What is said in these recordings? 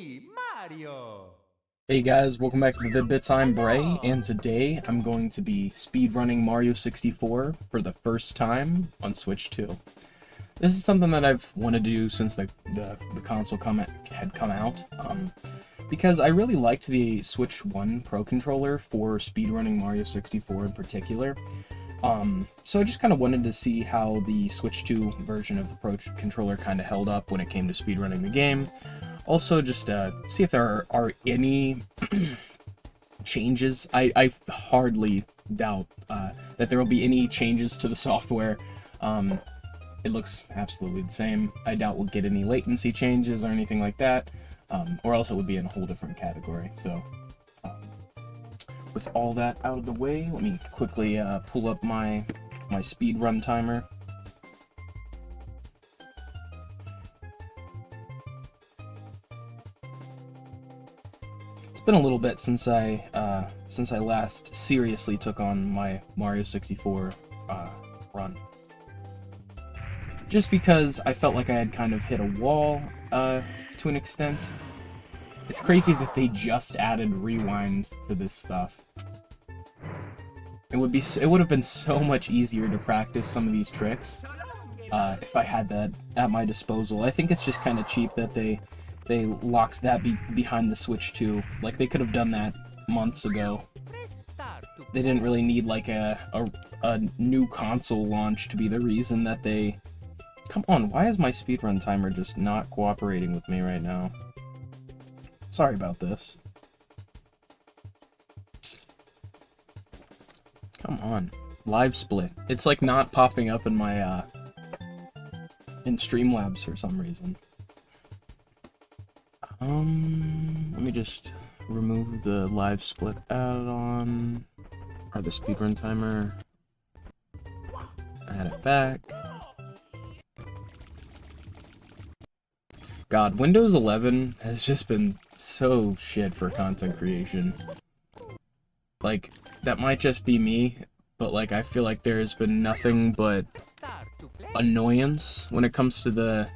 me, Mario! Hey guys, welcome back to the Vid-Bits. I'm Bray, and today I'm going to be speedrunning Mario 64 for the first time on Switch 2. This is something that I've wanted to do since the console had come out, because I really liked the Switch 1 Pro Controller for speedrunning Mario 64 in particular. So I just kind of wanted to see how the Switch 2 version of the Pro Controller kind of held up when it came to speedrunning the game. Also, just see if there are any changes. I hardly doubt that there will be any changes to the software. It looks absolutely the same. I doubt we'll get any latency changes or anything like that, or else it would be in a whole different category. So, with all that out of the way, let me quickly pull up my speedrun timer. It's been a little bit since I last seriously took on my Mario 64 run. Just because I felt like I had kind of hit a wall to an extent. It's crazy that they just added rewind to this stuff. It would have been so much easier to practice some of these tricks if I had that at my disposal. I think it's just kind of cheap that they locked that behind the Switch 2. Like, they could have done that months ago. They didn't really need like a new console launch to be the reason that they... Come on, why is my speedrun timer just not cooperating with me right now? Sorry about this. Come on. Live split. It's like not popping up in my in Streamlabs for some reason. Let me just remove the live split add-on, or the speedrun timer, add it back. God, Windows 11 has just been so shit for content creation. Like, that might just be me, but like, I feel like there's been nothing but annoyance when it comes to the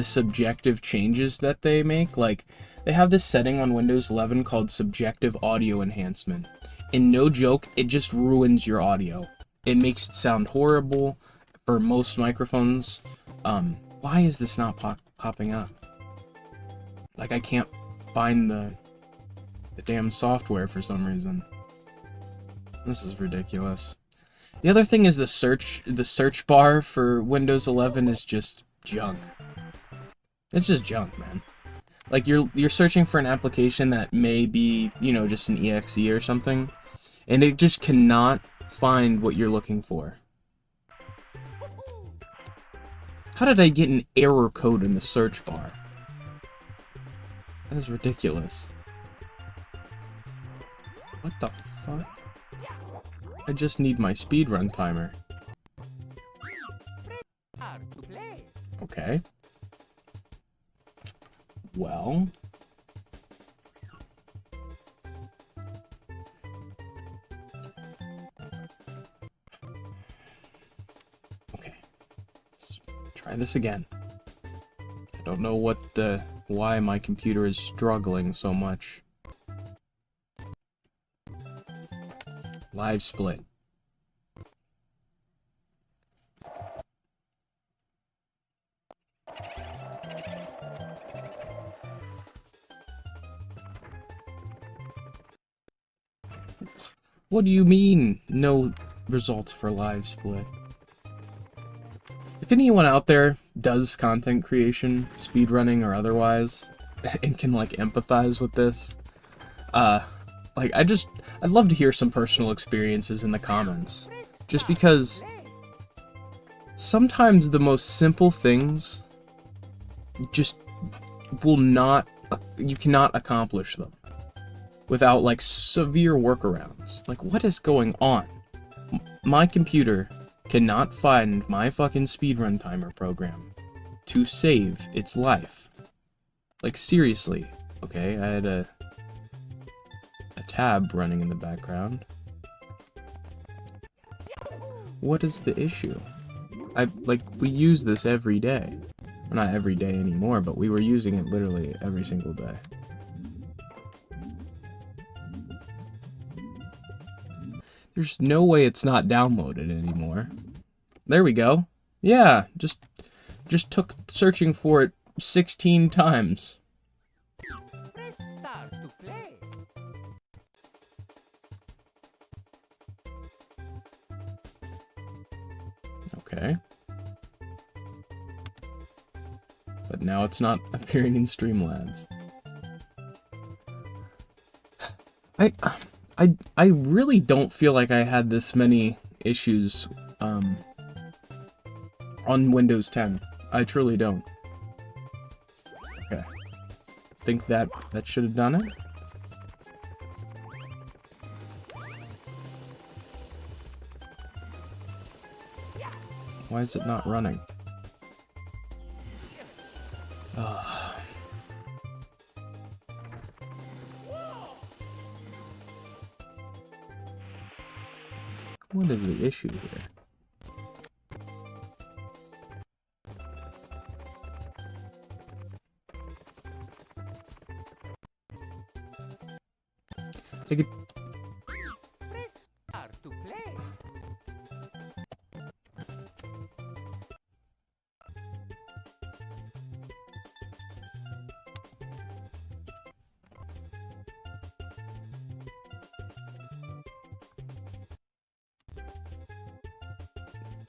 subjective changes that they make. Like, they have this setting on Windows 11 called subjective audio enhancement. And no joke, it just ruins your audio. It makes it sound horrible for most microphones. Why is this not popping up? Like, I can't find the damn software for some reason. This is ridiculous. The other thing is the search bar for Windows 11 is just junk. It's just junk, man. Like, you're searching for an application that may be, you know, just an exe or something, and it just cannot find what you're looking for. How did I get an error code in the search bar? That is ridiculous. What the fuck? I just need my speedrun timer. Okay. Well... Okay. Let's try this again. I don't know why my computer is struggling so much. Live split. What do you mean, no results for live split? If anyone out there does content creation, speedrunning or otherwise, and can like empathize with this, like, I'd love to hear some personal experiences in the comments. Just because sometimes the most simple things just you cannot accomplish them without like severe workarounds. Like, what is going on? My computer cannot find my fucking speedrun timer program to save its life. Like, seriously. Okay, I had a tab running in the background. What is the issue? We use this every day. Well, not every day anymore, but we were using it literally every single day. There's no way it's not downloaded anymore. There we go. Yeah, just took searching for it 16 times. Press start to play. Okay. But now it's not appearing in Streamlabs. I really don't feel like I had this many issues on Windows 10. I truly don't. Okay. Think that should have done it? Why is it not running? What is the issue here? Take it. Press start to play.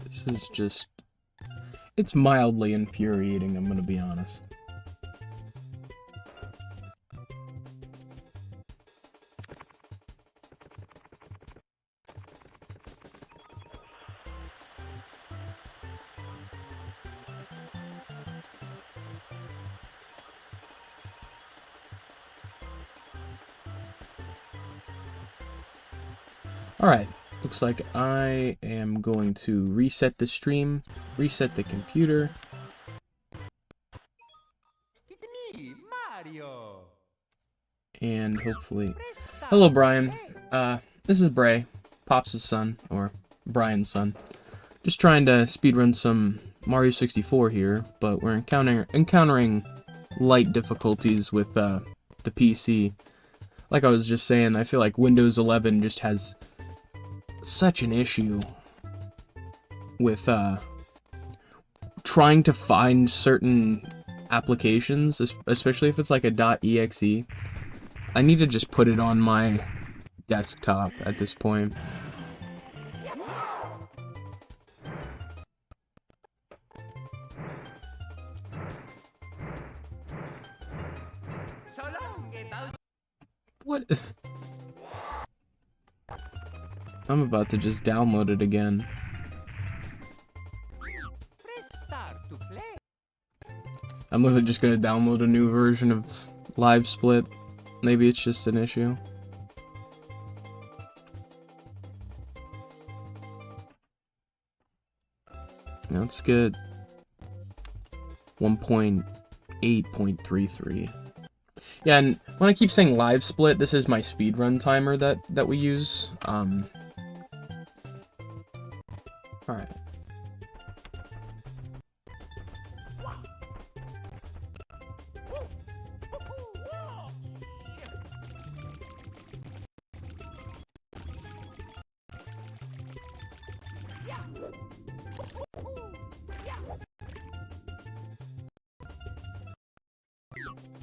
This is just... It's mildly infuriating, I'm gonna be honest. Alright, looks like I am going to reset the stream, reset the computer. It's me, Mario. And hopefully... Hello, Brian. This is Bray, Pops' son, or Brian's son. Just trying to speedrun some Mario 64 here, but we're encountering light difficulties with the PC. Like I was just saying, I feel like Windows 11 just has such an issue with trying to find certain applications, especially if it's like a .exe. I need to just put it on my desktop at this point. What? I'm about to just download it again. Press start to play. I'm literally just gonna download a new version of Live Split. Maybe it's just an issue. Let's get 1.8.33. Yeah, and when I keep saying Live Split, this is my speedrun timer that we use. Alright.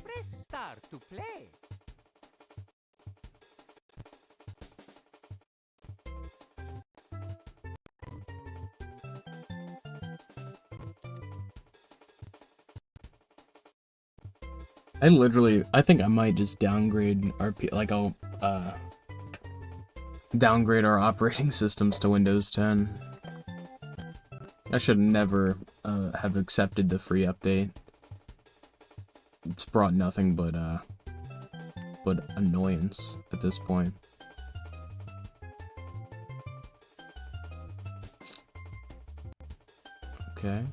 Press start to play. I think I might just downgrade our, I'll downgrade our operating systems to Windows 10. I should never have accepted the free update. It's brought nothing but annoyance at this point. Okay.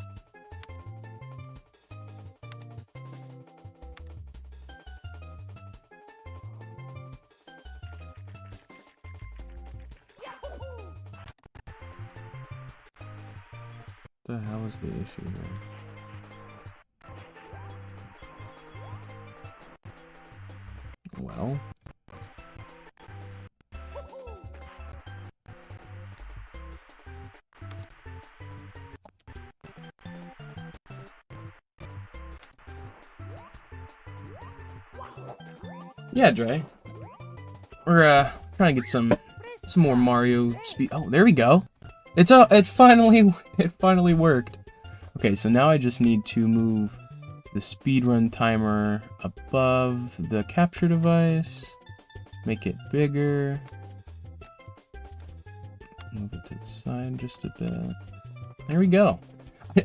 What the hell is the issue here? Well. Yeah, Dre. We're trying to get some more Mario speed. Oh, there we go. It finally worked. Okay, so now I just need to move the speedrun timer above the capture device. Make it bigger. Move it to the side just a bit. There we go.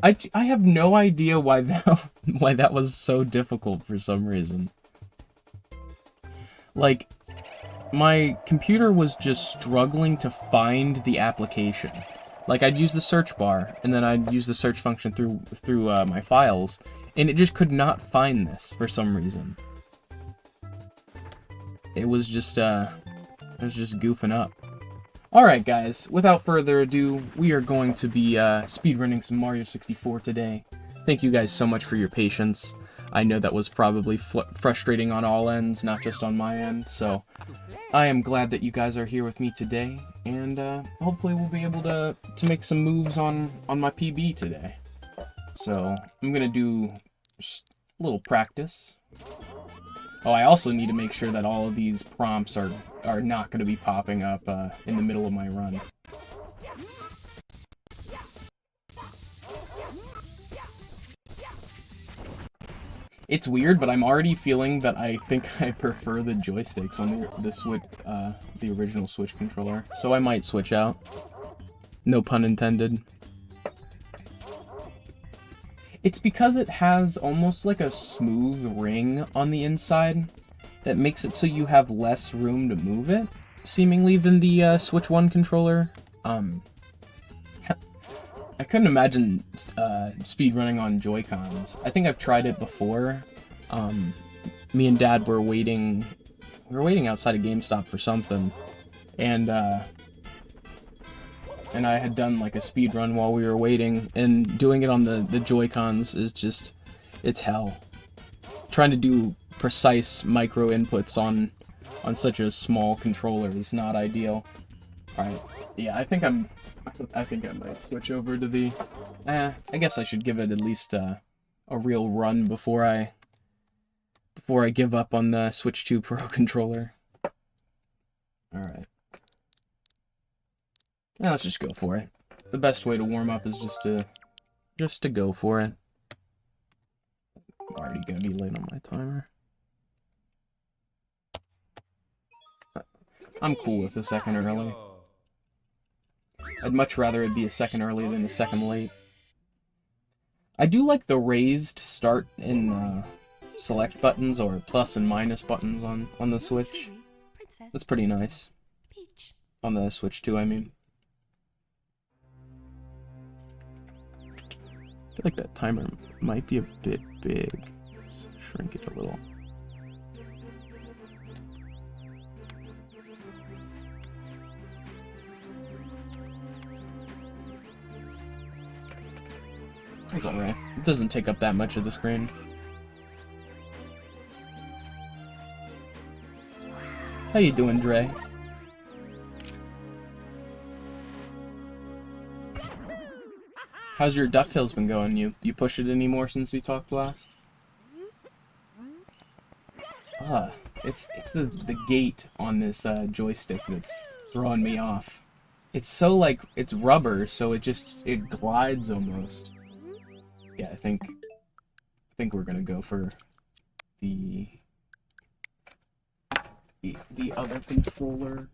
I have no idea why that was so difficult for some reason. Like, my computer was just struggling to find the application. Like, I'd use the search bar, and then I'd use the search function through my files, and it just could not find this for some reason. It was just goofing up. Alright guys, without further ado, we are going to be speedrunning some Mario 64 today. Thank you guys so much for your patience. I know that was probably frustrating on all ends, not just on my end, so I am glad that you guys are here with me today, and hopefully we'll be able to make some moves on my PB today. So, I'm gonna do just a little practice. Oh, I also need to make sure that all of these prompts are not going to be popping up in the middle of my run. It's weird, but I'm already feeling that I think I prefer the joysticks on the original Switch controller, so I might switch out. No pun intended. It's because it has almost like a smooth ring on the inside that makes it so you have less room to move it, seemingly, than the Switch 1 controller. I couldn't imagine speedrunning on Joy-Cons. I think I've tried it before. Me and Dad were waiting outside a GameStop for something, and I had done like a speed run while we were waiting, and doing it on the Joy-Cons is just, it's hell. Trying to do precise micro inputs on such a small controller is not ideal. Alright, yeah, I think I might switch over to the, I guess I should give it at least a real run before I give up on the Switch 2 Pro controller. Alright. Now let's just go for it. The best way to warm up is just to go for it. I'm already gonna be late on my timer. I'm cool with a second early. I'd much rather it be a second early than a second late. I do like the raised start and select buttons, or plus and minus buttons on the Switch. That's pretty nice. On the Switch 2, I mean. I feel like that timer might be a bit big. Let's shrink it a little. That's alright. It doesn't take up that much of the screen. How you doing, Dre? How's your DuckTales been going? You push it anymore since we talked last? It's the gate on this joystick that's throwing me off. It's so like, it's rubber, so it glides almost. Yeah, I think we're gonna go for the other controller.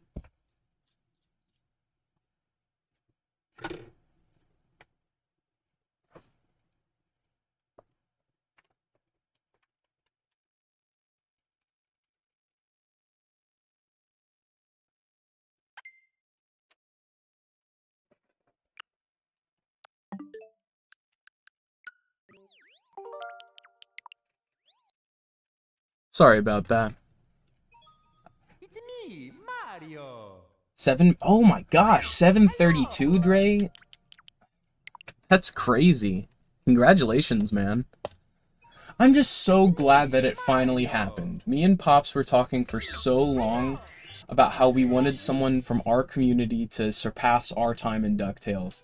Sorry about that. It's me, Mario. Oh my gosh, 732, Dre? That's crazy. Congratulations, man. I'm just so glad that it finally happened. Me and Pops were talking for so long about how we wanted someone from our community to surpass our time in DuckTales.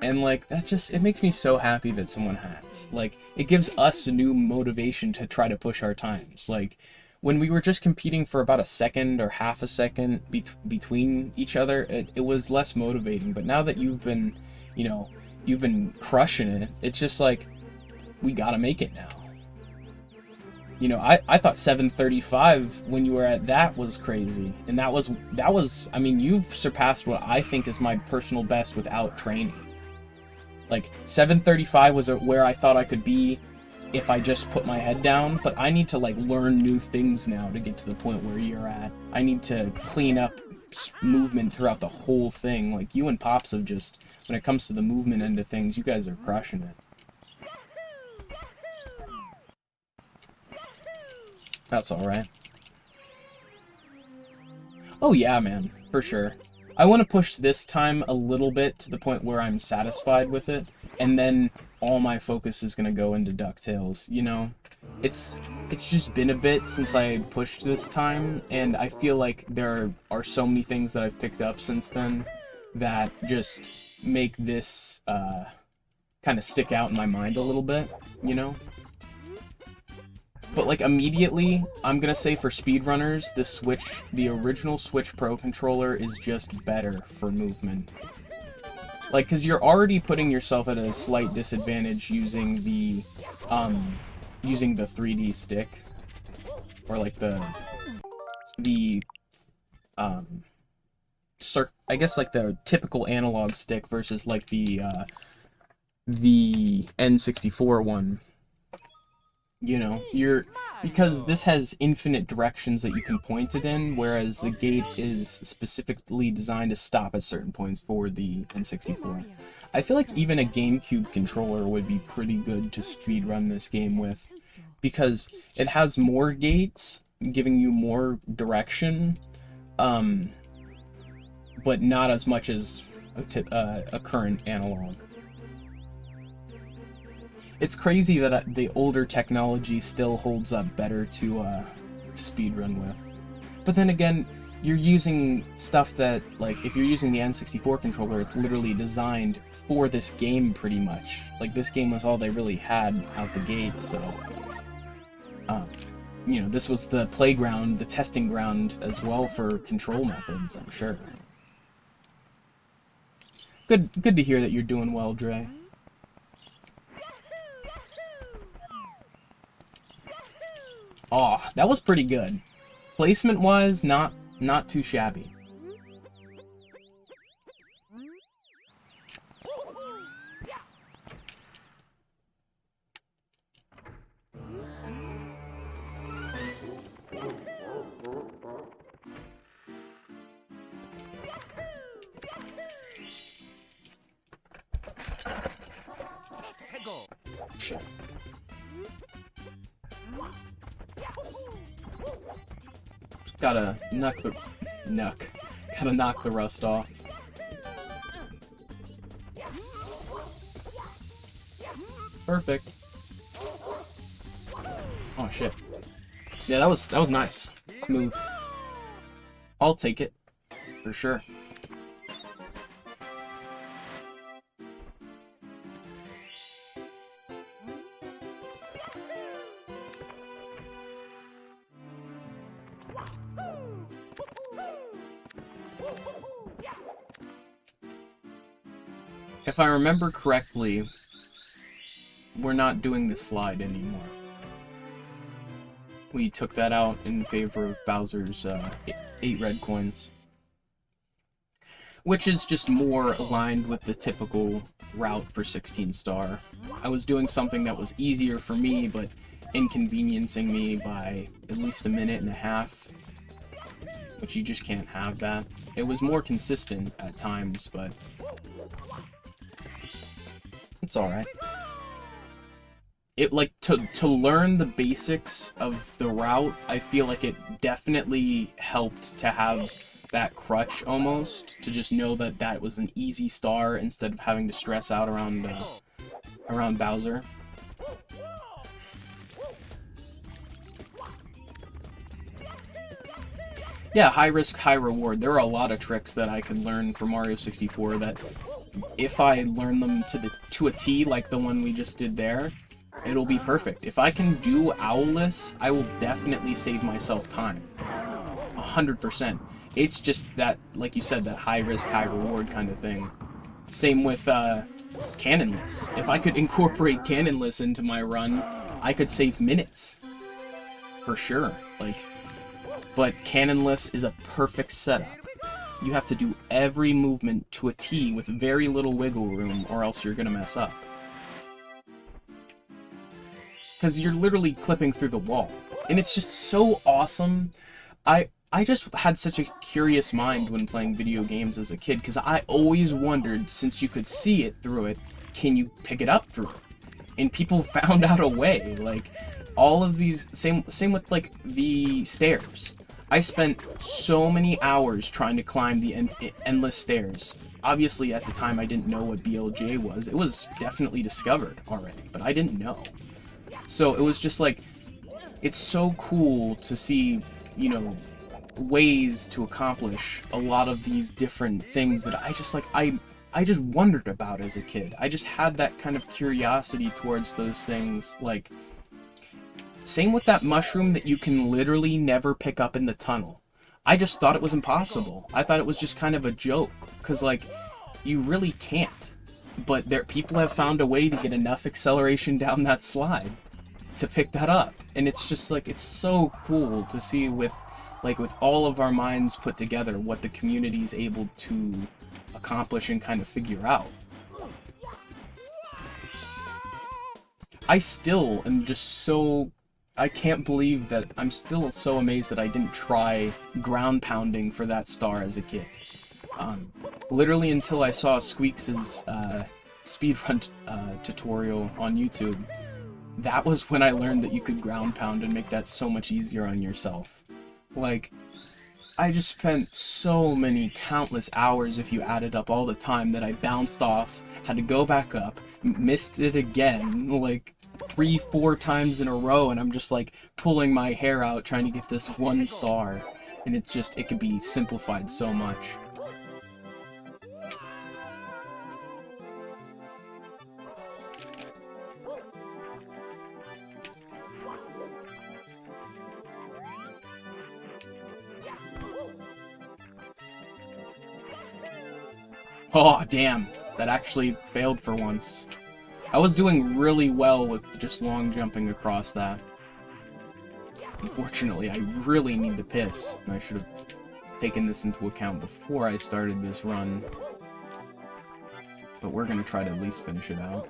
And, like, it makes me so happy that someone has. Like, it gives us a new motivation to try to push our times. Like, when we were just competing for about a second or half a second between each other, it was less motivating. But now that you've been, you know, you've been crushing it, it's just like, we gotta make it now. You know, I thought 7:35 when you were at that was crazy. And that was, I mean, you've surpassed what I think is my personal best without training. Like, 7:35 was where I thought I could be if I just put my head down, but I need to, like, learn new things now to get to the point where you're at. I need to clean up movement throughout the whole thing. Like, you and Pops have just, when it comes to the movement end of things, you guys are crushing it. That's alright. Oh yeah, man, for sure. I want to push this time a little bit to the point where I'm satisfied with it, and then all my focus is going to go into DuckTales, you know? It's just been a bit since I pushed this time, and I feel like there are so many things that I've picked up since then that just make this kind of stick out in my mind a little bit, you know? But, like, immediately, I'm gonna say for speedrunners, the original Switch Pro controller is just better for movement. Like, because you're already putting yourself at a slight disadvantage using the 3D stick. Or, like, I guess, like, the typical analog stick versus, like, the N64 one. You know, because this has infinite directions that you can point it in, whereas the gate is specifically designed to stop at certain points for the N64. I feel like even a GameCube controller would be pretty good to speedrun this game with, because it has more gates, giving you more direction, but not as much as a current analog. It's crazy that the older technology still holds up better to speedrun with. But then again, you're using stuff that, like, if you're using the N64 controller, it's literally designed for this game pretty much. Like, this game was all they really had out the gate, so... you know, this was the playground, the testing ground as well for control methods, I'm sure. Good to hear that you're doing well, Dre. Oh, that was pretty good. Placement-wise, not too shabby. Shit. Gotta knock the rust off. Perfect. Oh shit. Yeah, that was nice. Smooth. I'll take it. For sure. If I remember correctly, we're not doing the slide anymore. We took that out in favor of Bowser's 8 red coins. Which is just more aligned with the typical route for 16 star. I was doing something that was easier for me, but inconveniencing me by at least a minute and a half. Which you just can't have that. It was more consistent at times, but... it's alright. It, like, to learn the basics of the route, I feel like it definitely helped to have that crutch, almost, to just know that that was an easy star instead of having to stress out around Bowser. Yeah, high risk, high reward. There are a lot of tricks that I could learn from Mario 64 that, if I learn them to a T, like the one we just did there, It'll be perfect. If I can do Owlless, I will definitely save myself time. 100%. It's just that, like you said, that high risk, high reward kind of thing. Same with Cannonless. If I could incorporate Cannonless into my run, I could save minutes. For sure. Like, but Cannonless is a perfect setup. You have to do every movement to a T with very little wiggle room, or else you're gonna mess up. Because you're literally clipping through the wall. And it's just so awesome. I just had such a curious mind when playing video games as a kid, because I always wondered, since you could see it through it, can you pick it up through it? And people found out a way. Like, all of these, same with like the stairs. I spent so many hours trying to climb the endless stairs. Obviously, at the time, I didn't know what BLJ was. It was definitely discovered already, but I didn't know. So it was just like, it's so cool to see, you know, ways to accomplish a lot of these different things that I just like, I just wondered about as a kid. I just had that kind of curiosity towards those things. Like, same with that mushroom that you can literally never pick up in the tunnel. I just thought it was impossible. I thought it was just kind of a joke, because like, you really can't. But people have found a way to get enough acceleration down that slide to pick that up. And it's just like, it's so cool to see with all of our minds put together, what the community is able to accomplish and kind of figure out. I still am just so... I can't believe that I'm still so amazed that I didn't try ground pounding for that star as a kid. Literally until I saw Squeaks' speedrun tutorial on YouTube, that was when I learned that you could ground pound and make that so much easier on yourself. Like, I just spent so many countless hours, if you added up all the time, that I bounced off, had to go back up, missed it again, like 3-4 times in a row, and I'm just like pulling my hair out trying to get this one star. And it's just, it could be simplified so much. Oh, damn. That actually failed for once. I was doing really well with just long jumping across that. Unfortunately, I really need to piss, and I should have taken this into account before I started this run. But we're gonna try to at least finish it out.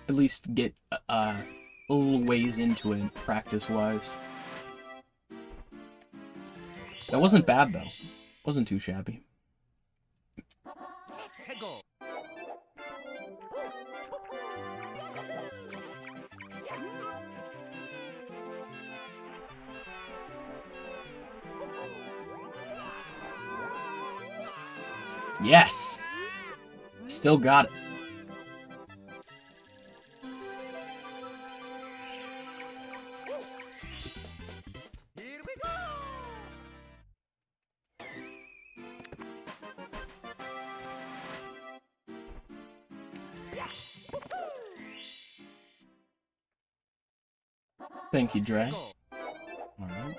At least get a little ways into it, practice-wise. That wasn't bad, though. Wasn't too shabby. Yes! Still got it. Thank you, Dre. Alright.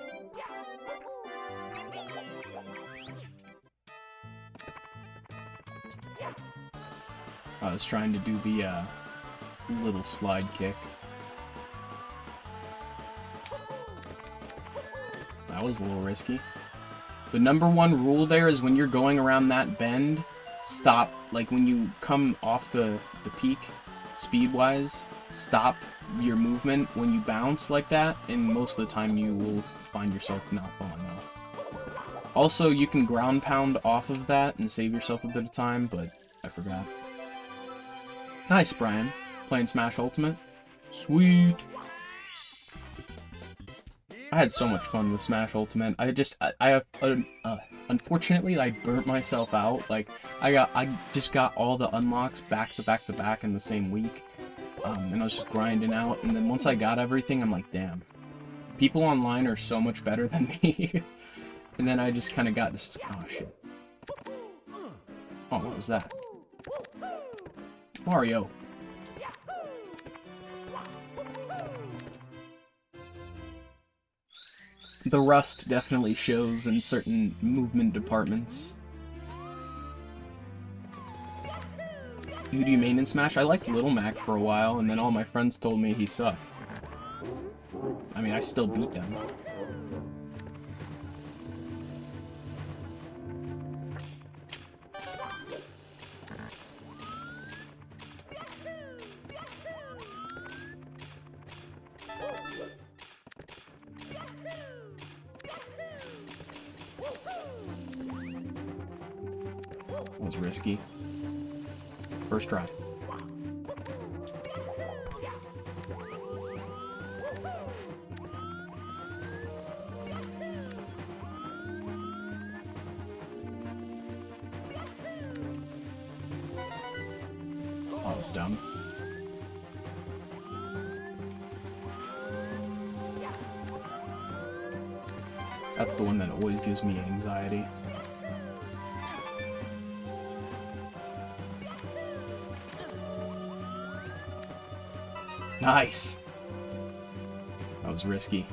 I was trying to do the little slide kick. That was a little risky. The #1 rule there is when you're going around that bend, stop. Like when you come off the peak, speed-wise, stop your movement when you bounce like that, and most of the time you will find yourself not falling off. Also, you can ground pound off of that and save yourself a bit of time, but I forgot. Nice, Brian. Playing Smash Ultimate? Sweet! I had so much fun with Smash Ultimate. Unfortunately, I burnt myself out. Like, I just got all the unlocks back to back to back in the same week. And I was just grinding out, and then once I got everything, I'm like, damn. People online are so much better than me. And then I just kind of got this... Oh, shit. Oh, what was that? Mario. The rust definitely shows in certain movement departments. Who do you main in Smash? I liked Little Mac for a while, and then all my friends told me he sucked. I mean, I still beat them. That was risky. First try. Oh, that was dumb. That's the one that always gives me anxiety. Nice! That was risky.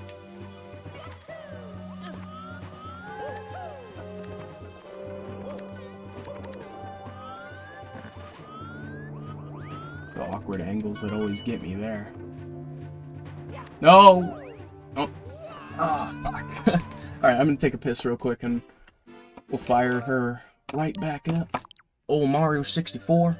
It's the awkward angles that always get me there. No! Oh. Ah, fuck. Alright, I'm gonna take a piss real quick and we'll fire her right back up. Old Mario 64.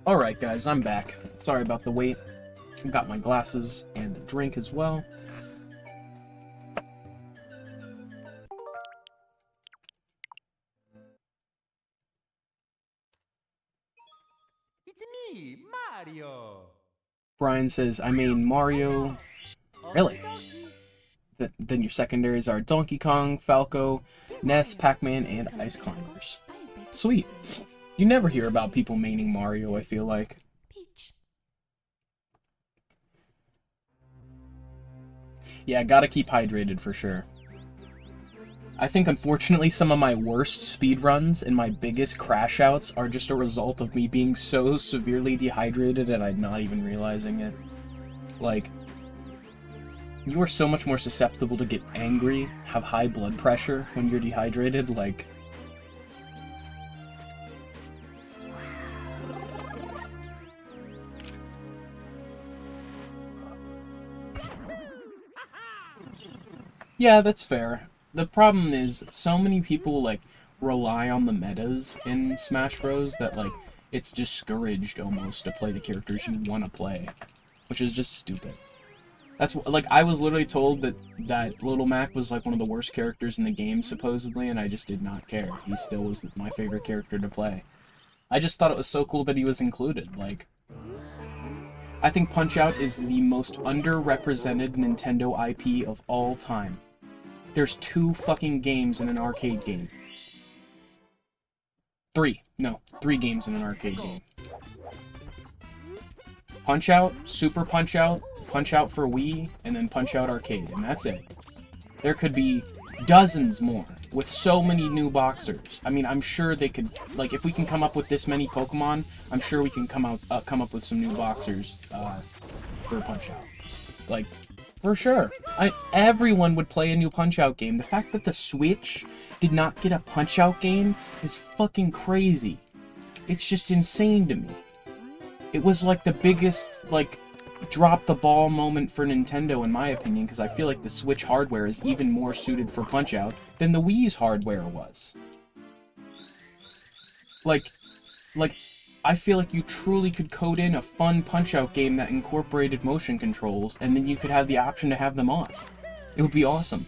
Alright guys, I'm back. Sorry about the wait. Got my glasses and a drink as well. It's me, Mario. Brian says, I mean Mario. Really? Then your secondaries are Donkey Kong, Falco, Ness, Pac-Man, and Ice Climbers. Sweet. You never hear about people maining Mario, I feel like. Yeah, gotta keep hydrated for sure. I think unfortunately some of my worst speedruns and my biggest crash outs are just a result of me being so severely dehydrated and I'm not even realizing it. Like, you are so much more susceptible to get angry, have high blood pressure when you're dehydrated, like... Yeah, that's fair. The problem is, so many people, like, rely on the metas in Smash Bros. That, like, it's discouraged, almost, to play the characters you want to play. Which is just stupid. That's, like, I was literally told that Little Mac was, like, one of the worst characters in the game, supposedly, and I just did not care. He still was my favorite character to play. I just thought it was so cool that he was included, like... I think Punch-Out is the most underrepresented Nintendo IP of all time. There's 2 fucking games in an arcade game. 3. No, 3 games in an arcade game. Punch-Out, Super Punch-Out, Punch-Out for Wii, and then Punch-Out Arcade, and that's it. There could be dozens more, with so many new boxers. I mean, I'm sure they could, like, if we can come up with this many Pokemon, I'm sure we can come up with some new boxers, for Punch-Out. Like, for sure. Everyone would play a new Punch-Out game. The fact that the Switch did not get a Punch-Out game is fucking crazy. It's just insane to me. It was, like, the biggest, like, drop-the-ball moment for Nintendo, in my opinion, because I feel like the Switch hardware is even more suited for Punch-Out than the Wii's hardware was. Like, I feel like you truly could code in a fun Punch-Out game that incorporated motion controls, and then you could have the option to have them off. It would be awesome.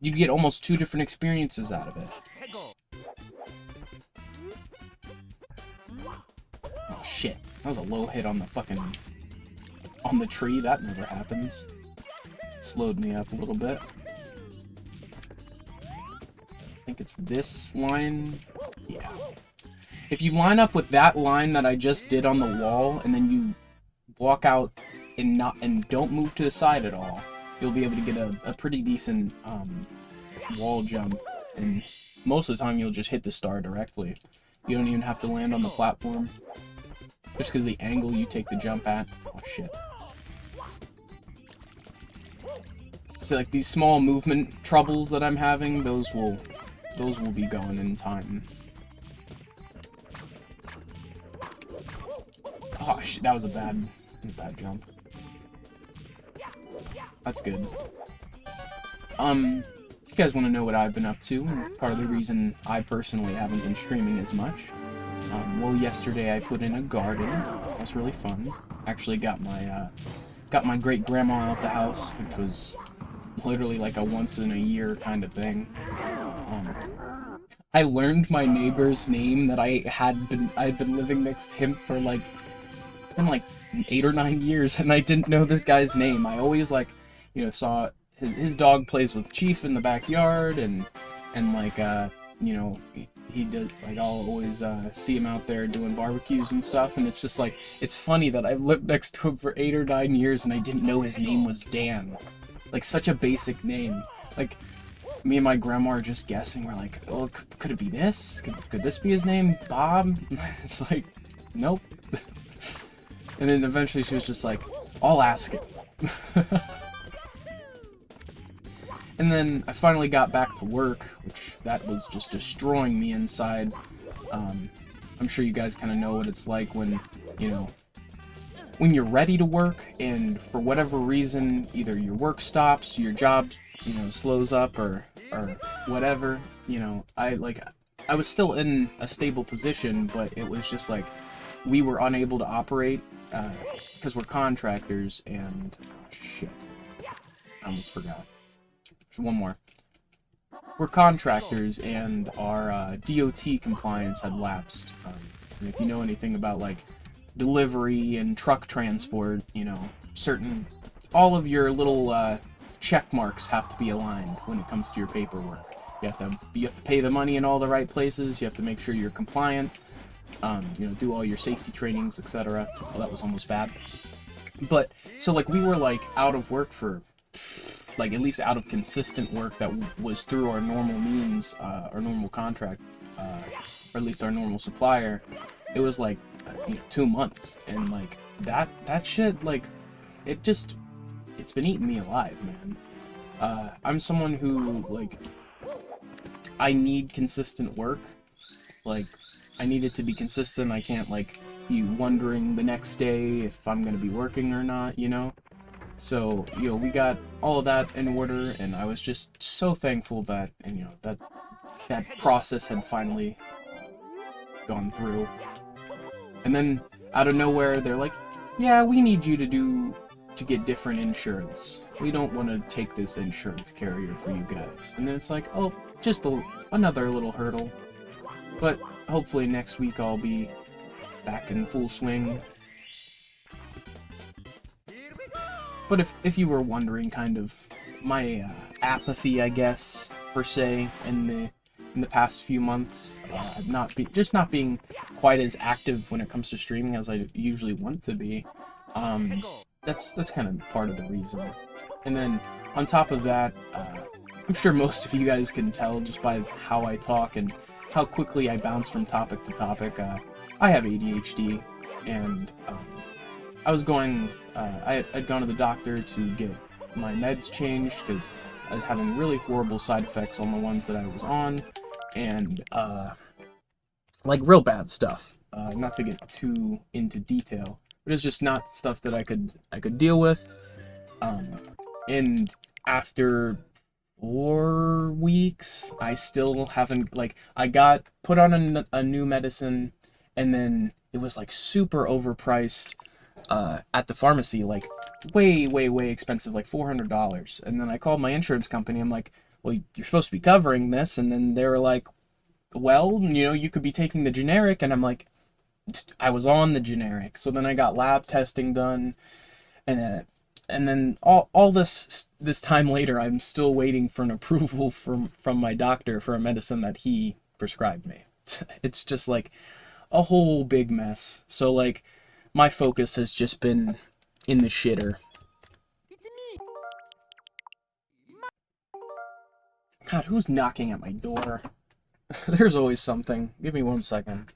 You'd get almost 2 different experiences out of it. Oh shit, that was a low hit on the fucking... on the tree. That never happens. Slowed me up a little bit. I think it's this line. Yeah. If you line up with that line that I just did on the wall, and then you walk out and don't move to the side at all, you'll be able to get a pretty decent wall jump. And most of the time you'll just hit the star directly. You don't even have to land on the platform. Just because the angle you take the jump at. Oh shit. So like these small movement troubles that I'm having, those will be going in time. Oh shit, that was a bad jump. That's good. If you guys want to know what I've been up to, part of the reason I personally haven't been streaming as much. Well, yesterday I put in a garden. That was really fun. Actually got my great grandma out the house, which was literally like a once in a year kind of thing. I learned my neighbor's name that I'd been living next to him for like, it's been like 8 or 9 years, and I didn't know this guy's name. I always like, you know, saw his dog plays with Chief in the backyard, and like, you know, he does, like, I'll always see him out there doing barbecues and stuff, and it's just like, it's funny that I've lived next to him for 8 or 9 years and I didn't know his name was Dan. Like, such a basic name. Like, me and my grandma are just guessing. We're like, oh, could it be this? Could this be his name? Bob? It's like, nope. And then eventually she was just like, I'll ask him. And then I finally got back to work, which that was just destroying me inside. I'm sure you guys kind of know what it's like when, you know, when you're ready to work and for whatever reason, either your work stops, your job, you know, slows up or whatever, you know, I was still in a stable position, but it was just like, we were unable to operate because we're contractors and shit, I almost forgot. One more. We're contractors and our DOT compliance had lapsed. And if you know anything about like delivery and truck transport, you know, all of your little check marks have to be aligned when it comes to your paperwork. You have to pay the money in all the right places. You have to make sure you're compliant. You know, do all your safety trainings, etc. Well, that was almost bad. But so like we were like out of work for like at least out of consistent work that was through our normal means, our normal contract, or at least our normal supplier. It was like 2 months, and like that shit, like it's been eating me alive, man. I'm someone who like I need consistent work. Like I need it to be consistent. I can't like be wondering the next day if I'm gonna be working or not, you know. So, you know, we got all of that in order, and I was just so thankful that, and, you know, that process had finally gone through. And then, out of nowhere, they're like, yeah, we need you to get different insurance. We don't want to take this insurance carrier for you guys. And then it's like, oh, just another little hurdle. But hopefully next week I'll be back in full swing. But if you were wondering, kind of my apathy, I guess, per se, in the past few months, not being quite as active when it comes to streaming as I usually want to be, that's kind of part of the reason. And then on top of that, I'm sure most of you guys can tell just by how I talk and how quickly I bounce from topic to topic. I have ADHD, and I was going. I'd gone to the doctor to get my meds changed because I was having really horrible side effects on the ones that I was on, and like real bad stuff. Not to get too into detail, but it's just not stuff that I could deal with. And after 4 weeks, I still haven't, like, I got put on a new medicine, and then it was like super overpriced. At the pharmacy, like way expensive, like $400. And then I called my insurance company. I'm like, well, you're supposed to be covering this. And then they were like, well, you know, you could be taking the generic. And I'm like, I was on the generic. So then I got lab testing done, and then all this time later, I'm still waiting for an approval from my doctor for a medicine that he prescribed me. It's just like a whole big mess. So like, my focus has just been in the shitter. God, who's knocking at my door? There's always something. Give me 1 second.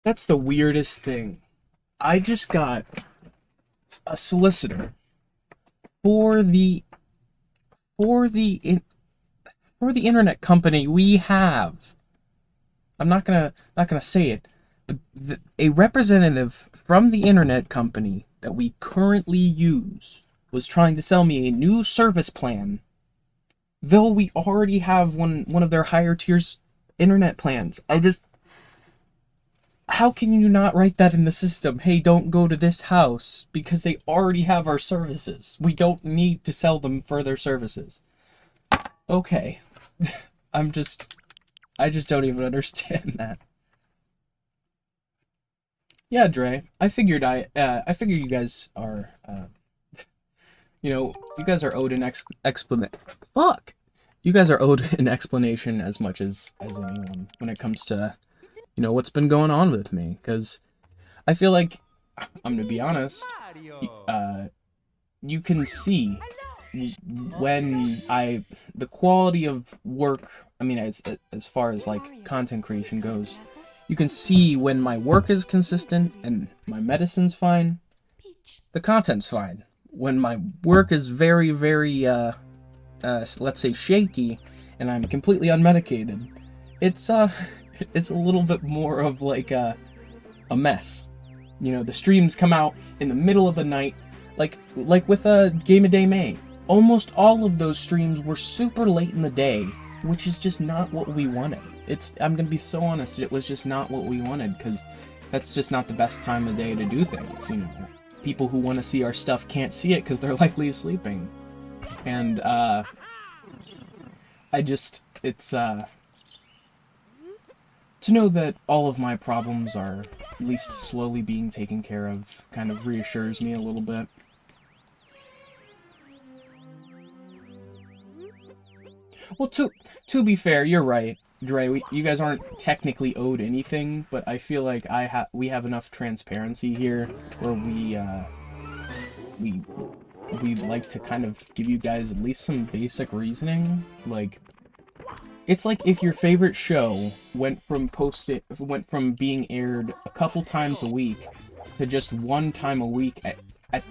That's the weirdest thing. I just got a solicitor for the internet company we have. I'm not gonna say it, but a representative from the internet company that we currently use was trying to sell me a new service plan, though we already have one of their higher tiers internet plans. How can you not write that in the system? Hey, don't go to this house, because they already have our services. We don't need to sell them further services. Okay. I just don't even understand that. Yeah, Dre. I figured you guys are, you know, you guys are owed an explanation. Fuck! You guys are owed an explanation as much as anyone when it comes to, you know, what's been going on with me, because I feel like, I'm gonna be honest, you can see when the quality of work, I mean, as far as like content creation goes, you can see when my work is consistent and my medicine's fine, the content's fine. When my work is very, very, let's say shaky, and I'm completely unmedicated, it's a little bit more of like a mess. You know, the streams come out in the middle of the night, like with a Game of Day May. Almost all of those streams were super late in the day, which is just not what we wanted. I'm gonna be so honest, it was just not what we wanted, because that's just not the best time of day to do things, you know. People who want to see our stuff can't see it because they're likely sleeping. And, to know that all of my problems are at least slowly being taken care of kind of reassures me a little bit. Well, to be fair, you're right, Dre. You guys aren't technically owed anything, but I feel like we have enough transparency here where we like to kind of give you guys at least some basic reasoning. Like, it's like if your favorite show went from being aired a couple times a week to just one time a week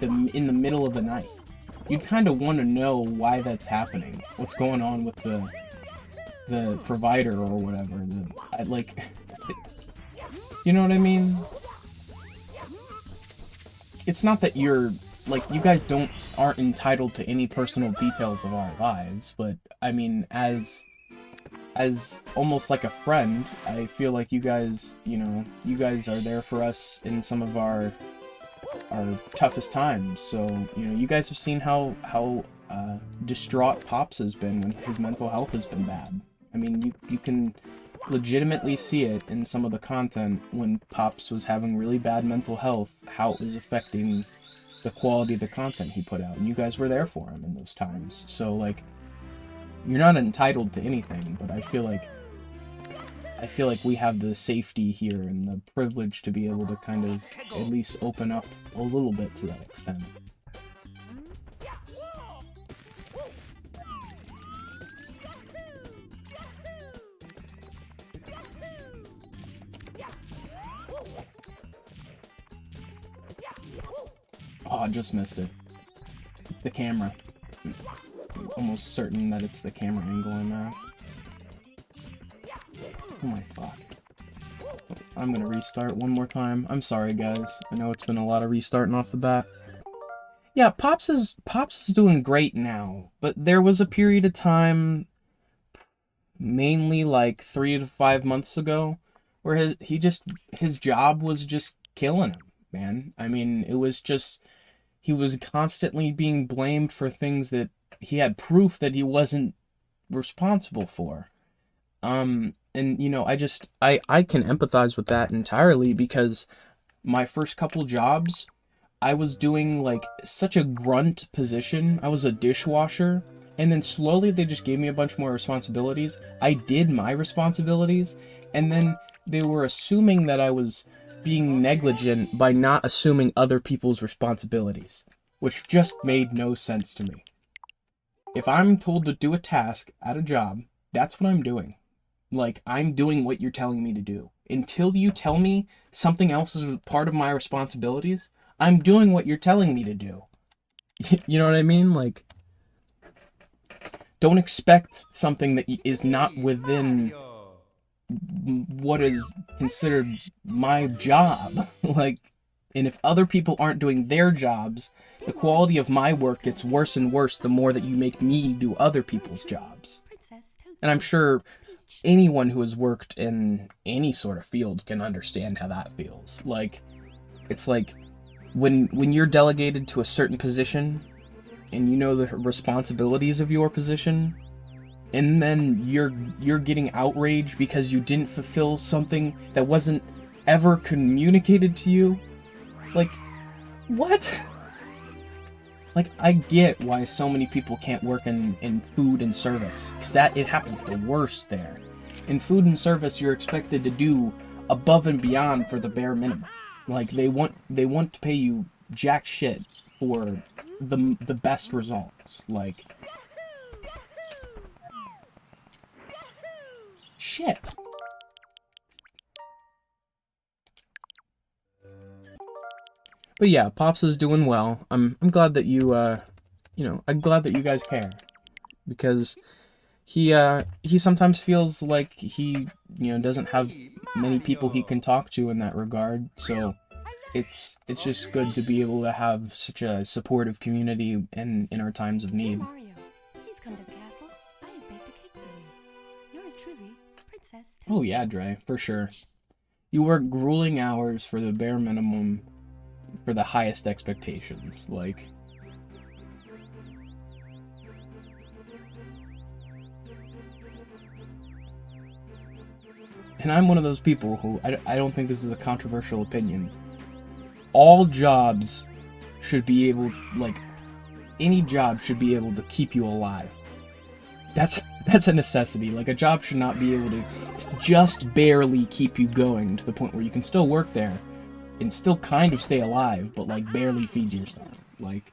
in the middle of the night. You'd kind of want to know why that's happening. What's going on with the provider or whatever. You know what I mean? It's not that you're, like, you guys aren't entitled to any personal details of our lives, but, I mean, as almost like a friend, I feel like you guys, you know, you guys are there for us in some of our toughest times. So, you know, you guys have seen how distraught Pops has been when his mental health has been bad. I mean, you can legitimately see it in some of the content when Pops was having really bad mental health, how it was affecting the quality of the content he put out, and you guys were there for him in those times. So, like, you're not entitled to anything, but I feel like we have the safety here and the privilege to be able to kind of at least open up a little bit to that extent. Oh, I just missed it. The camera. I'm almost certain that it's the camera angle I'm at. Oh my fuck. I'm gonna restart one more time. I'm sorry, guys. I know it's been a lot of restarting off the bat. Yeah, Pops is doing great now, but there was a period of time, mainly like 3 to 5 months ago, where his job was just killing him, man. I mean, it was just, he was constantly being blamed for things that he had proof that he wasn't responsible for. And, you know, I can empathize with that entirely, because my first couple jobs, I was doing, like, such a grunt position. I was a dishwasher, and then slowly they just gave me a bunch more responsibilities. I did my responsibilities, and then they were assuming that I was being negligent by not assuming other people's responsibilities, which just made no sense to me. If I'm told to do a task at a job, that's what I'm doing. Like, I'm doing what you're telling me to do. Until you tell me something else is part of my responsibilities, I'm doing what you're telling me to do. You know what I mean? Like, don't expect something that is not within what is considered my job. Like, and if other people aren't doing their jobs, the quality of my work gets worse and worse the more that you make me do other people's jobs. And I'm sure anyone who has worked in any sort of field can understand how that feels. Like, it's like when you're delegated to a certain position and you know the responsibilities of your position, and then you're getting outraged because you didn't fulfill something that wasn't ever communicated to you. Like, what? Like, I get why so many people can't work in food and service, because it happens the worst there. In food and service, you're expected to do above and beyond for the bare minimum. Like, they want to pay you jack shit for the best results. Like, shit. But yeah, Pops is doing well. I'm glad that you you know, I'm glad that you guys care, because he sometimes feels like he, you know, doesn't have many people he can talk to in that regard. So it's just good to be able to have such a supportive community in our times of need. Mario, please come to the castle. I have baked a cake for you. Yours truly, Princess. Oh yeah, Dre, for sure. You work grueling hours for the bare minimum, for the highest expectations. Like, and I'm one of those people who, I don't think this is a controversial opinion. All jobs should be able, like, any job should be able to keep you alive. That's a necessity. Like, a job should not be able to just barely keep you going to the point where you can still work there and still kind of stay alive, but, like, barely feed yourself. Like,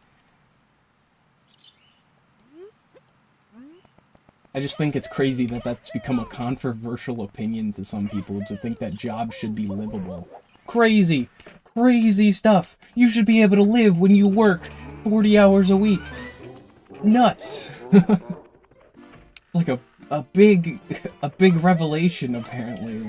I just think it's crazy that that's become a controversial opinion to some people, to think that jobs should be livable. Crazy! Crazy stuff! You should be able to live when you work 40 hours a week. Nuts! Like a big revelation, apparently.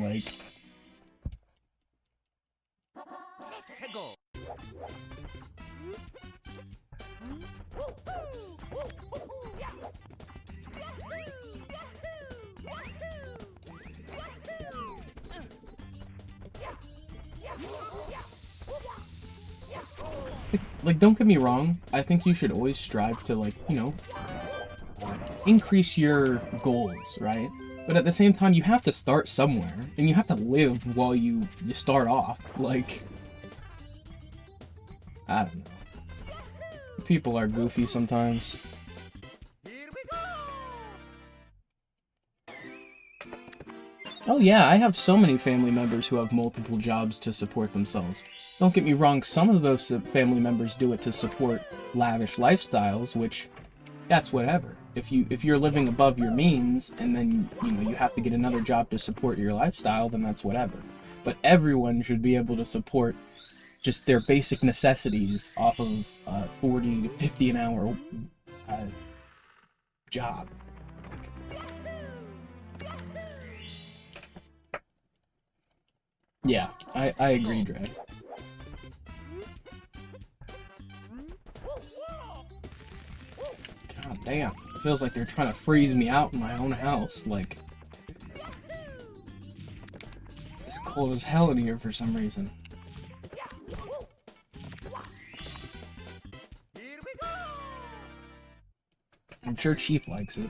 Like, don't get me wrong, I think you should always strive to, like, you know, increase your goals, right? But at the same time, you have to start somewhere, and you have to live while you start off. Like, I don't know. People are goofy sometimes. Oh yeah, I have so many family members who have multiple jobs to support themselves. Don't get me wrong, some of those family members do it to support lavish lifestyles, which, that's whatever. If you're living above your means, and then, you know, you have to get another job to support your lifestyle, then that's whatever. But everyone should be able to support just their basic necessities off of 40 to 50 an hour job. Yeah, I agree, Dre. God damn, it feels like they're trying to freeze me out in my own house. Like, it's cold as hell in here for some reason. I'm sure Chief likes it.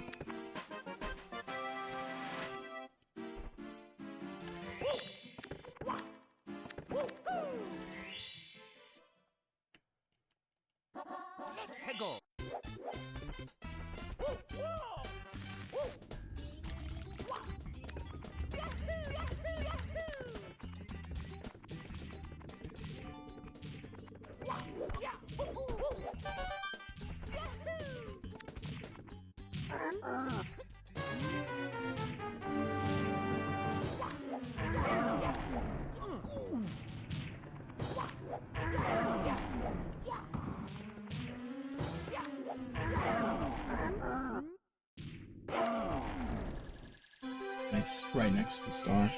Nice, right next to the star.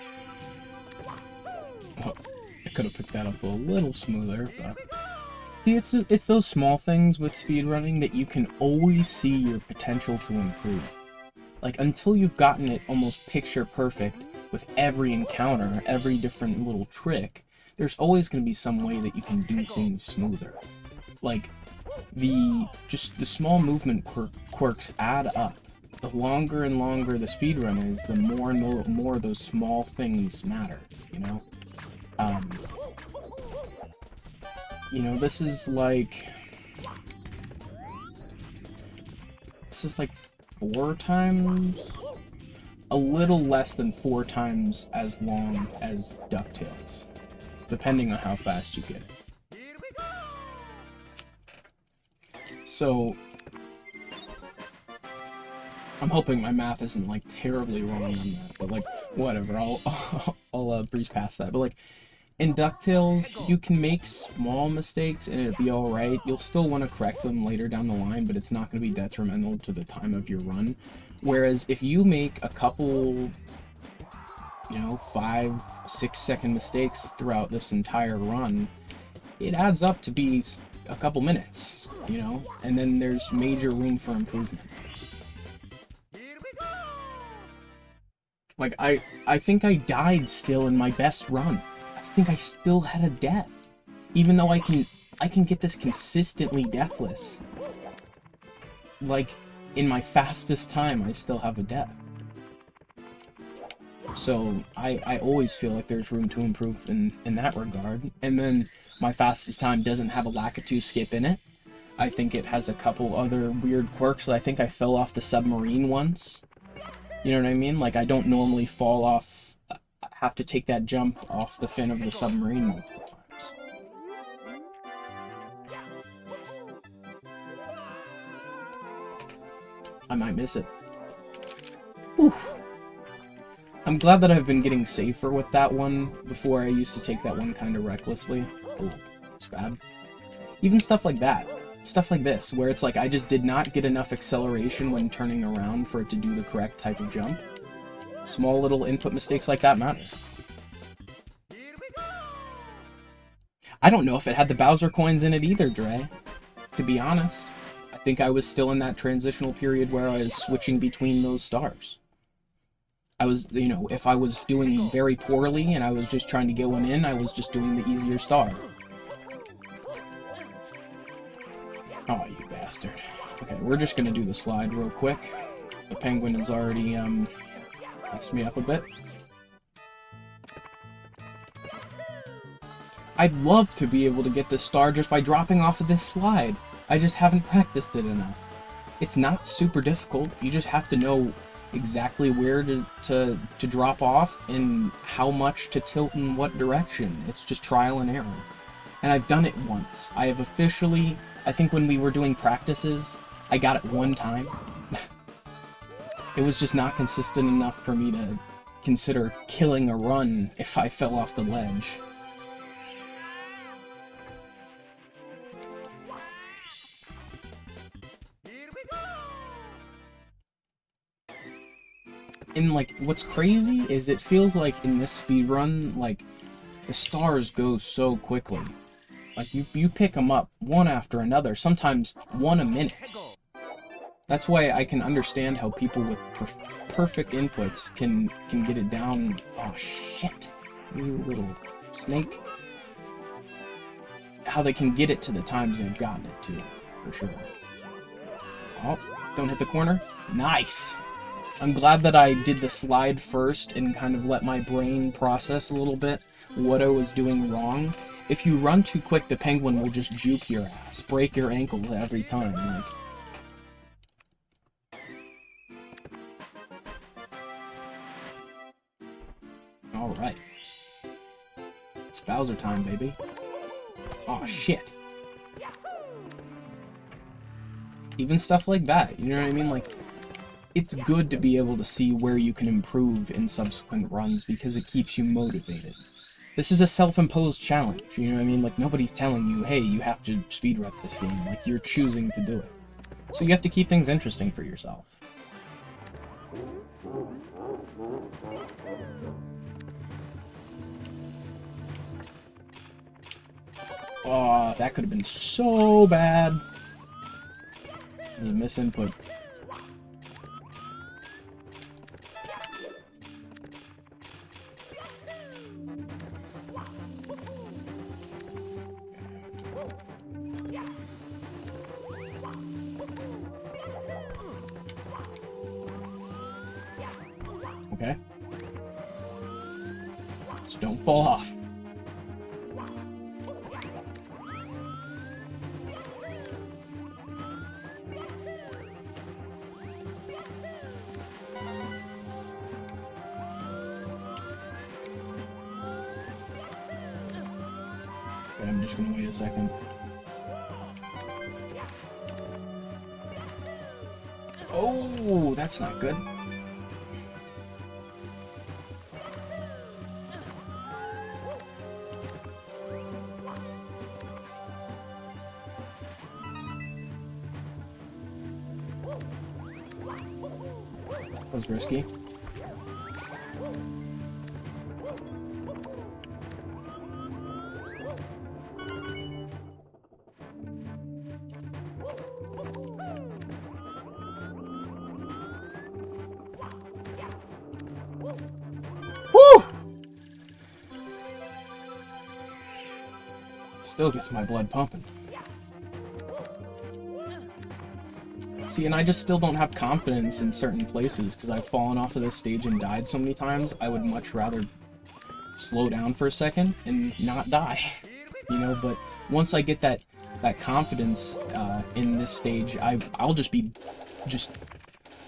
Oh, I could have picked that up a little smoother, but... See, it's those small things with speedrunning that you can always see your potential to improve. Like, until you've gotten it almost picture perfect with every encounter, every different little trick, there's always going to be some way that you can do things smoother. Like, the small movement quirks add up. The longer and longer the speedrun is, the more and more those small things matter, you know? You know, this is like 4 times, a little less than 4 times as long as DuckTales, depending on how fast you get it. So I'm hoping my math isn't like terribly wrong on that, but like whatever, I'll breeze past that. But like in DuckTales, you can make small mistakes and it'll be alright. You'll still want to correct them later down the line, but it's not going to be detrimental to the time of your run. Whereas if you make a couple, you know, 5-6 second mistakes throughout this entire run, it adds up to be a couple minutes, you know, and then there's major room for improvement. Like, I think I died still in my best run. I think I still had a death. Even though I can get this consistently deathless. Like, in my fastest time, I still have a death. So, I always feel like there's room to improve in that regard. And then, my fastest time doesn't have a Lakitu skip in it. I think it has a couple other weird quirks. I think I fell off the submarine once. You know what I mean? Like, I don't normally fall off, have to take that jump off the fin of the submarine multiple times. I might miss it. Whew. I'm glad that I've been getting safer with that one. Before I used to take that one kind of recklessly. Oh, it's bad. Even stuff like that. Stuff like this, where it's like I just did not get enough acceleration when turning around for it to do the correct type of jump. Small little input mistakes like that matter. I don't know if it had the Bowser coins in it either, Dre. To be honest. I think I was still in that transitional period where I was switching between those stars. I was, you know, if I was doing very poorly and I was just trying to get one in, I was just doing the easier star. Oh, you bastard. Okay, we're just gonna do the slide real quick. The penguin has already, messed me up a bit. I'd love to be able to get this star just by dropping off of this slide. I just haven't practiced it enough. It's not super difficult. You just have to know exactly where to drop off and how much to tilt in what direction. It's just trial and error. And I've done it once. I have officially... I think when we were doing practices, I got it one time. It was just not consistent enough for me to consider killing a run if I fell off the ledge. And, like, what's crazy is it feels like in this speedrun, like, the stars go so quickly. Like, you pick them up one after another, sometimes one a minute. That's why I can understand how people with perfect inputs can get it down. Oh, shit. You little snake. How they can get it to the times they've gotten it to, for sure. Oh, don't hit the corner. Nice! I'm glad that I did the slide first and kind of let my brain process a little bit what I was doing wrong. If you run too quick, the penguin will just juke your ass, break your ankle every time. Like, alright. It's Bowser time, baby. Aw, shit. Even stuff like that, you know what I mean? Like, it's good to be able to see where you can improve in subsequent runs because it keeps you motivated. This is a self-imposed challenge, you know what I mean? Like, nobody's telling you, hey, you have to speedrun this game. Like, you're choosing to do it. So you have to keep things interesting for yourself. Oh, that could have been so bad. It was a misinput. Okay. Just don't fall off. Okay, I'm just gonna wait a second. that's not good. That was risky. Woo! Still gets my blood pumping. See, and I just still don't have confidence in certain places because I've fallen off of this stage and died so many times. I would much rather slow down for a second and not die, you know. But once I get that confidence in this stage, I'll just be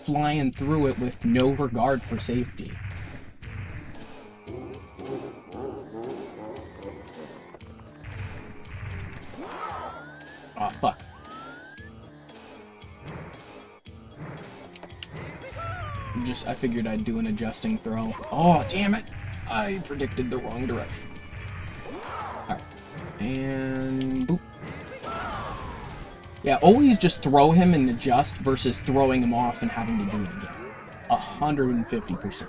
flying through it with no regard for safety. Oh fuck. I figured I'd do an adjusting throw. Oh, damn it! I predicted the wrong direction. Alright. And... boop. Yeah, always just throw him and adjust versus throwing him off and having to do it again. 150%.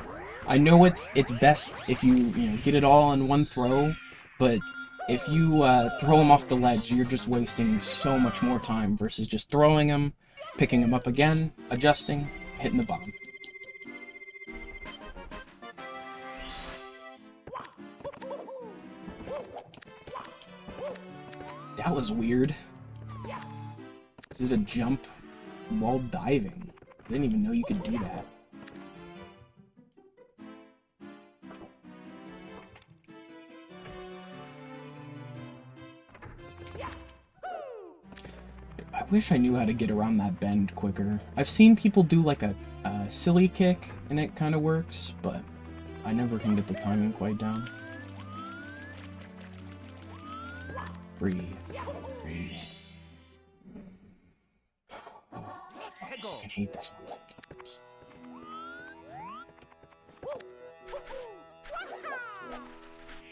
I know it's best if you get it all in one throw, but if you throw him off the ledge, you're just wasting so much more time versus just throwing him, picking him up again, adjusting, hitting the bomb. That was weird. This is a jump while diving. I didn't even know you could do that. I wish I knew how to get around that bend quicker. I've seen people do like a silly kick and it kind of works, but I never can get the timing quite down. Breathe. Breathe. I can hate this one sometimes.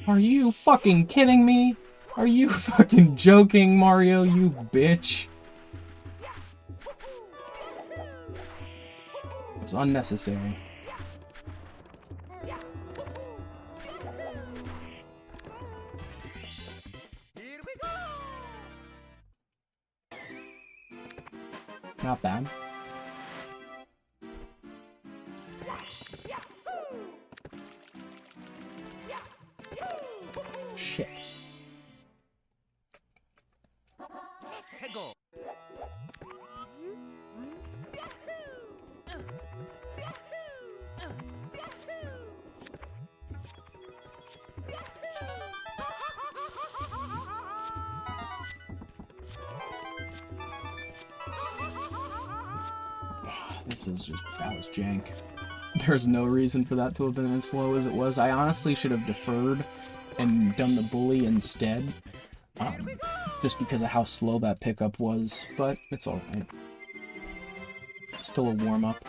Are you fucking kidding me? Are you fucking joking, Mario, you bitch? It was unnecessary. Not bad. Shit. That was jank. There's no reason for that to have been as slow as it was. I honestly should have deferred and done the bully instead, just because of how slow that pickup was, but it's alright. Still a warm-up.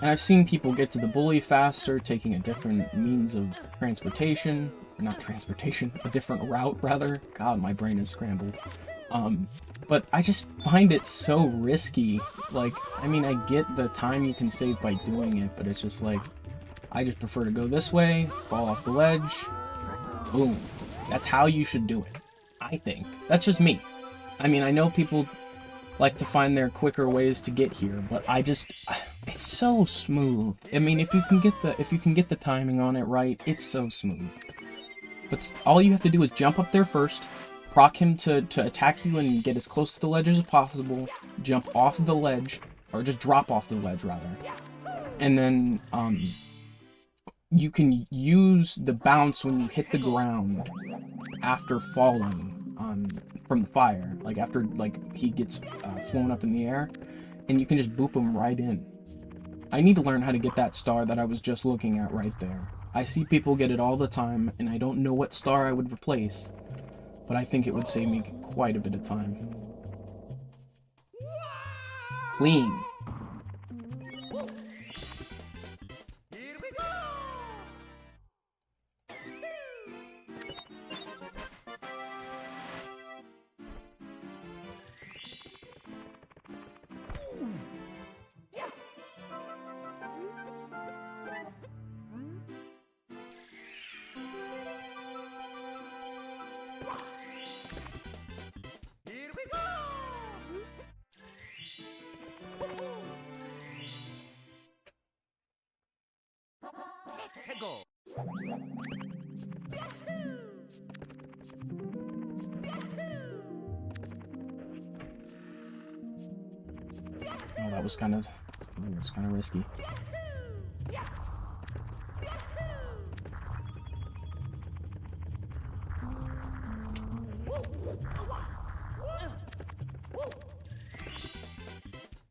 And I've seen people get to the bully faster, taking a different means of transportation. Or not transportation, a different route, rather. God, my brain is scrambled. But I just find it so risky. Like, I mean, I get the time you can save by doing it, but it's just like, I just prefer to go this way, fall off the ledge, boom. That's how you should do it, I think. That's just me. I mean, I know people like to find their quicker ways to get here, but it's so smooth. I mean, if you can get the timing on it right, it's so smooth. But all you have to do is jump up there first, proc him to attack you and get as close to the ledge as possible, jump off the ledge, or just drop off the ledge, rather. And then, you can use the bounce when you hit the ground after falling from the fire. Like, after, he gets flown up in the air, and you can just boop him right in. I need to learn how to get that star that I was just looking at right there. I see people get it all the time, and I don't know what star I would replace. but I think it would save me quite a bit of time. Clean. Here we go! Here we go! Let's go! Oh, that was kind of risky.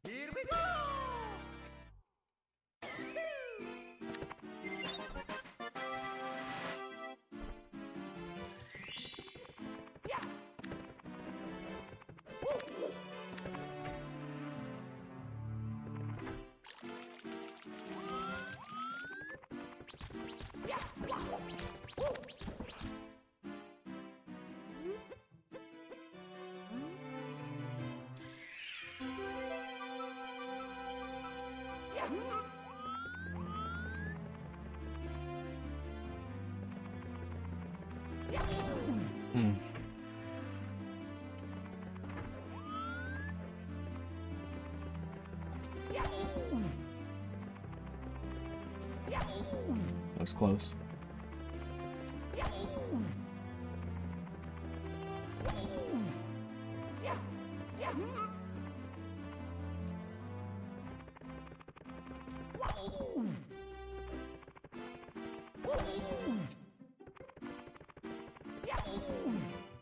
Here we go! Hmm. That was close.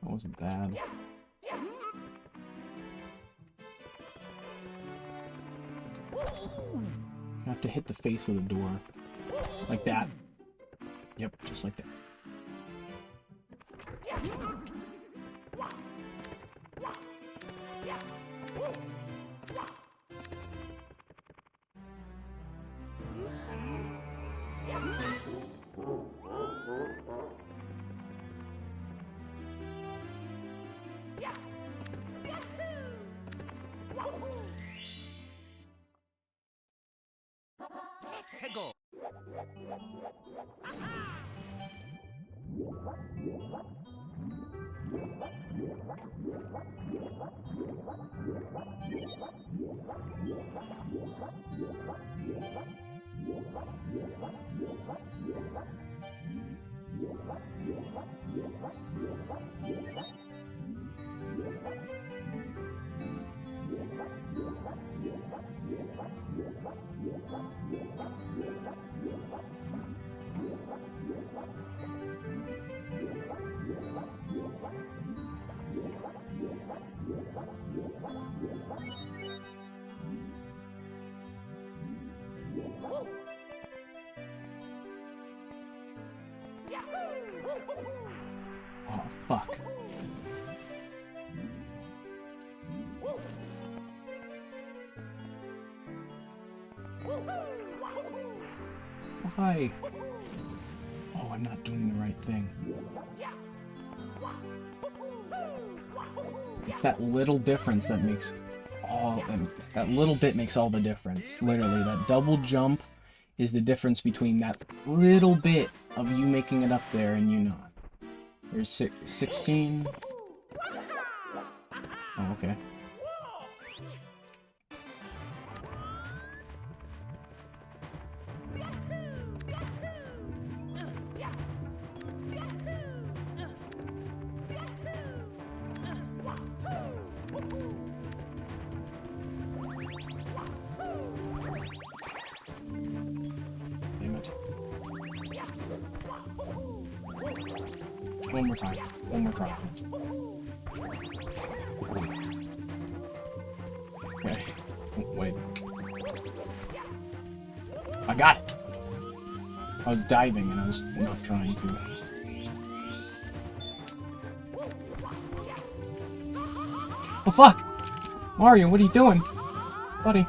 That wasn't bad. I have to hit the face of the door. Like that. Yep, just like that. Let's go! Oh, fuck. Why? Oh, I'm not doing the right thing. It's that little difference that makes that little bit makes all the difference. Literally, that double jump is the difference between that little bit of you making it up there and you not. There's 16. Oh, okay. Damn it. One more time. One more try. Okay. Wait. I got it! I was diving and I was not trying to. Oh fuck! Mario, what are you doing? Buddy.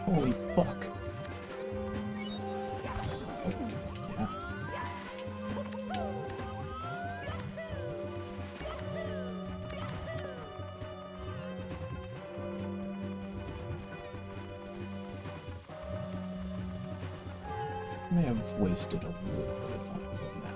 Holy fuck. Oh, yeah. May have wasted a little bit of time on that.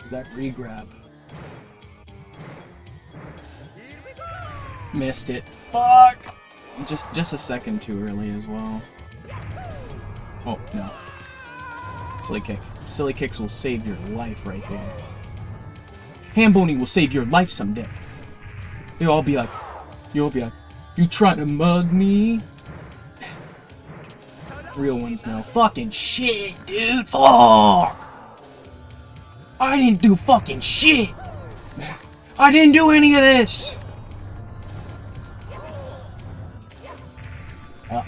Is that regrab? Missed it. Fuck! Just a second too early as well. Oh, no. Silly kick. Silly kicks will save your life right there. Hambony will save your life someday. You'll all be like, you trying to mug me? Real ones know. Fucking shit, dude. Fuck! I didn't do fucking shit! I didn't do any of this! Fuck.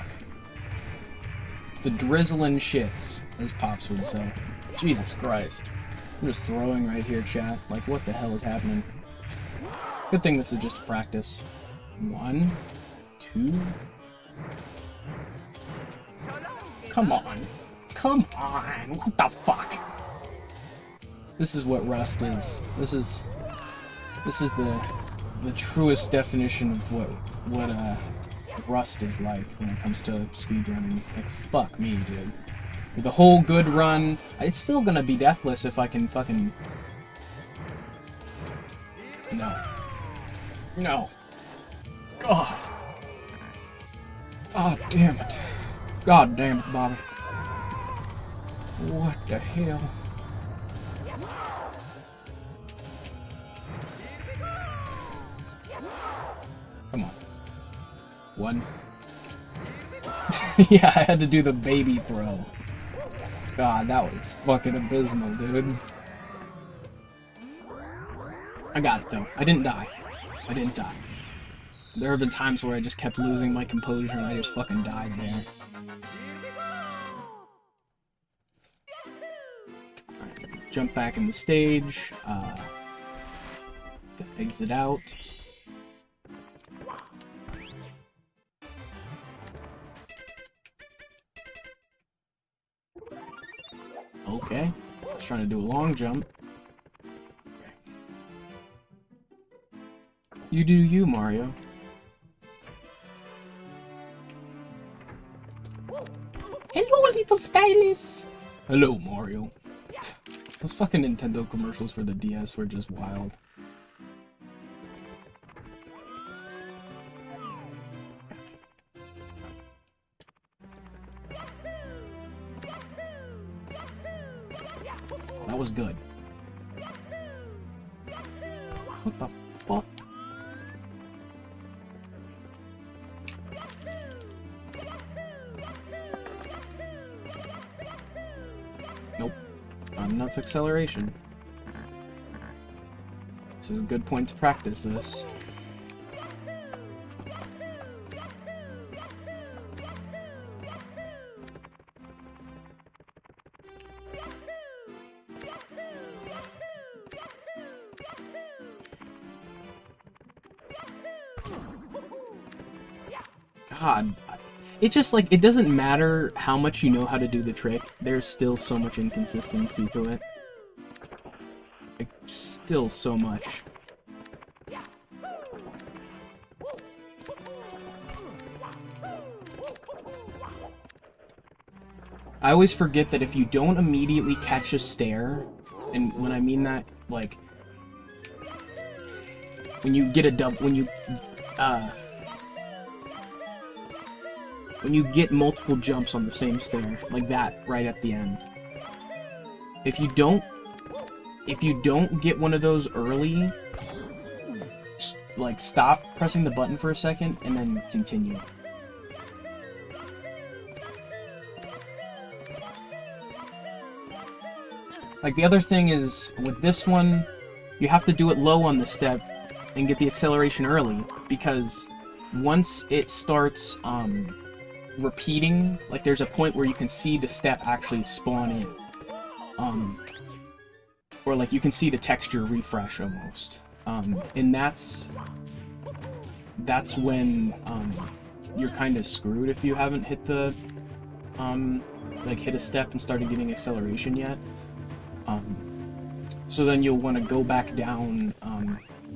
The drizzling shits, as Pops would say. Jesus Christ. I'm just throwing right here, chat. Like, what the hell is happening? Good thing this is just a practice. 1, 2... Come on. Come on. What the fuck? This is what Rust is. This is the truest definition of what Rust is like when it comes to speedrunning. Like, fuck me, dude. The whole good run, it's still gonna be deathless if I can fucking... No. No. God. God damn it. God damn it, Bobby. What the hell? Come on. 1. Yeah, I had to do the baby throw. God, that was fucking abysmal, dude. I got it, though. I didn't die. I didn't die. There have been times where I just kept losing my composure and I just fucking died there. Alright, jump back in the stage. Exit out. Okay. I was trying to do a long jump. You do you, Mario. Hello, little stylus! Hello, Mario. Those fucking Nintendo commercials for the DS were just wild. That was good. What the fuck? Nope. Not enough acceleration. This is a good point to practice this. God, it just, like, it doesn't matter how much you know how to do the trick, there's still so much inconsistency to it. Like, still so much. I always forget that if you don't immediately catch a stare, and when I mean that, like, when you get a when you, when you get multiple jumps on the same stair, like that right at the end. If you don't get one of those early, like stop pressing the button for a second and then continue. Like the other thing is, with this one, you have to do it low on the step and get the acceleration early, because once it starts repeating, like there's a point where you can see the step actually spawn in. Or like you can see the texture refresh almost. And that's when you're kind of screwed if you haven't hit the like hit a step and started getting acceleration yet. So then you'll want to go back down,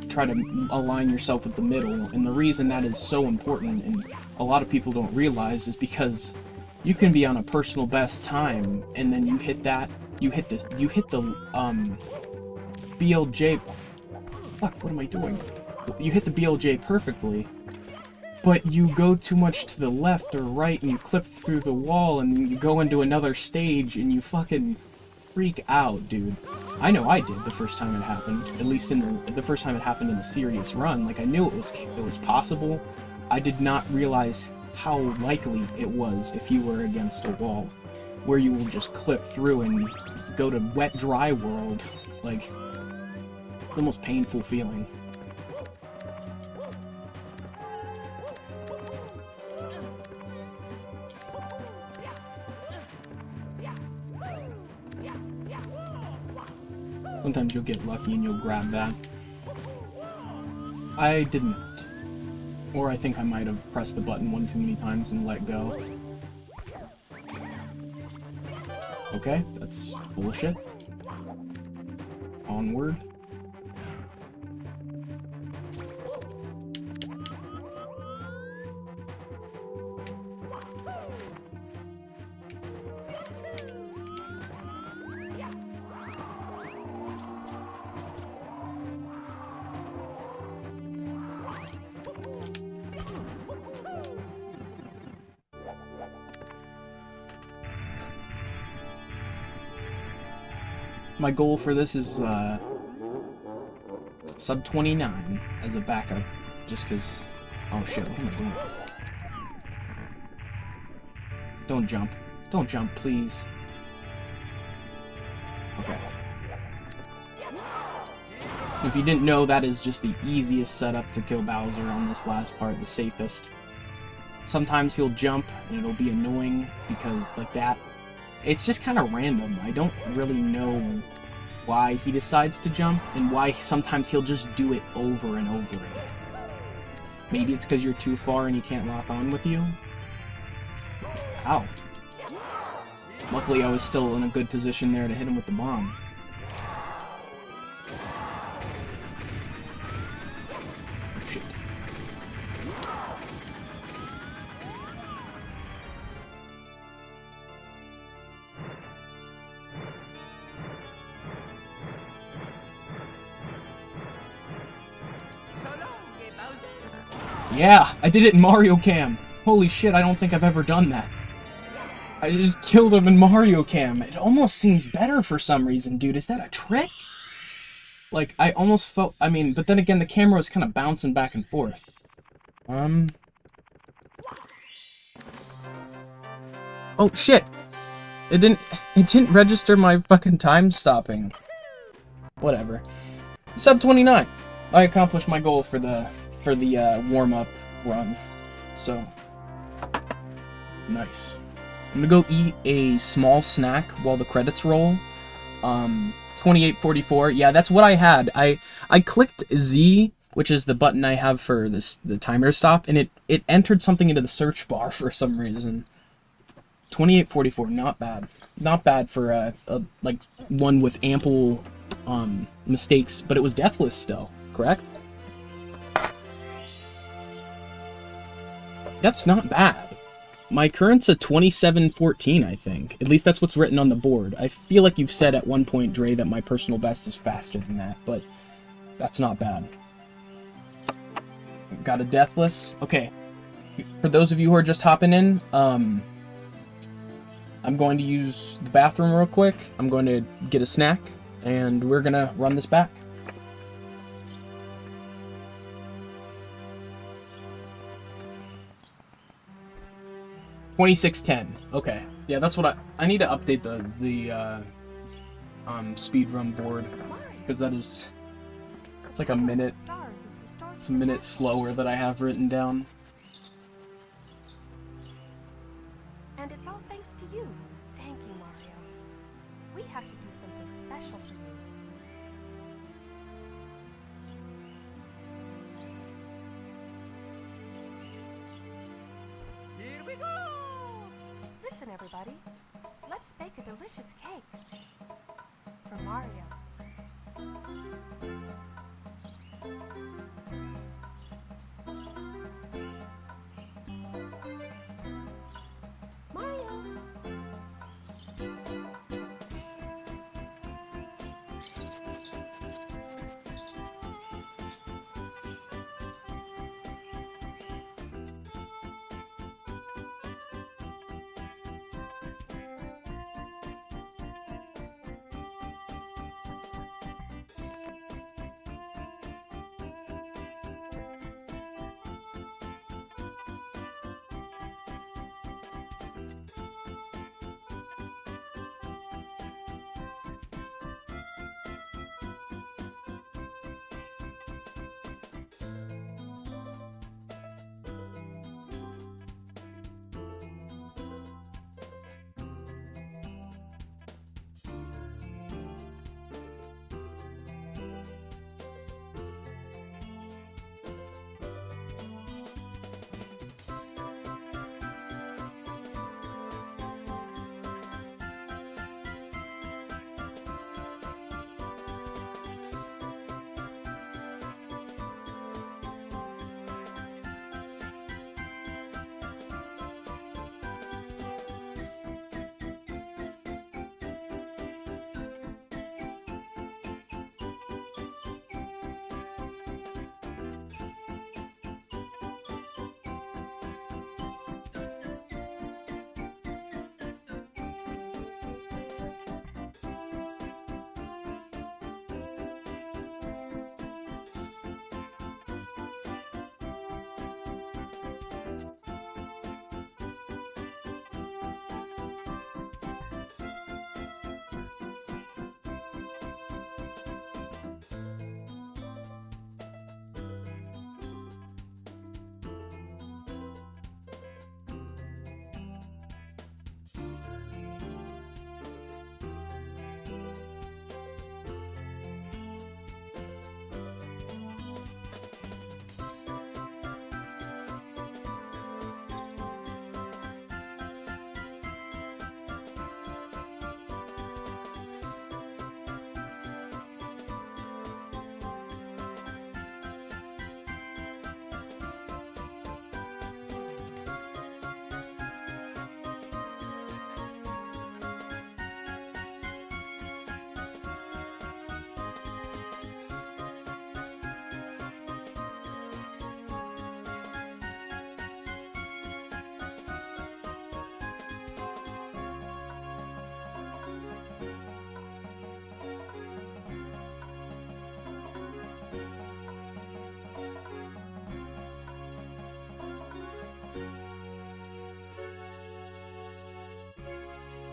try to align yourself with the middle. And the reason that is so important, and a lot of people don't realize, is because you can be on a personal best time and then you hit the BLJ. Fuck, what am I doing? You hit the BLJ perfectly, but you go too much to the left or right and you clip through the wall and you go into another stage and you fucking freak out, dude. I know I did the first time it happened, at least in the first time it happened in a serious run. Like, I knew it was possible. I did not realize how likely it was if you were against a wall, where you will just clip through and go to wet dry world. Like, the most painful feeling. Sometimes you'll get lucky and you'll grab that. I didn't. Or I think I might have pressed the button one too many times and let go. Okay, that's bullshit. Onward. My goal for this is sub 29 as a backup, just because. Oh shit! What am I doing? Don't jump! Don't jump, please. Okay. If you didn't know, that is just the easiest setup to kill Bowser on this last part, the safest. Sometimes he'll jump and it'll be annoying because like that. It's just kind of random. I don't really know why he decides to jump, and why sometimes he'll just do it over and over again. Maybe it's because you're too far and he can't lock on with you? Ow. Luckily I was still in a good position there to hit him with the bomb. Oh shit. Yeah, I did it in Mario Cam. Holy shit, I don't think I've ever done that. I just killed him in Mario Cam. It almost seems better for some reason, dude. Is that a trick? Like, I almost felt... I mean, but then again, the camera was kind of bouncing back and forth. Oh, shit! It didn't register my fucking time stopping. Whatever. Sub 29. I accomplished my goal for the warm-up run. So, nice. I'm gonna go eat a small snack while the credits roll. 2844. Yeah, that's what I had. I clicked Z, which is the button I have for the timer stop, and it entered something into the search bar for some reason. 2844, not bad. Not bad for a like one with ample mistakes, but it was deathless still, correct? That's not bad. My current's a 2714, I think. At least that's what's written on the board. I feel like you've said at one point, Dre, that my personal best is faster than that, but that's not bad. Got a deathless. Okay. For those of you who are just hopping in, I'm going to use the bathroom real quick. I'm going to get a snack, and we're gonna run this back. $26.10. Okay. Yeah, that's what I need to update the speedrun board, because that is, it's like a minute. It's a minute slower that I have written down. And it's all thanks to you. Thank you, Mario. We have to do something special for you. Here we go! Listen, everybody. Let's bake a delicious cake for Mario. Mario!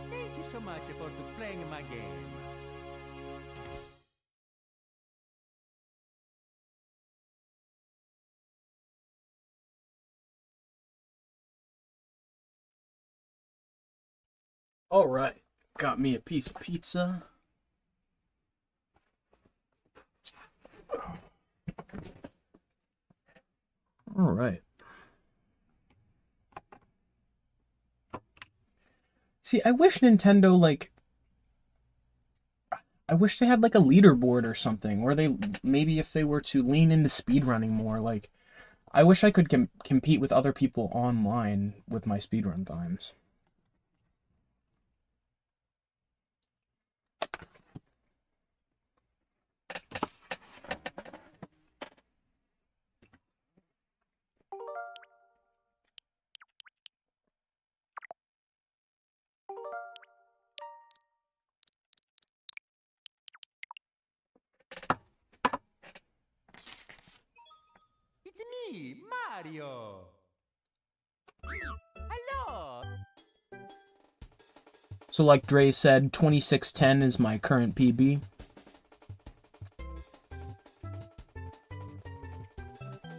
Thank you so much for playing my game. Alright, got me a piece of pizza. Alright. See, I wish Nintendo, like, I wish they had, like, a leaderboard or something, or they, maybe if they were to lean into speedrunning more, like, I wish I could compete with other people online with my speedrun times. Mario. Hello. So like Dre said, 2610 is my current PB.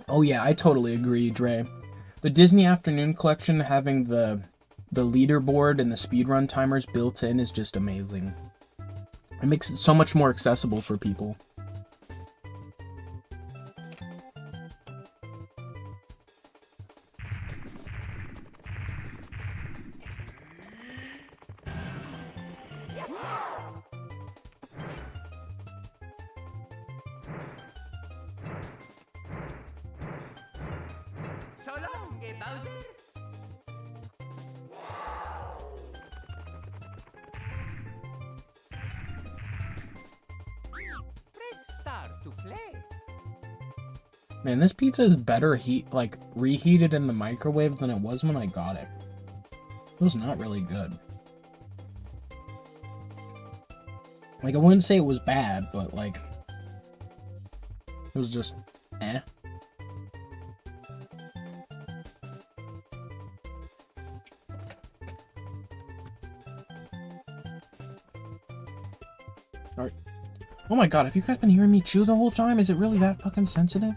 Oh yeah, I totally agree, Dre. The Disney Afternoon Collection having the leaderboard and the speedrun timers built in is just amazing. It makes it so much more accessible for people. So long, Bowser. Press start to play. Man, this pizza is better reheated in the microwave than it was when I got it. It was not really good. Like, I wouldn't say it was bad, but like, it was just, eh. Alright. Oh my god, have you guys been hearing me chew the whole time? Is it really that fucking sensitive?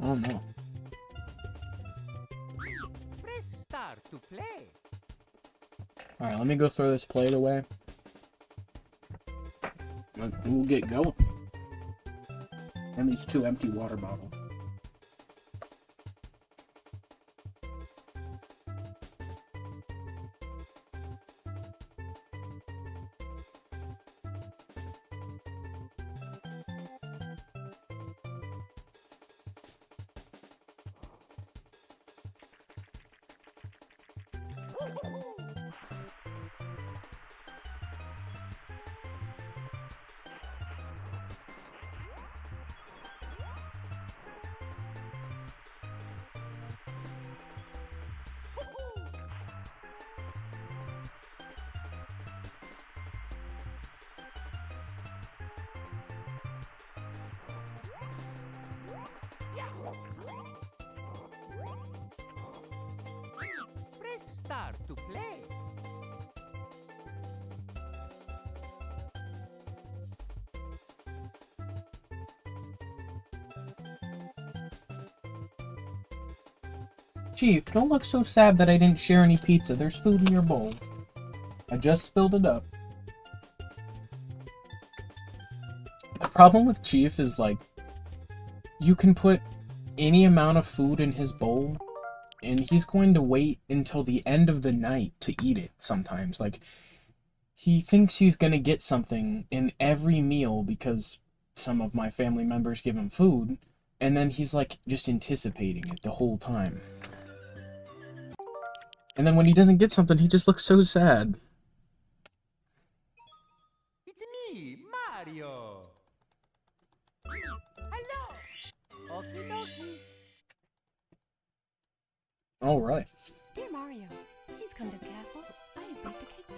Oh no. Press start to play. Alright, let me go throw this plate away. And we'll get going. And these 2 empty water bottles. Press start to play. Chief, don't look so sad that I didn't share any pizza. There's food in your bowl. I just spilled it up. The problem with Chief is, like, you can put any amount of food in his bowl, and he's going to wait until the end of the night to eat it sometimes. Like, he thinks he's gonna get something in every meal because some of my family members give him food, and then he's, like, just anticipating it the whole time. And then when he doesn't get something, he just looks so sad. It's me, Mario. Hello. Okie dokie. Alright. Dear Mario, please come to the castle. I have baked a cake for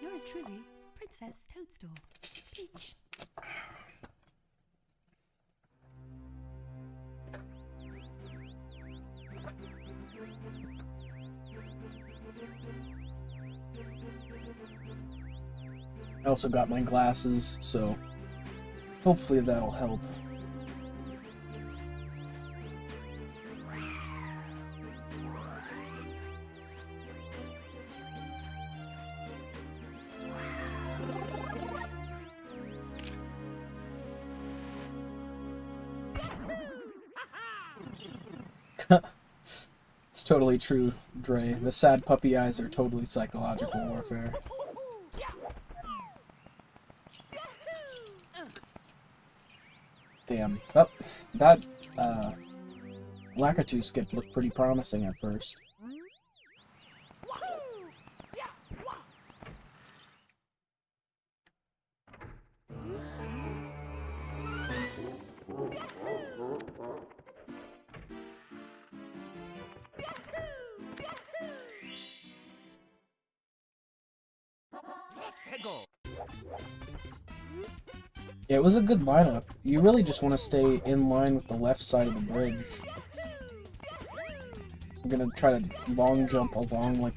you. Yours truly, Princess Toadstool. Peach. I also got my glasses, so hopefully that'll help. It's totally true, Dre. The sad puppy eyes are totally psychological warfare. Damn. Oh, that, Lakitu skip looked pretty promising at first. Yeah, it was a good lineup. You really just want to stay in line with the left side of the bridge. I'm gonna try to long jump along like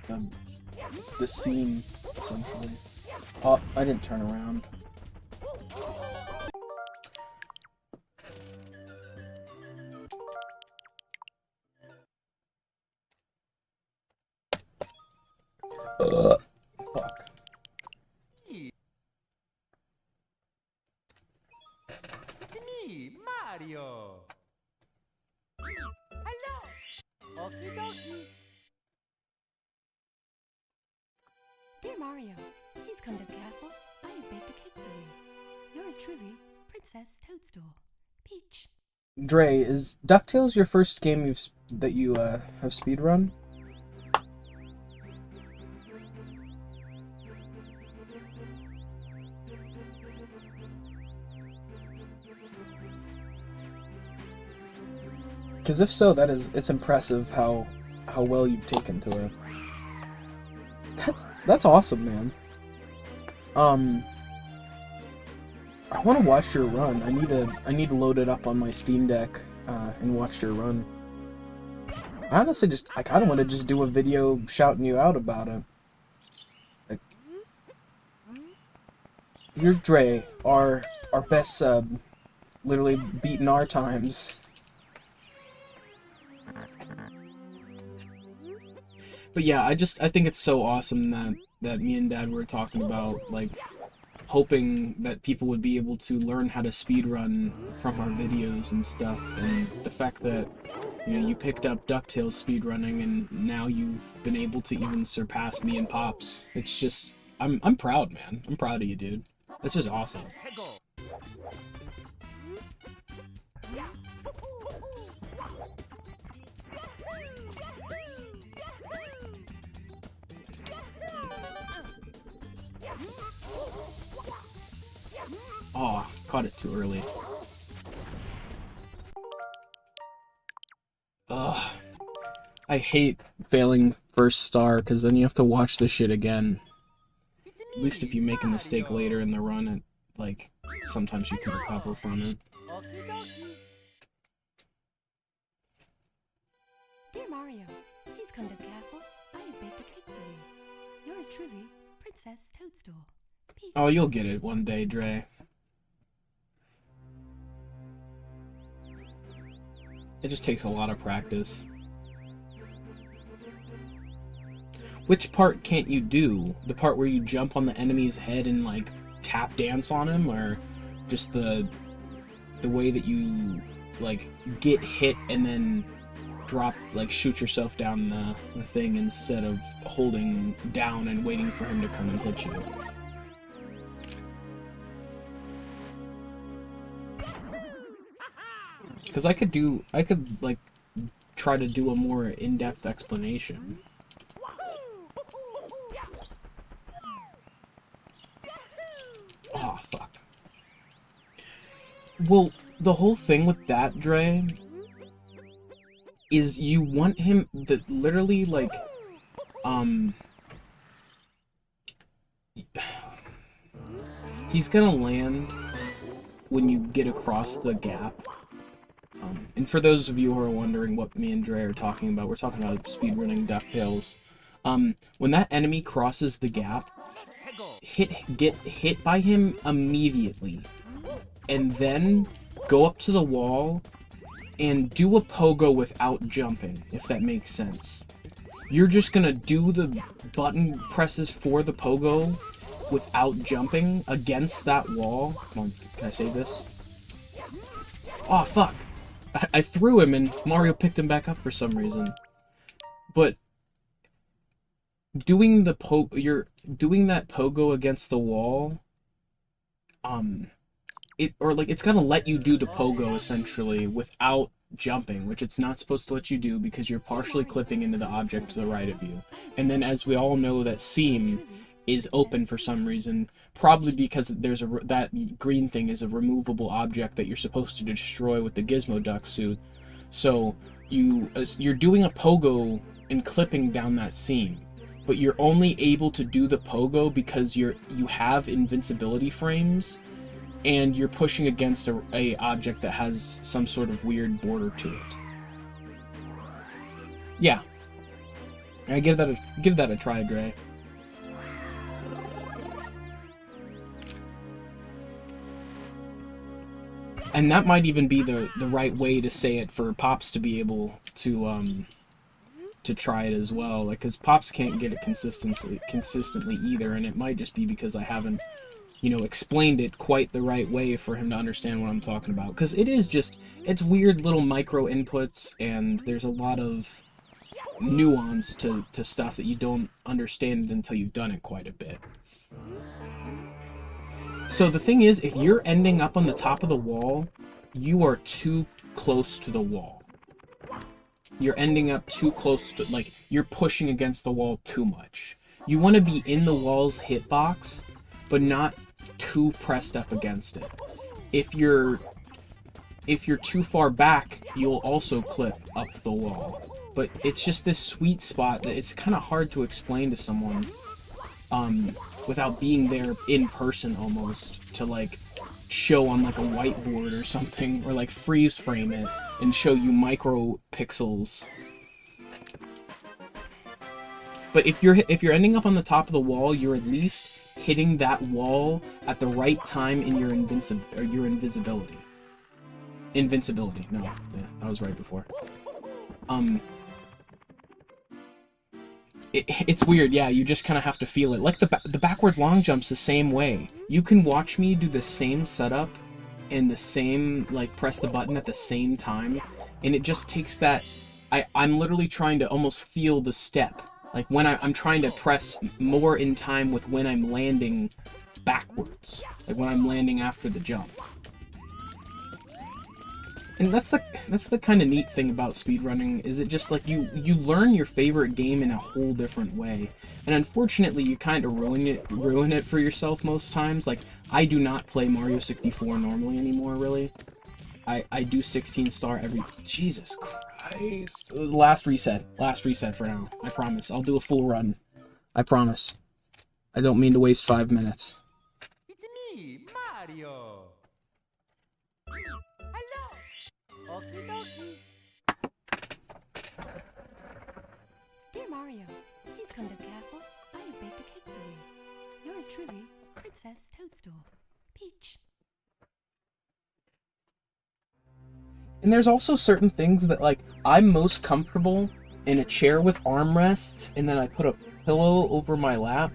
the seam, essentially. Oh, I didn't turn around. Fuck. Me, Mario. Hello. Okie dokie. Dear Mario, please come to the castle. I have baked a cake for you. Yours truly, Princess Toadstool. Peach. Dre, is DuckTales your first game that you have speedrun? Because if so, it's impressive how well you've taken to it. That's awesome, man. I want to watch your run. I need to load it up on my Steam Deck and watch your run. I honestly I kind of want to just do a video shouting you out about it. Like, here's Dre, our best sub, literally beating our times. But yeah, I think it's so awesome that me and Dad were talking about, like, hoping that people would be able to learn how to speedrun from our videos and stuff, and the fact that, you know, you picked up DuckTales speedrunning and now you've been able to even surpass me and Pops. It's just, I'm proud, man. I'm proud of you, dude. That's just awesome. Oh, caught it too early. Ugh. I hate failing first star, because then you have to watch the shit again. At least if you make a mistake later in the run, like, sometimes you can recover from it. Dear Mario, please come to the castle. I have baked a cake for you. Yours truly, Princess Toadstool. Peach. Oh, you'll get it one day, Dre. It just takes a lot of practice. Which part can't you do? The part where you jump on the enemy's head and, like, tap dance on him? Or just the way that you, like, get hit and then drop, like, shoot yourself down the thing instead of holding down and waiting for him to come and hit you? Because I could, like, try to do a more in-depth explanation. Oh, fuck. Well, the whole thing with that, Dre, is you want him to literally, like, he's gonna land when you get across the gap. And for those of you who are wondering what me and Dre are talking about, we're talking about speedrunning DuckTales. When that enemy crosses the gap, get hit by him immediately, and then go up to the wall and do a pogo without jumping, if that makes sense. You're just gonna do the button presses for the pogo without jumping against that wall. Come on, can I save this? Oh, fuck! I threw him and Mario picked him back up for some reason. But doing you're doing that pogo against the wall, it's gonna let you do the pogo essentially without jumping, which it's not supposed to let you do because you're partially clipping into the object to the right of you. And then, as we all know, that seam is open for some reason, probably because there's that green thing is a removable object that you're supposed to destroy with the Gizmo Duck suit. So you're doing a pogo and clipping down that seam. but you're only able to do the pogo because you have invincibility frames, and you're pushing against a object that has some sort of weird border to it. Yeah. I give that a try, Dre. And that might even be the right way to say it for Pops to be able to try it as well. Like, because Pops can't get it consistently either, and it might just be because I haven't, you know, explained it quite the right way for him to understand what I'm talking about. Because it is just, it's weird little micro inputs, and there's a lot of nuance to stuff that you don't understand until you've done it quite a bit. So the thing is, if you're ending up on the top of the wall, you are too close to the wall. You're ending up too close to, like, you're pushing against the wall too much. You want to be in the wall's hitbox, but not too pressed up against it. If you're too far back, you'll also clip up the wall. But it's just this sweet spot that it's kind of hard to explain to someone without being there in person almost, to like show on like a whiteboard or something, or like freeze frame it and show you micro pixels. But if you're ending up on the top of the wall, you're at least hitting that wall at the right time in your invisibility. Invincibility. No, yeah, I was right before. It's weird, yeah, you just kind of have to feel it. Like the backwards long jump's the same way. You can watch me do the same setup and the same, like, press the button at the same time, and it just takes that... I'm literally trying to almost feel the step. Like, when I'm trying to press more in time with when I'm landing backwards. Like, when I'm landing after the jump. And that's the kind of neat thing about speedrunning, is it just, like, you learn your favorite game in a whole different way. And unfortunately, you kind of ruin it for yourself most times. Like, I do not play Mario 64 normally anymore, really. I do 16 star every... Jesus Christ. It was last reset for now. I promise. I'll do a full run. I promise. I don't mean to waste 5 minutes. It's me, Mario. Hello. Okie dokie. Dear Mario, please come to the castle. I have baked a cake for you. Yours truly, Princess Toadstool. Peach. And there's also certain things that, like, I'm most comfortable in a chair with armrests, and then I put a pillow over my lap.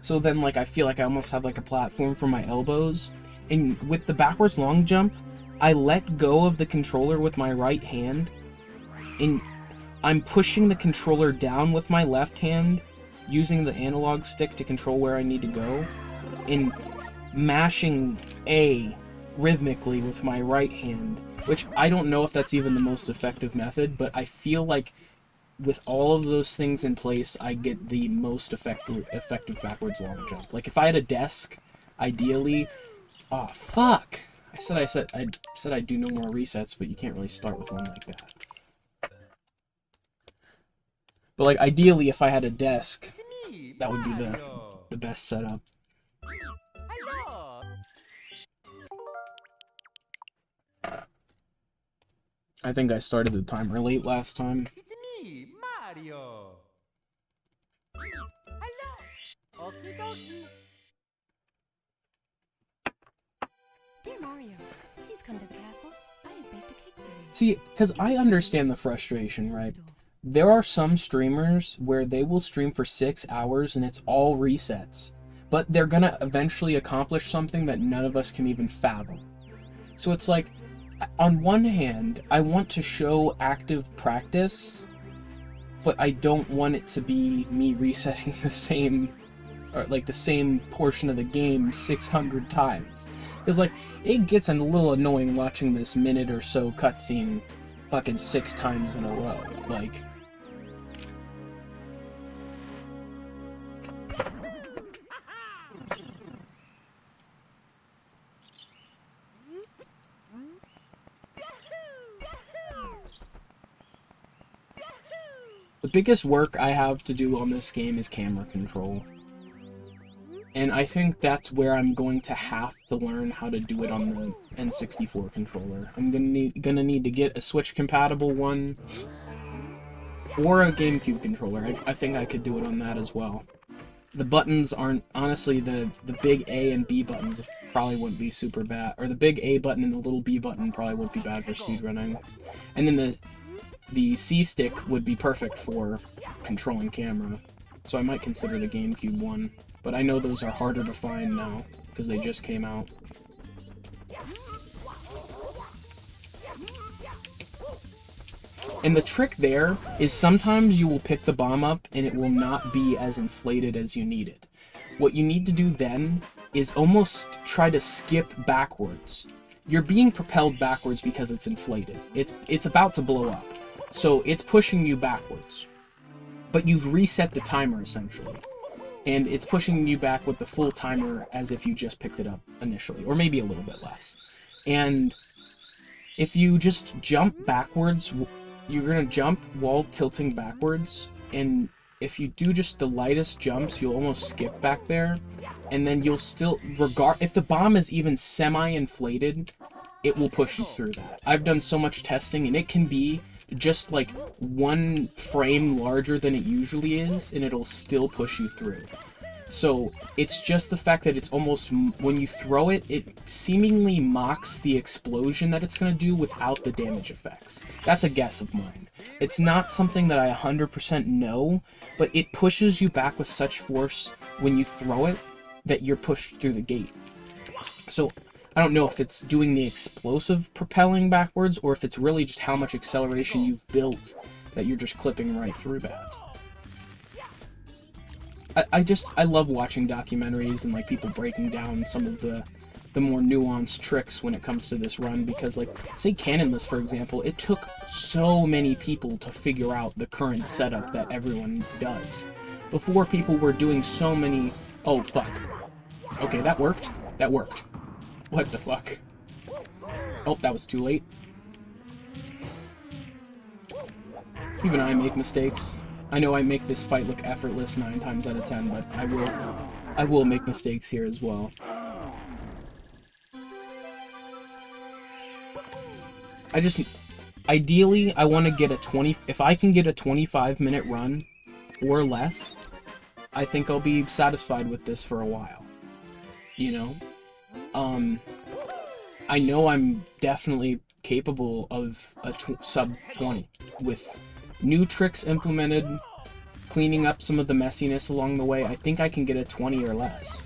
So then, like, I feel like I almost have, like, a platform for my elbows. And with the backwards long jump, I let go of the controller with my right hand, and I'm pushing the controller down with my left hand, using the analog stick to control where I need to go, and mashing A rhythmically with my right hand, which I don't know if that's even the most effective method, but I feel like with all of those things in place, I get the most effective backwards long jump. Like, if I had a desk, ideally... Oh, fuck! I said I'd do no more resets, but you can't really start with one like that. But, like, ideally, if I had a desk, that would be the best setup. Hello. I think I started the timer late last time. It's me, Mario. Hello. Okie dokie. Dear Mario, please come to the castle. I have baked a cake for you. See, because I understand the frustration, right? There are some streamers where they will stream for 6 hours and it's all resets, but they're gonna eventually accomplish something that none of us can even fathom. So it's like, on one hand, I want to show active practice, but I don't want it to be me resetting the same portion of the game 600 times. Because, like, it gets a little annoying watching this minute or so cutscene fucking 6 times in a row. Like... But biggest work I have to do on this game is camera control. And I think that's where I'm going to have to learn how to do it on the N64 controller. I'm gonna need to get a Switch compatible one or a GameCube controller. I think I could do it on that as well. The buttons aren't, honestly, the big A and B buttons probably wouldn't be super bad, or the big A button and the little B button probably wouldn't be bad for speedrunning. And then the C stick would be perfect for controlling camera. So I might consider the GameCube one. But I know those are harder to find now, because they just came out. And the trick there is sometimes you will pick the bomb up and it will not be as inflated as you need it. What you need to do then is almost try to skip backwards. You're being propelled backwards because it's inflated. It's about to blow up. So it's pushing you backwards. But you've reset the timer essentially. And it's pushing you back with the full timer as if you just picked it up initially, or maybe a little bit less. And if you just jump backwards, you're going to jump while tilting backwards, and if you do just the lightest jumps, you'll almost skip back there, and then you'll still, if the bomb is even semi-inflated, it will push you through that. I've done so much testing, and it can be just like 1 frame larger than it usually is, and it'll still push you through. So it's just the fact that it's almost, when you throw it, it seemingly mocks the explosion that it's going to do without the damage effects. That's a guess of mine. It's not something that I 100% know, but it pushes you back with such force when you throw it that you're pushed through the gate. So I don't know if it's doing the explosive propelling backwards, or if it's really just how much acceleration you've built that you're just clipping right through that. I love watching documentaries and like people breaking down some of the more nuanced tricks when it comes to this run, because like, say Cannonless for example, it took so many people to figure out the current setup that everyone does. Before, people were doing so many... Oh, fuck. Okay, that worked. That worked. What the fuck? Oh, that was too late. Even I make mistakes. I know I make this fight look effortless 9 times out of 10, but I will make mistakes here as well. Ideally, I want to get a if I can get a 25-minute run or less, I think I'll be satisfied with this for a while. You know? I know I'm definitely capable of a sub 20 with new tricks implemented, cleaning up some of the messiness along the way. I think I can get a 20 or less.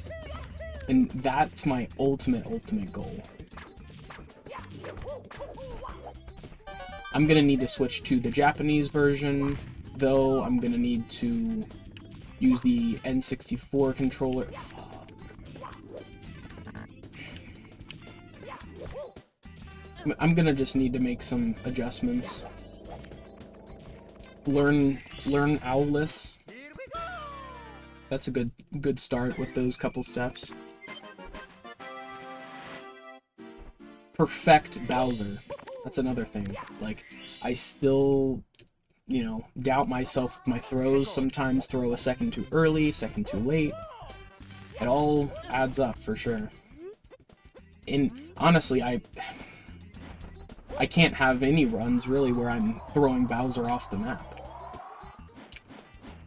And that's my ultimate goal. I'm gonna need to switch to the Japanese version, though. I'm gonna need to use the N64 controller. I'm gonna just need to make some adjustments. Learn Owless. That's a good start with those couple steps. Perfect Bowser. That's another thing. Like, I still, you know, doubt myself with my throws. Sometimes throw a second too early, second too late. It all adds up for sure. And honestly, I can't have any runs really where I'm throwing Bowser off the map.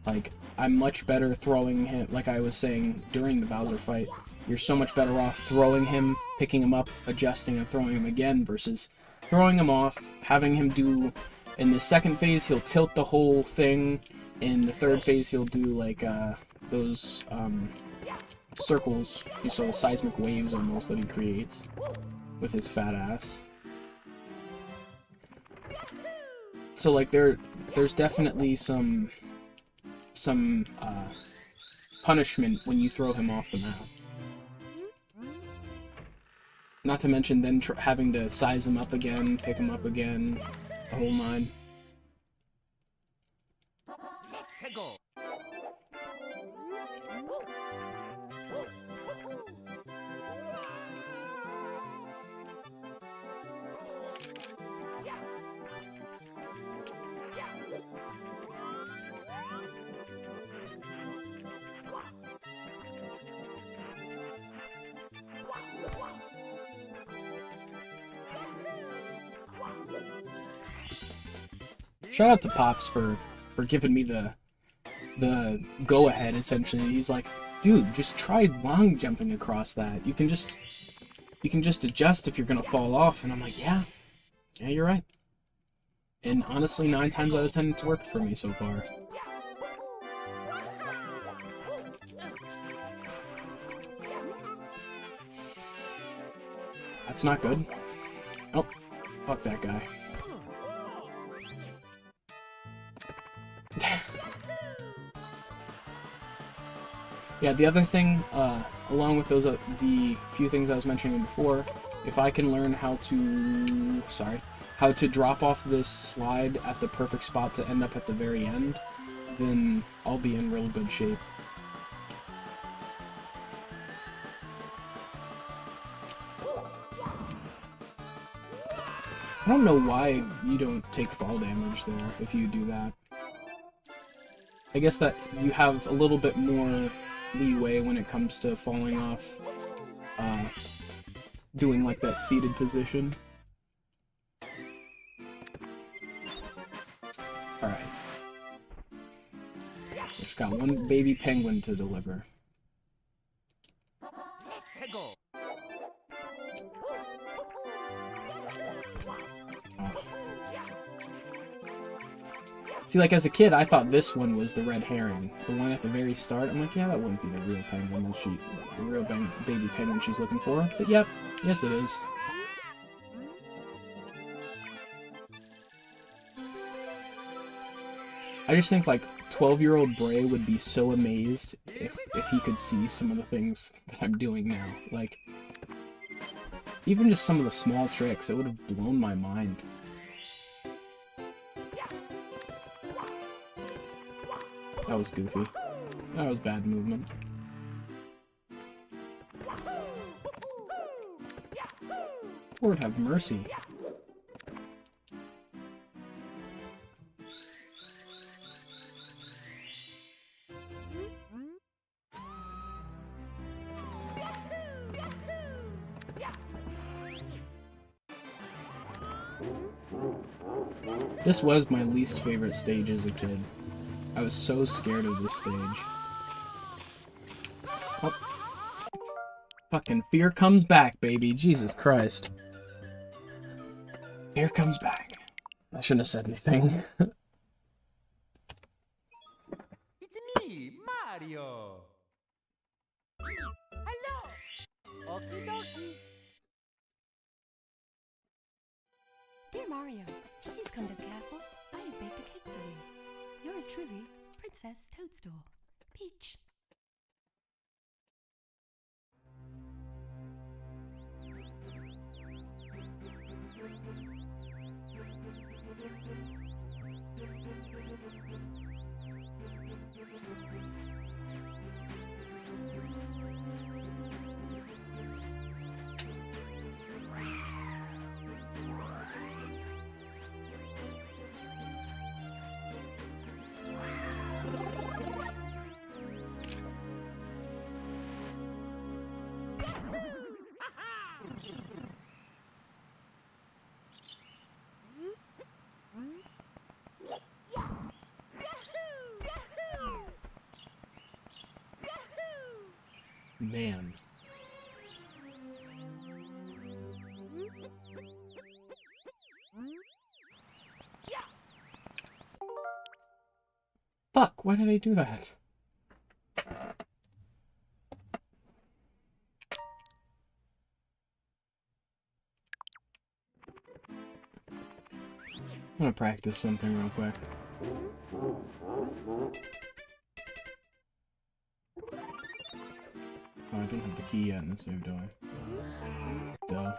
Like, I'm much better throwing him, like I was saying during the Bowser fight, you're so much better off throwing him, picking him up, adjusting, and throwing him again, versus throwing him off, having him do, in the second phase, he'll tilt the whole thing, in the third phase, he'll do, like, those, circles, you saw seismic waves almost that he creates with his fat ass. So, like, there's definitely some punishment when you throw him off the map. Not to mention then having to size him up again, pick him up again, the whole nine. Shout out to Pops for giving me the go-ahead, essentially. He's like, dude, just try long jumping across that. You can just adjust if you're gonna fall off. And I'm like, yeah, you're right. And honestly, 9 times out of 10, it's worked for me so far. That's not good. Oh, fuck that guy. Yeah, the other thing, along with those, the few things I was mentioning before, if I can learn how to drop off this slide at the perfect spot to end up at the very end, then I'll be in real good shape. I don't know why you don't take fall damage there if you do that. I guess that you have a little bit more leeway when it comes to falling off, doing like that seated position. Alright. Just got one baby penguin to deliver. See, like, as a kid, I thought this one was the red herring. The one at the very start, I'm like, yeah, that wouldn't be the real penguin the real baby penguin she's looking for. But yep, yes it is. I just think, like, 12-year-old Bray would be so amazed if he could see some of the things that I'm doing now. Like, even just some of the small tricks, it would have blown my mind. That was goofy. That was bad movement. Lord have mercy. This was my least favorite stage as a kid. I was so scared of this stage. Oh. Fucking fear comes back, baby. Jesus Christ. Fear comes back. I shouldn't have said anything. It's me, Mario. Hello. Okie dokie. Dear Mario, please come to the castle. I have baked a cake for you. Yours truly, Princess Toadstool. Peach. Man. Fuck, why did I do that? I'm gonna practice something real quick. Oh, I don't have the key yet in the save, do I? Duh.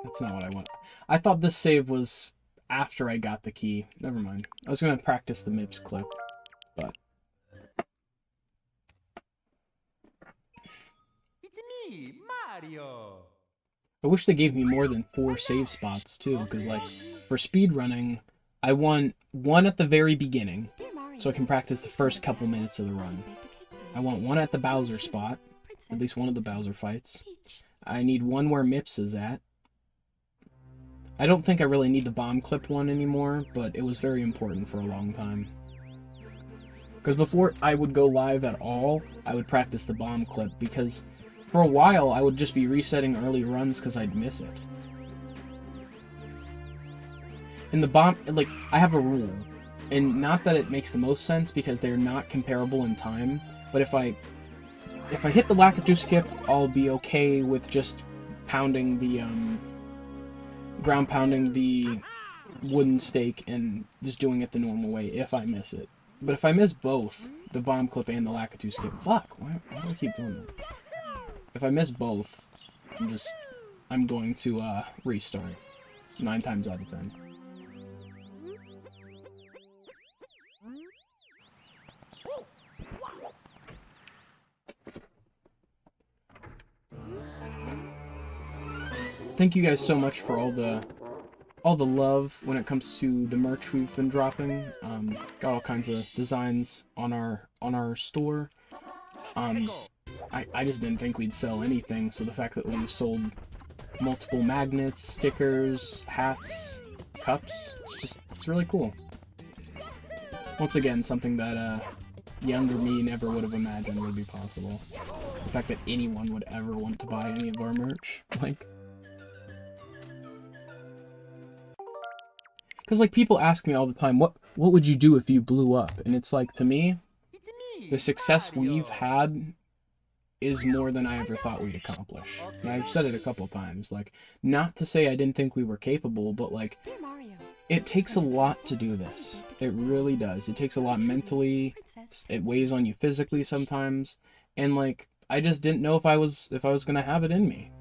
That's not what I want. I thought this save was after I got the key. Never mind. I was gonna practice the MIPS clip, but... It's me, Mario. I wish they gave me more than 4 save spots, too, because, like, for speedrunning, I want one at the very beginning, so I can practice the first couple minutes of the run. I want one at the Bowser spot, at least one of the Bowser fights. I need one where Mips is at. I don't think I really need the bomb clip one anymore, but it was very important for a long time. Because before I would go live at all, I would practice the bomb clip, because for a while I would just be resetting early runs because I'd miss it. And the bomb, like, I have a rule, and not that it makes the most sense because they're not comparable in time, but if I hit the Lakitu skip, I'll be okay with just pounding the, ground pounding the wooden stake and just doing it the normal way if I miss it. But if I miss both, the bomb clip and the Lakitu skip, fuck, why do I keep doing that? If I miss both, I'm going to, restart. 9 times out of 10. Thank you guys so much for all the love when it comes to the merch we've been dropping. Got all kinds of designs on our store. I just didn't think we'd sell anything, so the fact that we've sold multiple magnets, stickers, hats, cups, it's really cool. Once again, something that younger me never would have imagined would be possible. The fact that anyone would ever want to buy any of our merch, like. Because, like, people ask me all the time, what would you do if you blew up? And it's like, to me, the success we've had is more than I ever thought we'd accomplish. And I've said it a couple times, like, not to say I didn't think we were capable, but, like, it takes a lot to do this. It really does. It takes a lot mentally, it weighs on you physically sometimes, and, like, I just didn't know if I was gonna have it in me.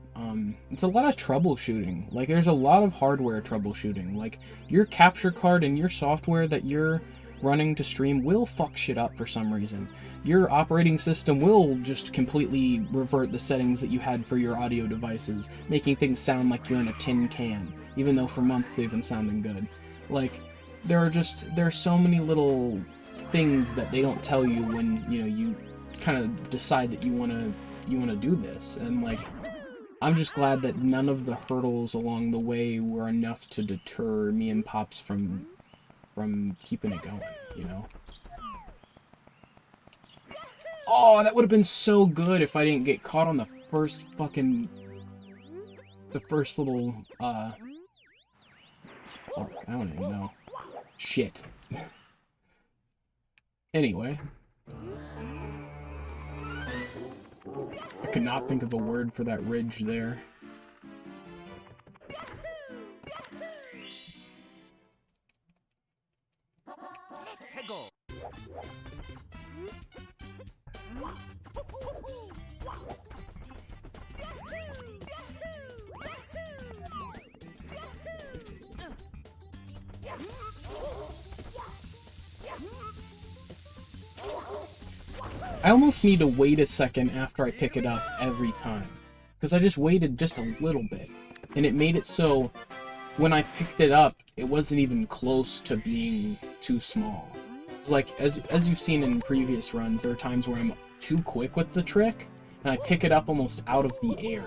It's a lot of troubleshooting. Like, there's a lot of hardware troubleshooting. Like, your capture card and your software that you're running to stream will fuck shit up for some reason. Your operating system will just completely revert the settings that you had for your audio devices, making things sound like you're in a tin can, even though for months they've been sounding good. Like, there are so many little things that they don't tell you when, you know, you kind of decide that you want to do this. And, like, I'm just glad that none of the hurdles along the way were enough to deter me and Pops from keeping it going, you know? Oh, that would have been so good if I didn't get caught on the first little, I don't even know. Shit. Anyway. I could not think of a word for that ridge there. I almost need to wait a second after I pick it up every time, because I just waited just a little bit, and it made it so when I picked it up, it wasn't even close to being too small. It's like, as you've seen in previous runs, there are times where I'm too quick with the trick, and I pick it up almost out of the air,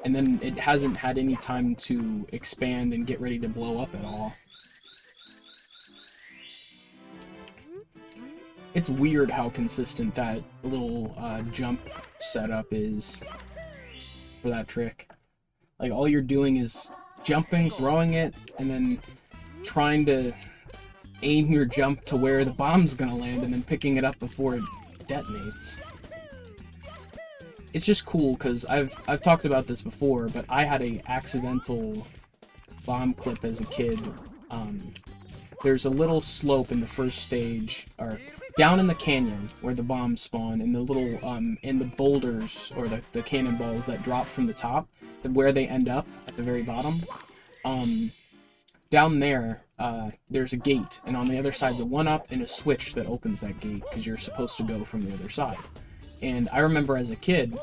and then it hasn't had any time to expand and get ready to blow up at all. It's weird how consistent that little jump setup is for that trick. Like, all you're doing is jumping, throwing it, and then trying to aim your jump to where the bomb's gonna land, and then picking it up before it detonates. It's just cool, because I've talked about this before, but I had a accidental bomb clip as a kid. There's a little slope in the first stage, or down in the canyon where the bombs spawn, and the little, in the boulders, or the cannonballs that drop from the top, where they end up, at the very bottom. Down there, there's a gate, and on the other side's a 1-up and a switch that opens that gate, because you're supposed to go from the other side. And I remember as a kid,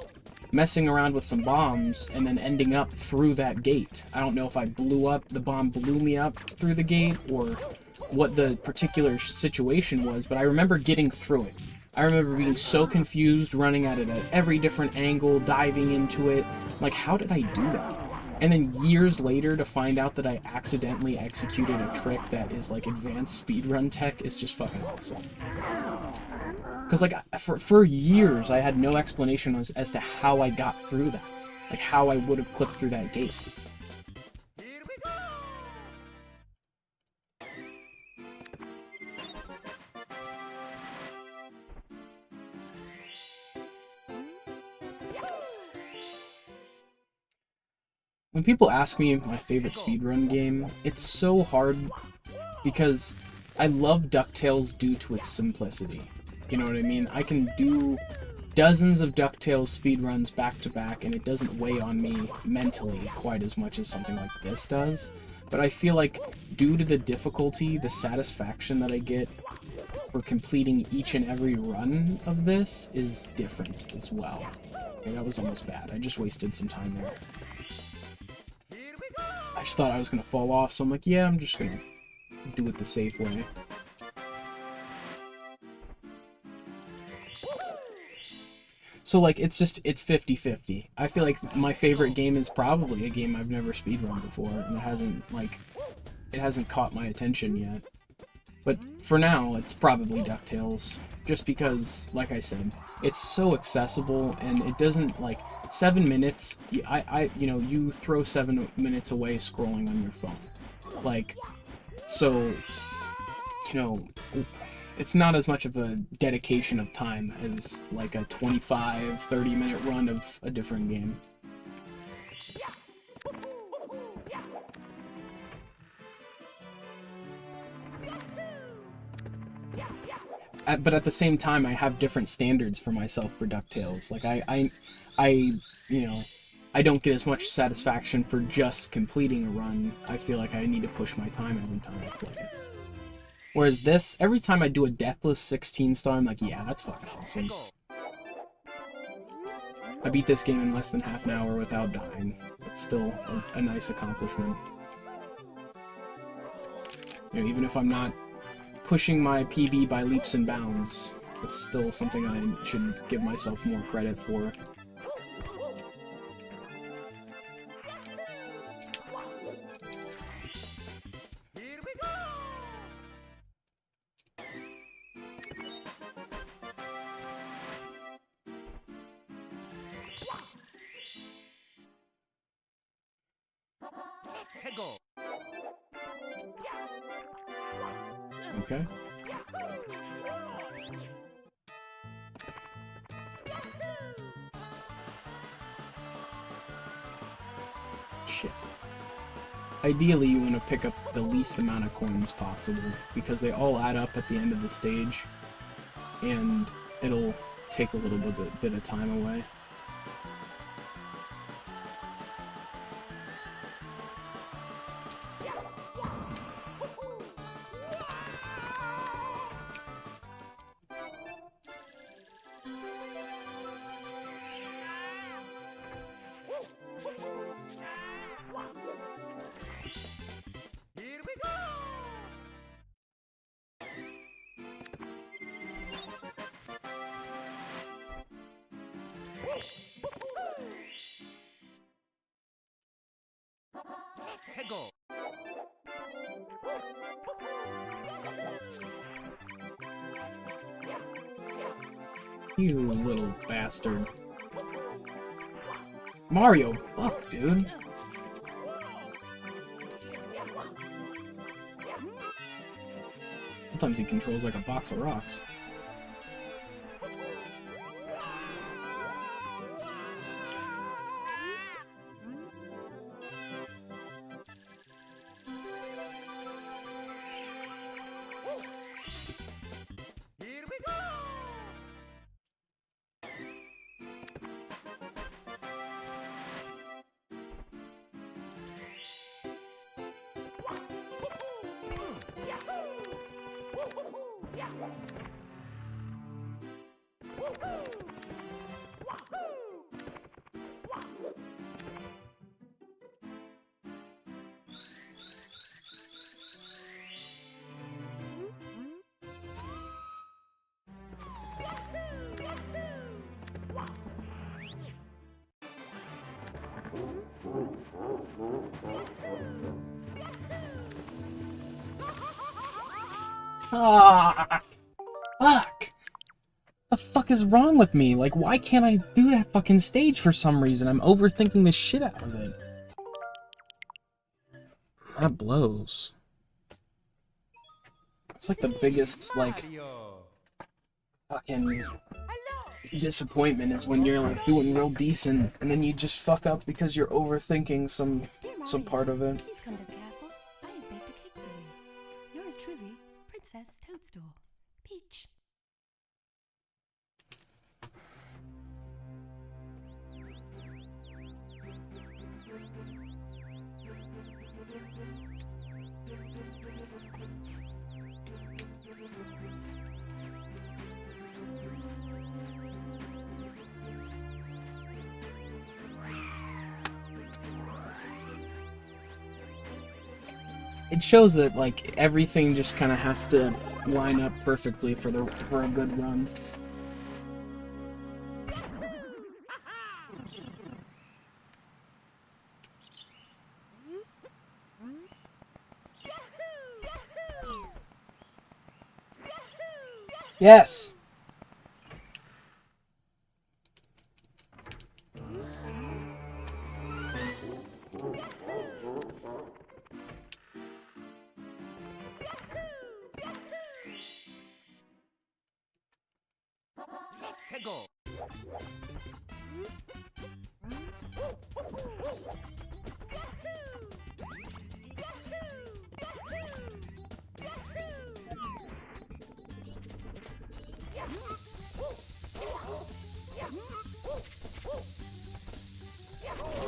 messing around with some bombs, and then ending up through that gate. I don't know if I the bomb blew me up through the gate, or what the particular situation was, but I remember getting through it. I remember being so confused, running at it at every different angle, diving into it. Like, how did I do that? and then years later to find out that I accidentally executed a trick that is like advanced speedrun tech is just fucking awesome. Because like for years I had no explanation as to how I got through that, like how I would have clipped through that gate. When people ask me my favorite speedrun game, it's so hard because I love DuckTales due to its simplicity. You know what I mean? I can do dozens of DuckTales speedruns back to back and it doesn't weigh on me mentally quite as much as something like this does. But I feel like due to the difficulty, the satisfaction that I get for completing each and every run of this is different as well. Okay, that was almost bad. I just wasted some time there. I just thought I was going to fall off, so I'm like, yeah, I'm just going to do it the safe way. So, like, it's 50-50. I feel like my favorite game is probably a game I've never speedrun before, and it hasn't caught my attention yet. But for now, it's probably DuckTales, just because, like I said, it's so accessible, and it doesn't, like, 7 minutes, you throw 7 minutes away scrolling on your phone. Like, so, it's not as much of a dedication of time as, like, a 25-30 minute run of a different game. But at the same time, I have different standards for myself for DuckTales. Like, I don't get as much satisfaction for just completing a run. I feel like I need to push my time every time I play it. Whereas this, every time I do a deathless 16-star, I'm like, yeah, that's fucking awesome. I beat this game in less than half an hour without dying. It's still a nice accomplishment. You know, even if I'm not pushing my PB by leaps and bounds, it's still something I should give myself more credit for. Okay. Shit. Ideally, you want to pick up the least amount of coins possible, because they all add up at the end of the stage, and it'll take a little bit of time away. You little bastard. Mario, fuck, dude. Sometimes he controls like a box of rocks. Ah! Fuck! The fuck is wrong with me? Like, why can't I do that fucking stage for some reason? I'm overthinking the shit out of it. That blows. It's like the biggest, like, fucking disappointment is when you're, like, doing real decent, and then you just fuck up because you're overthinking some part of it. Please come to the castle. I have baked a cake for you. Yours truly, Princess Toadstool. Peach. It shows that, like, everything just kind of has to line up perfectly for a good run. Yes! Go.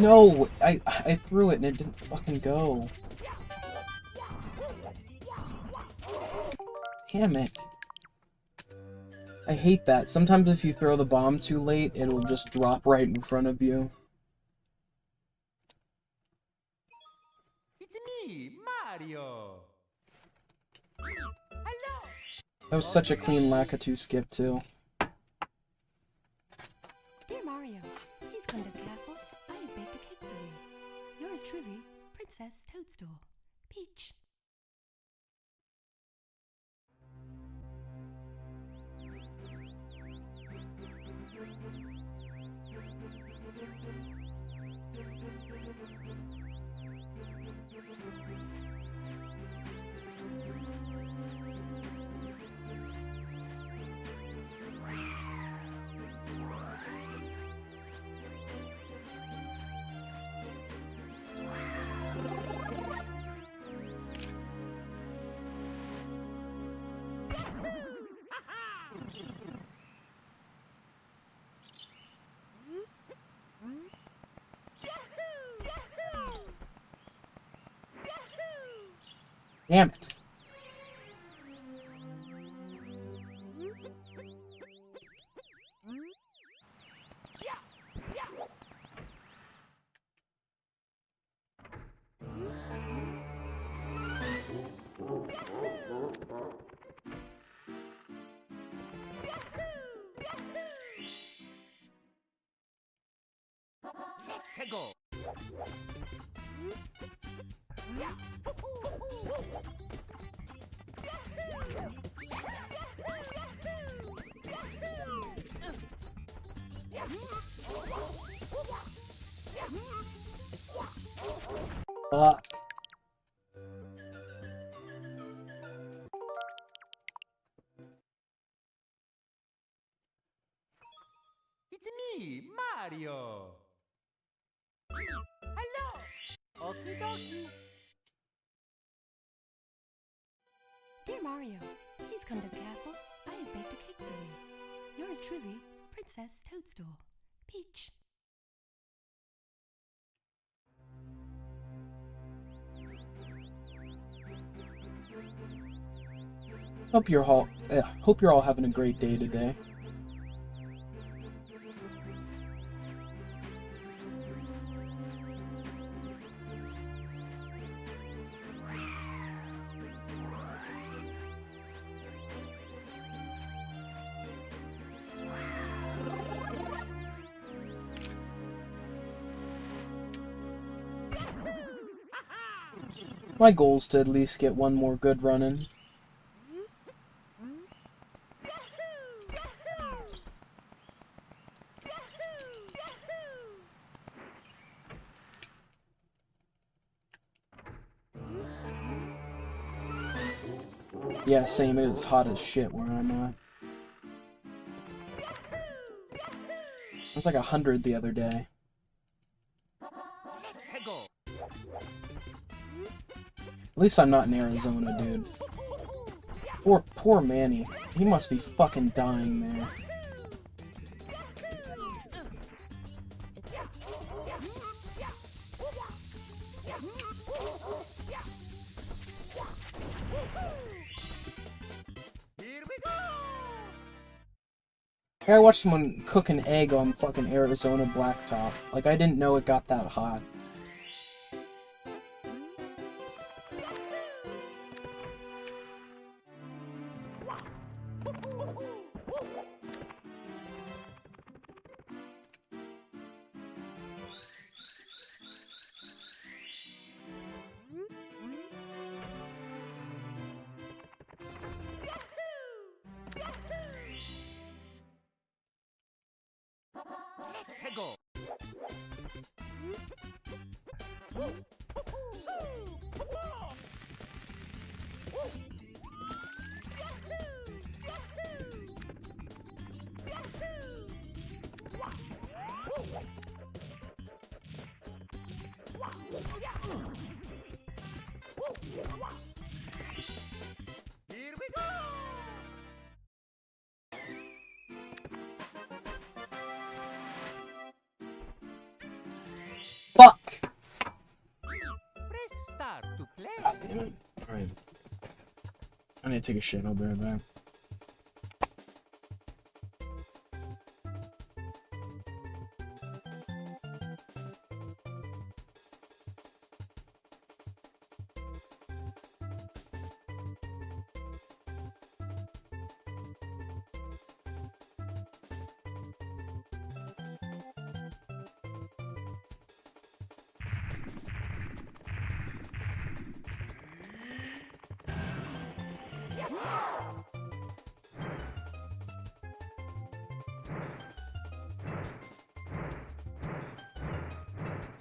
No! I threw it and it didn't fucking go. Damn it. I hate that. Sometimes if you throw the bomb too late, it'll just drop right in front of you. It's me, Mario. Hello. That was such a clean Lakitu skip, too. Dear Mario, please come to the castle. I have baked a cake for you. Yours truly, Princess Toadstool. Peach. Damn it. Go. Fuck. It's me, Mario. Hello. Okie dokie. Dear Mario, please come to the castle. I have baked a cake for you. Yours truly, Princess Toadstool. Peach. Hope you're all having a great day today. My goal is to at least get one more good run in. Yeah, same. It is hot as shit where I'm at. It was like 100 the other day. At least I'm not in Arizona, dude. Poor Manny. He must be fucking dying there. I watched someone cook an egg on fucking Arizona blacktop. Like, I didn't know it got that hot. Fuck! Press start to play. God damn it. Alright. I need to take a shit, I'll be right back.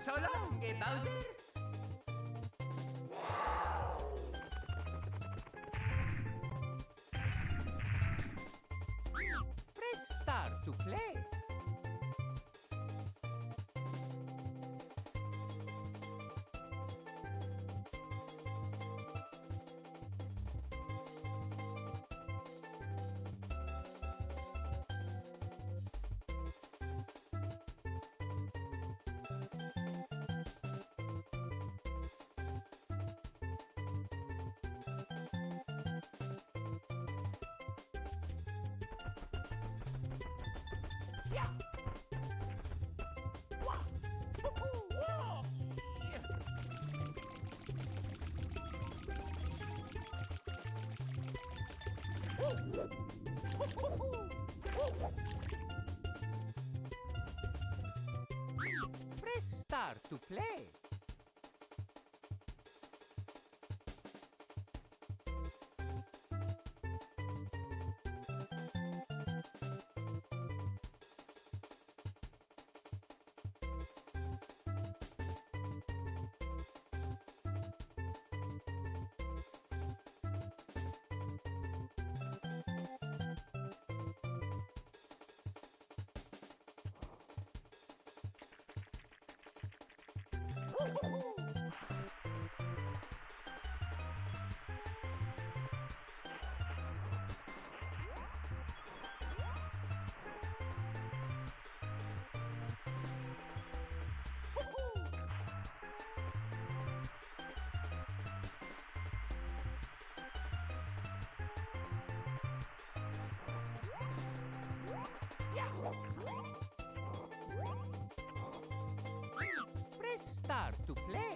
So long, Bowser. Press start to play. Press start to play. Press start to play.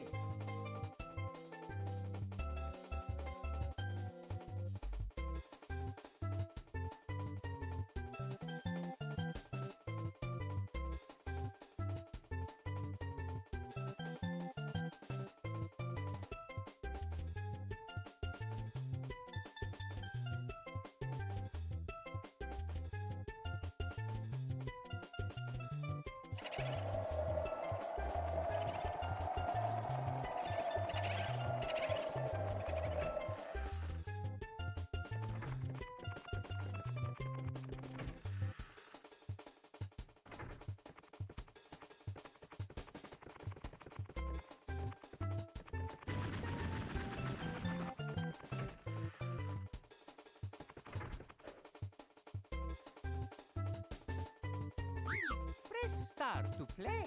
start to play.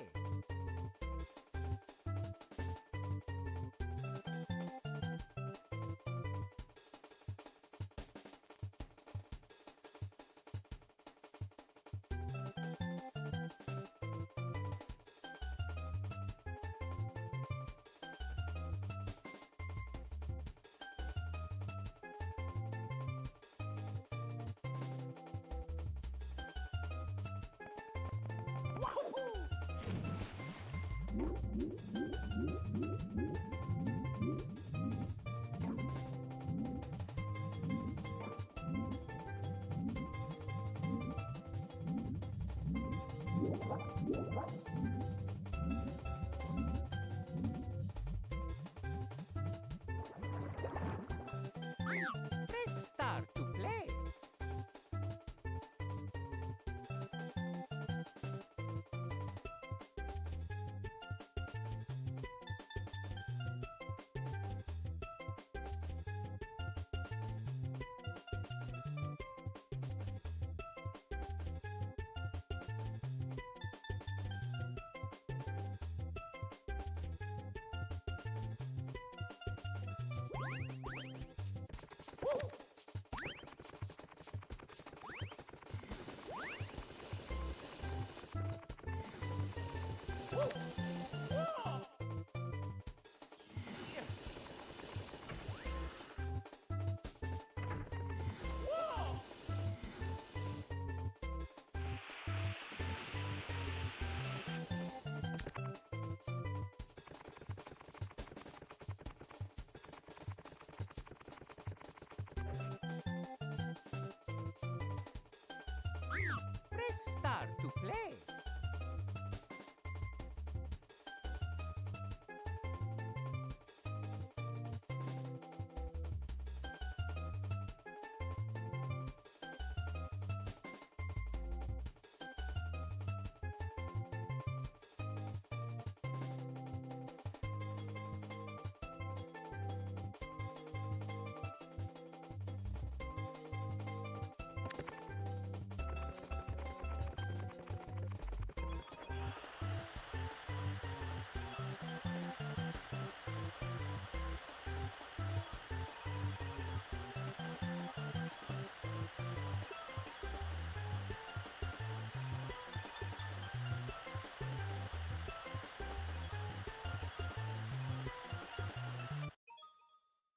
Press start to play. Press start to play.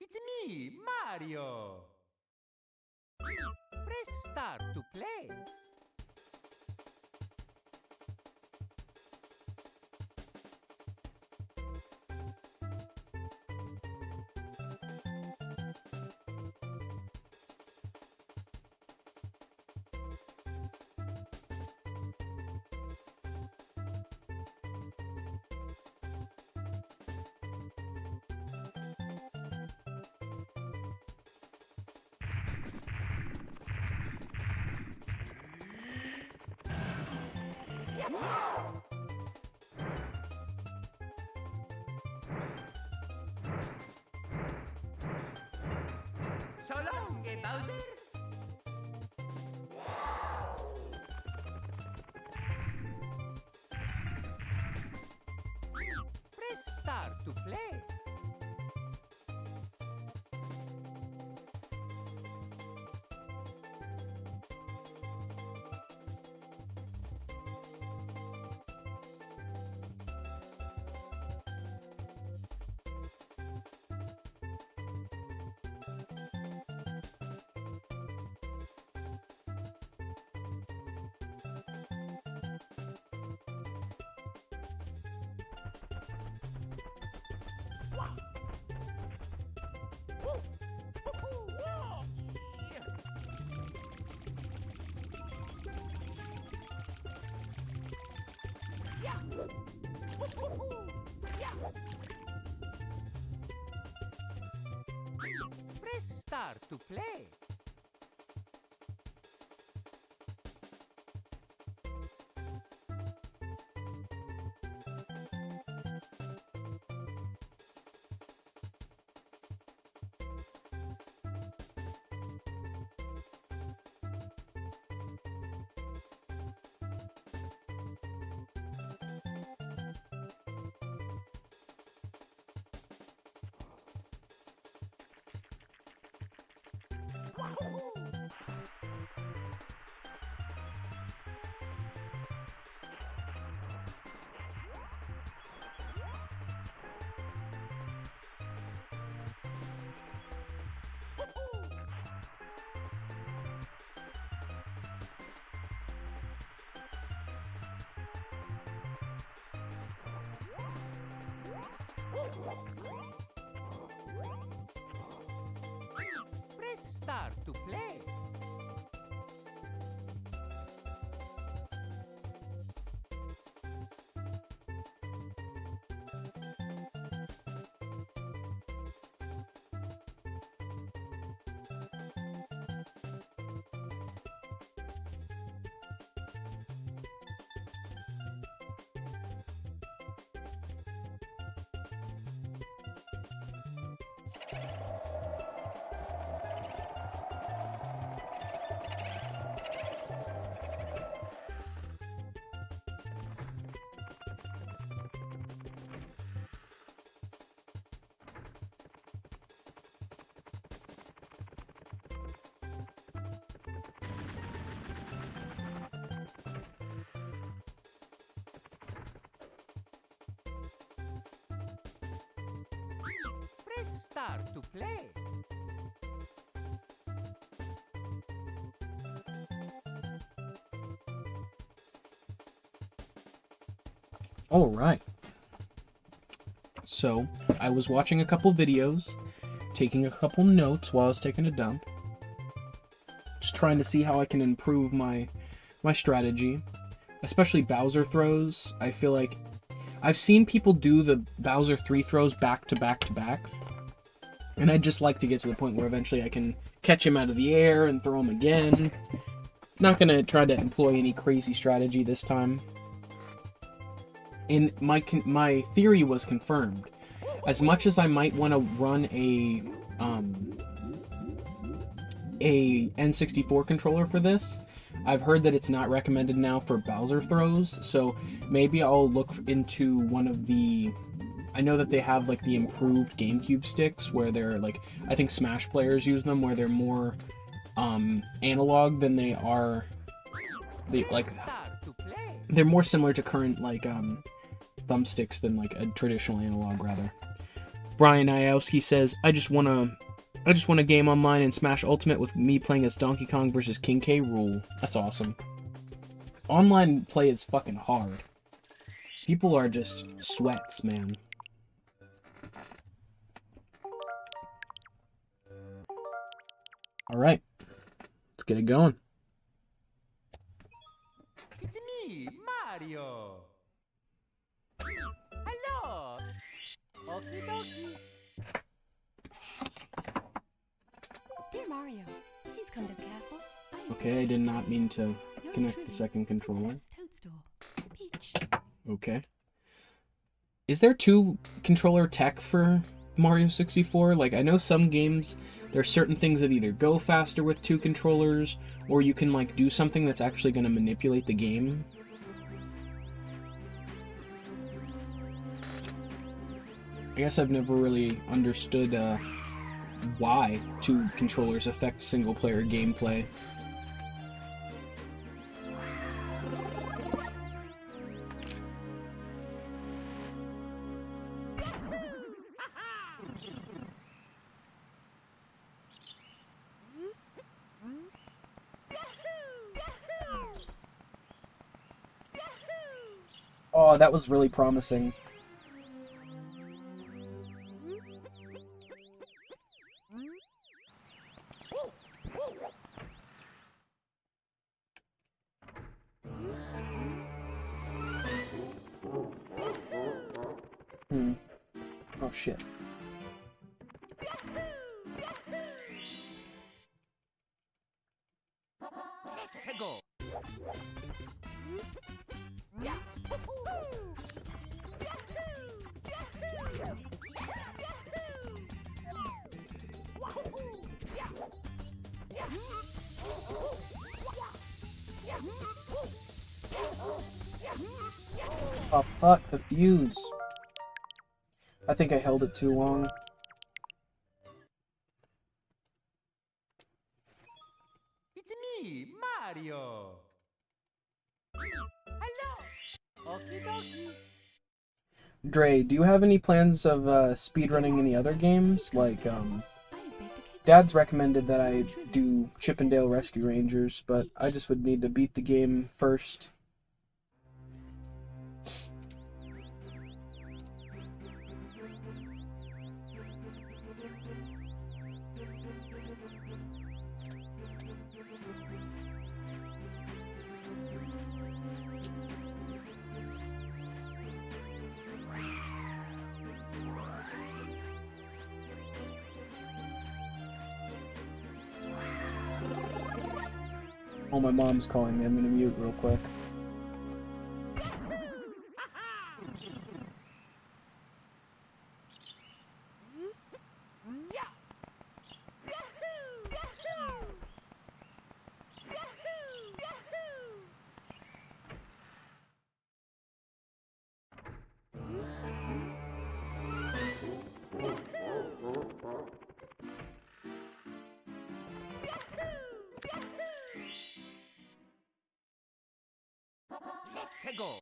It's me, Mario. Press start to play. So long, Bowser. Press start to play. Press start to play. Press start to play. Press start to play. Alright. So, I was watching a couple videos, taking a couple notes while I was taking a dump. Just trying to see how I can improve my strategy. Especially Bowser throws. I feel like I've seen people do the Bowser 3 throws back to back to back. And I'd just like to get to the point where eventually I can catch him out of the air and throw him again. Not gonna try to employ any crazy strategy this time. And my theory was confirmed. As much as I might want to run a N64 controller for this, I've heard that it's not recommended now for Bowser throws, so maybe I'll look into one of the... I know that they have, like, the improved GameCube sticks, where they're, like... I think Smash players use them, where they're more, analog than they are... They're more similar to current, like, thumbsticks than, like, a traditional analog, rather. Brian Iowski says, I just want a game online in Smash Ultimate with me playing as Donkey Kong versus King K. Rool. That's awesome. Online play is fucking hard. People are just sweats, man. Alright. Let's get it going. It's me, Mario. Hello. Okie dokie. Dear Mario, please come to the castle. Okay, I did not mean to connect the second controller. Toadstool. Peach. Okay. Is there two controller tech for Mario 64? Like, I know some games, there are certain things that either go faster with two controllers, or you can, like, do something that's actually going to manipulate the game. I guess I've never really understood, why two controllers affect single-player gameplay. Oh, that was really promising. Oh shit. Let's go. Oh fuck, the fuse. I think I held it too long. me, Mario. Hello. Okie dokie. Dre, do you have any plans of speedrunning any other games? Like, Dad's recommended that I do Chippendale Rescue Rangers, but I just would need to beat the game first. Oh, my mom's calling me. I'm gonna mute real quick. Let's go.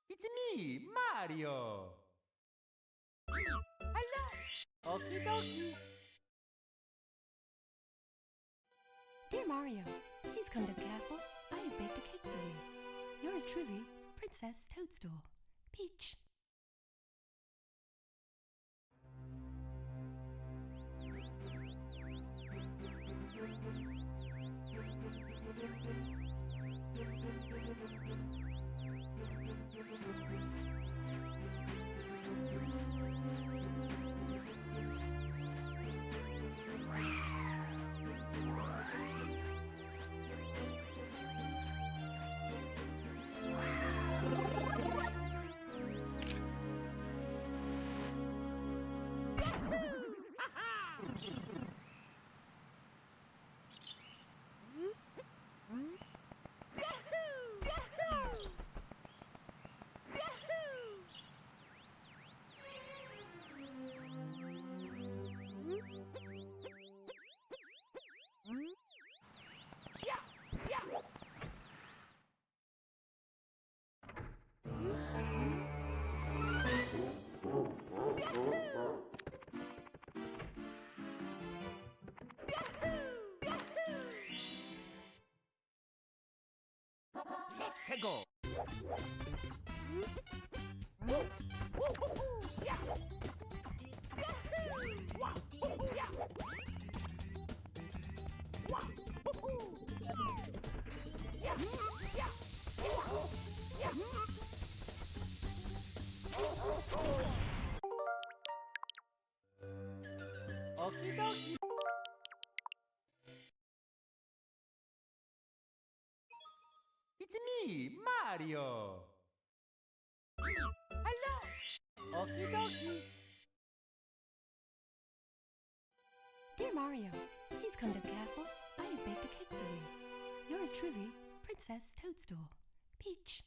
It's me, Mario. Hello. Okie dokie. Dear Mario, please come to the castle. I have baked a cake for you. Yours truly, Princess Toadstool. Peach. Let's go. Okie dokie. It's me, Mario. Hello. Okie dokie. Dear Mario, please come to the castle. I have baked a cake for you. Yours truly, Princess Toadstool. Peach.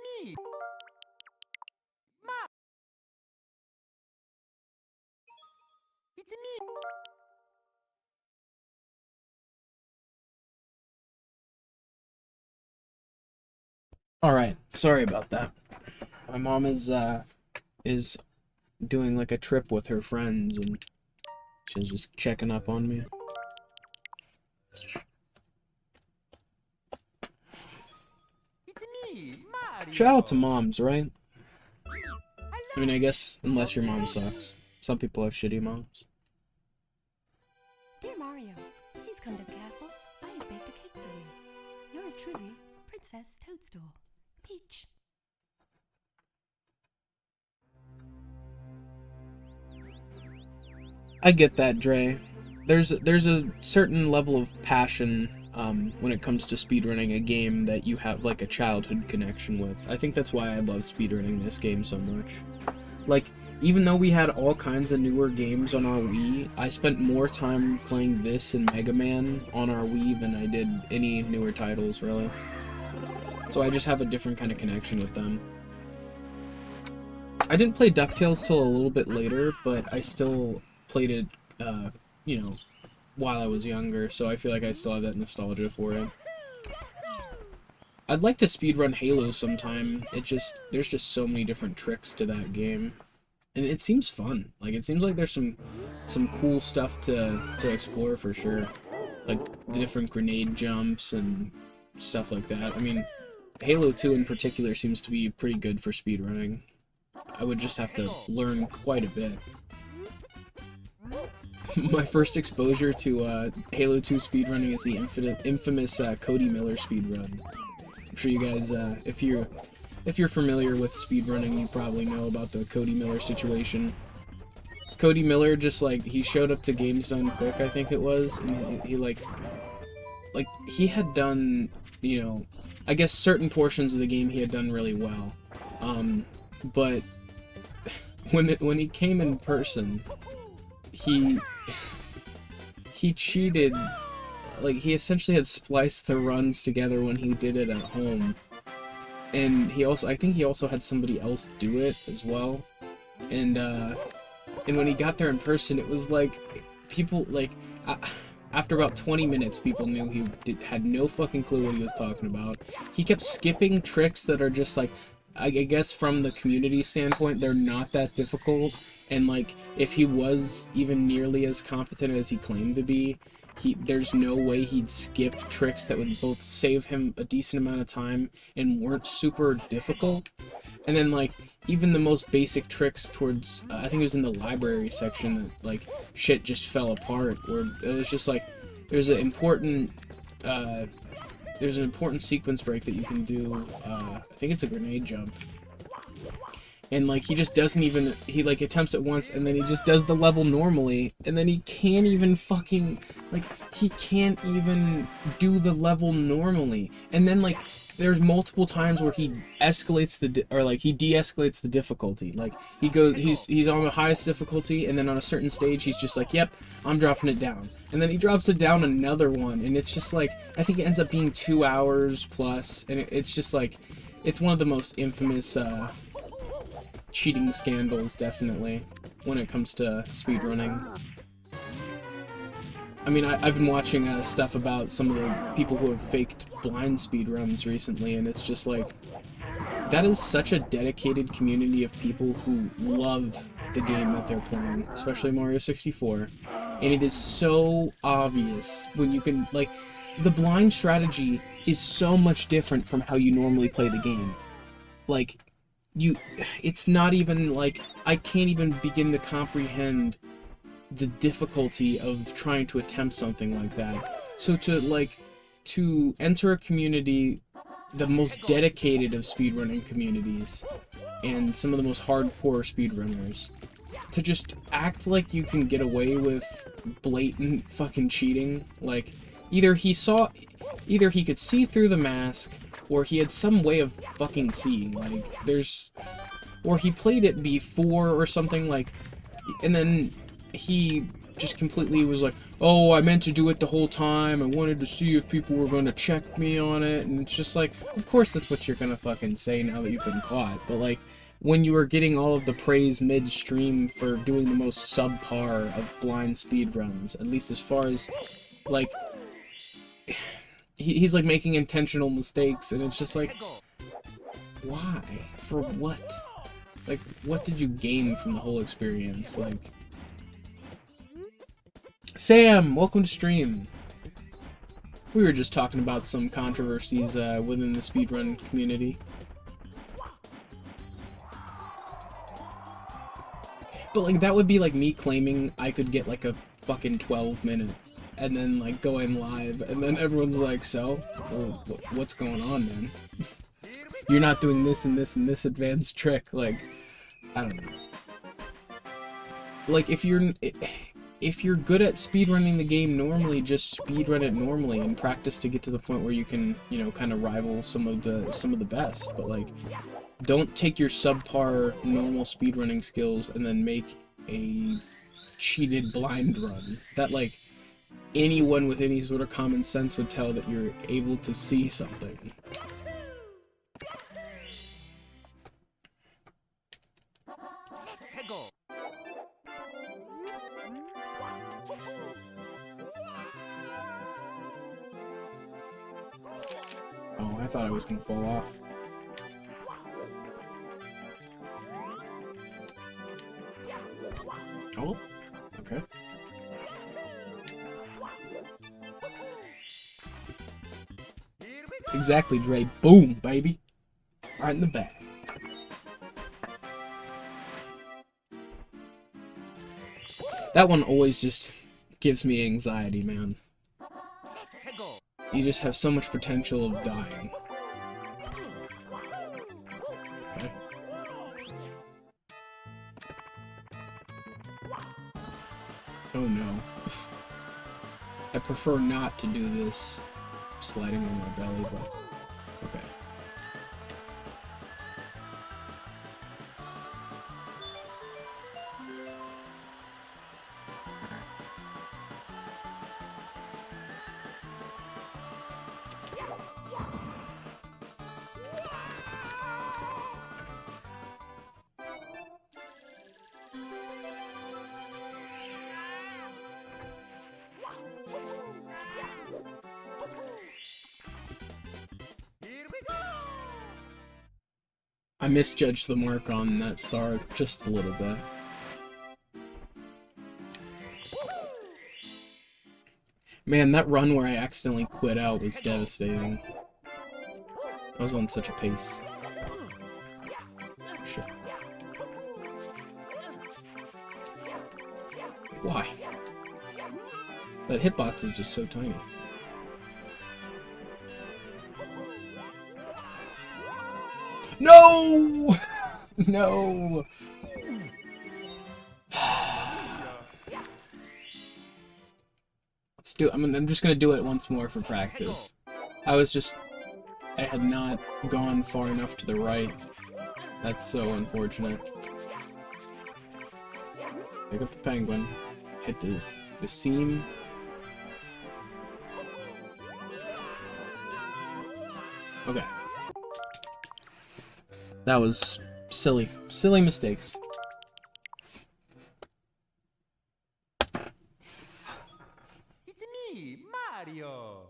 me. It's me. Alright, sorry about that. My mom is doing like a trip with her friends and she's just checking up on me. It's me, Mario. Shout out to moms, right? I mean, I guess unless your mom sucks. Some people have shitty moms. Dear Mario, please come to the castle. I have baked a cake for you. Yours truly, Princess Toadstool. Peach. I get that, Dre. There's a certain level of passion when it comes to speedrunning a game that you have like a childhood connection with. I think that's why I love speedrunning this game so much. Like, even though we had all kinds of newer games on our Wii, I spent more time playing this and Mega Man on our Wii than I did any newer titles, really. So I just have a different kind of connection with them. I didn't play DuckTales till a little bit later, but I still played it, you know, while I was younger, so I feel like I still have that nostalgia for it. I'd like to speedrun Halo sometime. There's just so many different tricks to that game. And it seems fun. Like, it seems like there's some cool stuff to explore for sure. Like, the different grenade jumps and stuff like that. I mean, Halo 2 in particular seems to be pretty good for speedrunning. I would just have to learn quite a bit. My first exposure to Halo 2 speedrunning is the infamous Cody Miller speedrun. I'm sure you guys, if you're familiar with speedrunning, you probably know about the Cody Miller situation. Cody Miller just, like, he showed up to Games Done Quick, I think it was, and he like, he had done, you know, I guess certain portions of the game he had done really well. But when he came in person, he cheated. Like, he essentially had spliced the runs together when he did it at home. And I think he also had somebody else do it as well. And when he got there in person, it was like, people, like, after about 20 minutes, people knew he had no fucking clue what he was talking about. He kept skipping tricks that are just, like, I guess from the community standpoint, they're not that difficult. And, like, if he was even nearly as competent as he claimed to be, there's no way he'd skip tricks that would both save him a decent amount of time and weren't super difficult. And then, like, even the most basic tricks towards, I think it was in the library section that, like, shit just fell apart, where it was just, like, there's an important sequence break that you can do, I think it's a grenade jump. And, like, he just doesn't even, he, like, attempts it once, and then he just does the level normally, and then he can't even fucking, like, he can't even do the level normally. And then, like, there's multiple times where he escalates he de-escalates the difficulty. Like, he's on the highest difficulty, and then on a certain stage, he's just like, yep, I'm dropping it down. And then he drops it down another one, and it's just, like, I think it ends up being 2 hours plus, and it's just, like, it's one of the most infamous, cheating scandals, definitely, when it comes to speedrunning. I mean, I've been watching stuff about some of the people who have faked blind speedruns recently, and it's just like, that is such a dedicated community of people who love the game that they're playing, especially Mario 64, and it is so obvious when you can, like, the blind strategy is so much different from how you normally play the game. Like, it's not even, like, I can't even begin to comprehend the difficulty of trying to attempt something like that. So to enter a community, the most dedicated of speedrunning communities, and some of the most hardcore speedrunners, to just act like you can get away with blatant fucking cheating, like, either he could see through the mask, or he had some way of fucking seeing, like, or he played it before or something, like, and then he just completely was like, oh, I meant to do it the whole time, I wanted to see if people were gonna check me on it, and it's just like, of course that's what you're gonna fucking say now that you've been caught, but like, when you were getting all of the praise midstream for doing the most subpar of blind speedruns, at least as far as, like, he's like making intentional mistakes, and it's just like, why? For what? Like, what did you gain from the whole experience? Like, Sam, welcome to stream. We were just talking about some controversies within the speedrun community. But like, that would be like me claiming I could get like a fucking 12-minute, and then like go in live, and then everyone's like, so, well, what's going on, man? You're not doing this and this and this advanced trick. Like, I don't know. Like, if you're good at speedrunning the game normally, just speedrun it normally and practice to get to the point where you can, you know, kind of rival some of the best. But like, don't take your subpar normal speedrunning skills and then make a cheated blind run. That, like, anyone with any sort of common sense would tell that you're able to see something. Oh, I thought I was gonna fall off. Oh, okay. Exactly, Dre. Boom, baby. Right in the back. That one always just gives me anxiety, man. You just have so much potential of dying. Okay. Oh no. I prefer not to do this sliding on my belly, but okay. I misjudged the mark on that star just a little bit. Man, that run where I accidentally quit out was devastating. I was on such a pace. Shit. Why? That hitbox is just so tiny. No! No! Let's do it. I'm just gonna do it once more for practice. I had not gone far enough to the right. That's so unfortunate. Pick up the penguin. Hit the seam. Okay. That was silly. Silly mistakes. It's me, Mario.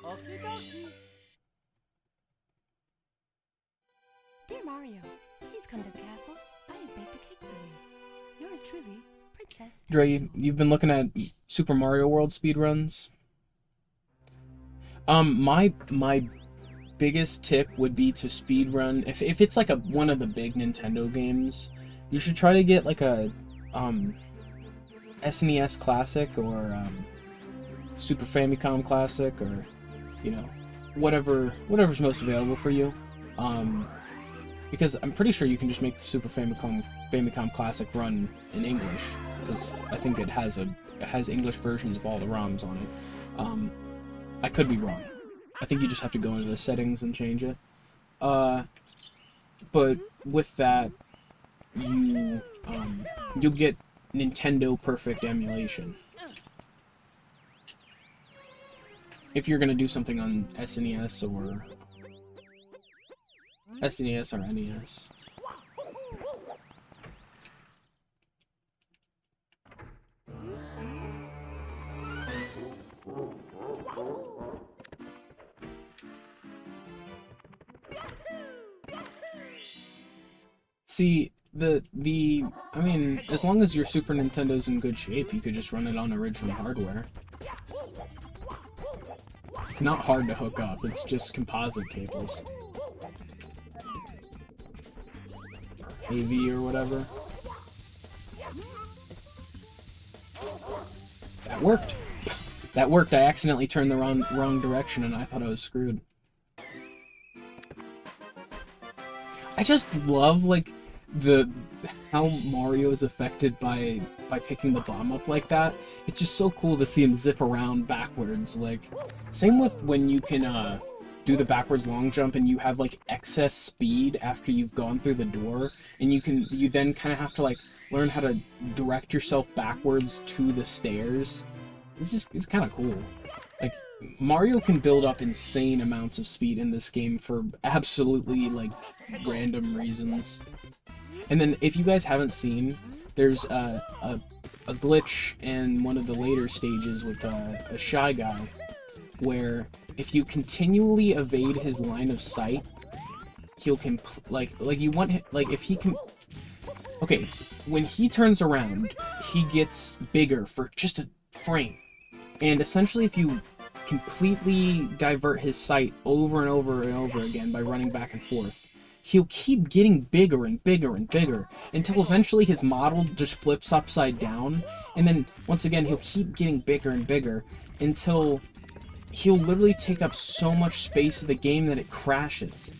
Okie dokie. Dear Mario, please come to the castle. I have baked a cake for you. Yours truly, Princess. Dre, you've been looking at Super Mario World speedruns? My biggest tip would be to speedrun, if it's like one of the big Nintendo games, you should try to get like a SNES Classic or Super Famicom Classic, or you know, whatever's most available for you. Because I'm pretty sure you can just make the Super Famicom Classic run in English, because I think it has English versions of all the ROMs on it. I could be wrong. I think you just have to go into the settings and change it. But with that, you you'll get Nintendo perfect emulation. If you're gonna do something on SNES or NES. See, I mean, as long as your Super Nintendo's in good shape, you could just run it on original hardware. It's not hard to hook up, it's just composite cables. AV or whatever. That worked! That worked, I accidentally turned the wrong direction and I thought I was screwed. I just love, like, how Mario is affected by picking the bomb up like that. It's just so cool to see him zip around backwards. Like, same with when you can do the backwards long jump and you have like excess speed after you've gone through the door, and you then kind of have to like learn how to direct yourself backwards to the stairs. It's kind of cool. Like, Mario can build up insane amounts of speed in this game for absolutely like random reasons. And then, if you guys haven't seen, there's a glitch in one of the later stages with a Shy Guy, where if you continually evade his line of sight, he'll if he can. Okay, when he turns around, he gets bigger for just a frame, and essentially, if you completely divert his sight over and over and over again by running back and forth, he'll keep getting bigger and bigger and bigger until eventually his model just flips upside down, and then once again he'll keep getting bigger and bigger until he'll literally take up so much space of the game that it crashes.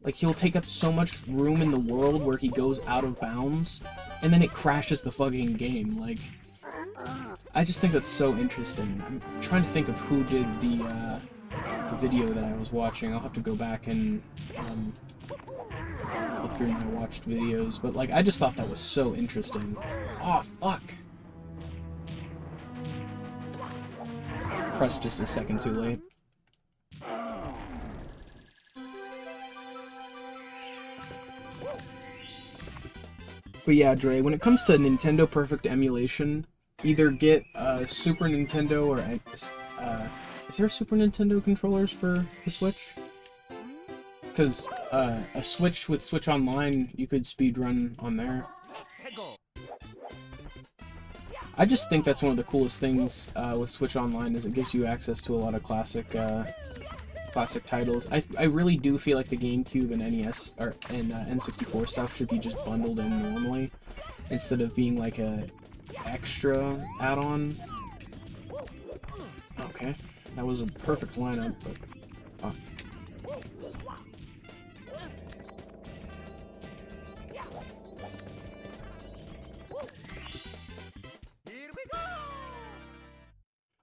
Like, he'll take up so much room in the world where he goes out of bounds, and then it crashes the fucking game. Like, I just think that's so interesting. I'm trying to think of who did the video that I was watching. I'll have to go back and look through my watched videos, but like, I just thought that was so interesting. Oh, fuck! Pressed just a second too late. But yeah, Dre, when it comes to Nintendo Perfect emulation, either get Super Nintendo or is there Super Nintendo controllers for the Switch? Because a Switch with Switch Online, you could speedrun on there. I just think that's one of the coolest things with Switch Online, is it gives you access to a lot of classic titles. I really do feel like the GameCube and NES and N64 stuff should be just bundled in normally, instead of being like a extra add-on. Okay, that was a perfect lineup, but oh.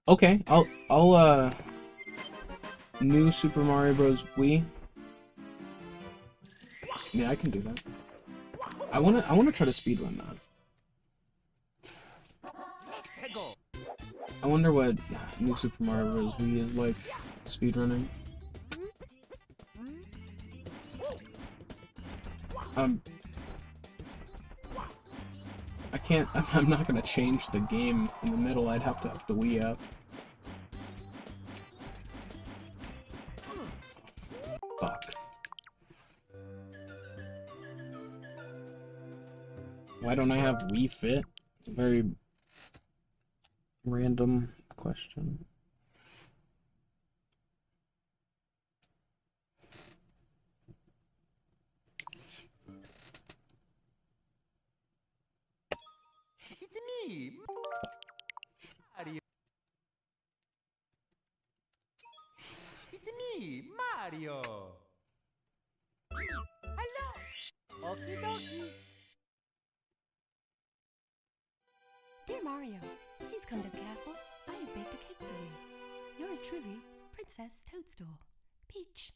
Okay, I'll New Super Mario Bros. Wii. Yeah, I can do that. I wanna try to speedrun that. I wonder what New Super Mario Bros. Wii is like speedrunning. I can't. I'm not gonna change the game in the middle. I'd have to hook the Wii up. Fuck. Why don't I have Wii Fit? It's a very random question. It's me, Mario. It's me, Mario. Hello. Okie dokie. Dear Mario, please come to the castle. I have baked a cake for you. Yours truly, Princess Toadstool. Peach.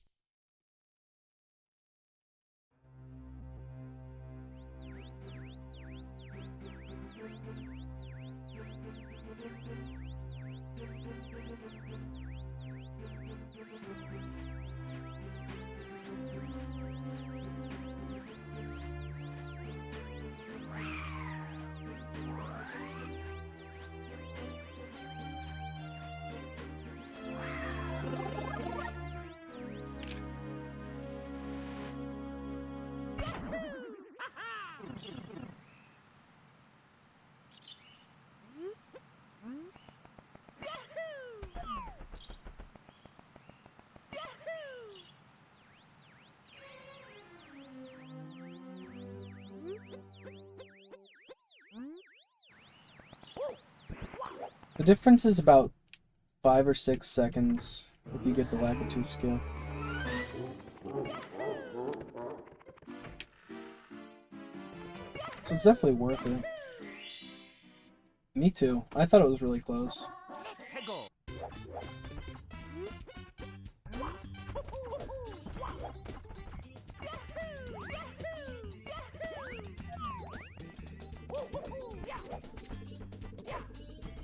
The difference is about 5 or 6 seconds if you get the Lakitu skill. So it's definitely worth it. Me too. I thought it was really close.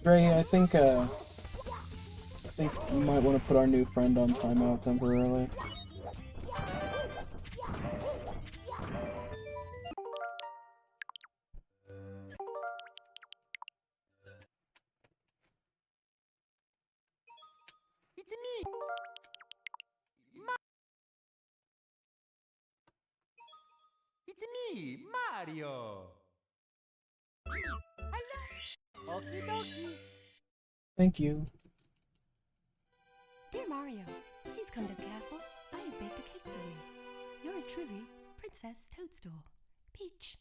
Gray, I think we might want to put our new friend on timeout temporarily. It's me. It's me, Mario. Hello. Okie dokie. Thank you. Dear Mario, please come to the castle. I have baked a cake for you. Yours truly, Princess Toadstool. Peach.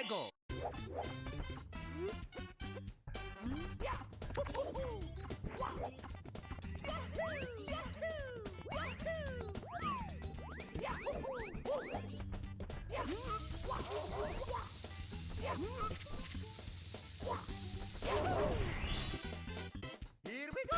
Go. Here we go.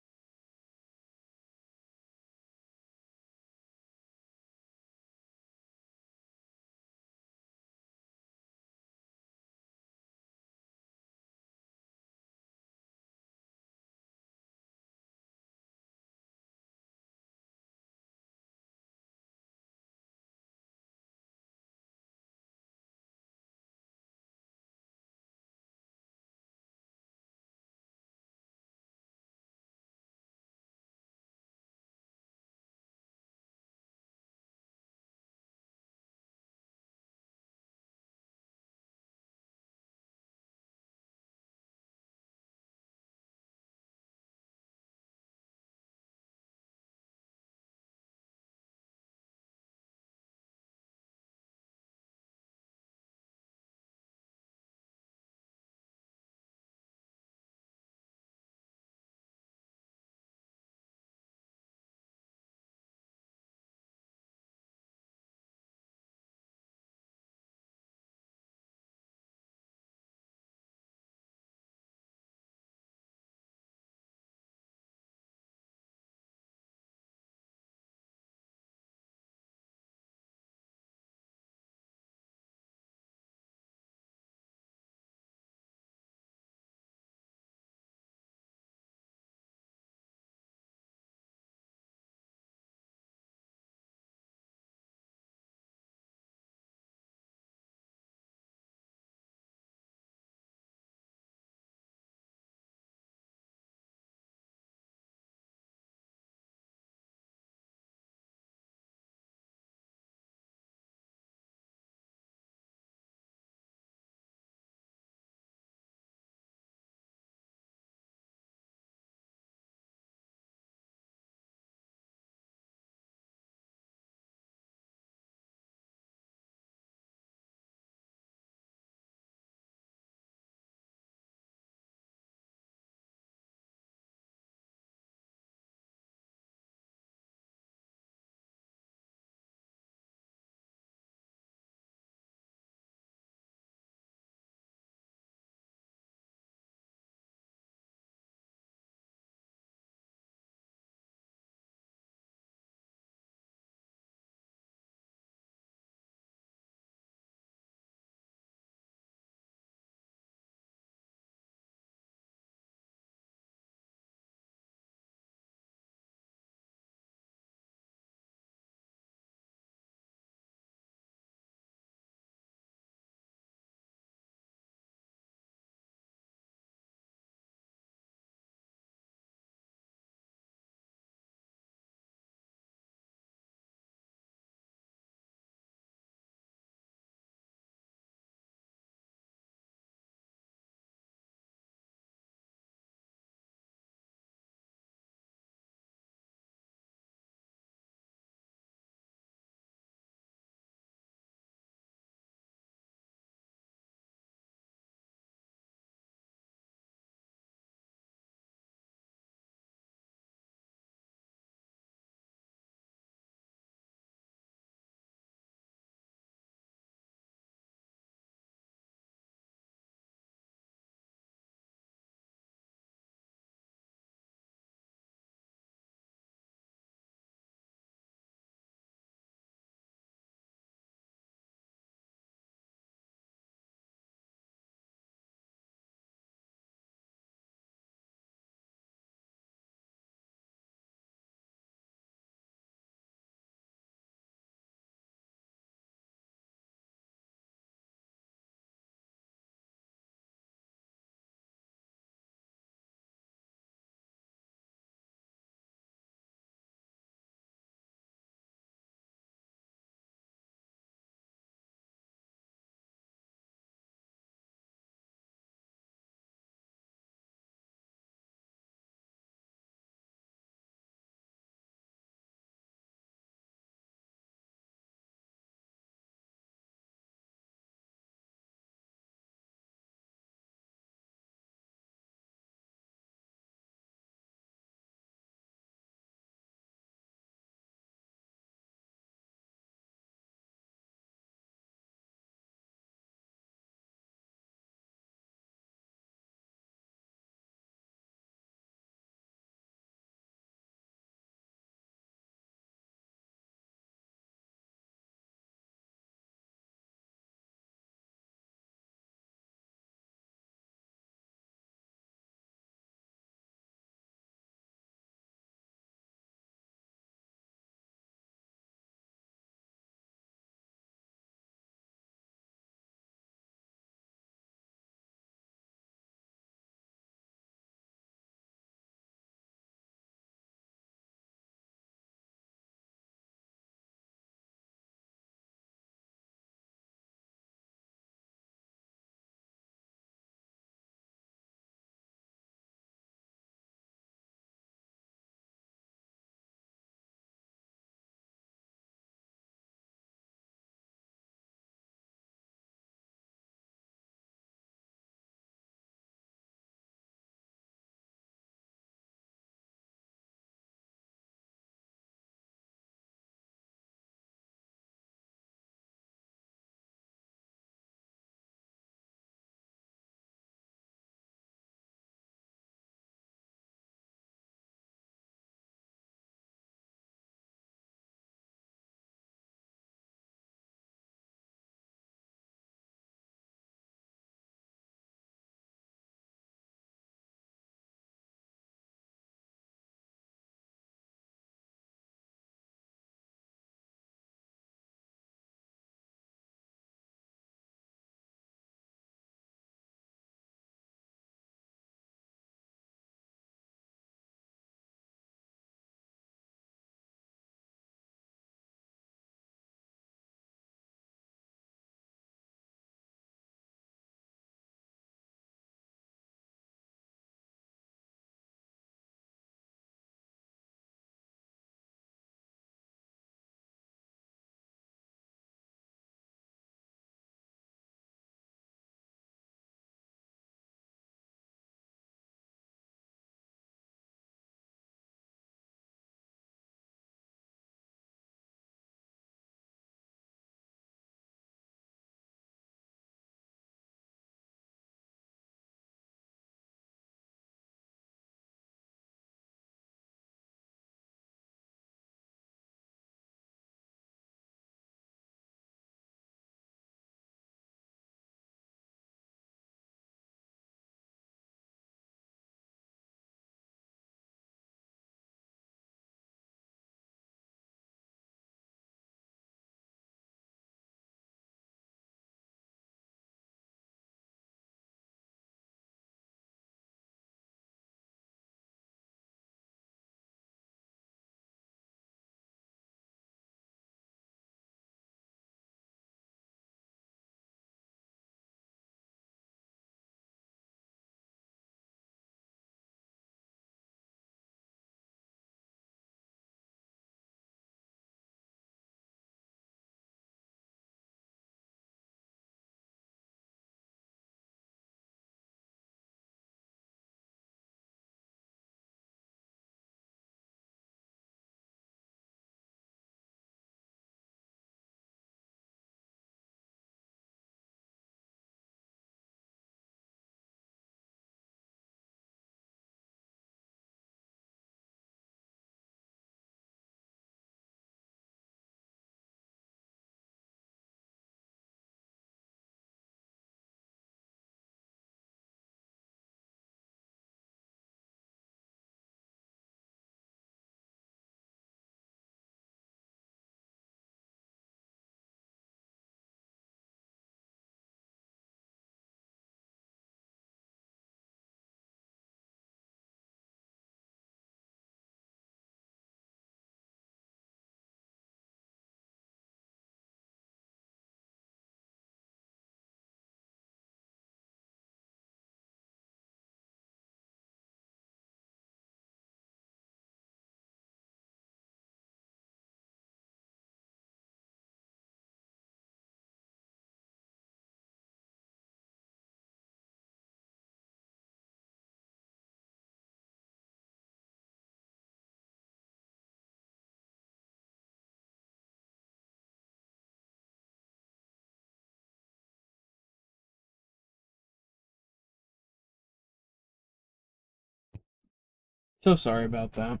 So sorry about that.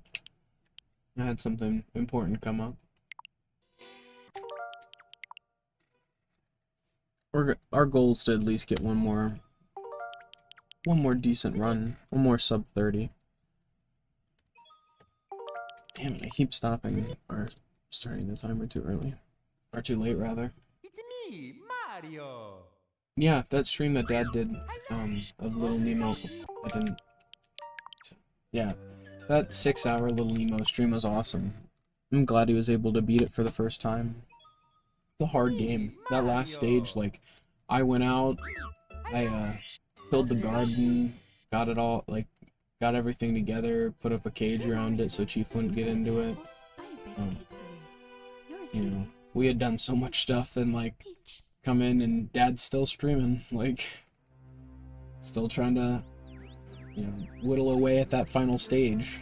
I had something important come up. Our goal is to at least get one more decent run, one more sub 30. Damn it, I keep stopping or starting the timer too early. Or too late, rather. It's me, Mario. Yeah, that stream that Dad did, of Little Nemo, I didn't... Yeah, that 6-hour Little Nemo stream was awesome. I'm glad he was able to beat it for the first time. It's a hard game. That last stage, like, I went out, I, tilled the garden, got it all, like, got everything together, put up a cage around it so Chief wouldn't get into it. You know, we had done so much stuff and, like, come in and Dad's still streaming, like, still trying to, you know, whittle away at that final stage.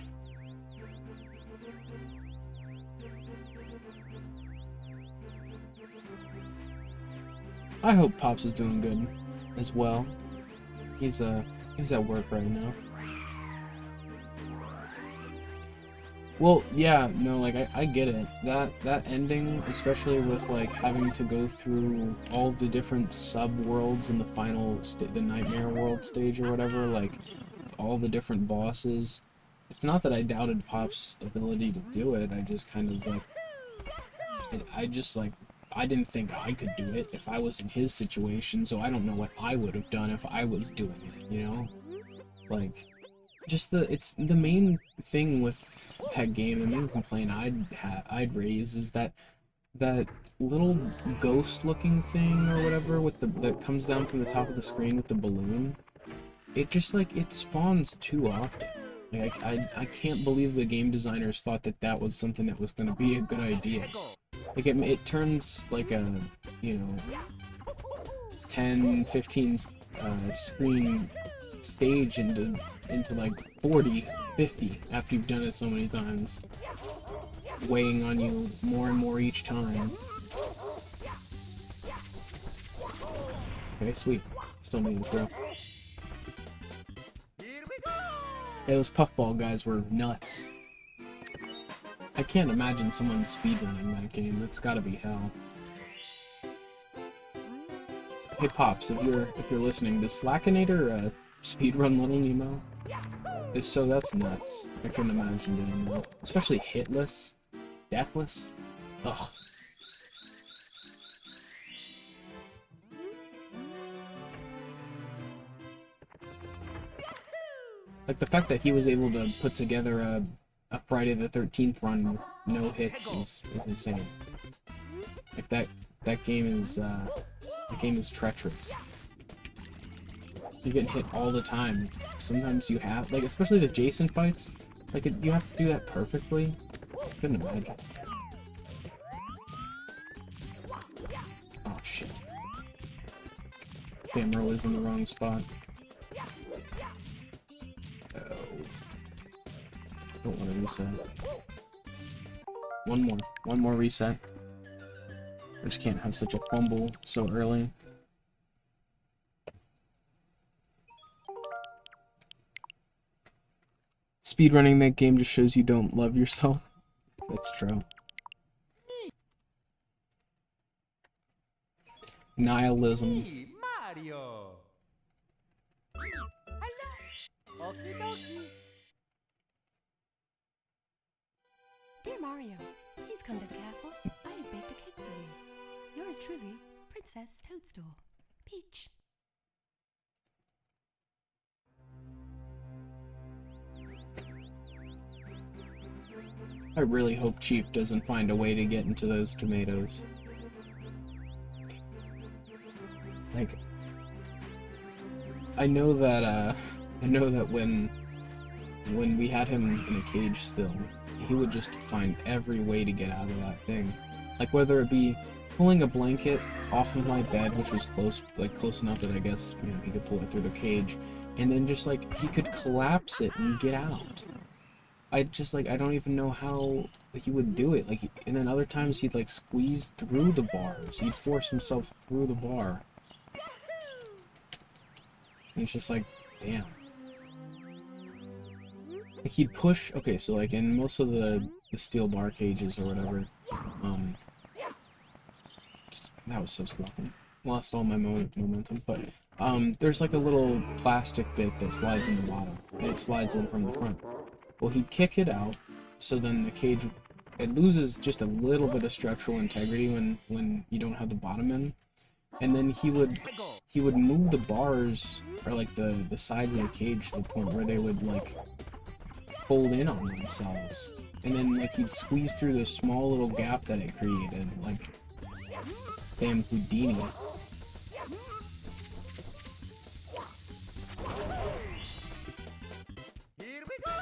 I hope Pops is doing good as well. He's at work right now. Well, yeah, no, like, I get it. That ending, especially with, like, having to go through all the different sub-worlds in the final, the Nightmare World stage or whatever, like, all the different bosses. It's not that I doubted Pop's ability to do it, I just kind of, like, I didn't think I could do it if I was in his situation, so I don't know what I would have done if I was doing it, you know? Like, just it's the main thing with that game, the main complaint I'd raise is that little ghost-looking thing or whatever with that comes down from the top of the screen with the balloon. It just, like, it spawns too often. Like, I can't believe the game designers thought that was something that was going to be a good idea. Like, it turns, like, a, you know, 10, 15 screen stage into like 40, 50 after you've done it so many times, weighing on you more and more each time. Okay, sweet. Still need to throw. Hey, those puffball guys were nuts. I can't imagine someone speedrunning that game. That's gotta be hell. Hey Pops, if you're listening, does Slackinator speedrun Little Nemo? If so, that's nuts. I couldn't imagine doing that. Especially hitless, deathless. Ugh. Like the fact that he was able to put together a Friday the 13th run with no hits is insane. Like that game is treacherous. You're getting hit all the time. Sometimes you have, like, especially the Jason fights, like, you have to do that perfectly. I couldn't imagine. Oh, shit. Camera was in the wrong spot. Oh. Don't want to reset. One more reset. I just can't have such a fumble so early. Speedrunning that game just shows you don't love yourself. That's true. Nihilism. Hey, Mario. Hello. Okie dokie. Dear Mario, please come to the castle. I have baked a cake for you. Yours truly, Princess Toadstool. Peach. I really hope Chief doesn't find a way to get into those tomatoes. Like, I know that when we had him in a cage still, he would just find every way to get out of that thing. Like, whether it be pulling a blanket off of my bed, which was close enough that I guess, you know, he could pull it through the cage, and then just, like, he could collapse it and get out. I don't even know how he would do it. Like, and then other times he'd, like, squeeze through the bars. He'd force himself through the bar. And it's just like, damn. Like he'd push. Okay, so like in most of the steel bar cages or whatever, that was so sloppy. Lost all my momentum, but there's like a little plastic bit that slides in the bottom, and it slides in from the front. Well, he'd kick it out, so then the cage, it loses just a little bit of structural integrity when you don't have the bottom in, and then he would move the bars, or like the sides of the cage, to the point where they would like fold in on themselves, and then like he'd squeeze through this small little gap that it created, like damn Houdini. Here we go!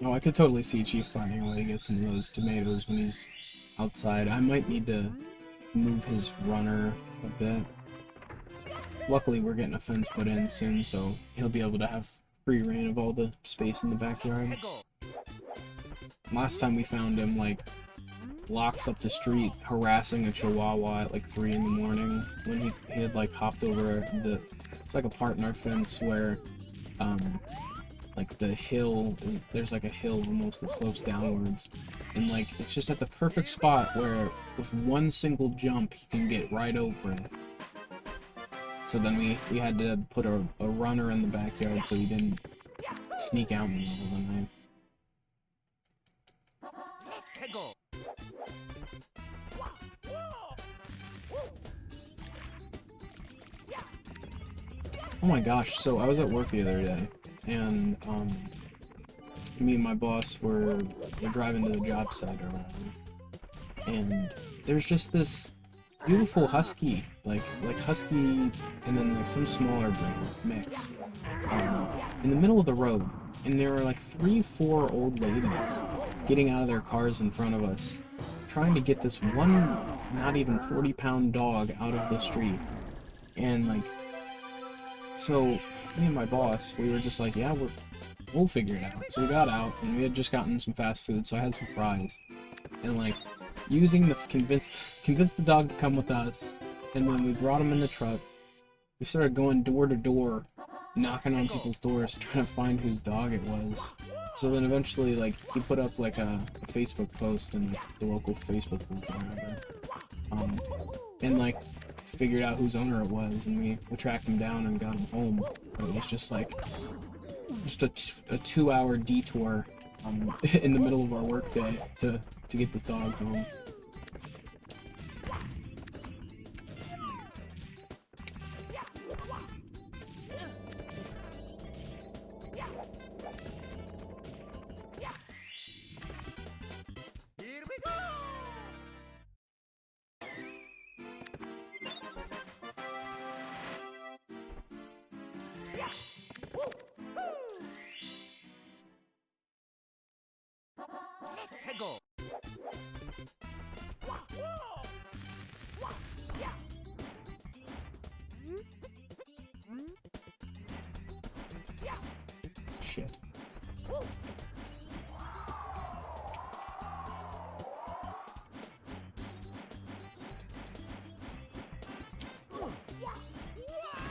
Oh, I could totally see Chief finding a way to get some of those tomatoes when he's outside. I might need to move his runner a bit. Luckily, we're getting a fence put in soon, so he'll be able to have free reign of all the space in the backyard. Last time we found him, like, locks up the street harassing a chihuahua at like 3 in the morning when he had like hopped over it's like a part in our fence where like the hill, there's like a hill almost that slopes downwards, and like it's just at the perfect spot where with one single jump he can get right over it. So then we had to put a runner in the backyard so he didn't sneak out in the middle of the night. Oh my gosh, so I was at work the other day, and me and my boss were driving to the job site or whatever, and there's just this beautiful husky, like husky and then like some smaller breed mix, in the middle of the road, and there were like 3-4 old ladies getting out of their cars in front of us, trying to get this one not even 40-pound dog out of the street. And like, so me and my boss, we were just like, yeah, we'll figure it out. So we got out, and we had just gotten some fast food, so I had some fries, and like using the convince the dog to come with us, and when we brought him in the truck, we started going door to door, knocking on people's doors, trying to find whose dog it was. So then eventually, like, he put up like a Facebook post in the local Facebook group or whatever, and like figured out whose owner it was, and we tracked him down and got him home. But it was just like a 2-hour detour in the middle of our workday to get this dog home. Here we go! Go. Shit.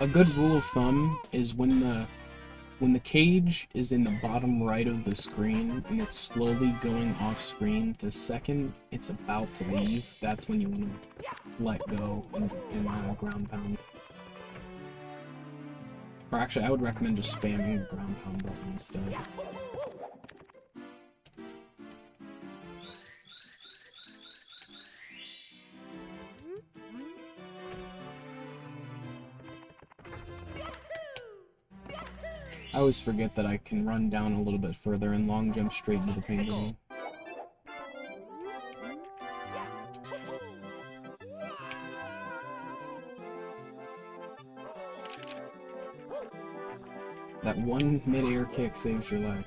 A good rule of thumb is when the cage is in the bottom right of the screen and it's slowly going off screen, the second it's about to leave, that's when you want to let go and ground pound. Or actually, I would recommend just spamming the ground pound button instead. I always forget that I can run down a little bit further and long jump straight into the penguin. That one mid-air kick saves your life.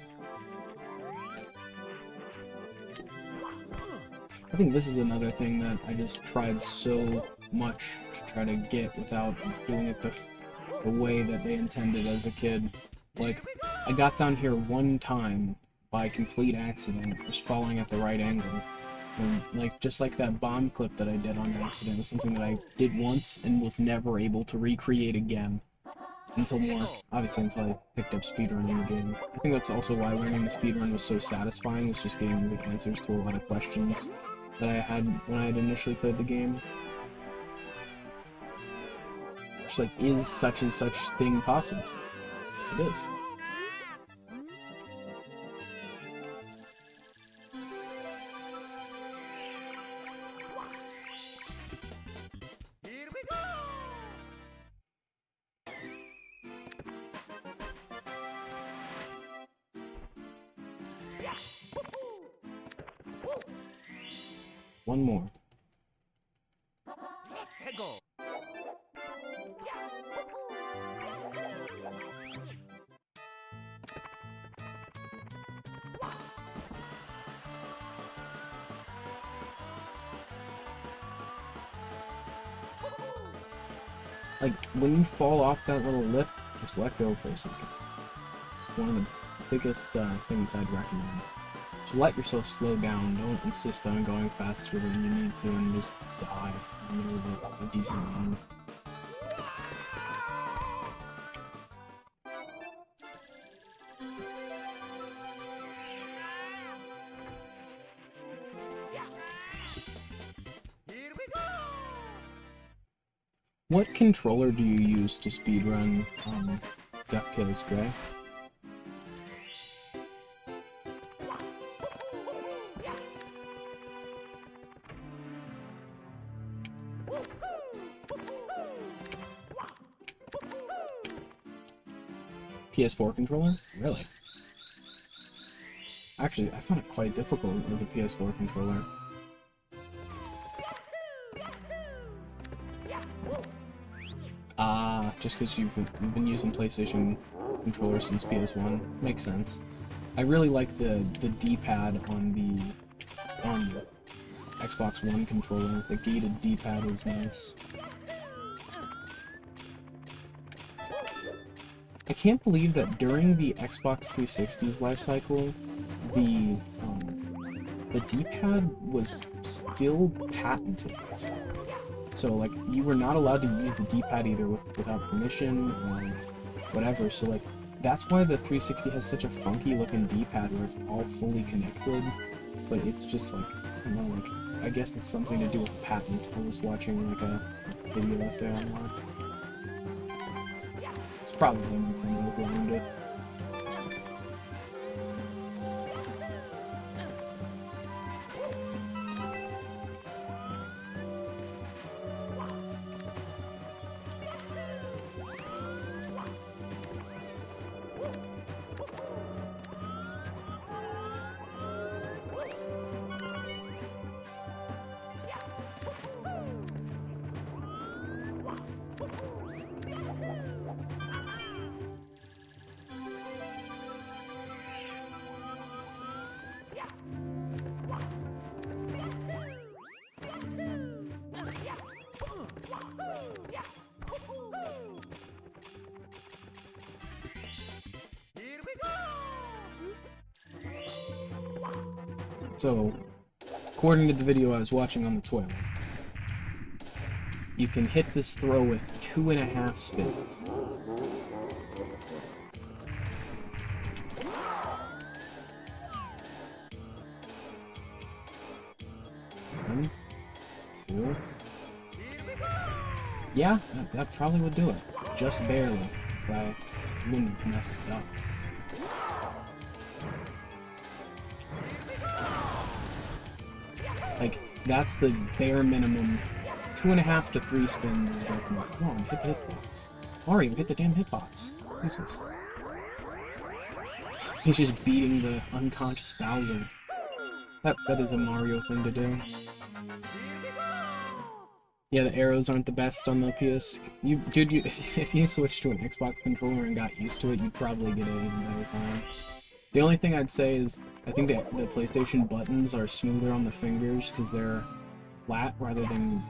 I think this is another thing that I just tried so much to try to get without doing it the the way that they intended as a kid. Like, I got down here one time by complete accident, just falling at the right angle. And, like, just like that bomb clip that I did on accident was something that I did once and was never able to recreate again. Until until I picked up speedrunning the game. I think that's also why learning the speedrun was so satisfying, was just getting the answers to a lot of questions that I had when I had initially played the game. Just like, is such and such thing possible? Yes, it is. One more. Like, when you fall off that little lip, just let go for a second. It's one of the biggest things I'd recommend. Just let yourself slow down, don't insist on going faster than you need to, and just die in the middle of a decent run. What controller do you use to speedrun Duck Kills, Gray? PS4 controller? Really? Actually, I found it quite difficult with the PS4 controller. Just because you've been using PlayStation controllers since PS1. Makes sense. I really like the D-pad on the Xbox One controller. The gated D-pad is nice. I can't believe that during the Xbox 360's life cycle, the D-pad was still patented. So, like, you were not allowed to use the D-pad either without permission or whatever. So, like, that's why the 360 has such a funky-looking D-pad where it's all fully connected. But it's just, like, I don't know, like, I guess it's something to do with patent. I was watching, like, a video essay on that. It's probably Nintendo behind it. So, according to the video I was watching on the toilet, you can hit this throw with 2.5 spins. One, two. Yeah, that probably would do it. Just barely, if I wouldn't have messed it up. Like, that's the bare minimum. 2.5 to 3 spins is recommended. Come on, hit the hitbox. Mario, hit the damn hitbox. Jesus. He's just beating the unconscious Bowser. That is a Mario thing to do. Yeah, the arrows aren't the best on the PS. Dude, if you switched to an Xbox controller and got used to it, you'd probably get an even better time. The only thing I'd say is, I think that the PlayStation buttons are smoother on the fingers because they're flat rather than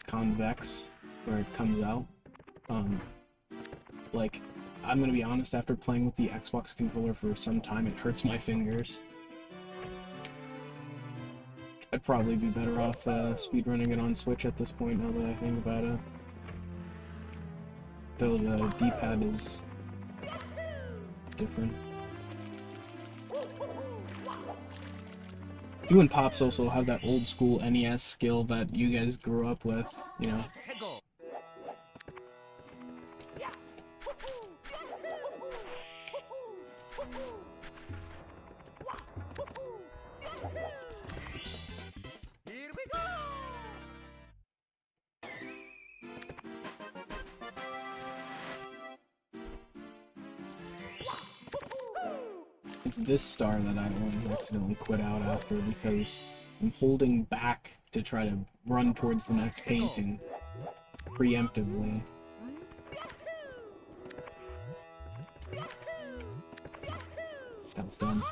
convex, where it comes out. Like, I'm gonna be honest, after playing with the Xbox controller for some time, it hurts my fingers. I'd probably be better off speedrunning it on Switch at this point, now that I think about it. Though the D-pad is different. You and Pops also have that old school NES skill that you guys grew up with, you know. Here we go! It's this star that I always accidentally quit out after because I'm holding back to try to run towards the next painting preemptively. That was dumb.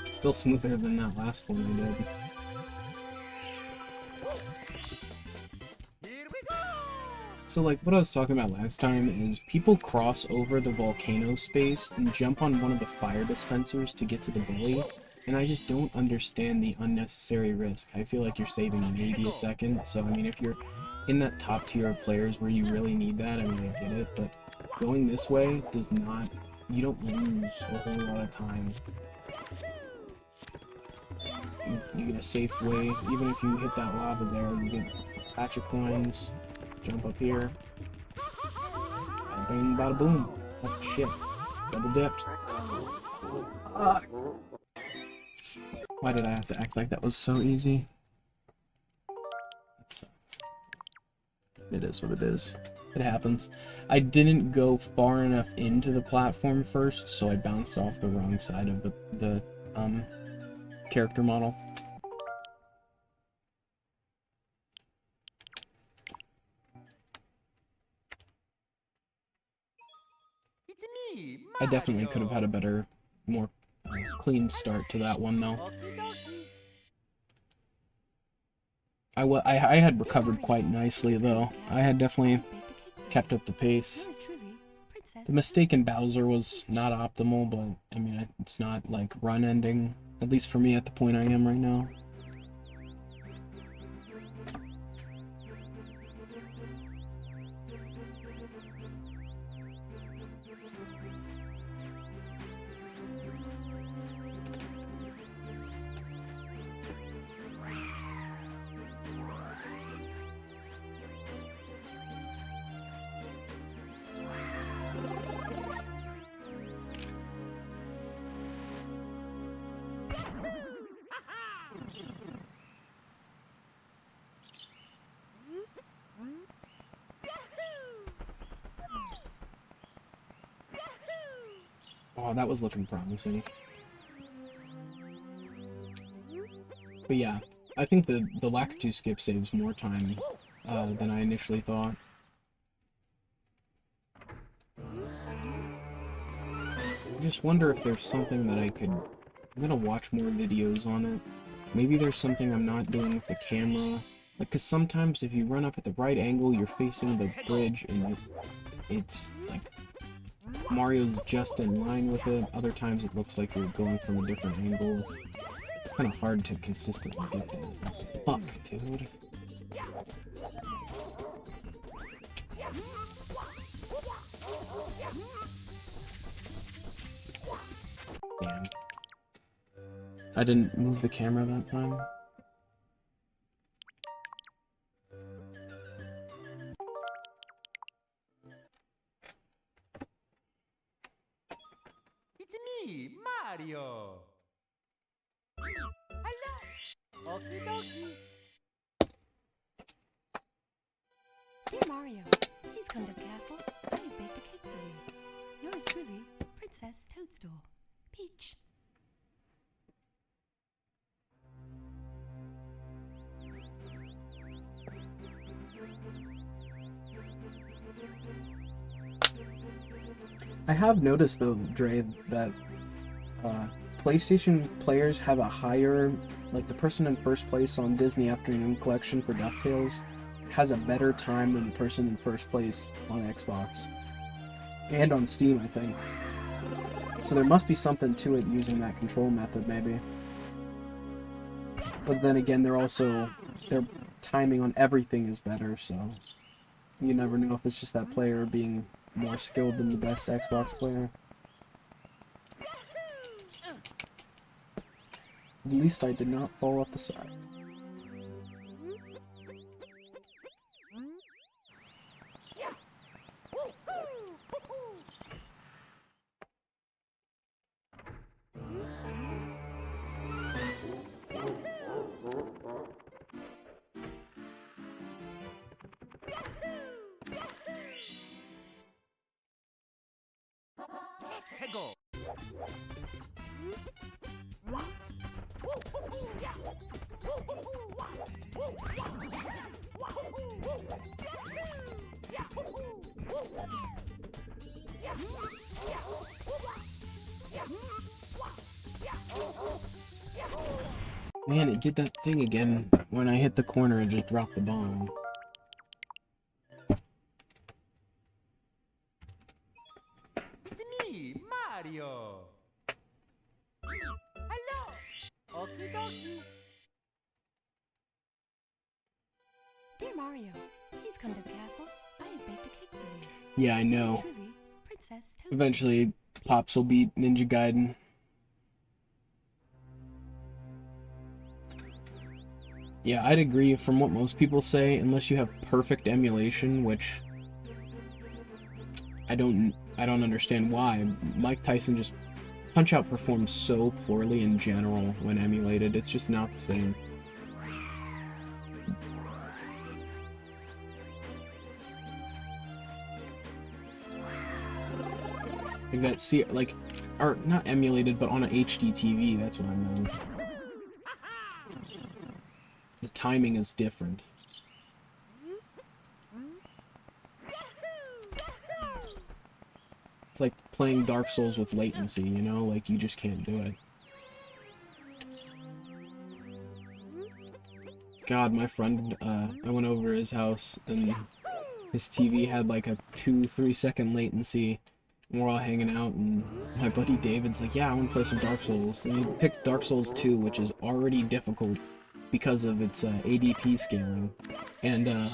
Still smoother than that last one I did. So like what I was talking about last time is people cross over the volcano space and jump on one of the fire dispensers to get to the bully, and I just don't understand the unnecessary risk. I feel like you're saving maybe a second, so I mean if you're in that top tier of players where you really need that, I mean I get it, but going this way does not, you don't lose a whole lot of time. You get a safe way, even if you hit that lava there, you get a patch of coins. Jump up here. Bada bing, bada boom. Oh shit. Double dipped. Why did I have to act like that was so easy? That sucks. It is what it is. It happens. I didn't go far enough into the platform first, so I bounced off the wrong side of the character model. I definitely could have had a better, more clean start to that one, though. I had recovered quite nicely, though. I had definitely kept up the pace. The mistake in Bowser was not optimal, but, I mean, it's not, like, run-ending, at least for me at the point I am right now. Oh, that was looking promising. But yeah, I think the Lakitu skip saves more time than I initially thought. I just wonder if there's something that I could... I'm gonna watch more videos on it. Maybe there's something I'm not doing with the camera. Like, cause sometimes if you run up at the right angle, you're facing the bridge, and it's, like, Mario's just in line with it. Other times it looks like you're going from a different angle. It's kind of hard to consistently get that. Fuck, dude. Damn. I didn't move the camera that time. Me, Mario! Hello! Okie dokie! Dear Mario, please come to the castle. I have baked a cake for you. Yours truly, Princess Toadstool. Peach. I have noticed though, Dre, that PlayStation players have a higher, like the person in first place on Disney Afternoon Collection for DuckTales has a better time than the person in first place on Xbox. And on Steam, I think. So there must be something to it using that control method, maybe. But then again, their timing on everything is better, so you never know if it's just that player being more skilled than the best Xbox player. At least I did not fall off the side. Go. Man, it did that thing again. When I hit the corner, it just dropped the bomb. It's me, Mario. Hello. Okie dokie. Dear Mario, please come to the castle. I have baked a cake for you. Yeah, I know. Truly, Princess Toadstool. Eventually, Pops will beat Ninja Gaiden. Yeah, I'd agree from what most people say, unless you have perfect emulation, which I don't understand why. Mike Tyson just Punch-Out performs so poorly in general when emulated. It's just not the same. Like that, or not emulated, but on an HD TV. That's what I meant. The timing is different. It's like playing Dark Souls with latency, you know? Like, you just can't do it. God, my friend, I went over to his house, and his TV had like a 2-3 second latency, and we're all hanging out, and my buddy David's like, yeah, I want to play some Dark Souls. And he picked Dark Souls 2, which is already difficult because of its ADP scaling, and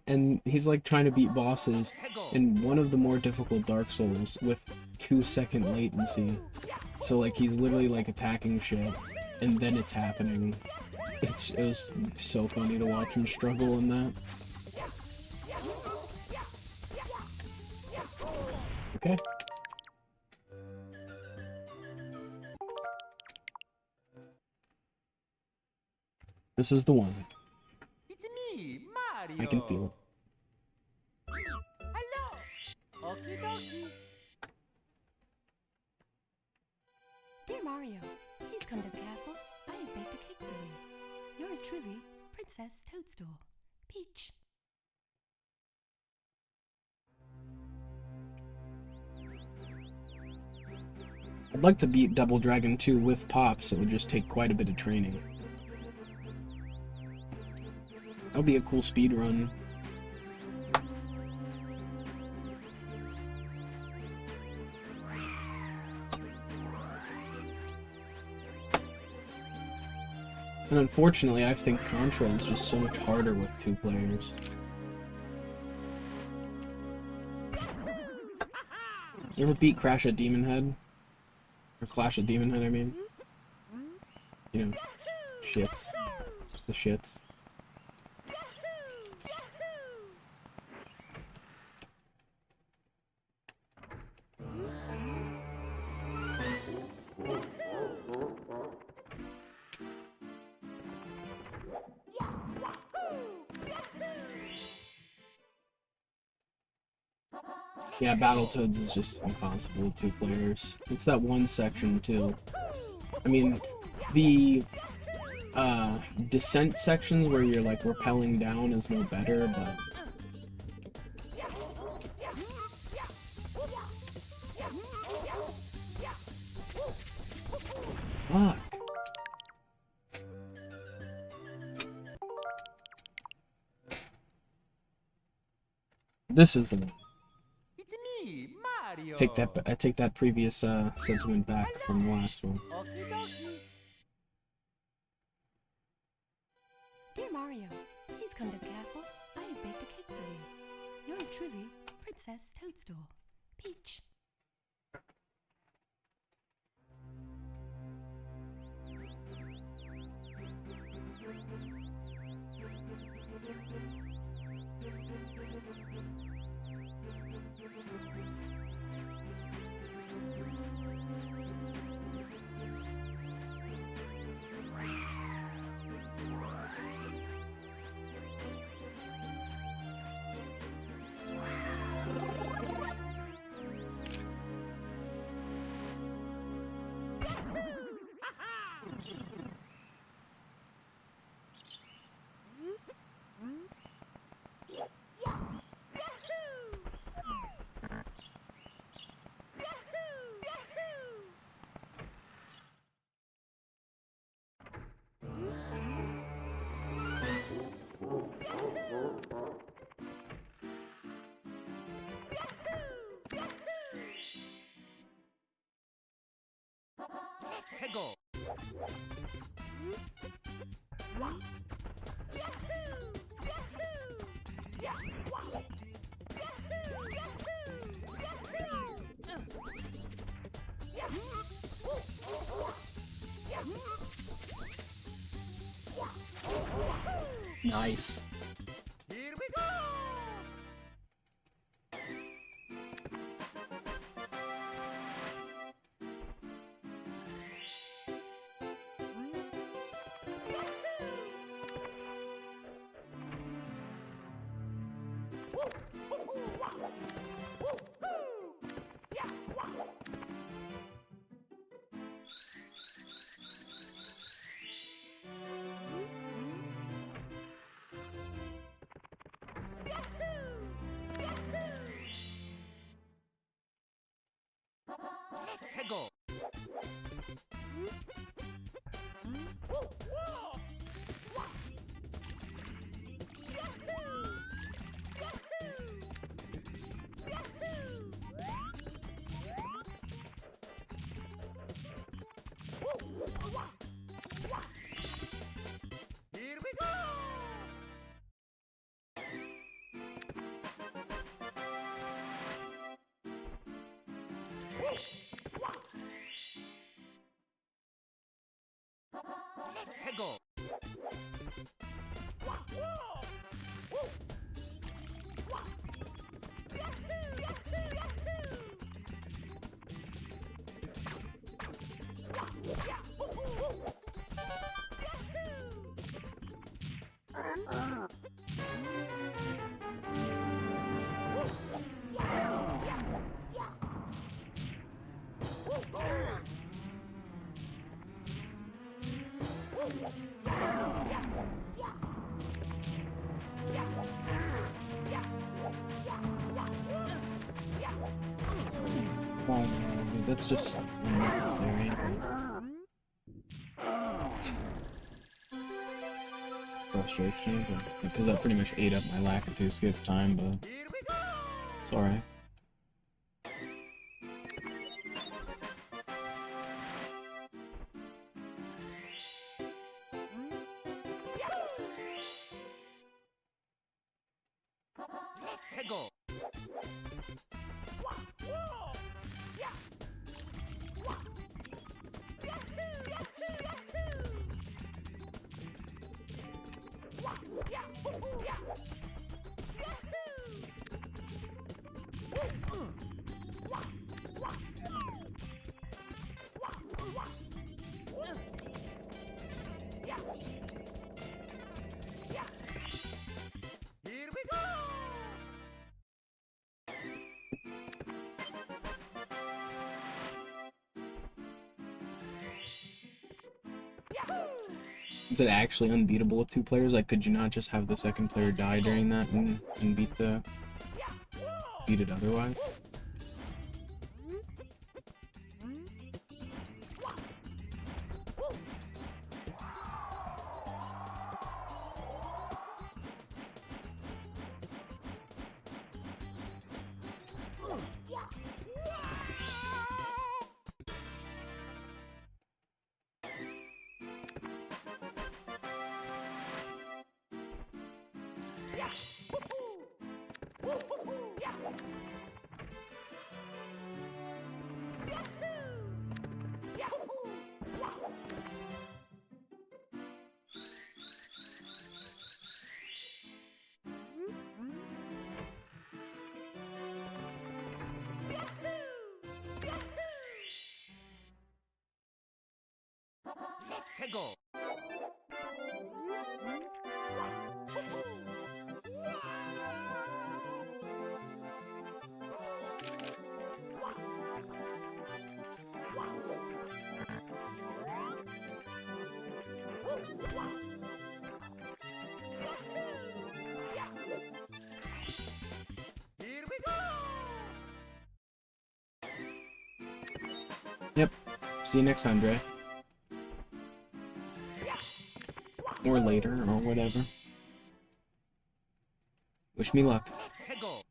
and he's like trying to beat bosses in one of the more difficult Dark Souls with 2-second latency. So like he's literally like attacking shit, and then it's happening. It was so funny to watch him struggle in that. Okay. This is the one. It's me, Mario. I can feel it. Hello. Okie dokie. Dear Mario, please come to the castle. I have baked a cake for you. Yours truly, Princess Toadstool. Peach. I'd like to beat Double Dragon 2 with Pops. It would just take quite a bit of training. That'll be a cool speed run. And unfortunately, I think Contra is just so much harder with 2 players. You ever beat Crash at Demon Head? Or Clash at Demon Head, I mean? You know, shits. The shits. Yeah, Battletoads is just impossible with 2 players. It's that one section, too. I mean, the descent sections where you're, like, rappelling down is no better, but... Fuck. This is the one. It's me, Mario. I take that previous sentiment back from the last one. Okie dokie. Dear Mario, please come to the castle. I have baked a cake for you. Yours truly, Princess Toadstool. Peach. Let's go. Nice. Here we go. Let's go. Here we go. Let's go. Oh, dude, that's just unnecessary. Frustrates me, but because that pretty much ate up my Lakitu skip time, but Here we go. it's alright. Let's go. Here we go. Is it actually unbeatable with two players? Like, could you not just have the second player die during that and beat it otherwise? Let's go. Here we go. Yep. See you next time, Dre. Or later, or whatever. Wish me luck. Let's go.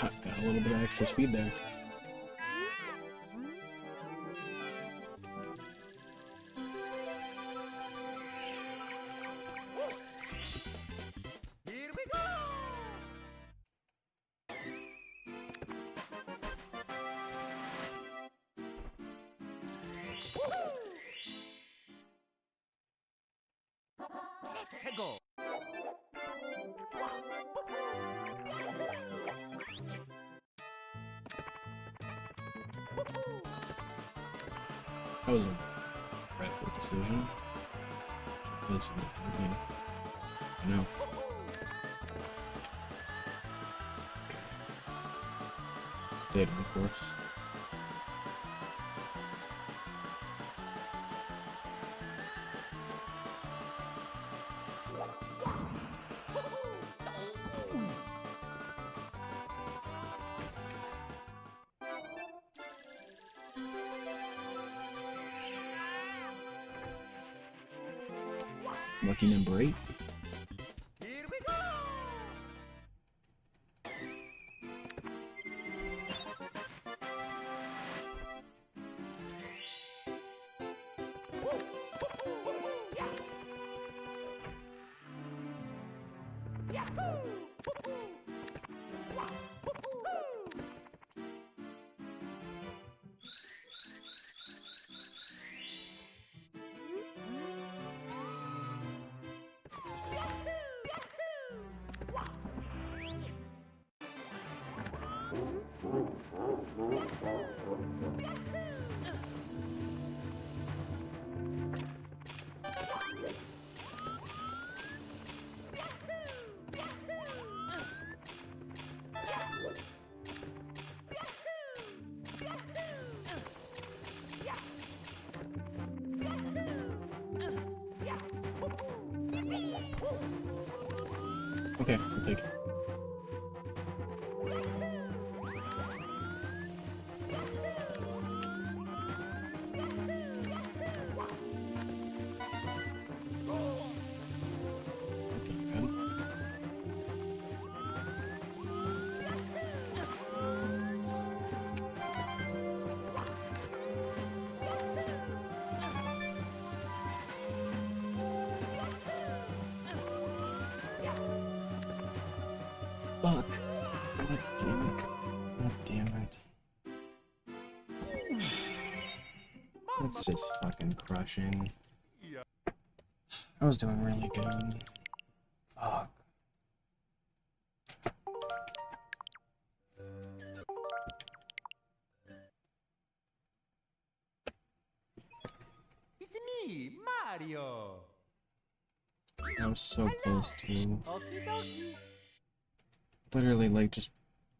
Got a little bit of extra speed there. Here we go. Let's go. That was a dreadful decision. No. Stayed on course. Lucky number 8. Here we go. Okay, I'll take it. That's not good. Fuck. God damn it. God damn it. That's just fucking crushing. I was doing really good. Fuck. It's me, Mario. I was so close to Okie dokie. literally like just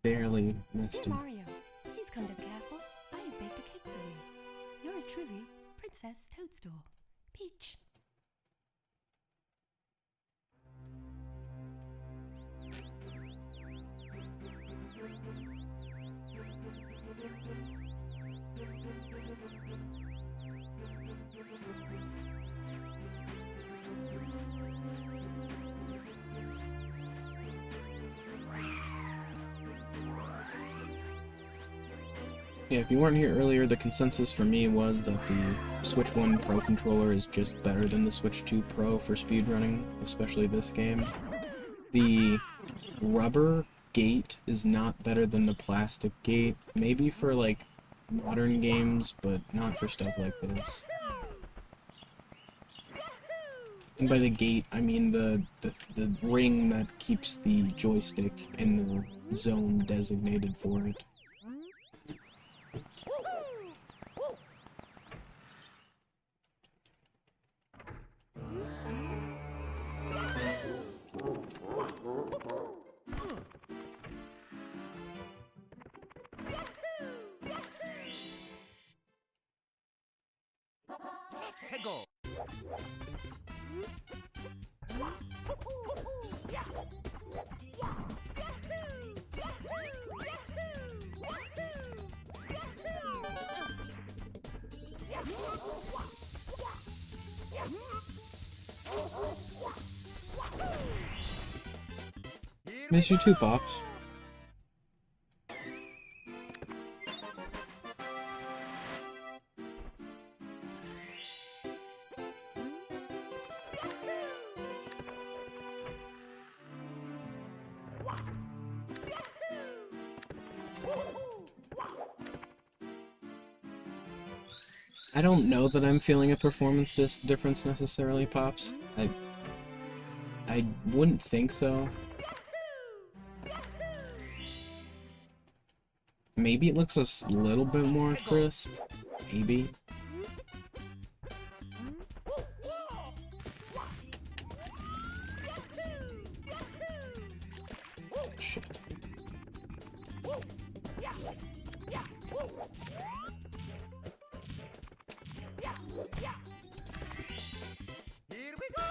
barely missed Dear him. Mario, please come to the castle. I have baked a cake for you. Yours truly, Princess Toadstool. Peach. Yeah, if you weren't here earlier, the consensus for me was that the Switch 1 Pro controller is just better than the Switch 2 Pro for speedrunning, especially this game. The rubber gate is not better than the plastic gate, maybe for like modern games, but not for stuff like this. And by the gate, I mean the ring that keeps the joystick in the zone designated for it. Go. Miss you too, Pops. I don't know that I'm feeling a performance difference necessarily, Pops. I wouldn't think so. Maybe it looks a little bit more crisp. Maybe. Shit. Here we go.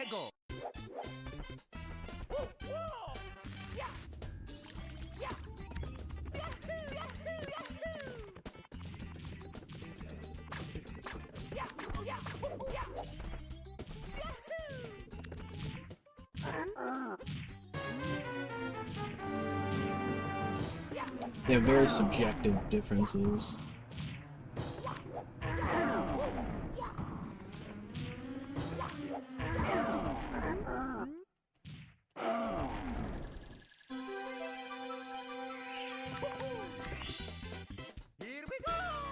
Go. They have very subjective differences.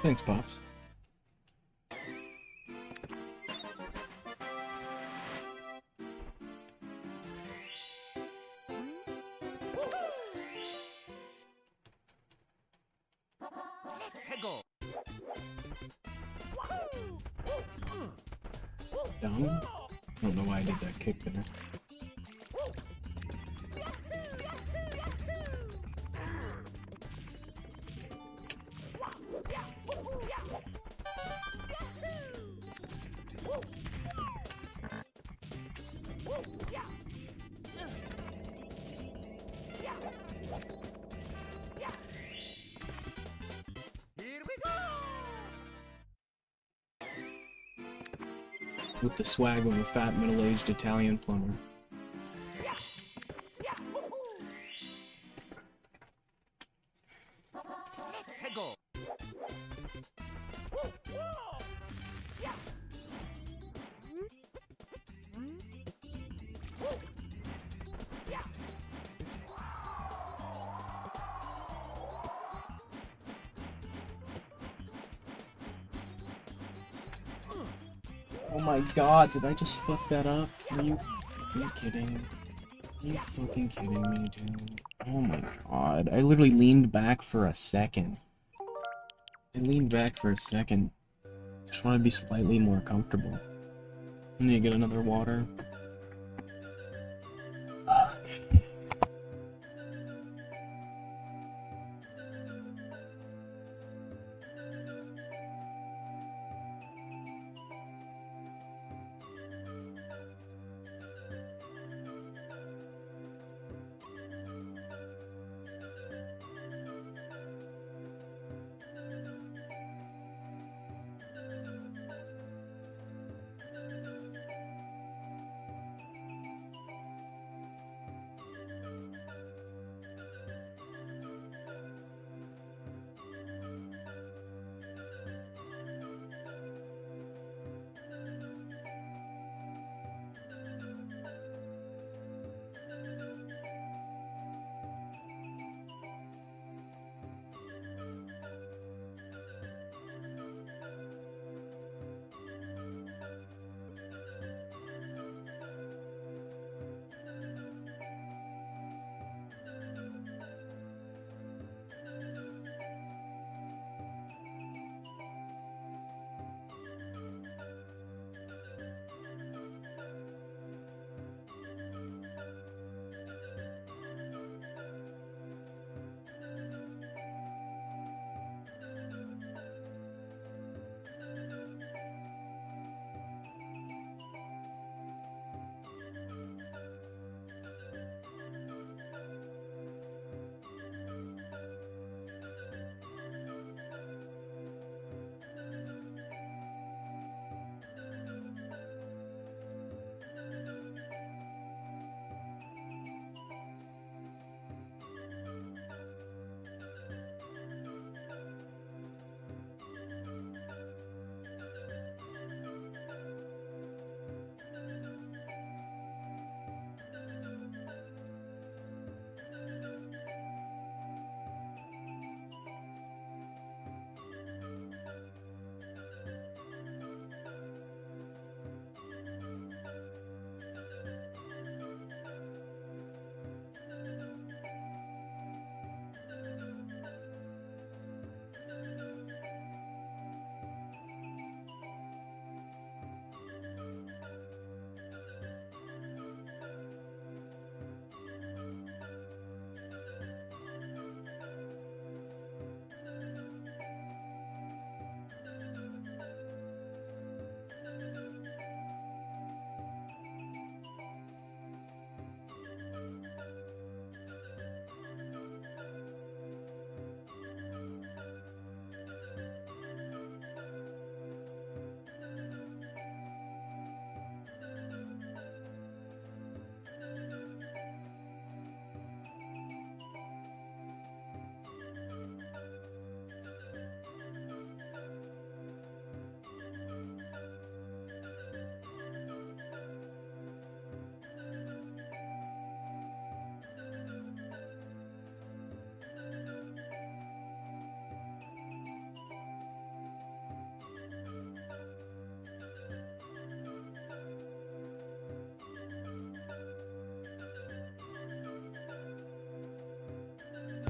Thanks, Pops. Go. Dumb? I don't know why I did that kick there. With the swag of a fat middle-aged Italian plumber. Go. Oh my god, did I just fuck that up? Are you kidding? Are you fucking kidding me, dude? Oh my god, I literally leaned back for a second. I leaned back for a second. Just want to be slightly more comfortable. I need to get another water. Fuck.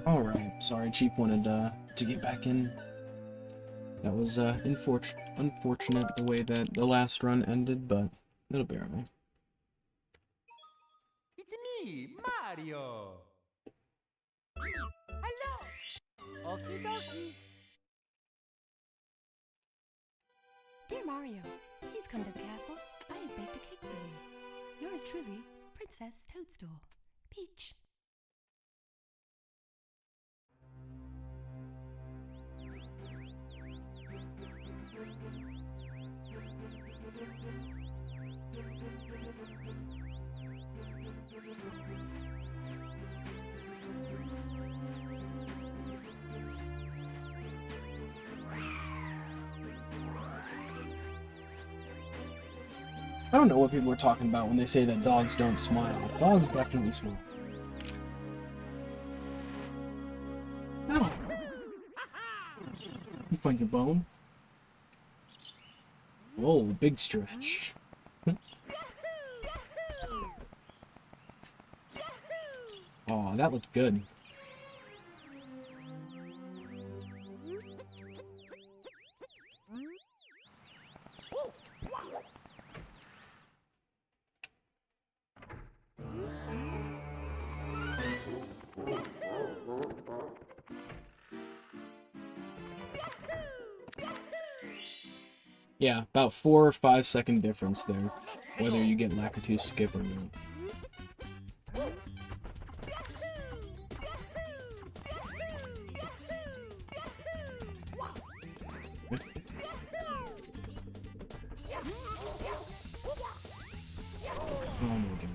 Alright, sorry, Chief wanted to get back in. That was unfortunate the way that the last run ended, but it'll bear me. It's me, Mario. Hello. Okie dokie. Dear Mario, please come to the castle. I have baked a cake for you. Yours truly, Princess Toadstool. Peach. I don't know what people are talking about when they say that dogs don't smile. Dogs definitely smile. Oh. You find your bone? Whoa, big stretch. Oh, that looked good. Yeah, about 4 or 5 second difference there, whether you get Lakitu skip or not. Oh my god.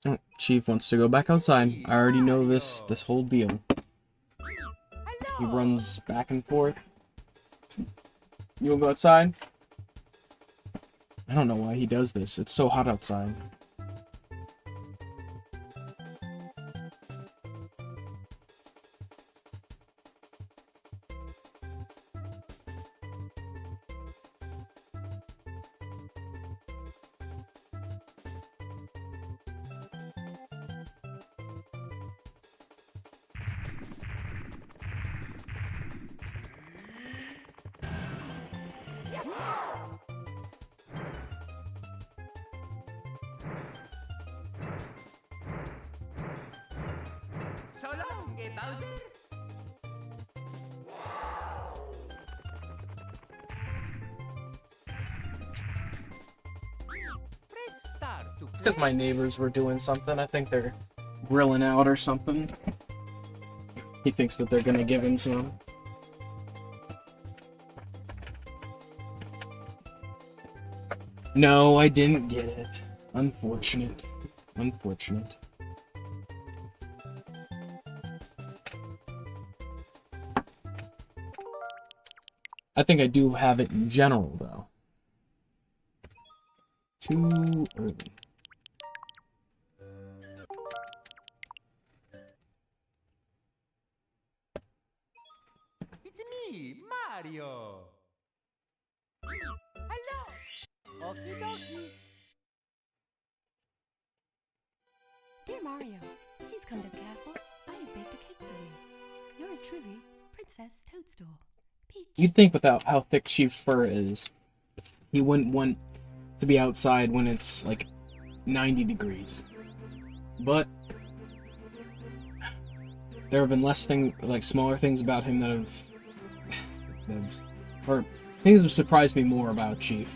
Oh, Chief wants to go back outside. I already know this whole deal. He runs back and forth. You wanna go outside? I don't know why he does this. It's so hot outside. So long, Bowser. Press start to It's because my neighbors were doing something. I think they're grilling out or something. He thinks that they're gonna give him some. No, I didn't get it. Unfortunate. Unfortunate. I think I do have it in general, though. Too early. It's me, Mario. Hello. Okie dokie. Dear Mario, please come to the castle. I have baked a cake for you. Yours truly, Princess Toadstool. Peach. You'd think without how thick Chief's fur is, he wouldn't want to be outside when it's like 90 degrees. But there have been smaller things about him that or things that have surprised me more about Chief.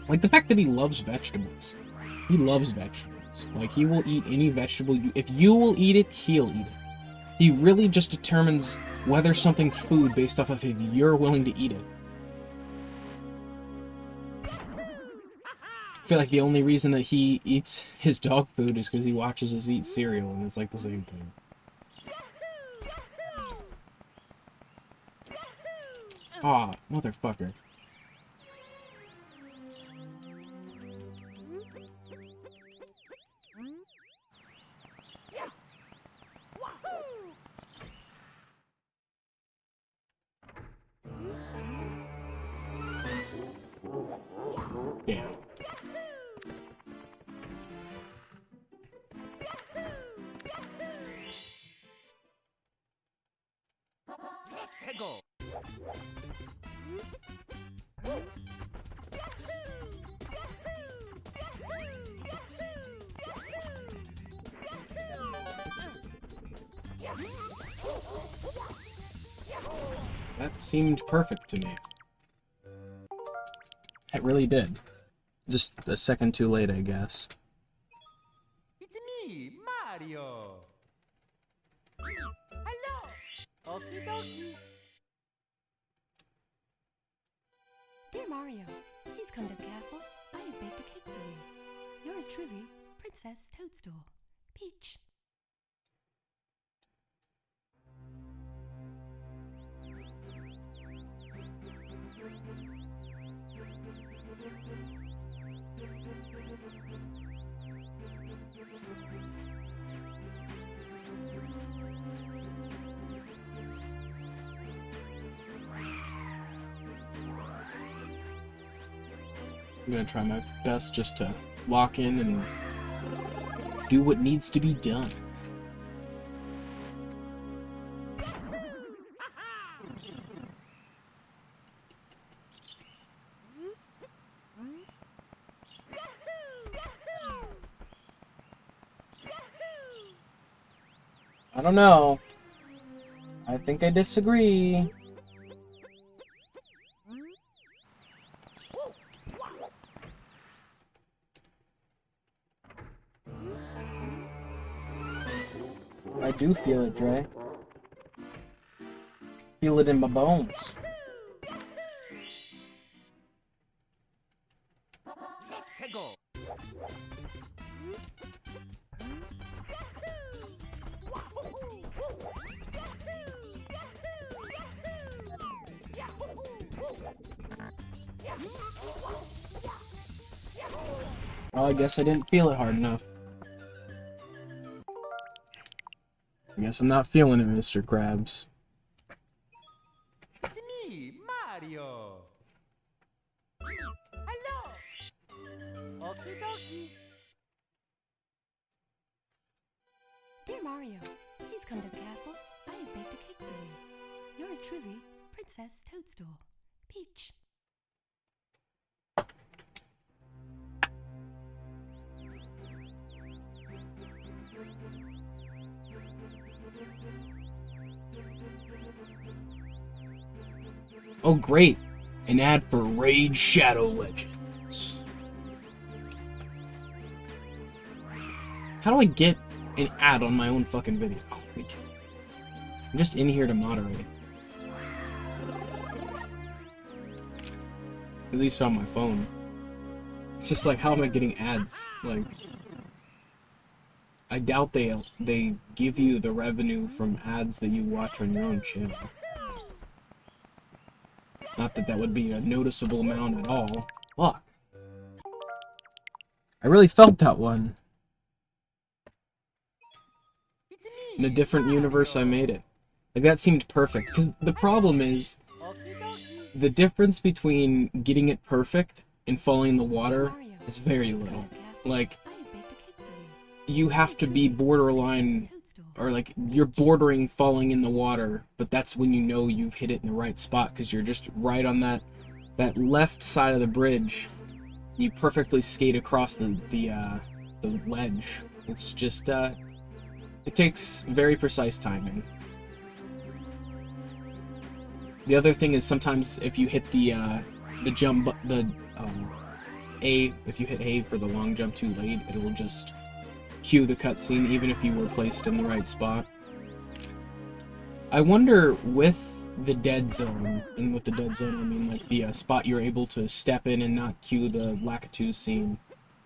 Like the fact that he loves vegetables. He loves vegetables. Like he will eat any vegetable. If you will eat it, he'll eat it. He really just determines whether something's food based off of if you're willing to eat it. I feel like the only reason that he eats his dog food is because he watches us eat cereal, and it's like the same thing. Aw, motherfucker. Damn. Ego. That seemed perfect to me. It really did. Just a second too late, I guess. It's me, Mario. Hello. Okie dokie. Dear Mario, please come to the castle. I have baked a cake for you. Yours truly, Princess Toadstool. Peach. I'm gonna try my best just to lock in and do what needs to be done. I don't know. I think I disagree. I do feel it, Dre. Feel it in my bones. Ego. Well, I guess I didn't feel it hard enough. I guess I'm not feeling it, Mr. Krabs. It's me, Mario. Hello. Okie dokie. Dear Mario, please come to the castle. I have baked a cake for you. Yours truly, Princess Toadstool. Peach. Oh, great! An ad for Raid Shadow Legends. How do I get an ad on my own fucking video? I'm just in here to moderate. At least on my phone. It's just like, how am I getting ads? Like, I doubt they give you the revenue from ads that you watch on your own channel. Not that that would be a noticeable amount at all. Fuck. I really felt that one. It's me. In a different universe, I made it. Like, that seemed perfect. Because the problem is, Okie dokie. the difference between getting it perfect and falling in the water Mario, is very please come little. to the castle. Like, I have baked a cake for you. you have to be borderline, Toadstool. or like, you're bordering falling in the water, but that's when you know you've hit it in the right spot, because you're just right on that left side of the bridge. You perfectly skate across the ledge. It's just, it takes very precise timing. The other thing is sometimes if you hit the jump, if you hit A for the long jump too late, it'll just cue the cutscene even if you were placed in the right spot. I wonder with the dead zone, and with the dead zone I mean like the spot you're able to step in and not cue the Lakitu scene.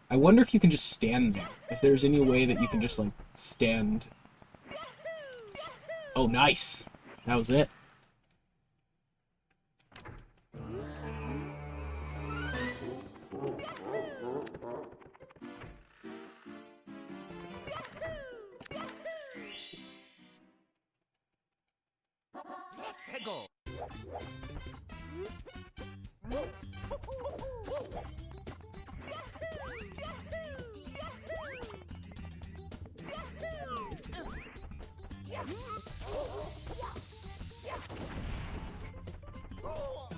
I wonder if you can just stand there. If there's any way that you can just like stand. Oh, nice! That was it. Ego.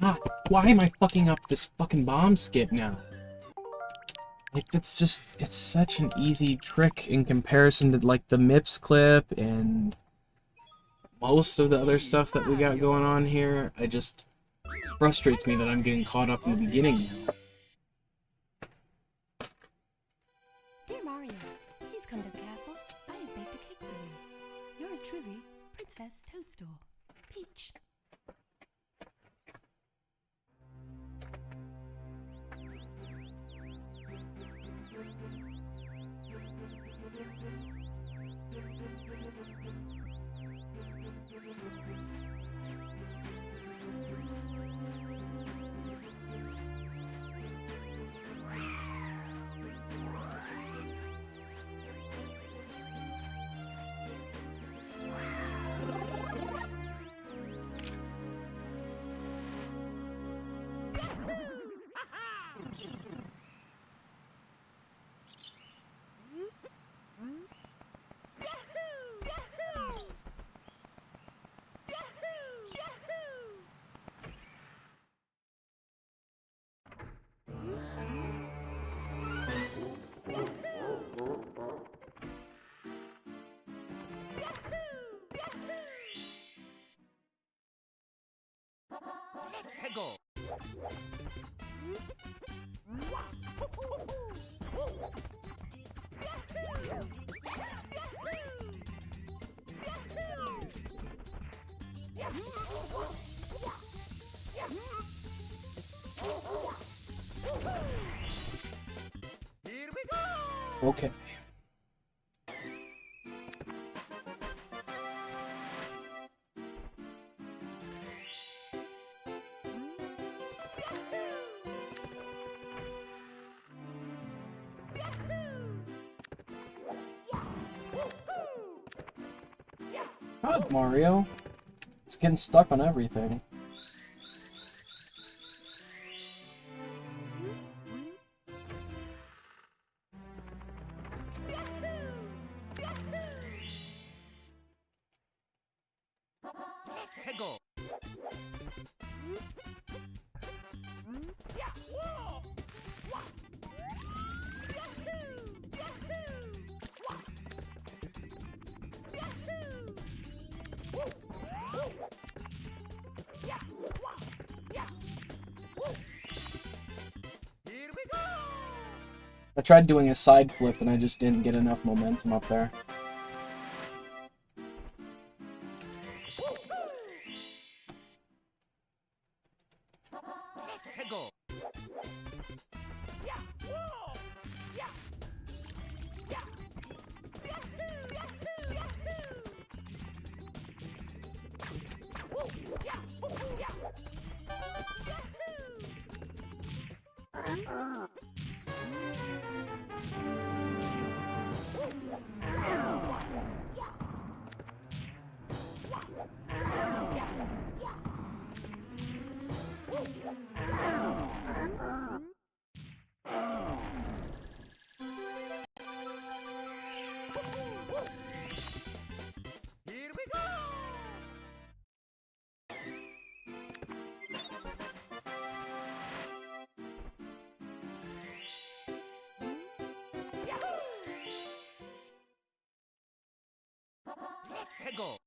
Ah, why am I fucking up this fucking bomb skip now? Like, it's just, it's such an easy trick in comparison to, like, the MIPS clip and most of the other stuff that we got going on here. It just frustrates me that I'm getting caught up in the beginning now. Dear Mario, please come to the castle. I have baked a cake for you. Yours truly, Princess Toadstool. Peach. Hegel. Here we go. Okay. God, Mario. It's getting stuck on everything. Hegel. Here we go. I tried doing a side flip and I just didn't get enough momentum up there. Hegel. Here we go. Hegel.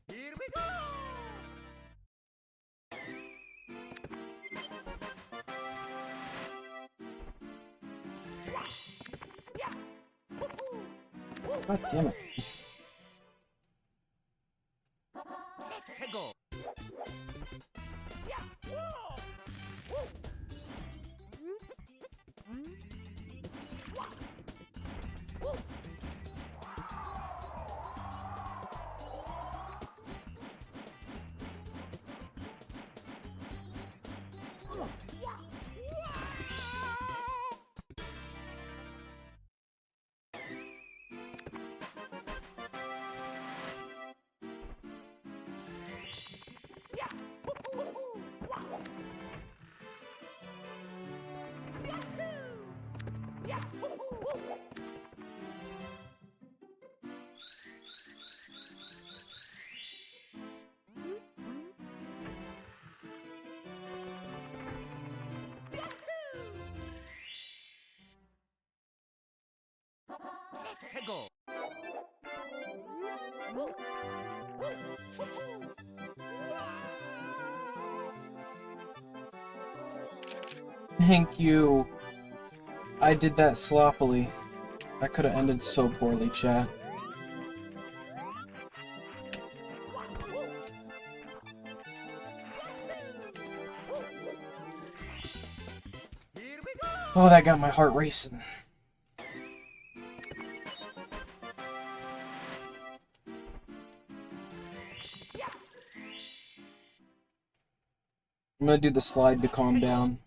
Here we go. God damn it. Hegel. Let's go. Thank you. I did that sloppily. That could have ended so poorly, chat. Oh, that got my heart racing. I'm gonna do the slide to calm down.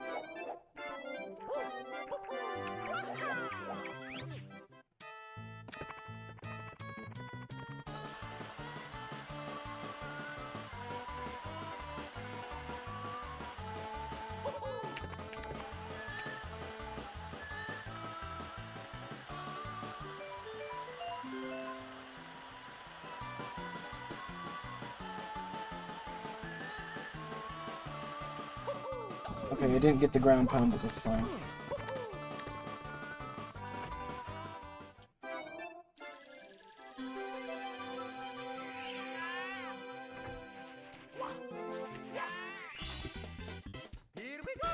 Okay, I didn't get the ground pound, but that's fine. Here we go.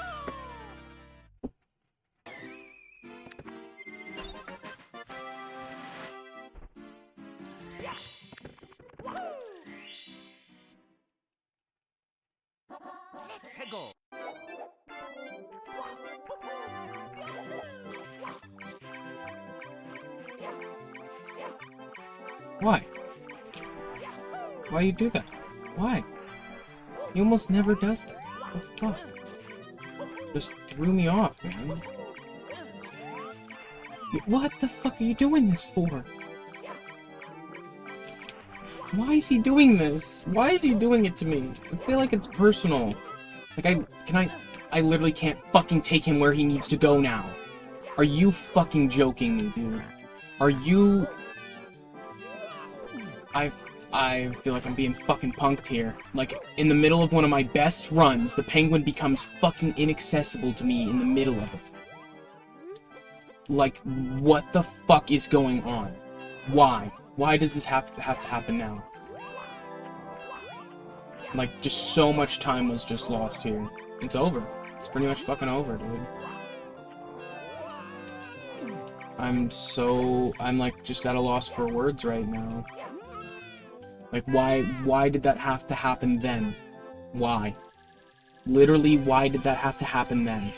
Let's go. Why? Why you do that? Why? He almost never does that. What the fuck? Just threw me off, man. What the fuck are you doing this for? Why is he doing this? Why is he doing it to me? I feel like it's personal. Like, I literally can't fucking take him where he needs to go now. Are you fucking joking me, dude? Are you... I feel like I'm being fucking punked here. Like, in the middle of one of my best runs, the penguin becomes fucking inaccessible to me in the middle of it. Like, what the fuck is going on? Why? Why does this have to happen now? Like, just so much time was just lost here. It's over. It's pretty much fucking over, dude. I'm like just at a loss for words right now. Like, why did that have to happen then? Why? Literally, why did that have to happen then?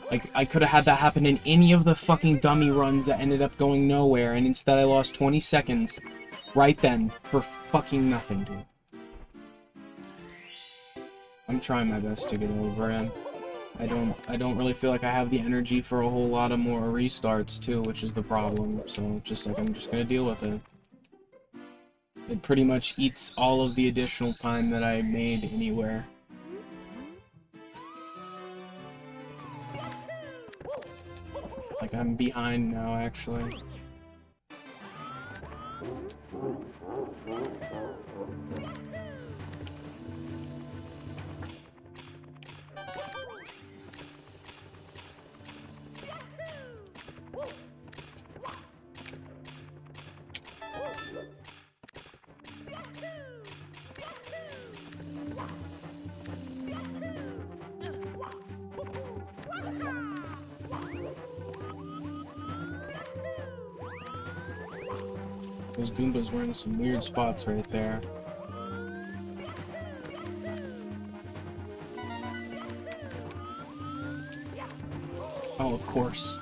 Like, I could have had that happen in any of the fucking dummy runs that ended up going nowhere, and instead I lost 20 seconds right then for fucking nothing, dude. I'm trying my best to get over him. I don't really feel like I have the energy for a whole lot of more restarts, too, which is the problem. So, just like, I'm just gonna deal with it. It pretty much eats all of the additional time that I made anywhere. Like, I'm behind now, actually. Those Goombas were in some weird spots right there. Oh, of course.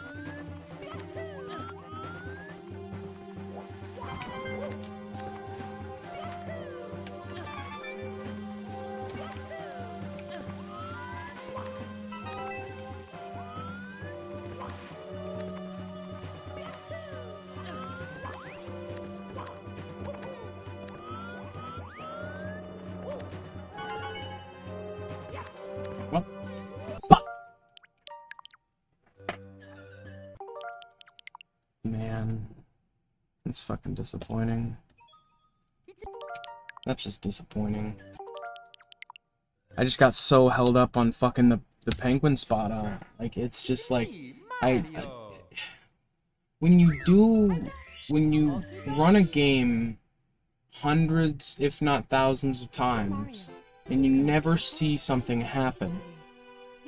What? Fuck! Man. It's fucking disappointing. That's just disappointing. I just got so held up on fucking the penguin spot out. Like, it's just like... when you run a game hundreds, if not thousands of times, and you never see something happen,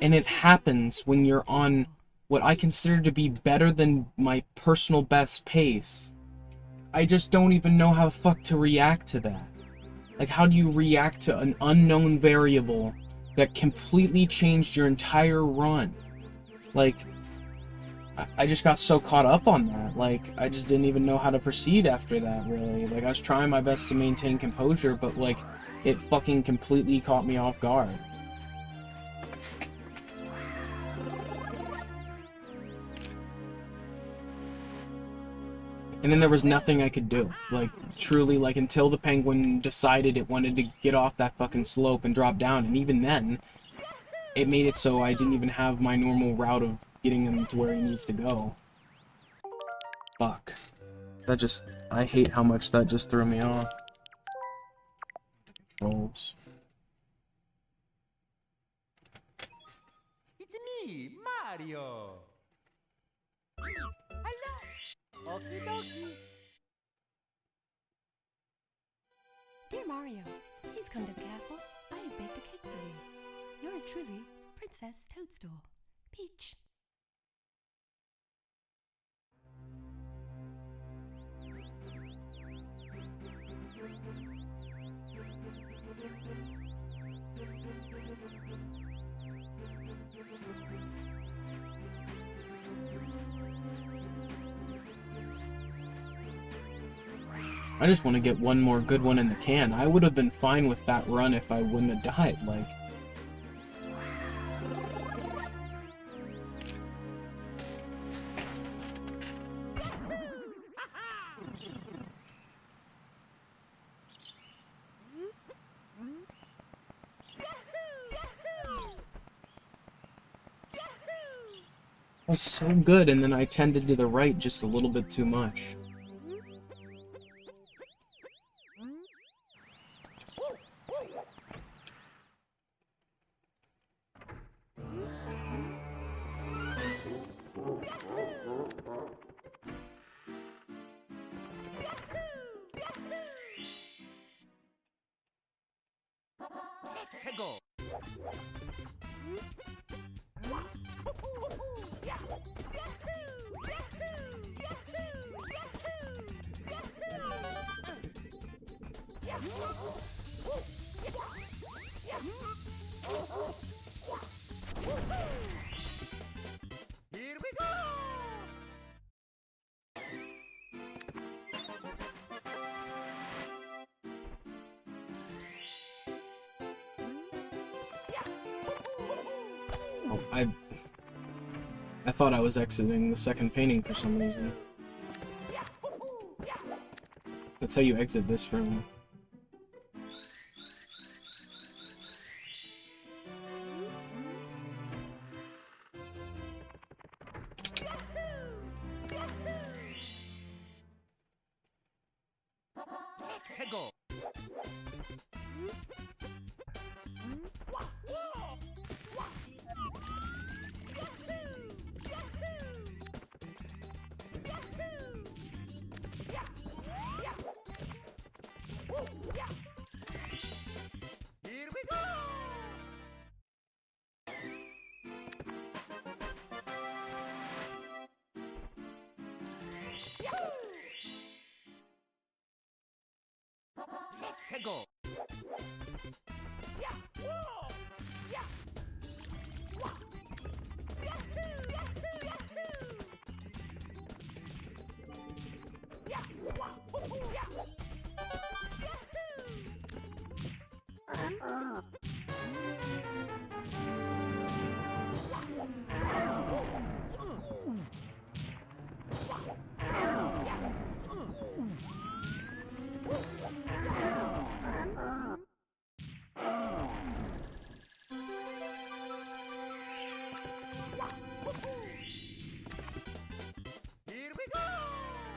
and it happens when you're on what I consider to be better than my personal best pace, I just don't even know how the fuck to react to that. Like, how do you react to an unknown variable that completely changed your entire run? Like, I just got so caught up on that. Like, I just didn't even know how to proceed after that, really. Like, I was trying my best to maintain composure, but, like, it fucking completely caught me off guard. And then there was nothing I could do. Like, truly, like, until the penguin decided it wanted to get off that fucking slope and drop down. And even then, it made it so I didn't even have my normal route of getting him to where he needs to go. Fuck. That just... I hate how much that just threw me off. Controls. It's me, Mario. Hello. Okie dokie. Dear Mario, please come to the castle. I have baked a cake for you. Yours truly, Princess Toadstool. Peach. I just want to get one more good one in the can. I would have been fine with that run if I wouldn't have died, like... It was so good, and then I tended to the right just a little bit too much. Let's go. Here we go. Oh, I thought I was exiting the second painting for some reason. That's how you exit this room. Let's go. Here we go. Let's go.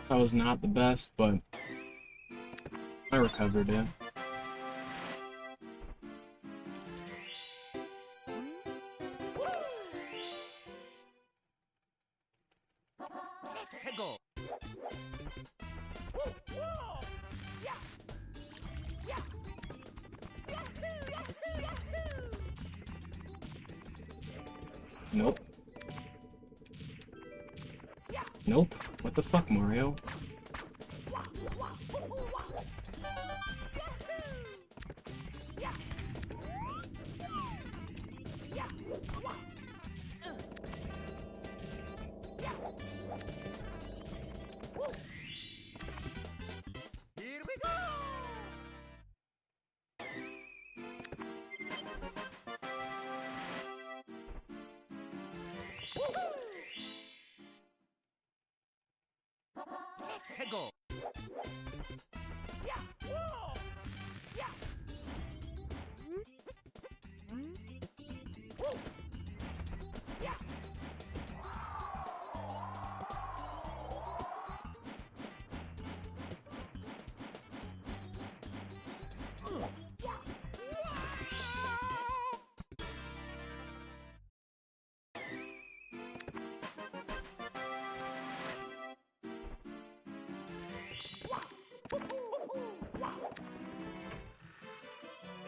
That was not the best, but I recovered it. Go. Nope. Nope. What the fuck, Mario? Here we go.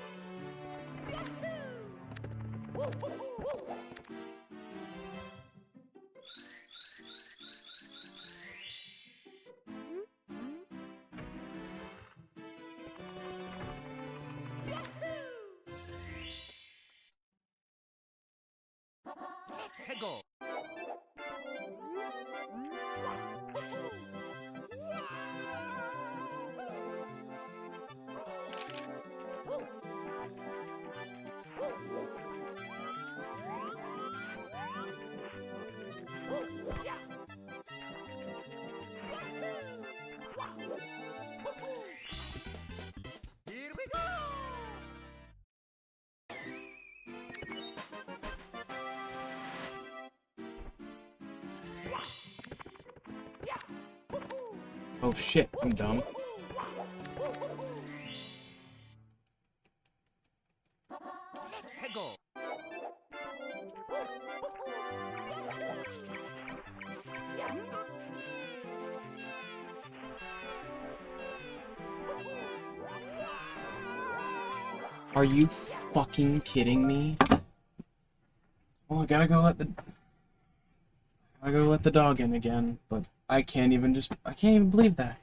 Go. Go. Here we go. Oh shit, I'm dumb. Go. Are you fucking kidding me? Well, I gotta go let the dog in again, but I can't even believe that.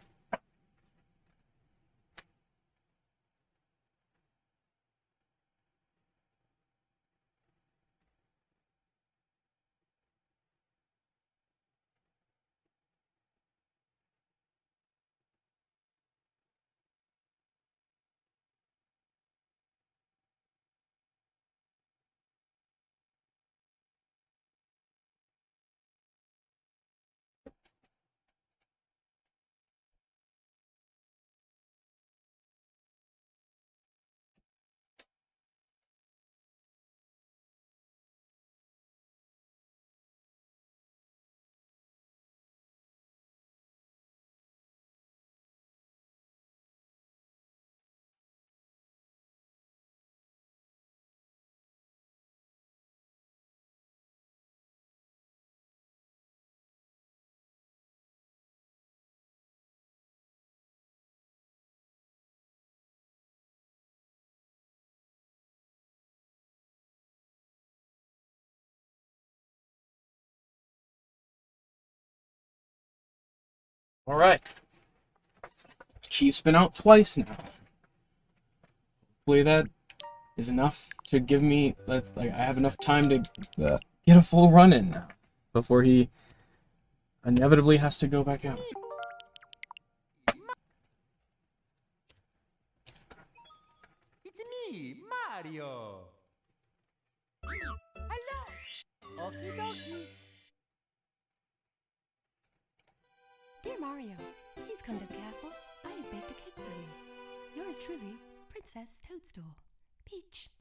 Alright. Chief's been out twice now. Hopefully that is enough to give me, like, I have enough time to get a full run in now before he inevitably has to go back out. It's me, Mario. Hello. Okie dokie. Dear Mario, please come to the castle. I have baked a cake for you. Yours truly, Princess Toadstool. Peach.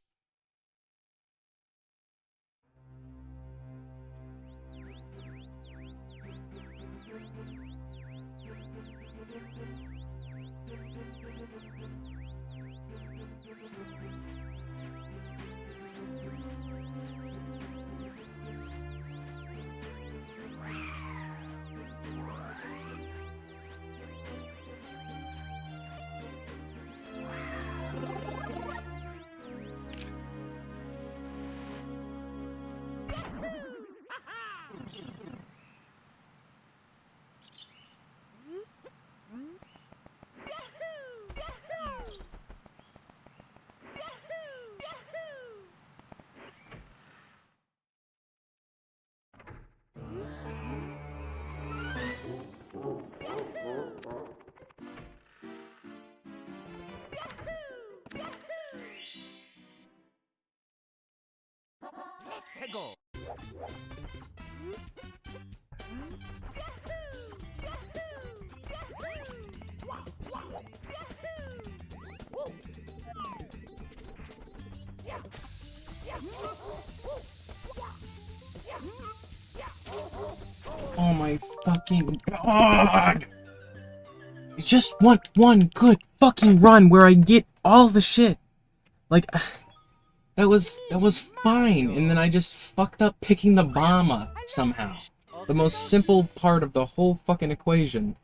Let's go. Oh my fucking god! I just want one good fucking run where I get all the shit. Like, that was fine, and then I just fucked up picking the bomb up somehow. The most simple part of the whole fucking equation.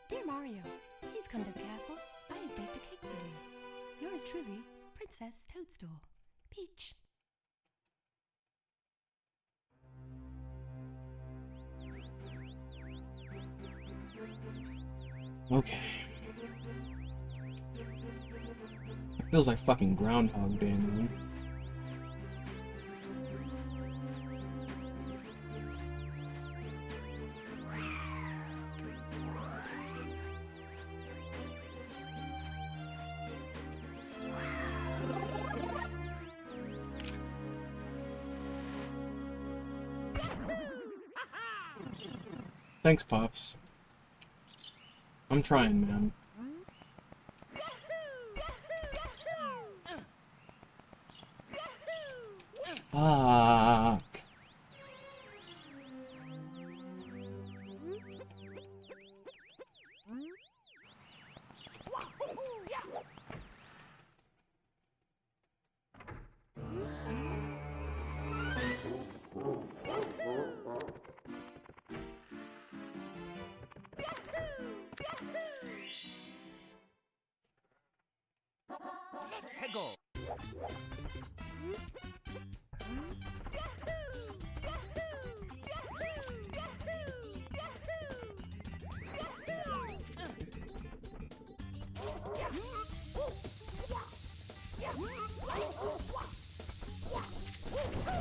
Dear Mario, please come to the castle. I have baked a cake for you. Yours truly, Princess Toadstool. Peach. Okay. It feels like fucking Groundhog Day, man. Thanks, Pops. I'm trying, man. Fuck. Let's go.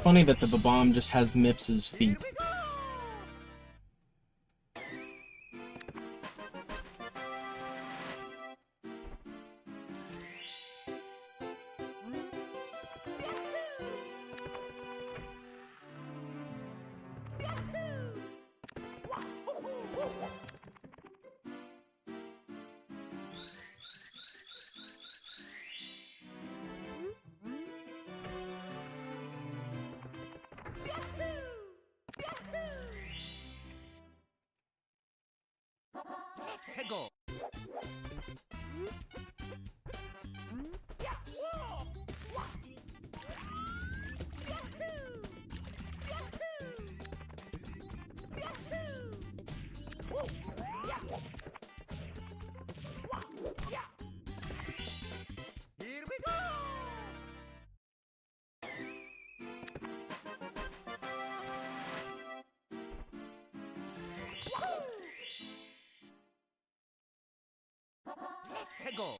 Funny that the bomb just has Mips's feet. Let's go. Here we go. Let's go.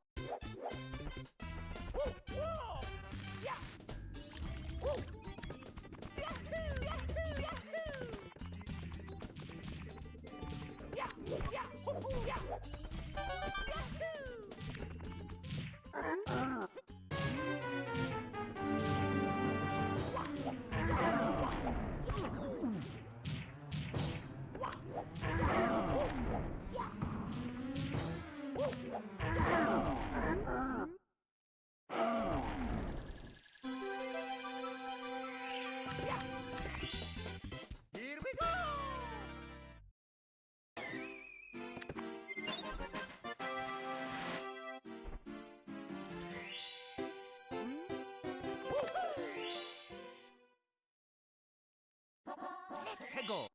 Here we go. Let's go.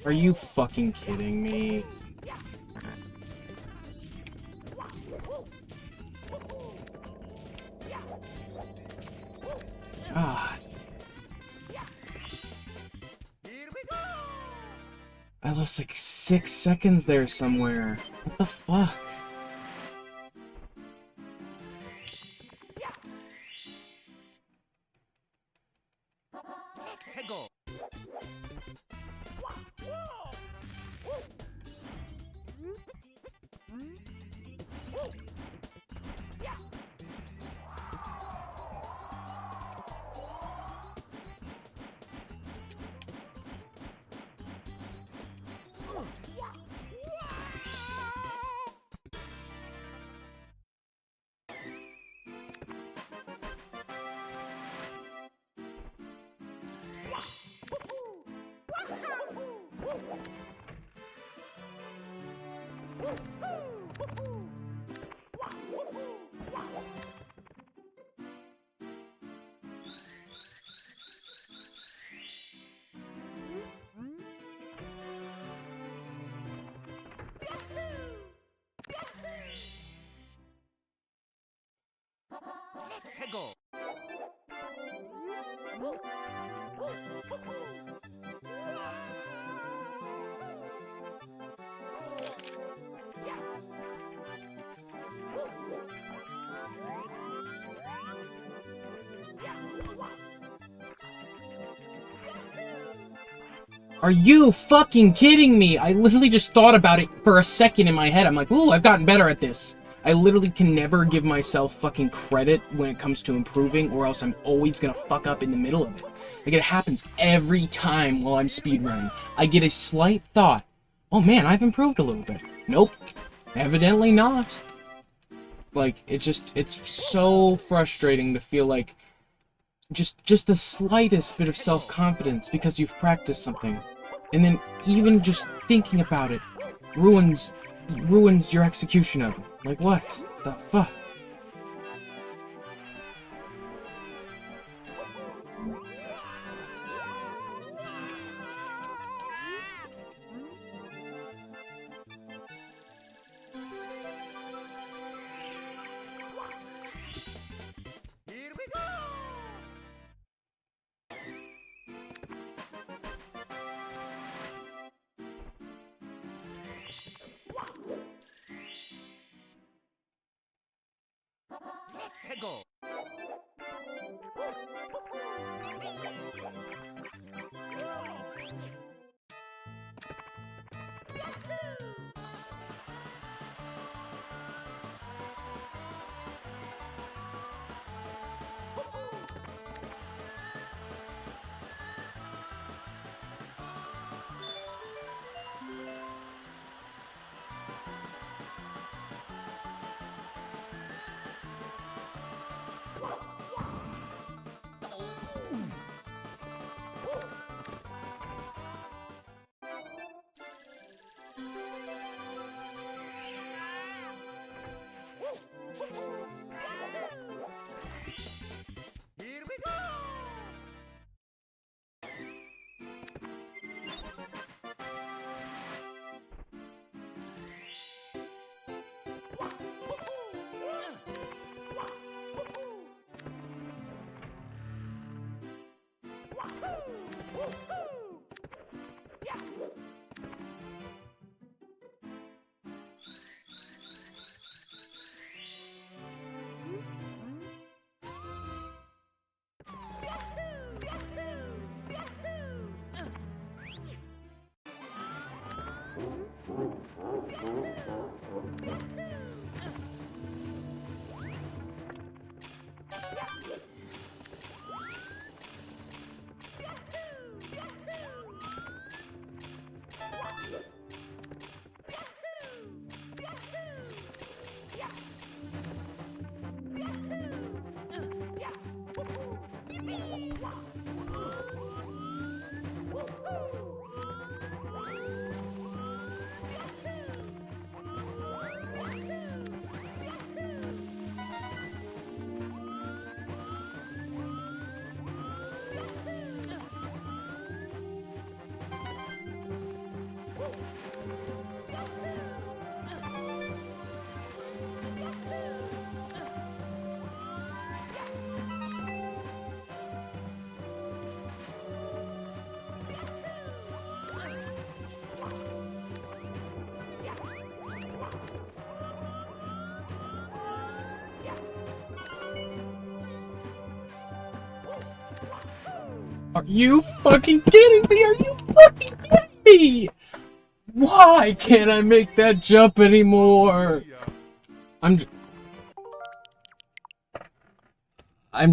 Are you fucking kidding me? God. Here we go. I lost like 6 seconds there somewhere. What the fuck? Go. Go. Are you fucking kidding me? I literally just thought about it for a second in my head. I'm like, ooh, I've gotten better at this. I literally can never give myself fucking credit when it comes to improving, or else I'm always gonna fuck up in the middle of it. Like, it happens every time while I'm speedrunning. I get a slight thought, oh man, I've improved a little bit. Nope, evidently not. Like, it's so frustrating to feel like just the slightest bit of self-confidence because you've practiced something, and then even just thinking about it ruins your execution of it. Like, what the fuck? Here we go. Go. Here we go. Are you fucking kidding me? Are you fucking kidding me? Why can't I make that jump anymore? I'm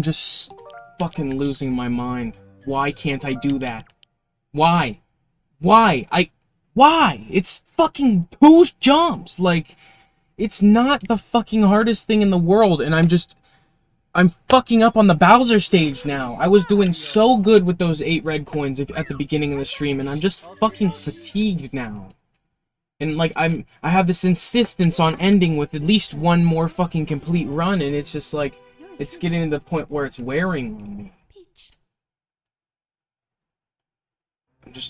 just fucking losing my mind. Why can't I do that? Why? Why? Why? It's fucking 2 jumps. Like, it's not the fucking hardest thing in the world, and I'm fucking up on the Bowser stage now. I was doing so good with those 8 red coins at the beginning of the stream, and I'm just fucking fatigued now. And, like, I have this insistence on ending with at least 1 more fucking complete run, and it's just, like, it's getting to the point where it's wearing on me.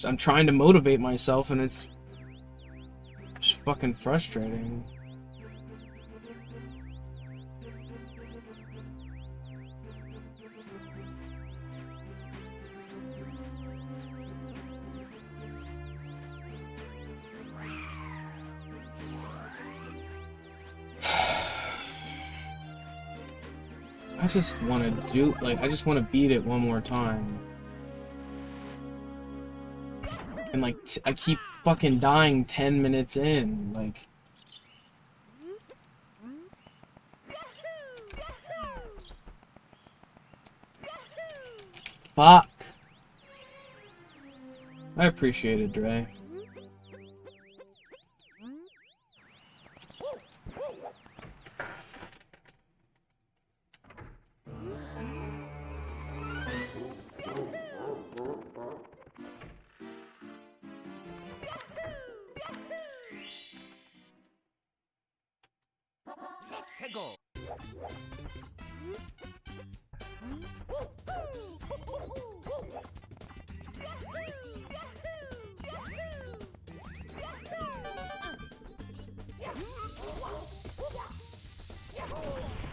I'm trying to motivate myself, and it's just fucking frustrating. I just want to I just want to beat it 1 more time. And, like, I keep fucking dying 10 minutes in, like... Fuck! I appreciate it, Dre.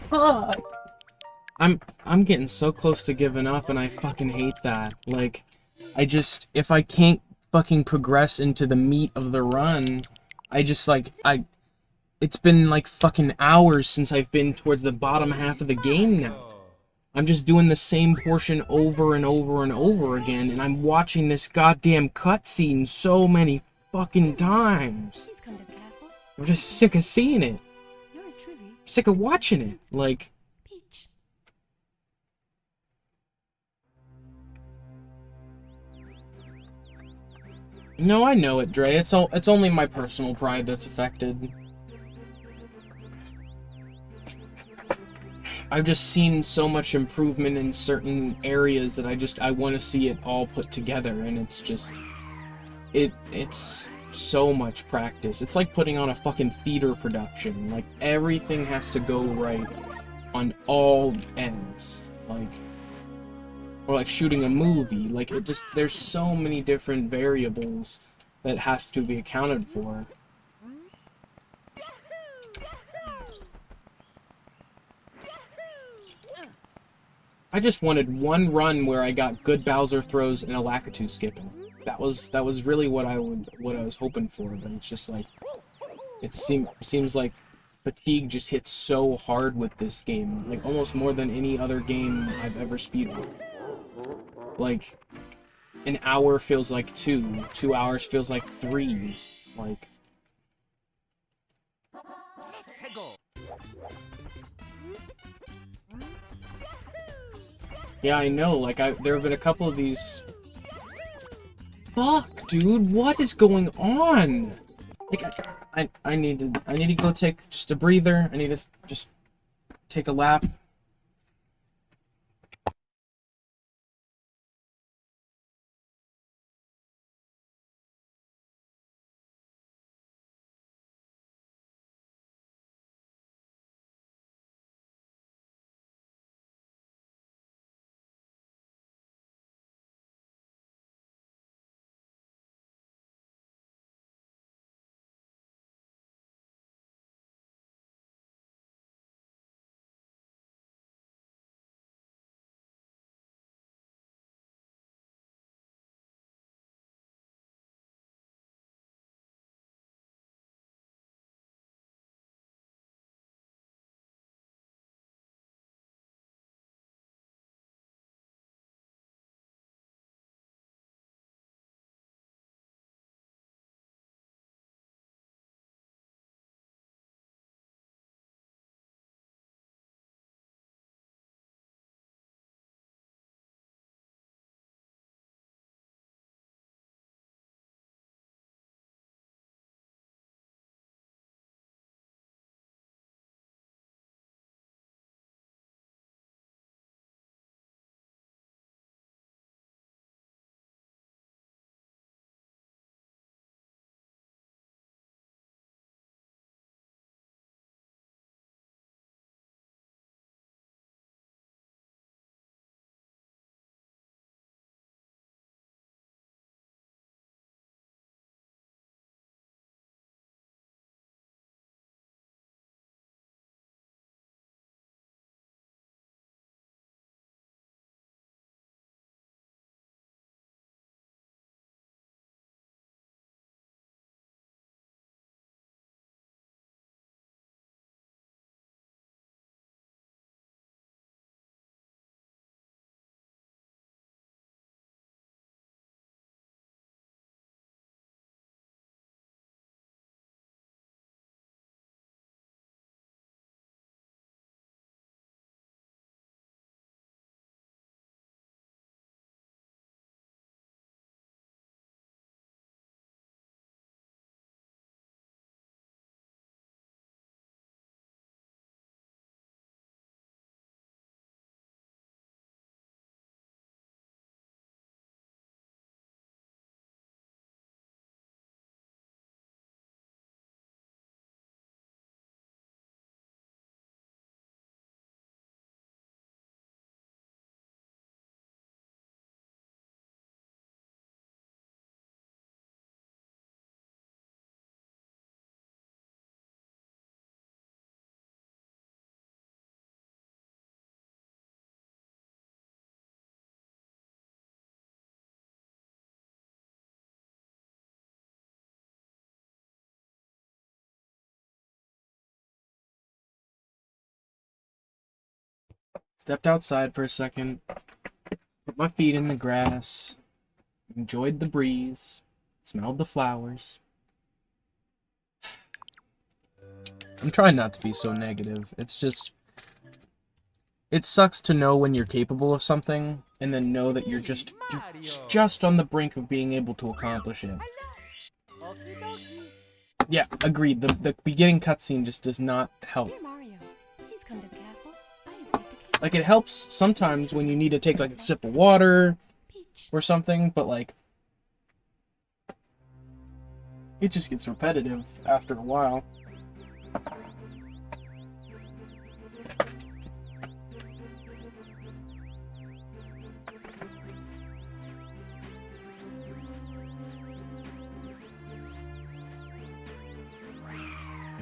Fuck! I'm getting so close to giving up, and I fucking hate that. Like, if I can't fucking progress into the meat of the run, it's been like fucking hours since I've been towards the bottom half of the game now. I'm just doing the same portion over and over and over again, and I'm watching this goddamn cutscene so many fucking times. I'm just sick of seeing it. Sick of watching it. Like... No, I know it, Dre. It's only my personal pride that's affected. I've just seen so much improvement in certain areas that I want to see it all put together, and it's just... It's so much practice. It's like putting on a fucking theater production. Like, everything has to go right on all ends. Like... Or like shooting a movie, like there's so many different variables that have to be accounted for. I just wanted 1 run where I got good Bowser throws and a Lakitu skipping. That was really what I was hoping for, but it's just like it seems like fatigue just hits so hard with this game, like almost more than any other game I've ever speedrun. Like, an hour feels like 2, 2 hours feels like 3, like... Yeah, I know, like, there have been a couple of these... Fuck, dude, what is going on? Like, I need to go take just a breather, I need to just take a lap. Stepped outside for a second, put my feet in the grass, enjoyed the breeze, smelled the flowers. I'm trying not to be so negative. It's just... It sucks to know when you're capable of something, and then know that you're just on the brink of being able to accomplish it. Yeah, agreed. The beginning cutscene just does not help. Dear Mario, please come to the castle. I have baked a cake. Like, it helps sometimes when you need to take, like, a sip of water Peach. or something, but, like... It just gets repetitive after a while.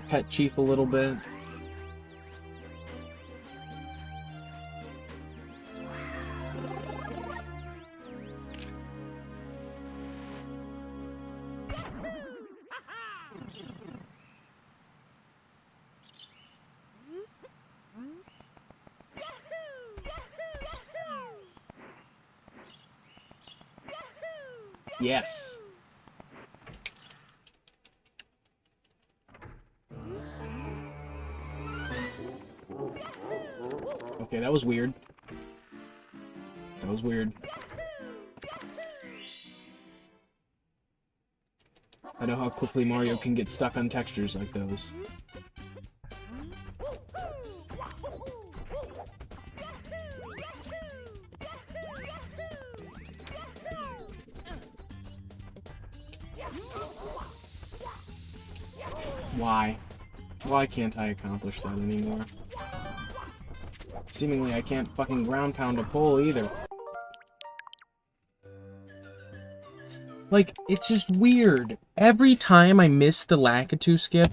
Pet Chief a little bit. Yes. Okay, that was weird. That was weird. I know how quickly Mario can get stuck on textures like those. Why? Why can't I accomplish that anymore? Seemingly I can't fucking ground pound a pole either. Like, it's just weird. Every time I miss the Lakitu skip,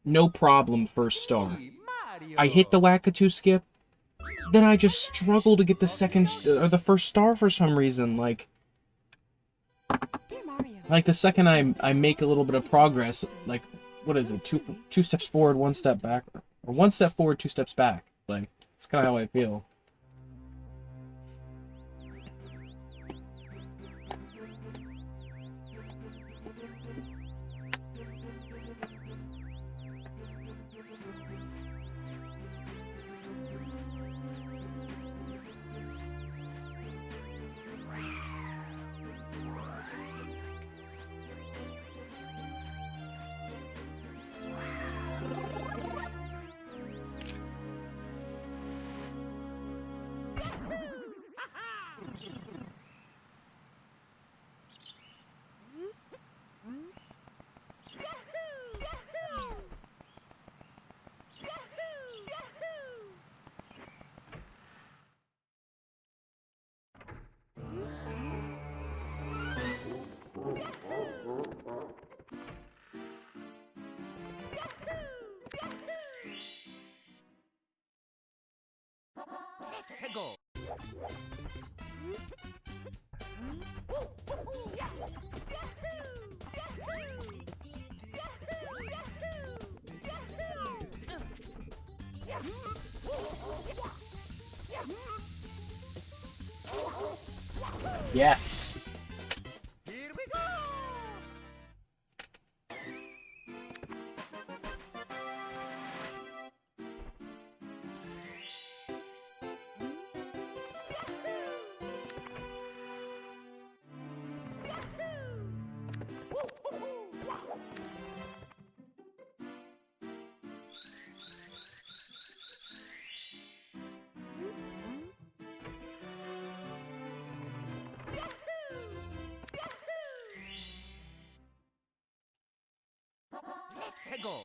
no problem, first star. I hit the Lakitu skip, then I just struggle to get the or the first star for some reason. Like the second I make a little bit of progress, like, what is it? Two steps forward, one step back, or one step forward, two steps back. Like, it's kind of how I feel. Go. Yes. Here we go. Go.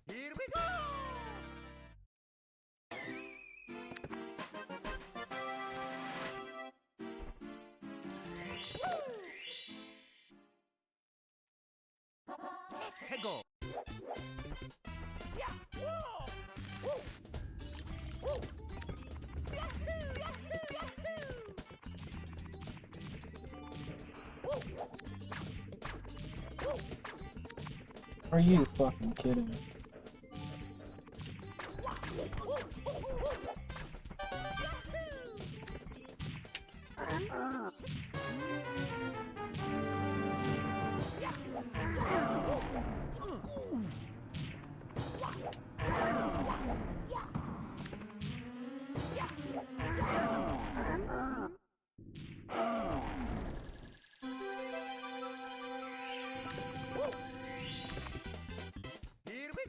Here we go. Go. Are you fucking kidding me? Here we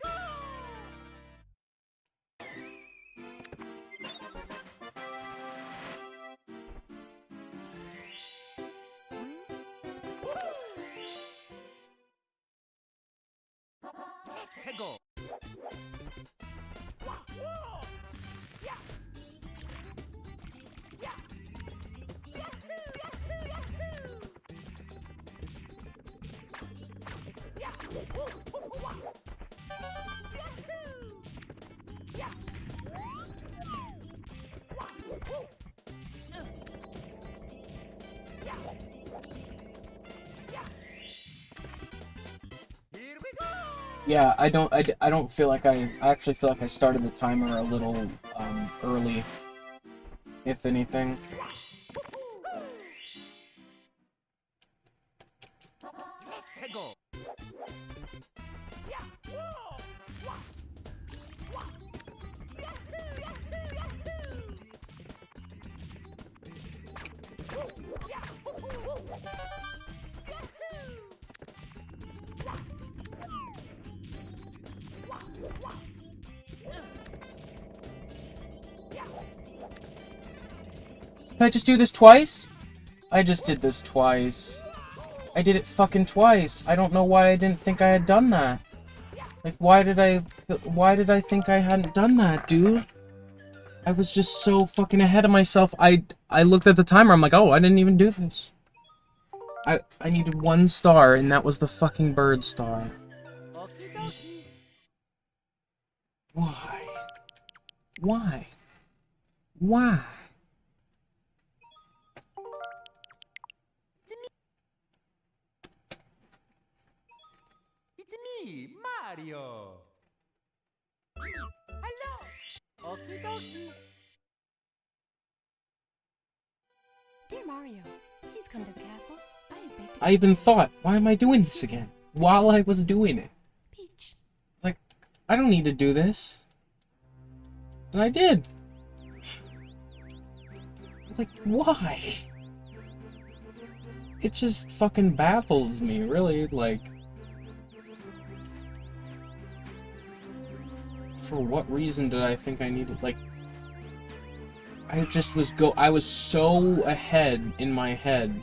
go. Go. Yeah, I don't feel like I actually feel like I started the timer a little early, if anything. Go. Did I just do this twice? I just did this twice. I did it fucking twice. I don't know why I didn't think I had done that. Like, why did I think I hadn't done that, dude? I was just so fucking ahead of myself. I looked at the timer, I'm like, oh, I didn't even do this. I needed 1 star, and that was the fucking bird star. Why? Why? Why? It's me, Mario. Hello. Okie dokie. Dear Mario, please come to the castle. I have baked a I even thought, why am I doing this again? While I was doing it. peach. Like, I don't need to do this. And I did. Like, why? It just fucking baffles me, really, like... For what reason did I think I needed, like... I was so ahead in my head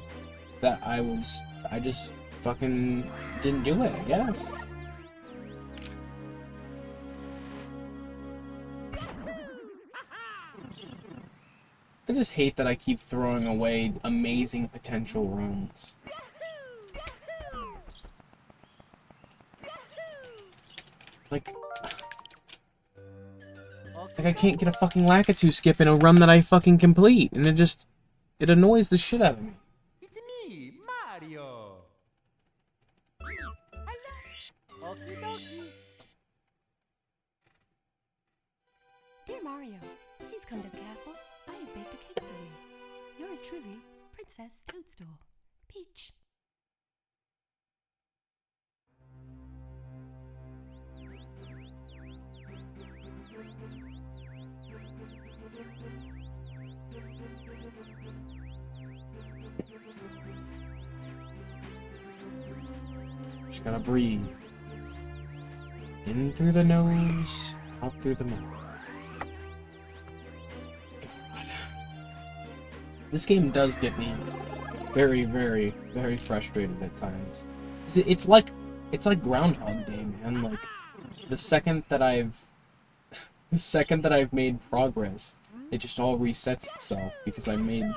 that I just fucking didn't do it, I guess. I just hate that I keep throwing away amazing potential runs. Like I can't get a fucking Lakitu skip in a run that I fucking complete, and it annoys the shit out of me. It's me, Mario. Hello. Okie dokie. Dear Mario, please come to the castle. I have baked a cake for you. Yours truly, Princess Toadstool. Peach. Just gotta breathe. In through the nose, out through the mouth. God. This game does get me very, very, very frustrated at times. It's like Groundhog Day, man. Like the second that I've made progress, it just all resets itself because I made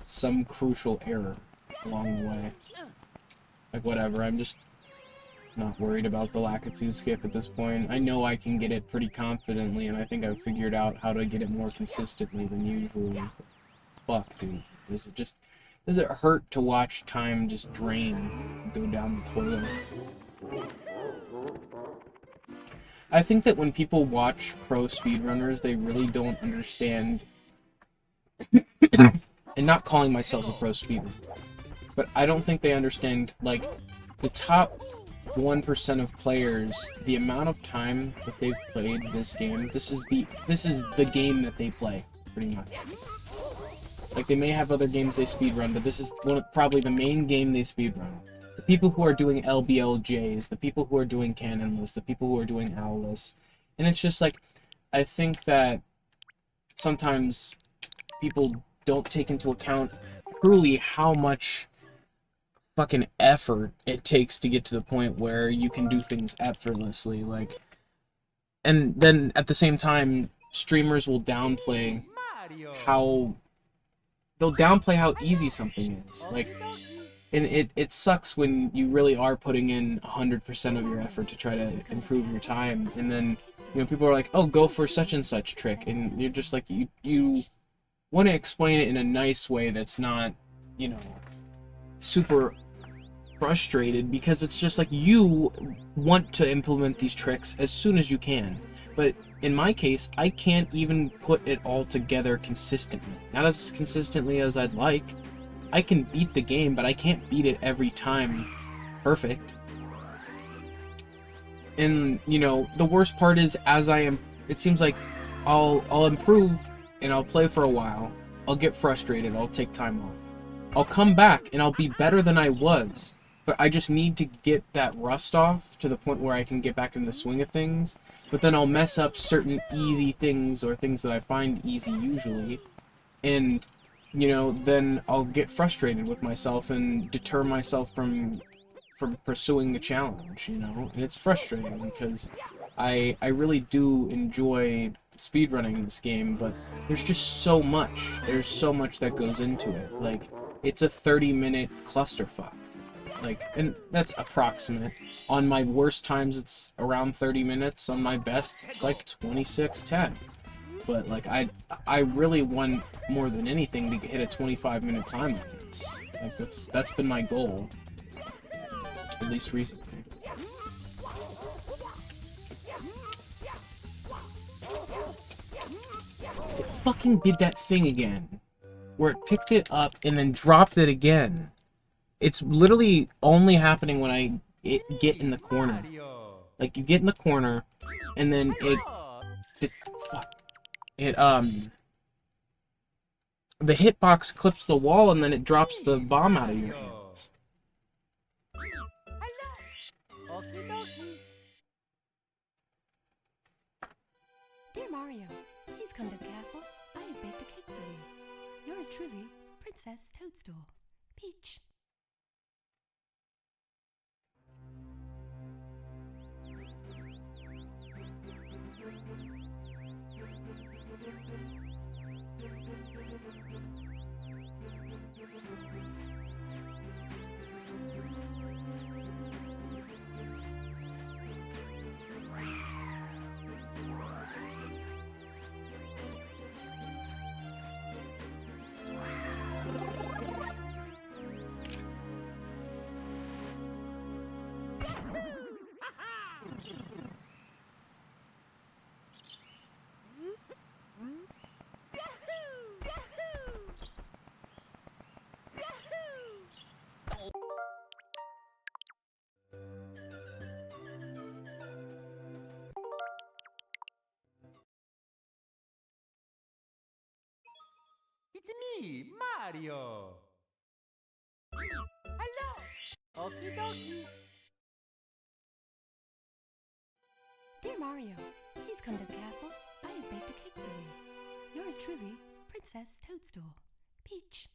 some crucial error along the way. Like whatever, I'm just not worried about the Lakitu skip at this point. I know I can get it pretty confidently, and I think I've figured out how to get it more consistently than usually. Fuck, dude. Does it hurt to watch time just drain, go down the toilet? I think that when people watch pro speedrunners, they really don't understand, and not calling myself a pro speedrunner, but I don't think they understand, like, the top 1% of players, the amount of time that they've played this game. This is the game that they play, pretty much. Like, they may have other games they speedrun, but this is probably the main game they speedrun. The people who are doing LBLJs, the people who are doing Canonless, the people who are doing Owlless. And it's just like, I think that sometimes people don't take into account truly how much fucking effort it takes to get to the point where you can do things effortlessly. Like, and then at the same time, streamers will downplay how easy something is. Like, and it sucks when you really are putting in 100% of your effort to try to improve your time, and then, you know, people are like, oh, go for such and such trick, and you're just like, you want to explain it in a nice way that's not, you know, super frustrated, because it's just like, you want to implement these tricks as soon as you can, but in my case, I can't even put it all together consistently. Not as consistently as I'd like. I can beat the game, but I can't beat it every time perfect. And, you know, the worst part is, it seems like I'll improve, and I'll play for a while, I'll get frustrated, I'll take time off. I'll come back, and I'll be better than I was, but I just need to get that rust off to the point where I can get back in the swing of things. But then I'll mess up certain easy things, or things that I find easy usually, and, you know, then I'll get frustrated with myself and deter myself from pursuing the challenge, you know? And it's frustrating, because I really do enjoy speedrunning this game, but there's just so much. There's so much that goes into it. Like, it's a 30-minute clusterfuck. Like, and that's approximate. On my worst times, it's around 30 minutes. On my best, it's like 26-10. But, like, I really want, more than anything, to hit a 25-minute time limit. Like, that's been my goal. At least recently. It fucking did that thing again. Where it picked it up and then dropped it again. It's literally only happening when I get in the corner. Like, you get in the corner, and then the hitbox clips the wall, and then it drops the bomb out of your hands. Dear Mario, please come to the castle. I have baked a cake for you. Yours truly, Princess Toadstool. Peach. It's me, Mario! Hello! Okie dokie! Dear Mario, please come to the castle. I have baked a cake for you. Yours truly, Princess Toadstool. Peach.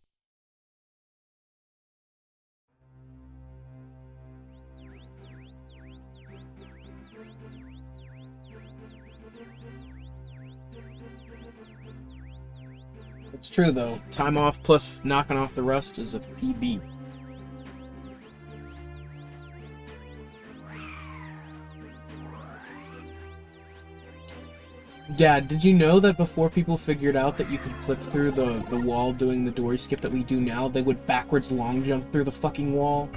It's true, though. Time off plus knocking off the rust is a PB. Dad, did you know that before people figured out that you could clip through the wall doing the dory skip that we do now, they would backwards long jump through the fucking wall?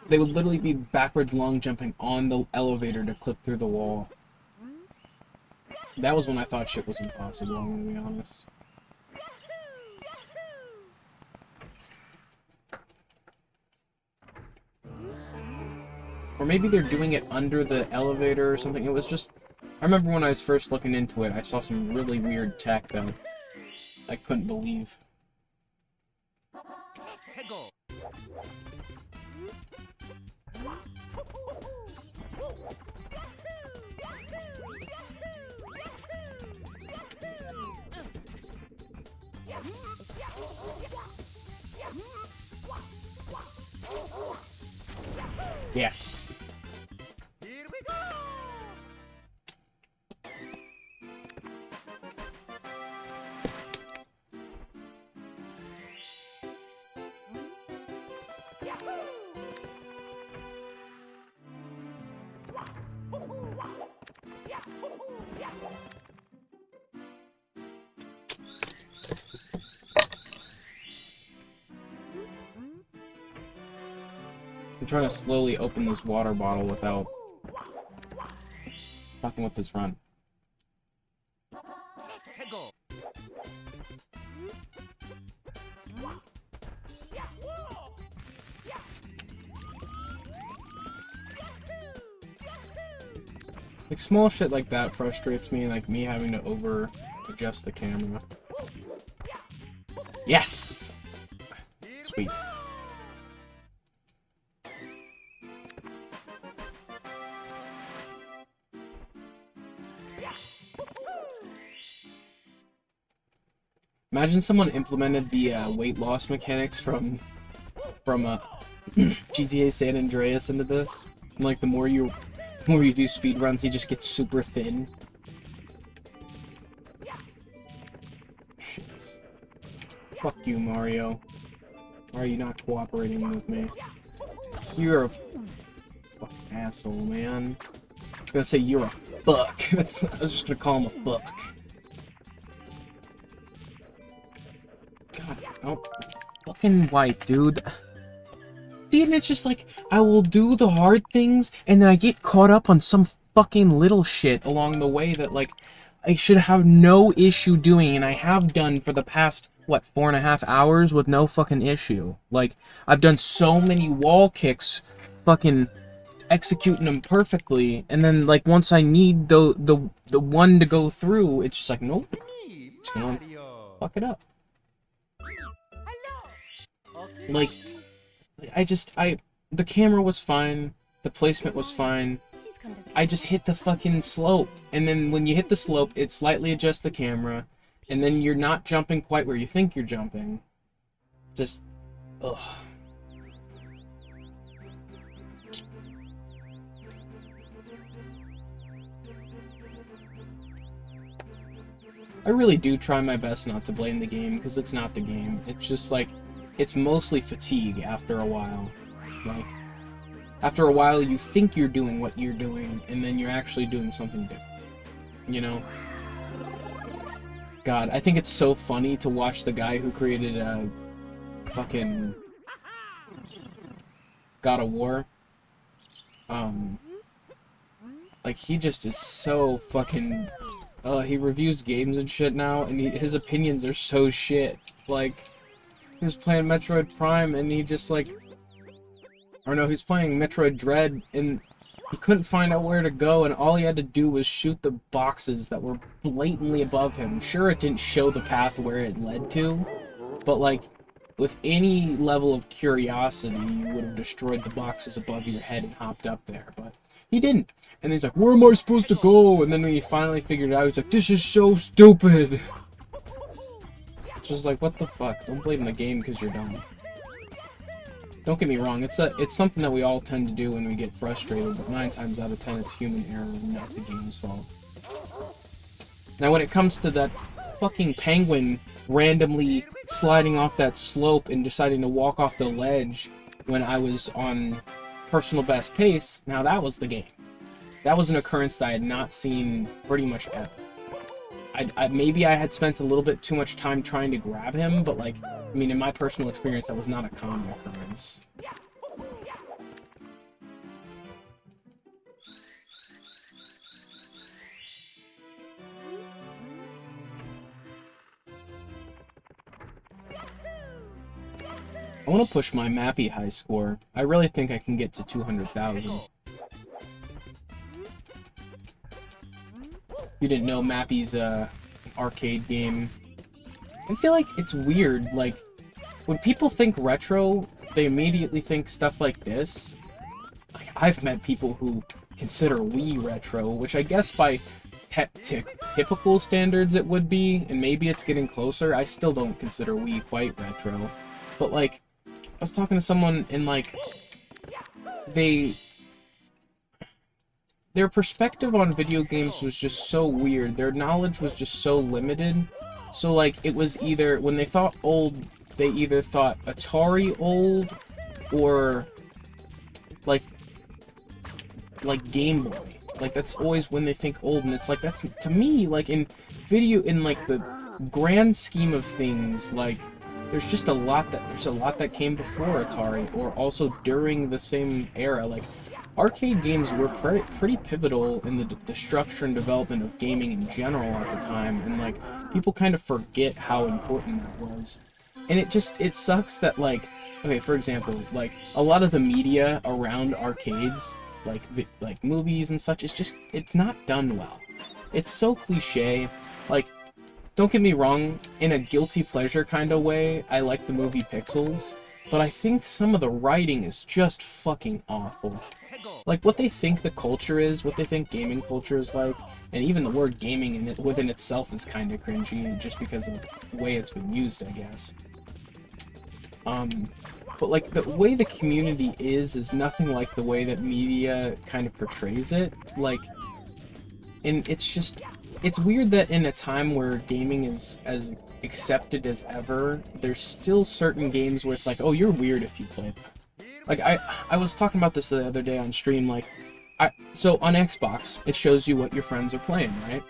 They would literally be backwards long jumping on the elevator to clip through the wall. That was when I thought shit was impossible, I'm gonna be honest. Or maybe they're doing it under the elevator or something. It was just... I remember when I was first looking into it, I saw some really weird tech that I couldn't believe. Yes. Here we go. I'm trying to slowly open this water bottle without fucking with this run. Like, small shit like that frustrates me, like me having to over-adjust the camera. Yes! Sweet. Imagine someone implemented the weight loss mechanics from GTA San Andreas into this. And, like, the more you do speedruns, he just gets super thin. Shit. Fuck you, Mario. Why are you not cooperating with me? You're a fucking asshole, man. I was gonna say you're a fuck. I was just gonna call him a fuck. God, oh, fucking white, dude. See, and it's just like, I will do the hard things, and then I get caught up on some fucking little shit along the way that, like, I should have no issue doing, and I have done for the past, what, 4.5 hours with no fucking issue. Like, I've done so many wall kicks, fucking executing them perfectly, and then, like, once I need the one to go through, it's just like, nope, it's gonna fuck it up. Like, the camera was fine, the placement was fine, I just hit the fucking slope, and then when you hit the slope, it slightly adjusts the camera, and then you're not jumping quite where you think you're jumping. Just, ugh. I really do try my best not to blame the game, because it's not the game. It's just like, it's mostly fatigue after a while. Like, after a while you think you're doing what you're doing, and then you're actually doing something different. You know? God, I think it's so funny to watch the guy who created fucking God of War. Like, he just is so fucking... he reviews games and shit now, and his opinions are so shit. Like, he was playing Metroid Prime, and he just, like... Or no, he's playing Metroid Dread, and he couldn't find out where to go, and all he had to do was shoot the boxes that were blatantly above him. Sure, it didn't show the path where it led to, but, like, with any level of curiosity, you would have destroyed the boxes above your head and hopped up there, but he didn't. And he's like, where am I supposed to go? And then when he finally figured it out, he's like, this is so stupid! It's just like, what the fuck? Don't blame the game because you're dumb. Don't get me wrong, it's something that we all tend to do when we get frustrated, but 9 times out of 10 it's human error and not the game's fault. Now when it comes to that fucking penguin randomly sliding off that slope and deciding to walk off the ledge when I was on personal best pace, now that was the game. that was an occurrence that I had not seen pretty much ever. Maybe I had spent a little bit too much time trying to grab him, but like, I mean, in my personal experience, that was not a common occurrence. I want to push my Mappy high score. I really think I can get to 200,000. You didn't know Mappy's an arcade game. I feel like it's weird, like, when people think retro, they immediately think stuff like this. Like, I've met people who consider Wii retro, which I guess by typical standards it would be, and maybe it's getting closer. I still don't consider Wii quite retro. But, like, I was talking to someone and, like, their perspective on video games was just so weird. Their knowledge was just so limited. So, like, it was either, when they thought old, they either thought Atari old, or, like Game Boy. Like, that's always when they think old, and it's like, that's, to me, like, in like, the grand scheme of things, like, there's just a lot that came before Atari, or also during the same era. Like, arcade games were pretty pivotal in the structure and development of gaming in general at the time, and like, people kind of forget how important that was. And it sucks that, like, okay, for example, like, a lot of the media around arcades, like movies and such, it's not done well. It's so cliche. Like, don't get me wrong, in a guilty pleasure kind of way, I like the movie Pixels, but I think some of the writing is just fucking awful. Like, what they think the culture is, what they think gaming culture is like, and even the word gaming within itself is kind of cringy, just because of the way it's been used, I guess. But, like, the way the community is nothing like the way that media kind of portrays it. Like, and it's weird that in a time where gaming is as accepted as ever, there's still certain games where it's like, oh, you're weird if you play that. Like, I was talking about this the other day on stream, like, so on Xbox, it shows you what your friends are playing, right?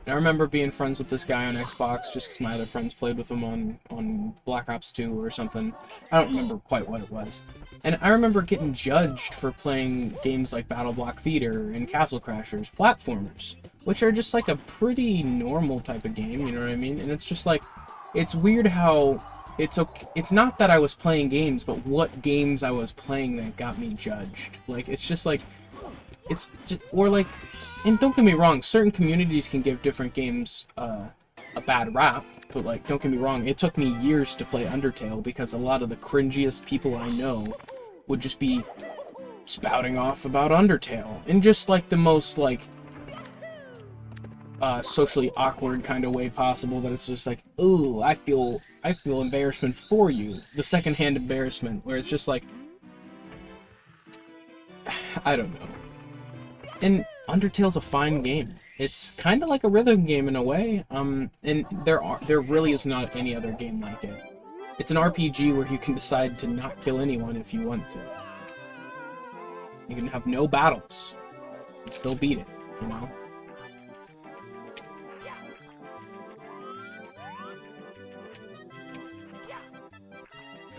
And I remember being friends with this guy on Xbox just because my other friends played with him on Black Ops 2 or something. I don't remember quite what it was. And I remember getting judged for playing games like Battle Block Theater and Castle Crashers, platformers, which are just like a pretty normal type of game, you know what I mean? And it's just like, it's weird how it's okay. It's not that I was playing games, but what games I was playing that got me judged. Like, it's just like, it's just, or like, and don't get me wrong, certain communities can give different games a bad rap, but like, don't get me wrong, it took me years to play Undertale because a lot of the cringiest people I know would just be spouting off about Undertale in just like the most like socially awkward kind of way possible, that it's just like, ooh, I feel embarrassment for you, the secondhand embarrassment, where it's just like, I don't know. And Undertale's a fine game. It's kind of like a rhythm game in a way, and there really is not any other game like it. It's an RPG where you can decide to not kill anyone if you want to. You can have no battles and still beat it, you know?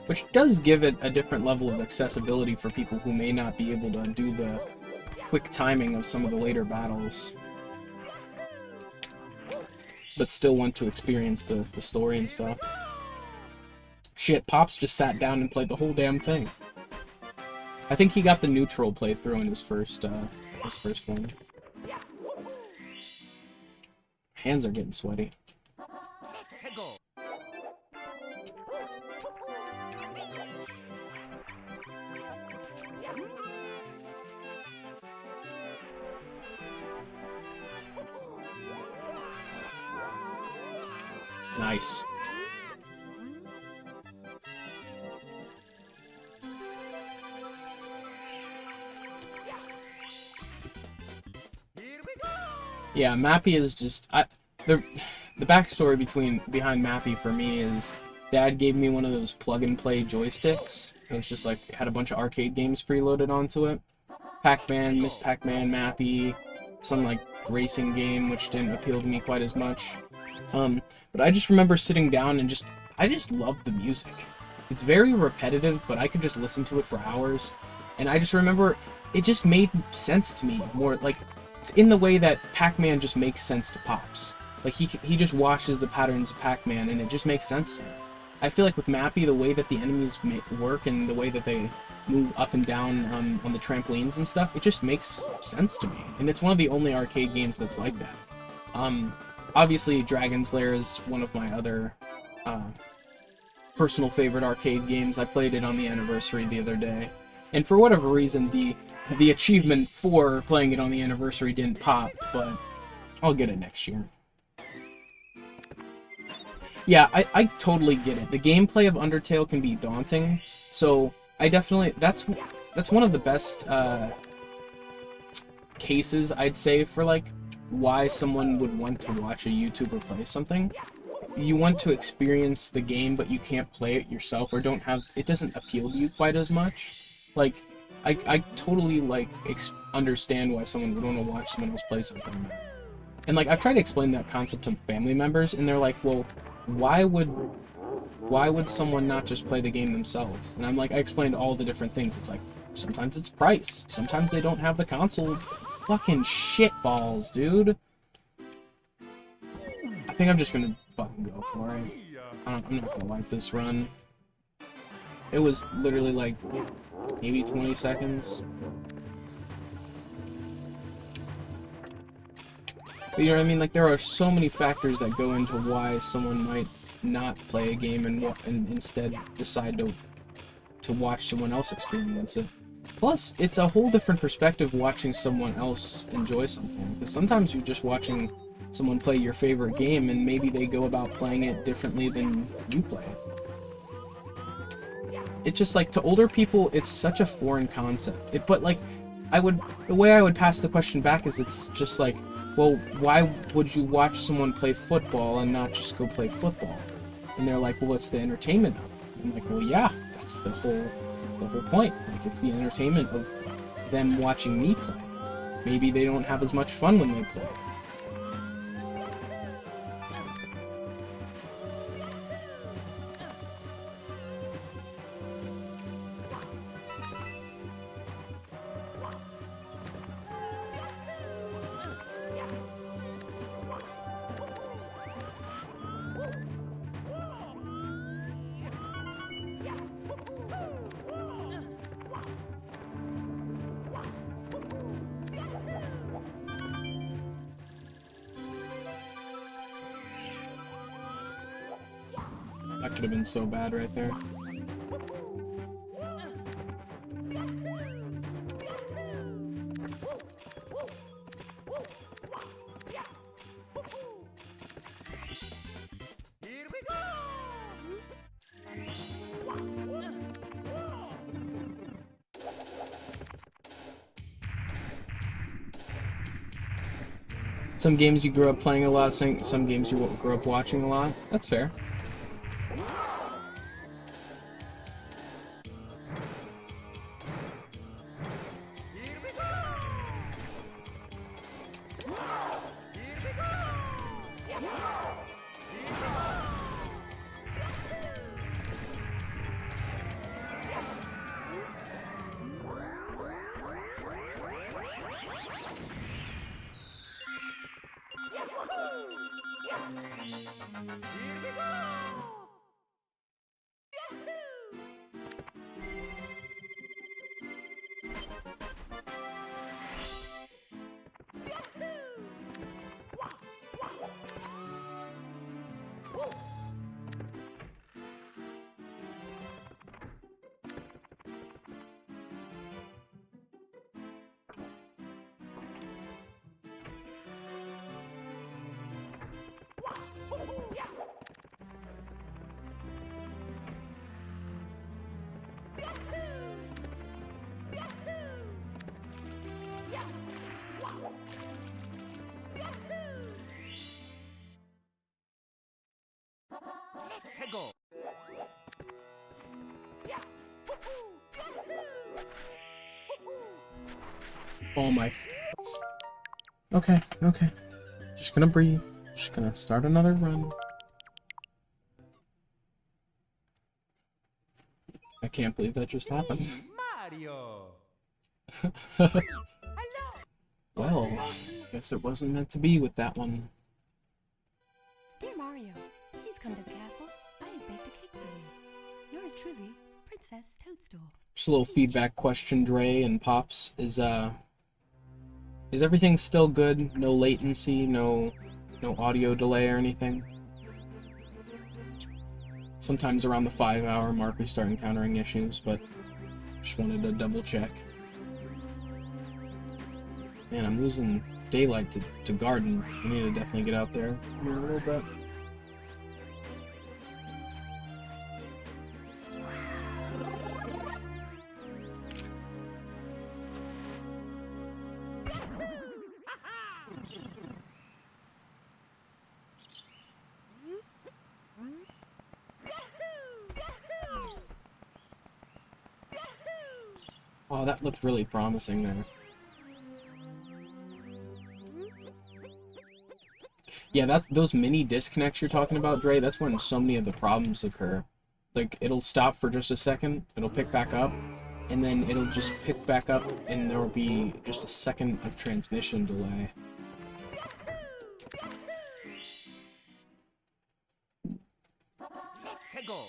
Which does give it a different level of accessibility for people who may not be able to do the quick timing of some of the later battles, but still want to experience the story and stuff. Shit, Pops just sat down and played the whole damn thing. I think he got the neutral playthrough in his first one. Hands are getting sweaty. Nice. Yeah, Mappy is just the backstory behind Mappy for me is Dad gave me one of those plug-and-play joysticks. It was just like, it had a bunch of arcade games preloaded onto it. Pac-Man, Miss Pac-Man, Mappy, some like racing game, which didn't appeal to me quite as much. But I just remember sitting down and I just loved the music. It's very repetitive, but I could just listen to it for hours. And I just remember it just made sense to me more, like, in the way that Pac-Man just makes sense to Pops. Like, he just watches the patterns of Pac-Man, and it just makes sense to him. I feel like with Mappy, the way that the enemies work and the way that they move up and down on the trampolines and stuff, it just makes sense to me. And it's one of the only arcade games that's like that. Obviously, Dragon's Lair is one of my other personal favorite arcade games. I played it on the anniversary the other day. And for whatever reason, the achievement for playing it on the anniversary didn't pop, but I'll get it next year. Yeah, I totally get it. The gameplay of Undertale can be daunting, so I definitely... That's one of the best cases, I'd say, for, like, why someone would want to watch a YouTuber play something. You want to experience the game, but you can't play it yourself, or it doesn't appeal to you quite as much. Like, I totally, like, understand why someone would want to watch someone else play something. And, like, I've tried to explain that concept to family members, and they're like, well, why would someone not just play the game themselves? And I'm like, I explained all the different things. It's like, sometimes it's price. Sometimes they don't have the console. Fucking shitballs, dude. I think I'm just gonna fucking go for it. I'm not gonna like this run. It was literally like, maybe 20 seconds. But you know what I mean? Like, there are so many factors that go into why someone might not play a game and instead decide to watch someone else experience it. Plus, it's a whole different perspective watching someone else enjoy something. Because sometimes you're just watching someone play your favorite game and maybe they go about playing it differently than you play it. It's just like, to older people, it's such a foreign concept. But like, the way I would pass the question back is, it's just like, well, why would you watch someone play football and not just go play football? And they're like, well, what's the entertainment of it? I'm like, well, yeah, that's the whole point. Like, it's the entertainment of them watching me play. Maybe they don't have as much fun when they play. That could have been so bad right there. Some games you grew up playing a lot, some games you grew up watching a lot. That's fair. Go. Oh my... Okay, okay. Just gonna breathe. Just gonna start another run. I can't believe that just happened. Mario! Well, guess it wasn't meant to be with that one. Dear Mario, please come to the castle. I have baked a cake for you. Yours truly, Princess Toadstool. Just a little feedback question, Dre and Pops. Is everything still good? No latency, no audio delay or anything? Sometimes around the 5-hour mark we start encountering issues, but just wanted to double check. Man, I'm losing daylight to garden. I need to definitely get out there here a little bit. Oh, that looked really promising there. Yeah, those mini disconnects you're talking about, Dre, that's when so many of the problems occur. Like, it'll stop for just a second, it'll pick back up, and then it'll just pick back up, and there will be just a second of transmission delay. Go.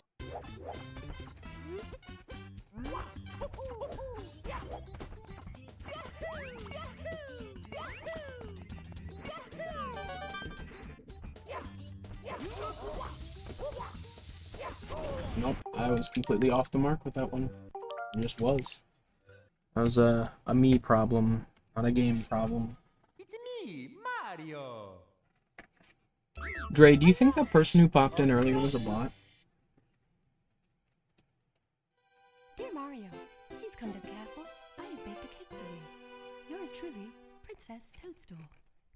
Nope, I was completely off the mark with that one. It just was. That was a me problem, not a game problem. It's me, Mario! Dre, do you think that person who popped in earlier was a bot? Dear Mario, please come to the castle. I have baked a cake for you. Yours truly, Princess Toadstool.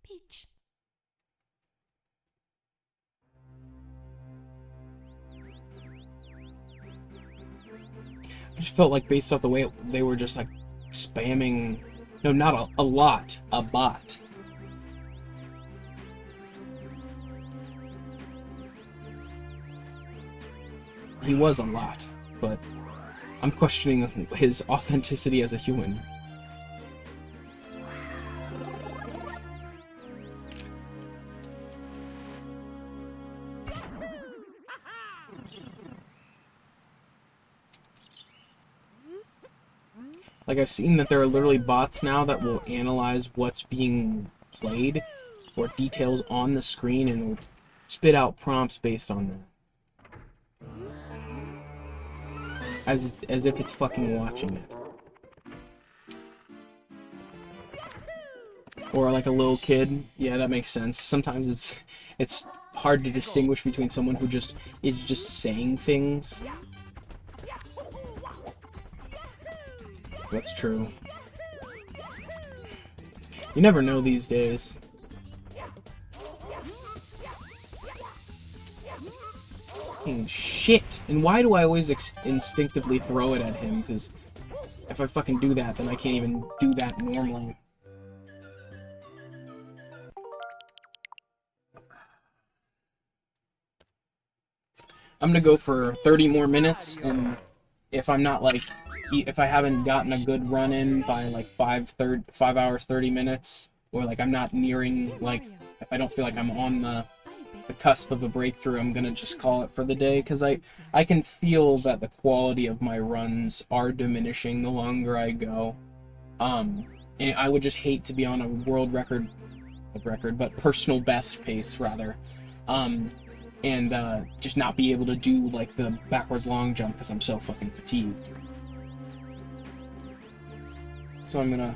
Peach. I just felt like based off the way they were just like spamming, no, not a lot, a bot. He was a lot, but I'm questioning his authenticity as a human. Like, I've seen that there are literally bots now that will analyze what's being played or details on the screen and will spit out prompts based on that. As if it's fucking watching it. Or like a little kid. Yeah, that makes sense. Sometimes it's hard to distinguish between someone who is just saying things. That's true. You never know these days. Fucking shit! And why do I always instinctively throw it at him? Because if I fucking do that, then I can't even do that normally. I'm gonna go for 30 more minutes, and if I'm not like... if I haven't gotten a good run in by like 5 hours 30 minutes, or like I'm not nearing, like if I don't feel like I'm on the cusp of a breakthrough, I'm gonna just call it for the day, because I can feel that the quality of my runs are diminishing the longer I go. And I would just hate to be on a world record, but personal best pace rather, and just not be able to do like the backwards long jump because I'm so fucking fatigued. So I'm gonna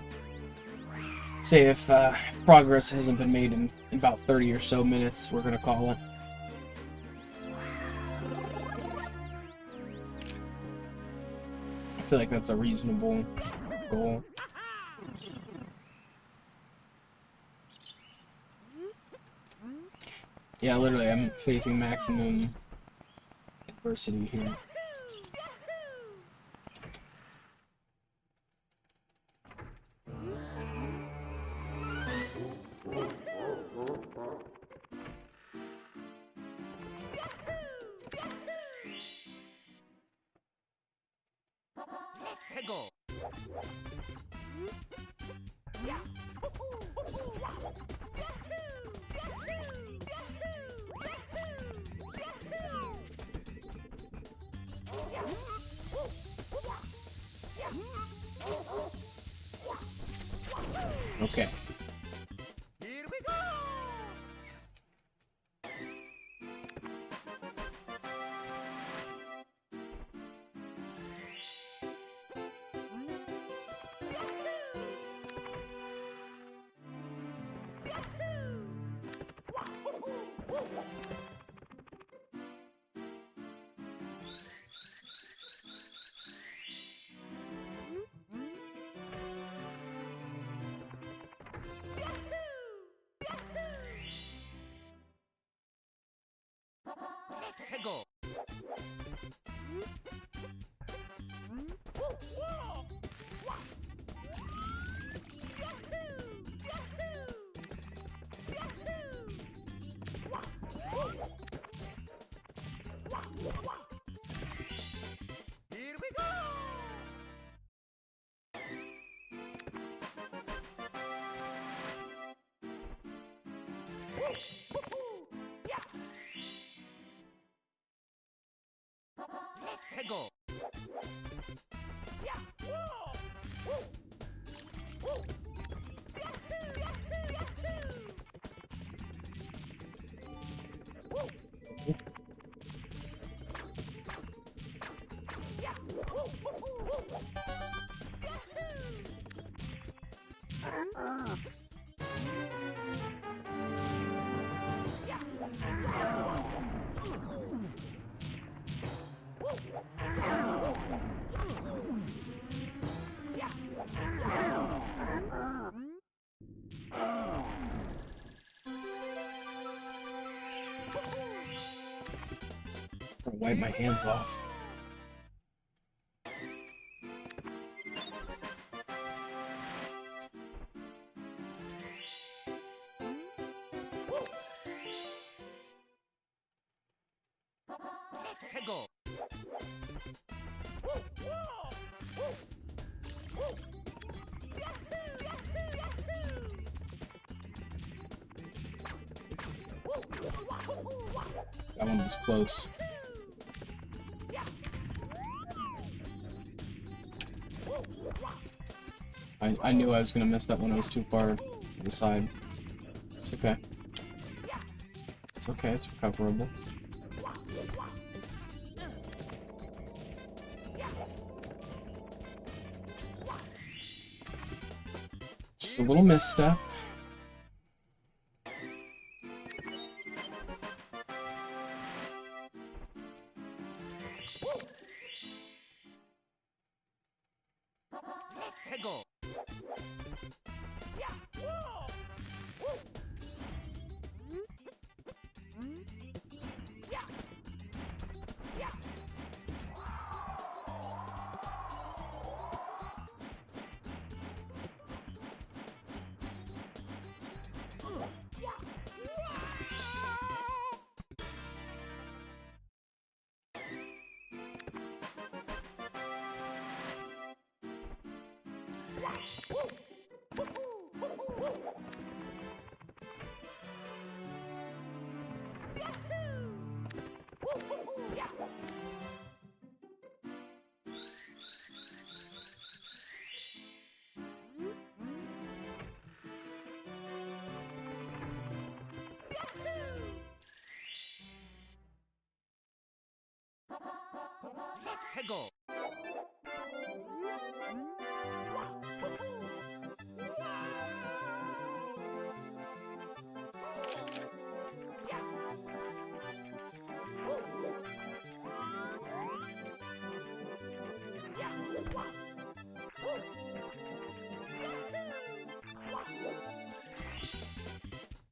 say if progress hasn't been made in about 30 or so minutes, we're gonna call it. I feel like that's a reasonable goal. Yeah, literally, I'm facing maximum adversity here. Let's go. Okay. Here we go. Let's go. Here we go. Let's go. I'll wipe my hands off. Let's go. That one was close. I knew I was gonna miss that one. I was too far to the side. It's okay. It's okay, it's recoverable. Just a little misstep. Let's go. Let's go.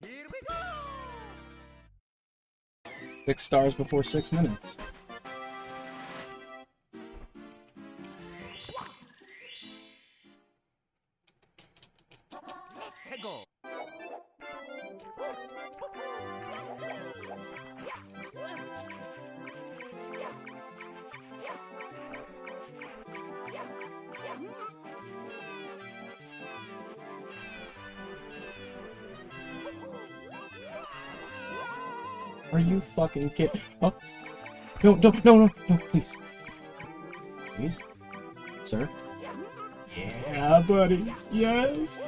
Here we go. 6 stars before 6 minutes. Let's go. Are you fucking kidding? Oh. No, no, please. Please? Sir? Yeah, buddy. Yes.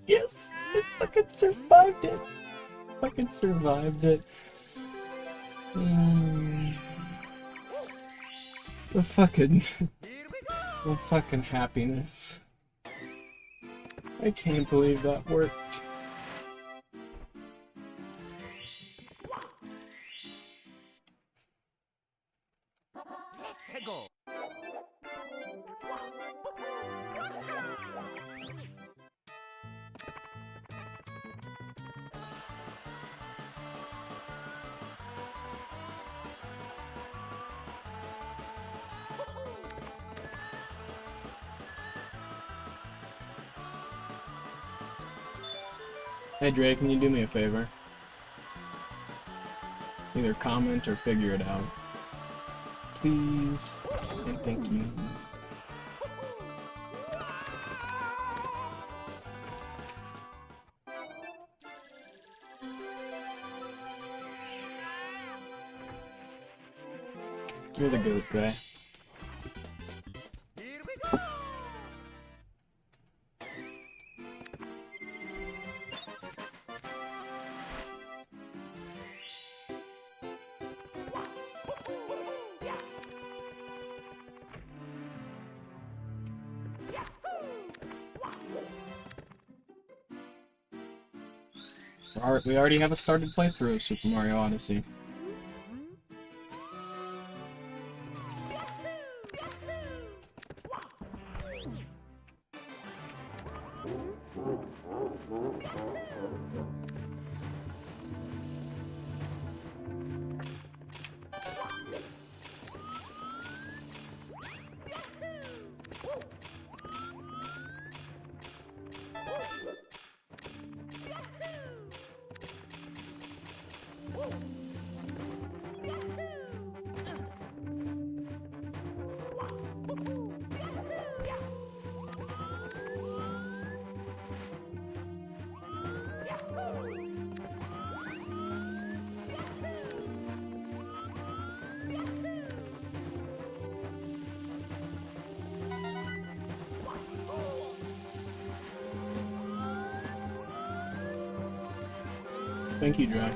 I fucking survived it. The fucking happiness. I can't believe that worked. Go. Hey Dre, can you do me a favor? Either comment or figure it out. Please. And thank you. You're the goat, Dre. We already have a started playthrough of Super Mario Odyssey. Thank you, Dry.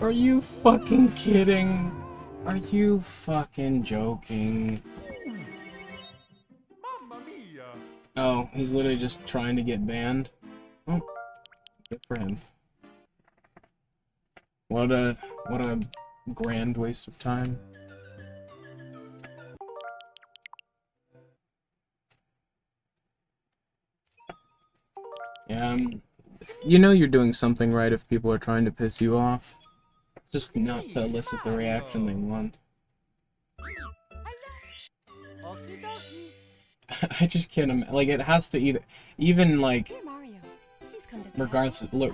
Are you fucking kidding? Are you fucking joking? Mamma mia! Oh, he's literally just trying to get banned? Oh, good for him. What a grand waste of time. Yeah, you know you're doing something right if people are trying to piss you off. Just not to elicit the reaction they want. Okie dokie. I just can't imagine. Like, it has to even like, Dear Mario, please come to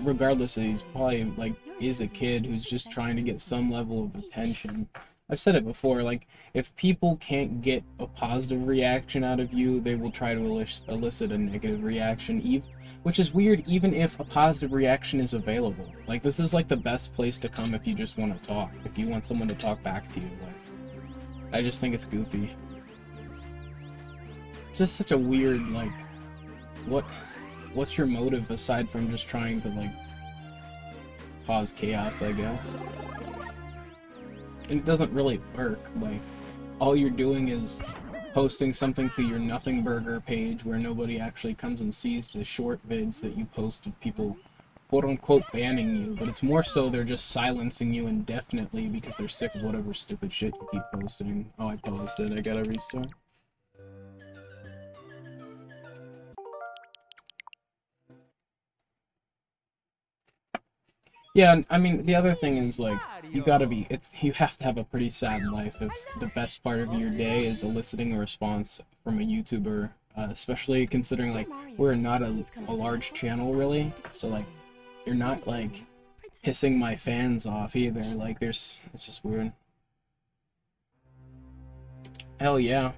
regardless, he's probably like is a kid who's just trying to get some level of attention. I've said it before. Like, if people can't get a positive reaction out of you, they will try to elicit a negative reaction. Which is weird, even if a positive reaction is available. Like, this is like the best place to come if you just want to talk. If you want someone to talk back to you. Like, I just think it's goofy. Just such a weird, like, what's your motive aside from just trying to, like, cause chaos, I guess? It doesn't really work. Like, all you're doing is posting something to your Nothing Burger page where nobody actually comes and sees the short vids that you post of people quote-unquote banning you, but it's more so they're just silencing you indefinitely because they're sick of whatever stupid shit you keep posting. Oh, I paused it. I gotta restart. Yeah, I mean, the other thing is, like, you gotta be, you have to have a pretty sad life if the best part of your day is eliciting a response from a YouTuber, especially considering, like, we're not a large channel, really, so, like, you're not, like, pissing my fans off either, like, it's just weird. Hell yeah.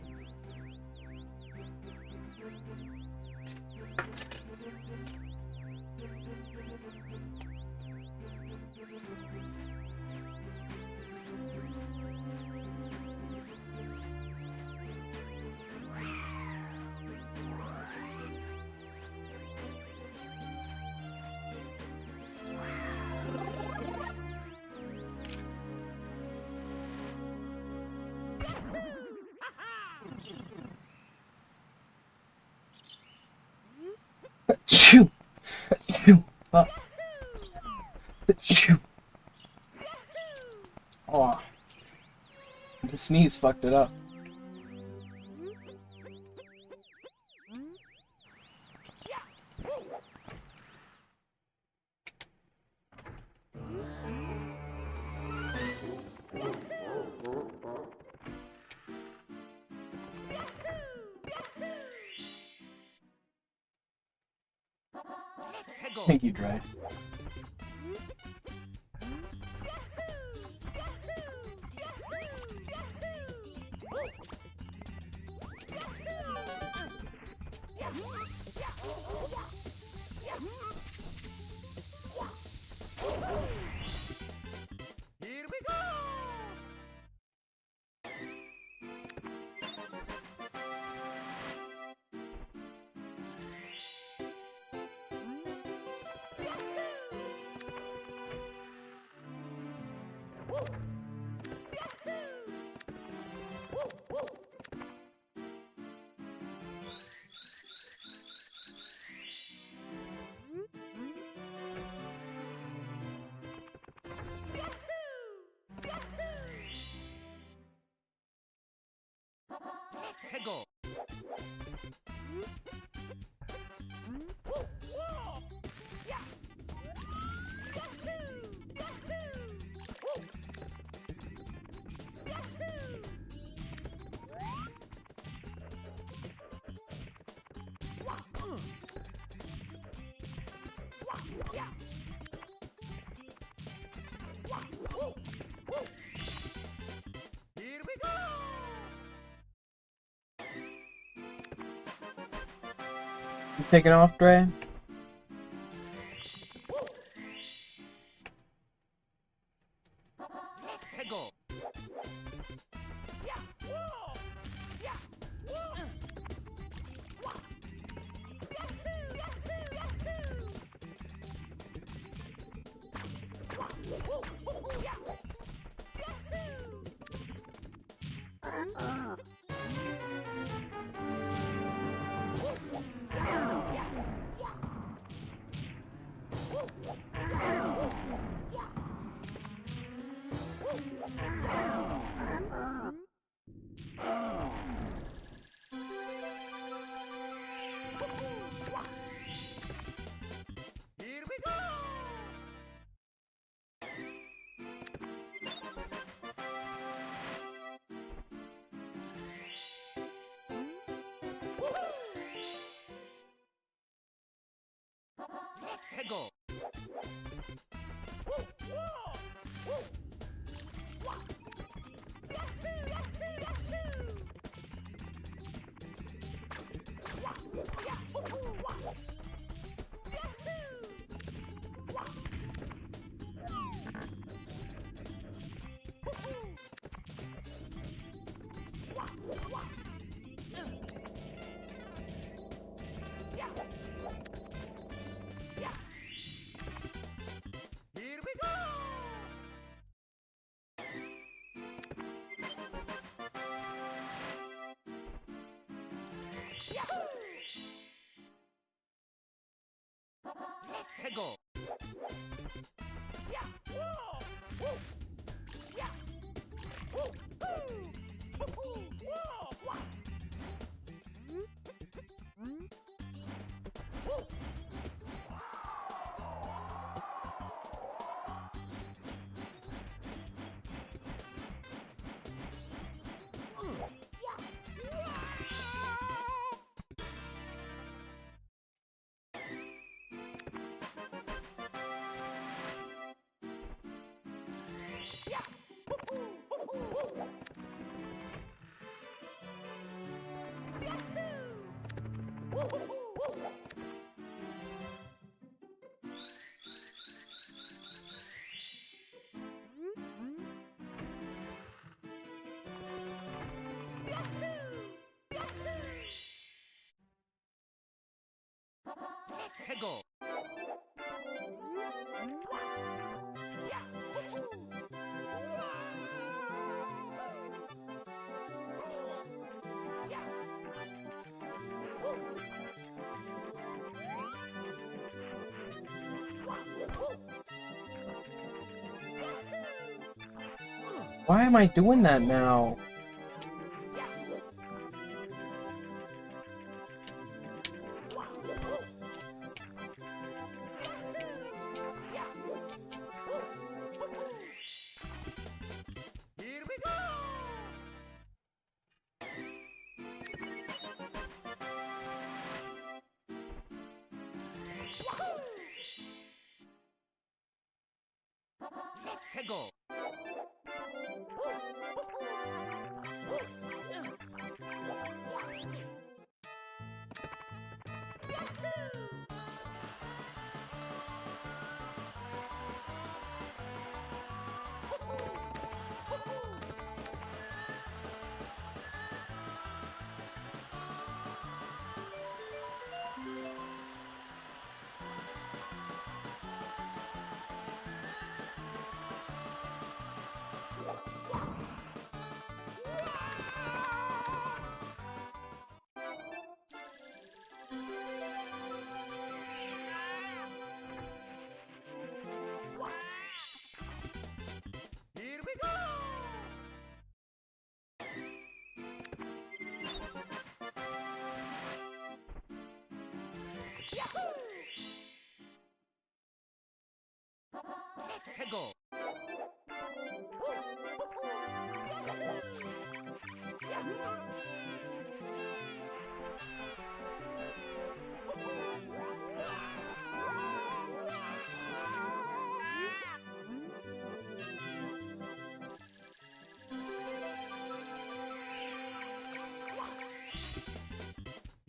Achoo! Achoo! Fuck. Achoo! Oh. The sneeze fucked it up. Thank you, Dre. Here we go! Let's go! Here we go! You taking off, Dre? Let's go! Here we go! Let's go! Here we go! Let's go! Let's go. Why am I doing that now? Here we go. Let's go. Here we go. Let's go.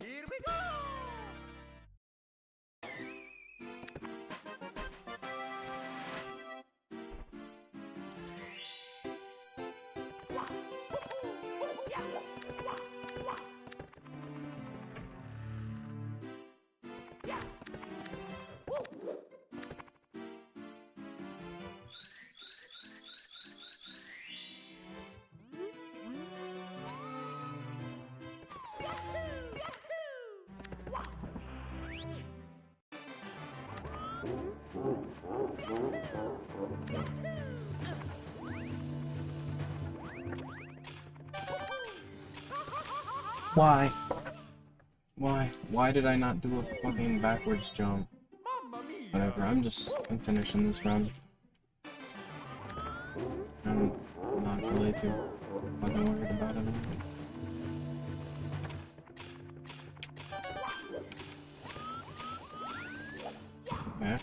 Here we go. Why? Why did I not do a fucking backwards jump? Mamma mia. Whatever, I'm finishing this run. I'm not really too fucking worried about it anymore. Okay.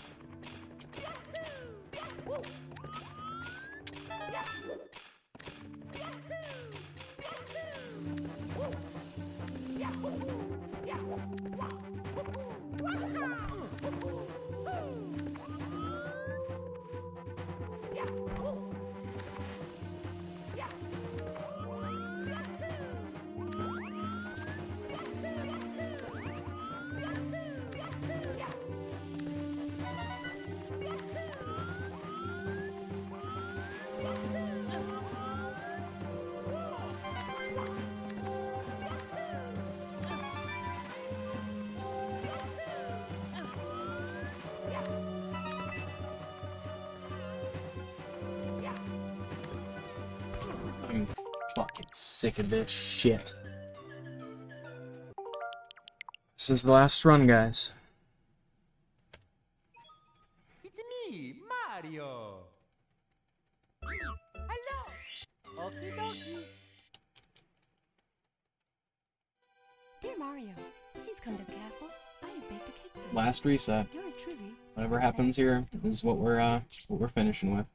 I'm fucking sick of this shit. This is the last run, guys. It's me, Mario. Hello. Okie dokie. Dear Mario, please come to the castle. I have baked a cake for you. Last reset. Yours truly. Whatever happens here is what we're finishing with.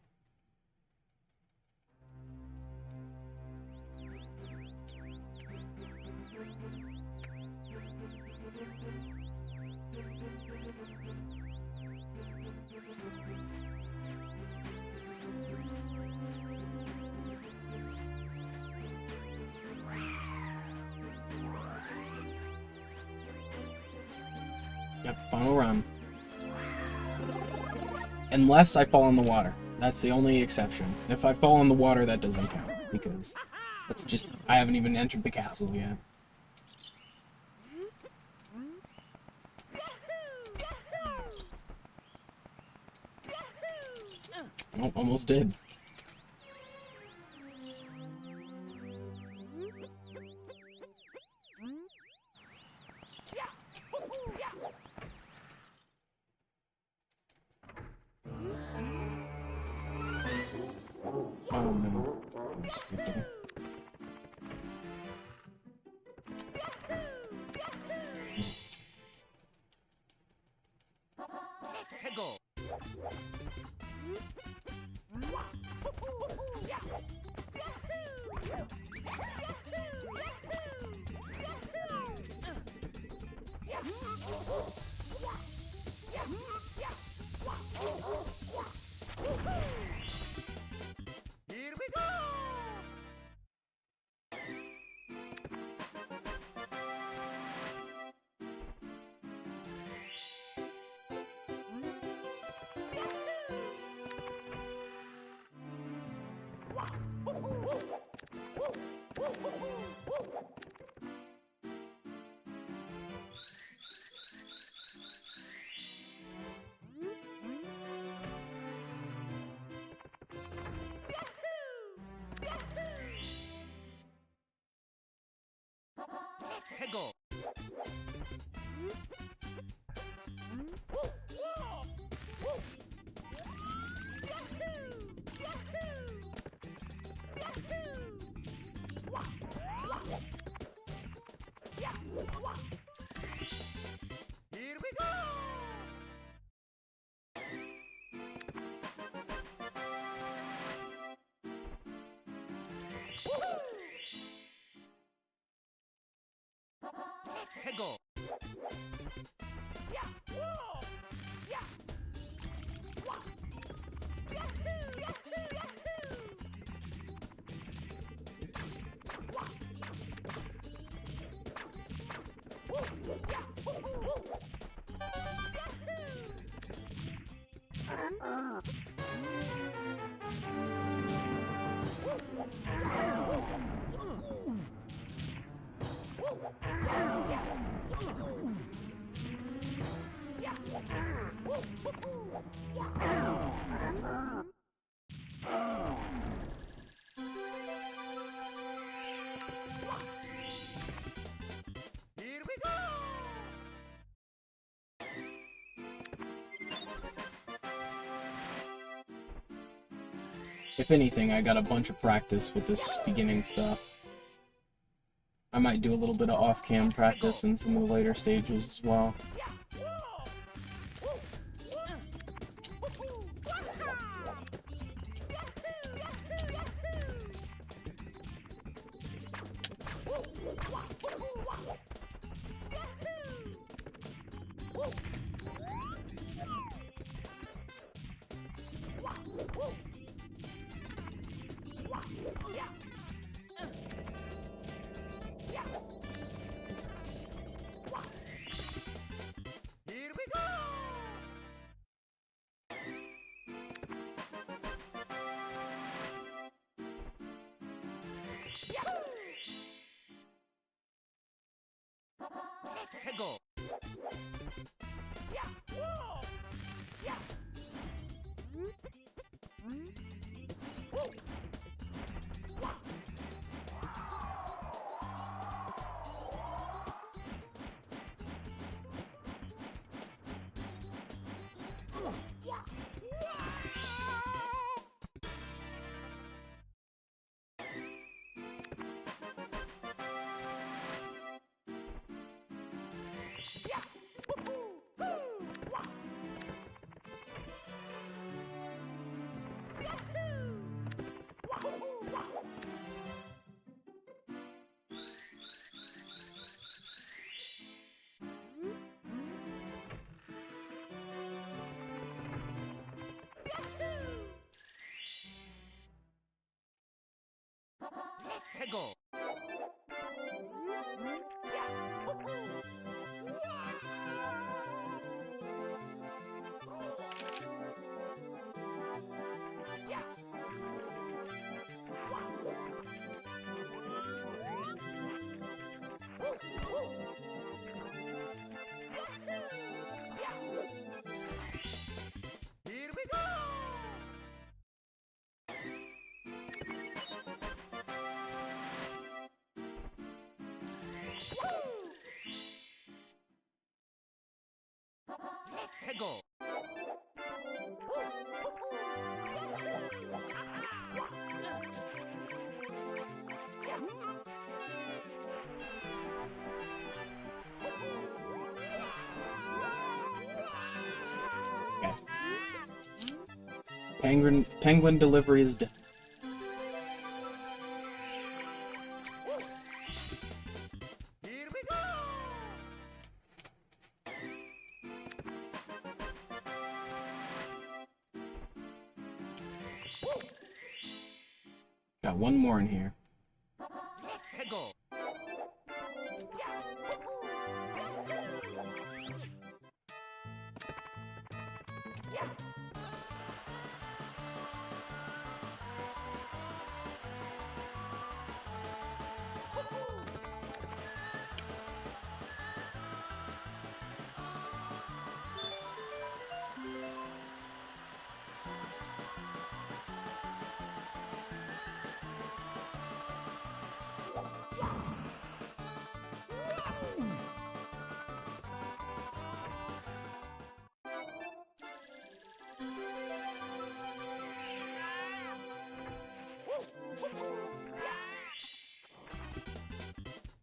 Yep, final run. Unless I fall in the water. That's the only exception. If I fall in the water, that doesn't count, because that's just... I haven't even entered the castle yet. Oh, almost did. Oh no, I'm stupid. Go. Here we go. Go. Here we go. Go. Here we go. If anything, I got a bunch of practice with this beginning stuff. I might do a little bit of off-cam practice in some of the later stages as well. Here we go. Go. Go. Go. Okay. Penguin delivery is done. Here we go. Got one more in here. Go.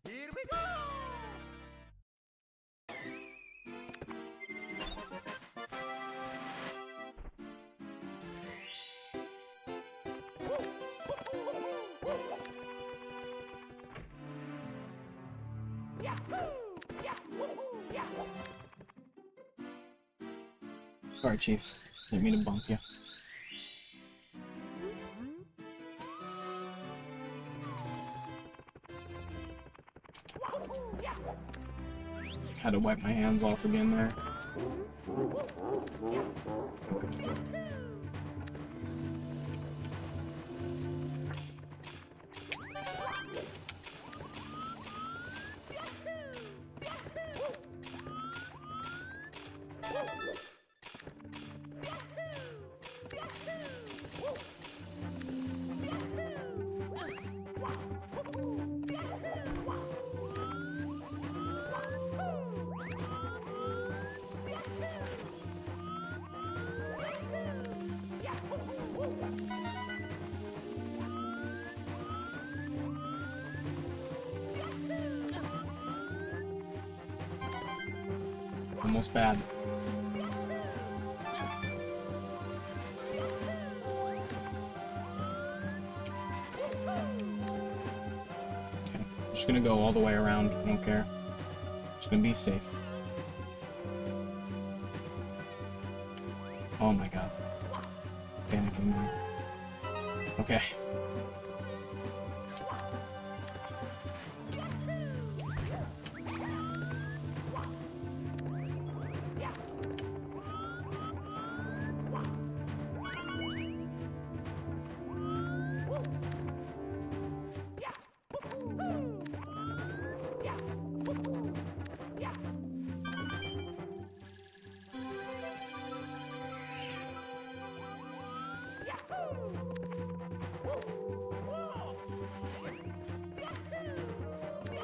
Here we go. Sorry, Chief. Didn't mean to bump you. Had to wipe my hands off again there. Okay. Almost bad. Okay, I'm just gonna go all the way around. I don't care. Just gonna be safe. Oh my god. Panicking now. Okay.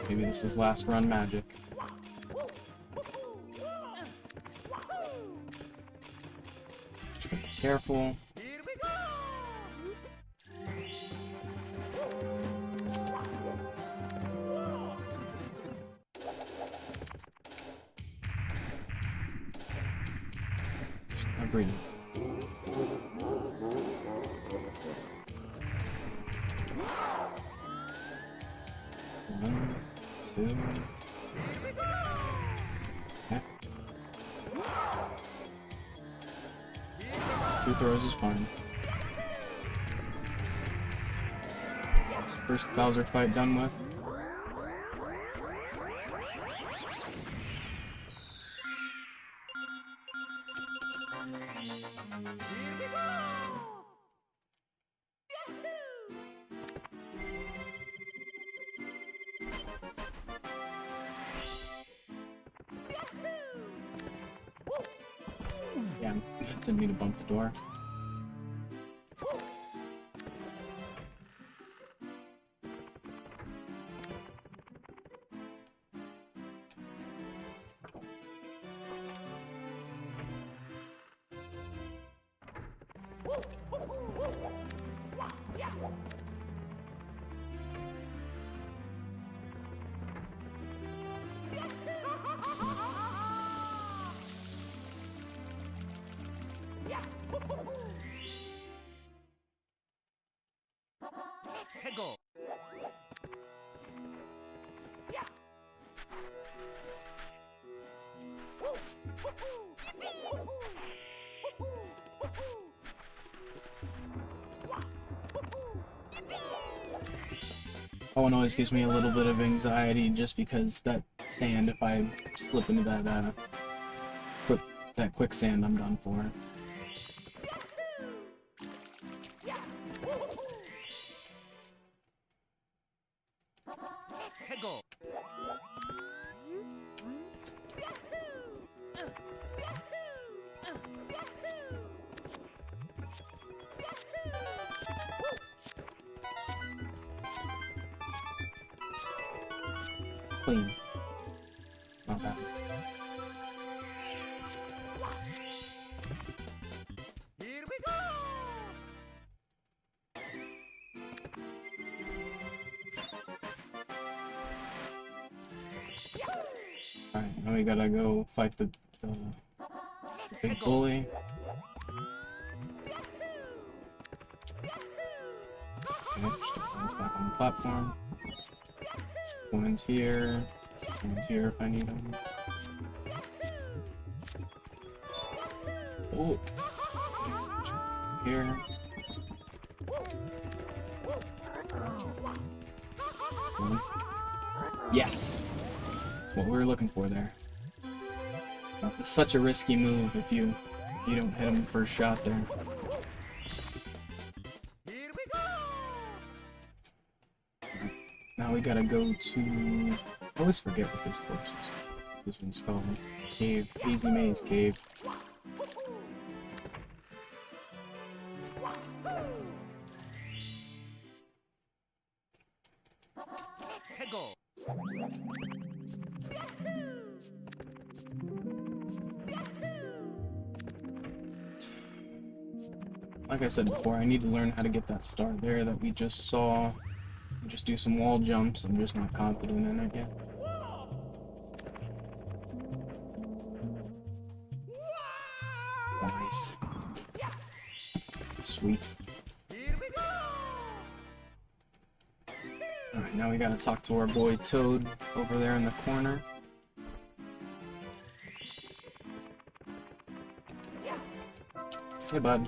Maybe this is last run magic. Just gotta be careful. Here we go. I'm breathing. One, two. Okay. Two throws is fine. Is the first Bowser fight done with? Yeah, didn't mean to bump the door. Hegel. That one always gives me a little bit of anxiety just because that sand, if I slip into that quicksand, I'm done for. Hegel. Clean. Not bad. Here we go. Alright, now we gotta go fight the big bully. Okay, just one's back on the platform. One's here. One's here if I need them. Oh! Here. One. Yes! That's what we were looking for there. It's such a risky move if you don't hit him first shot there. Here we go. Now we gotta go to... I always forget what this one's called. Cave. Hazy Maze Cave. Hegel. Like I said before, I need to learn how to get that star there that we just saw. Just do some wall jumps. I'm just not confident in it yet. Nice. Sweet. Here we go. Alright, now we gotta talk to our boy Toad over there in the corner. Hey, bud.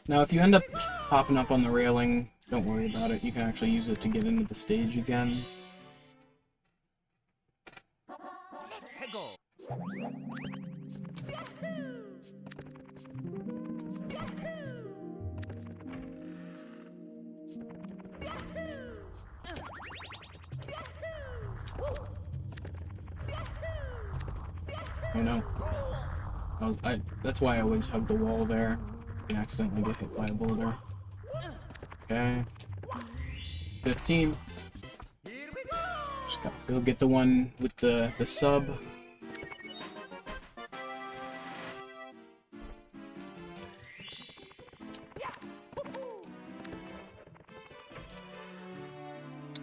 Now, if you end up popping up on the railing, don't worry about it. You can actually use it to get into the stage again. Hegel. Oh no. That's why I always hug the wall there. You can accidentally get hit by a boulder. Okay. 15. Here we go. Just gotta go get the one with the sub.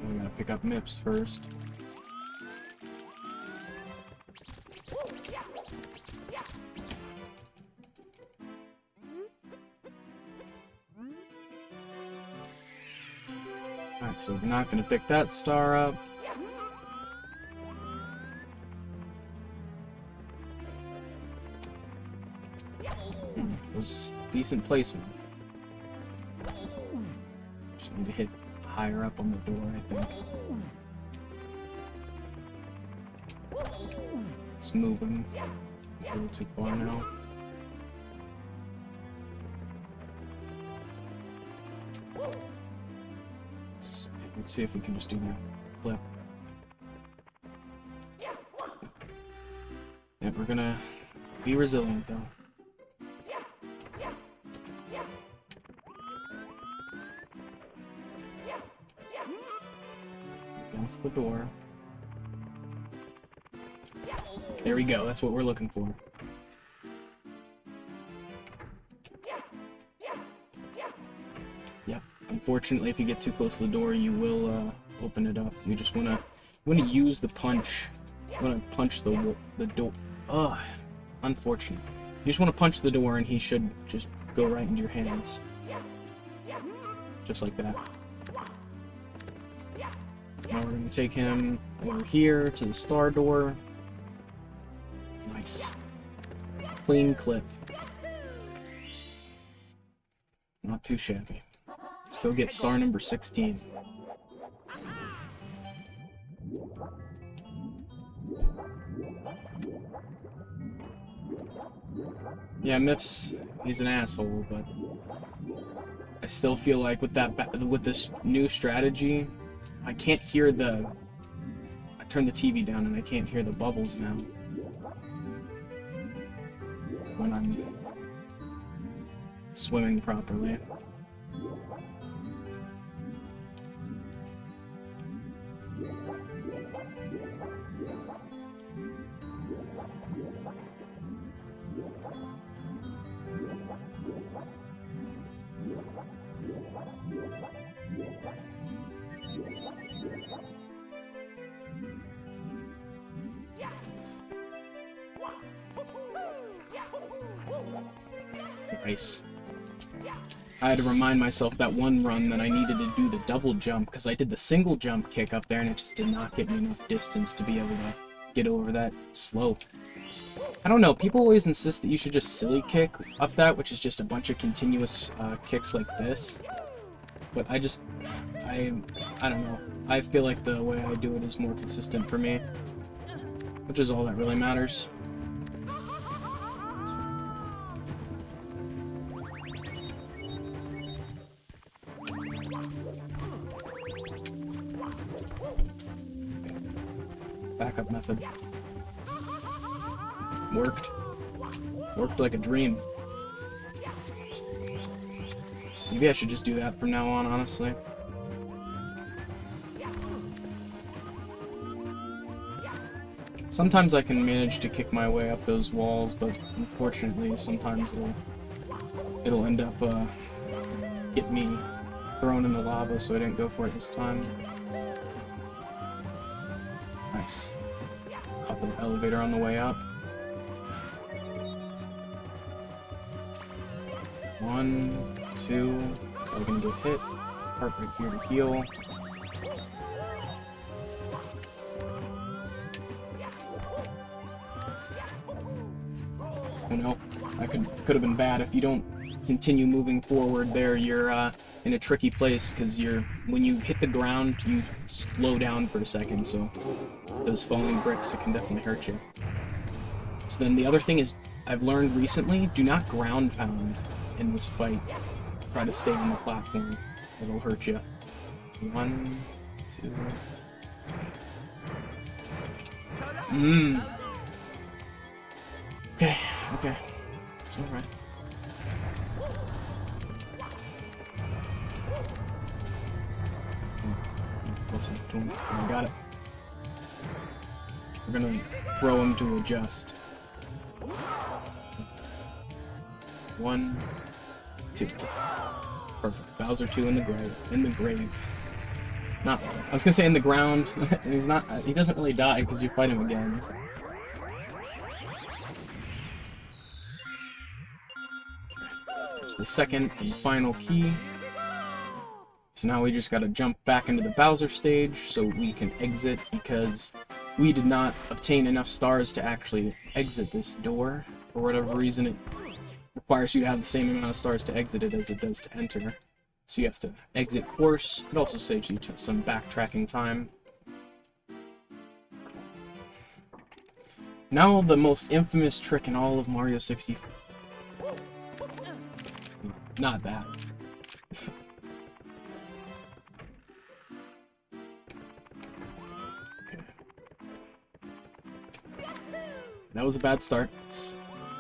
We gotta pick up Mips first. Alright, so we're not gonna pick that star up. Was decent placement. Just need to hit higher up on the door, I think. It's moving a little too far now. Let's see if we can just do the flip. Yeah, we're gonna be resilient though. Against the door. There we go, that's what we're looking for. Yep. Unfortunately, if you get too close to the door, you will open it up. We just want to I'm gonna use the punch. I'm gonna punch the door. Ugh, unfortunate. You just want to punch the door and he should just go right into your hands. Just like that. Now we're gonna take him over here to the star door. Nice. Clean clip. Not too shabby. Let's go get star number 16. Yeah, Mips, he's an asshole, but I still feel like with this new strategy, I can't hear I turned the TV down and I can't hear the bubbles now when I'm swimming properly. Nice. I had to remind myself that one run that I needed to do the double jump because I did the single jump kick up there and it just did not get me enough distance to be able to get over that slope. I don't know, people always insist that you should just silly kick up that, which is just a bunch of continuous kicks like this. But I don't know. I feel like the way I do it is more consistent for me, which is all that really matters. Backup method. Worked. Worked like a dream. Maybe I should just do that from now on, honestly. Sometimes I can manage to kick my way up those walls, but unfortunately sometimes it'll end up get me thrown in the lava, so I didn't go for it this time. Nice. Caught the elevator on the way up. 1, 2. We're gonna get hit. Part right here to heal. Oh no, that could have been bad. If you don't continue moving forward there, you're in a tricky place because when you hit the ground, you slow down for a second, so those falling bricks, it can definitely hurt you. So then the other thing is, I've learned recently, do not ground pound in this fight. Try to stay on the platform. It'll hurt you. 1, 2. Okay. It's alright. I got it. We're gonna throw him to adjust. 1, 2. Perfect. Bowser 2 in the grave. Not. I was gonna say in the ground. He's not. He doesn't really die because you fight him again. So. There's the second and final key. So now we just gotta jump back into the Bowser stage so we can exit, because we did not obtain enough stars to actually exit this door. For whatever reason, it requires you to have the same amount of stars to exit it as it does to enter. So you have to exit course. It also saves you some backtracking time. Now the most infamous trick in all of Mario 64. Not that. That was a bad start. Let's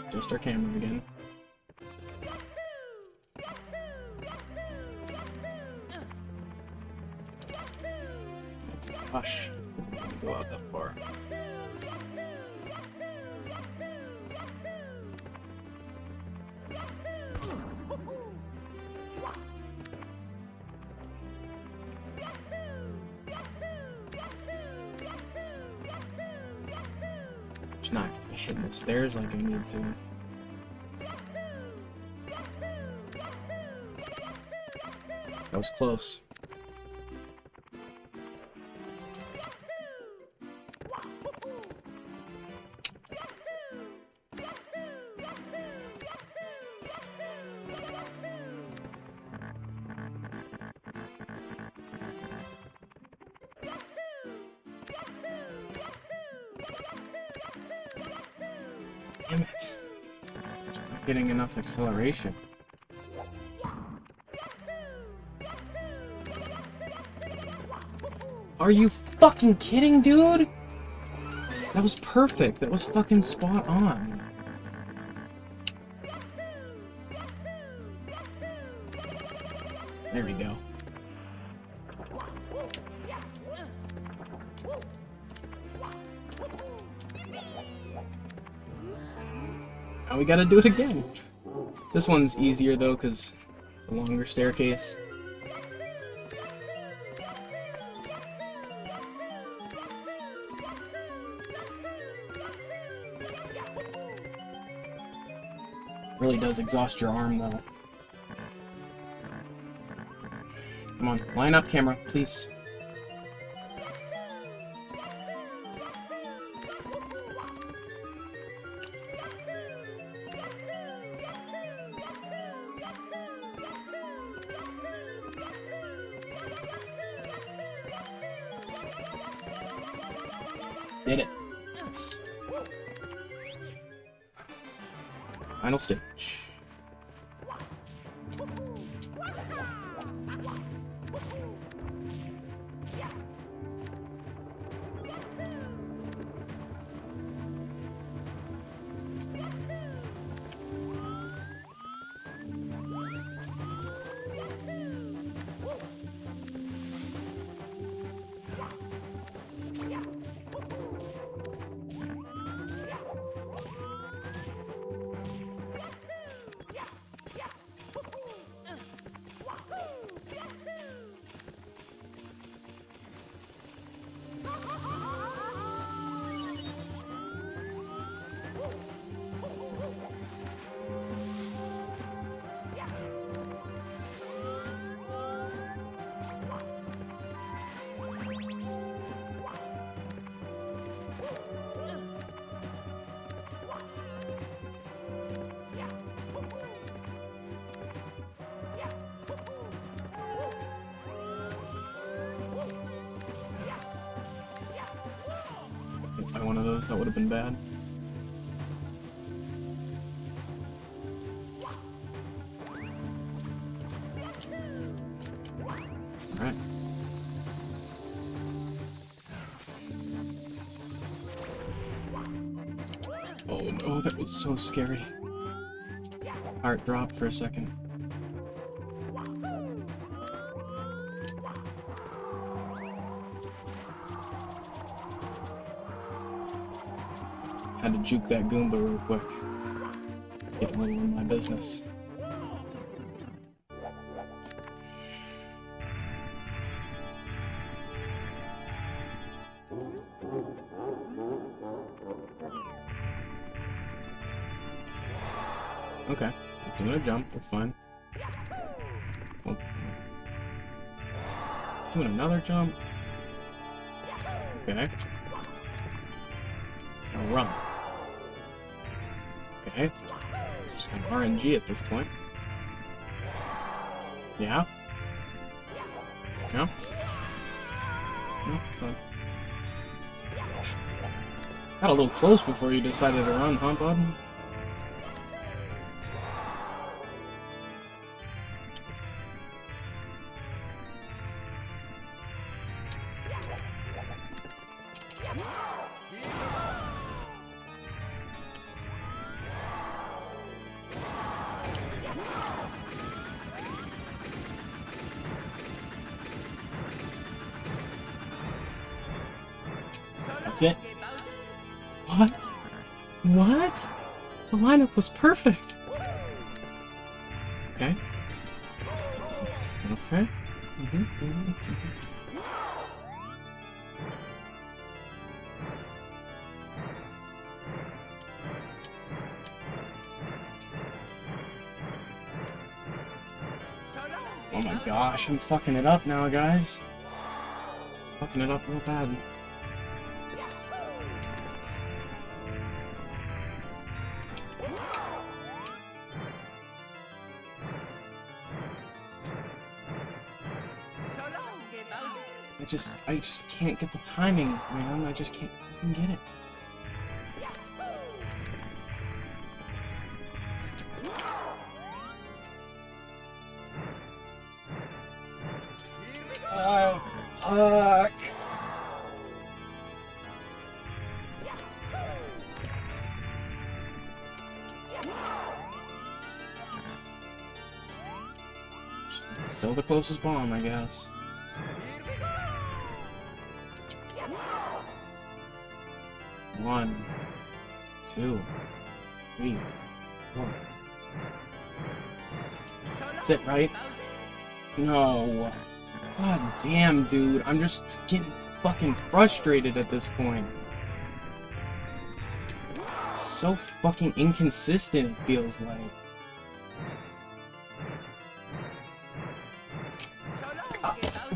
adjust our camera again. Gosh, I didn't go out that far. Just not hitting the stairs like I need to. That was close. Damn it. Not getting enough acceleration. Are you fucking kidding, dude? That was perfect. That was fucking spot on. There we go. Now we gotta do it again. This one's easier though, because it's a longer staircase. Really does exhaust your arm though. Come on, line up, camera, please. Did it. Nice. Final stage. By one of those, that would have been bad. Alright. Oh no, that was so scary. Heart dropped for a second. Had to juke that Goomba real quick. Get a little in my business. Okay, I'm gonna jump, that's fine. Oh. Doing another jump. Okay. Now run. Okay. Just an RNG at this point. Yeah? No? No? Fine. Got a little close before you decided to run, huh, bud? That's it. What? What? The lineup was perfect. Okay. Okay. Oh my gosh, I'm fucking it up now, guys. Fucking it up real bad. I just can't get the timing, man. I just can't fucking get it. Oh, fuck. Still the closest bomb, I guess. One, 2, 3, 4. That's it, right? No. God damn, dude. I'm just getting fucking frustrated at this point. It's so fucking inconsistent, it feels like.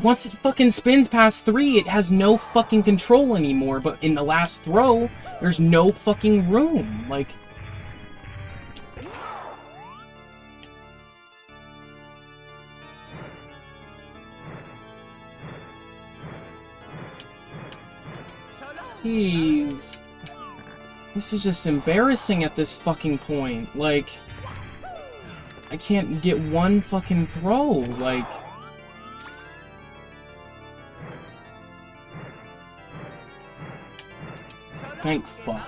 Once it fucking spins past 3, it has no fucking control anymore, but in the last throw, there's no fucking room. Like... Jeez. This is just embarrassing at this fucking point. Like... I can't get one fucking throw, like... Thank fuck.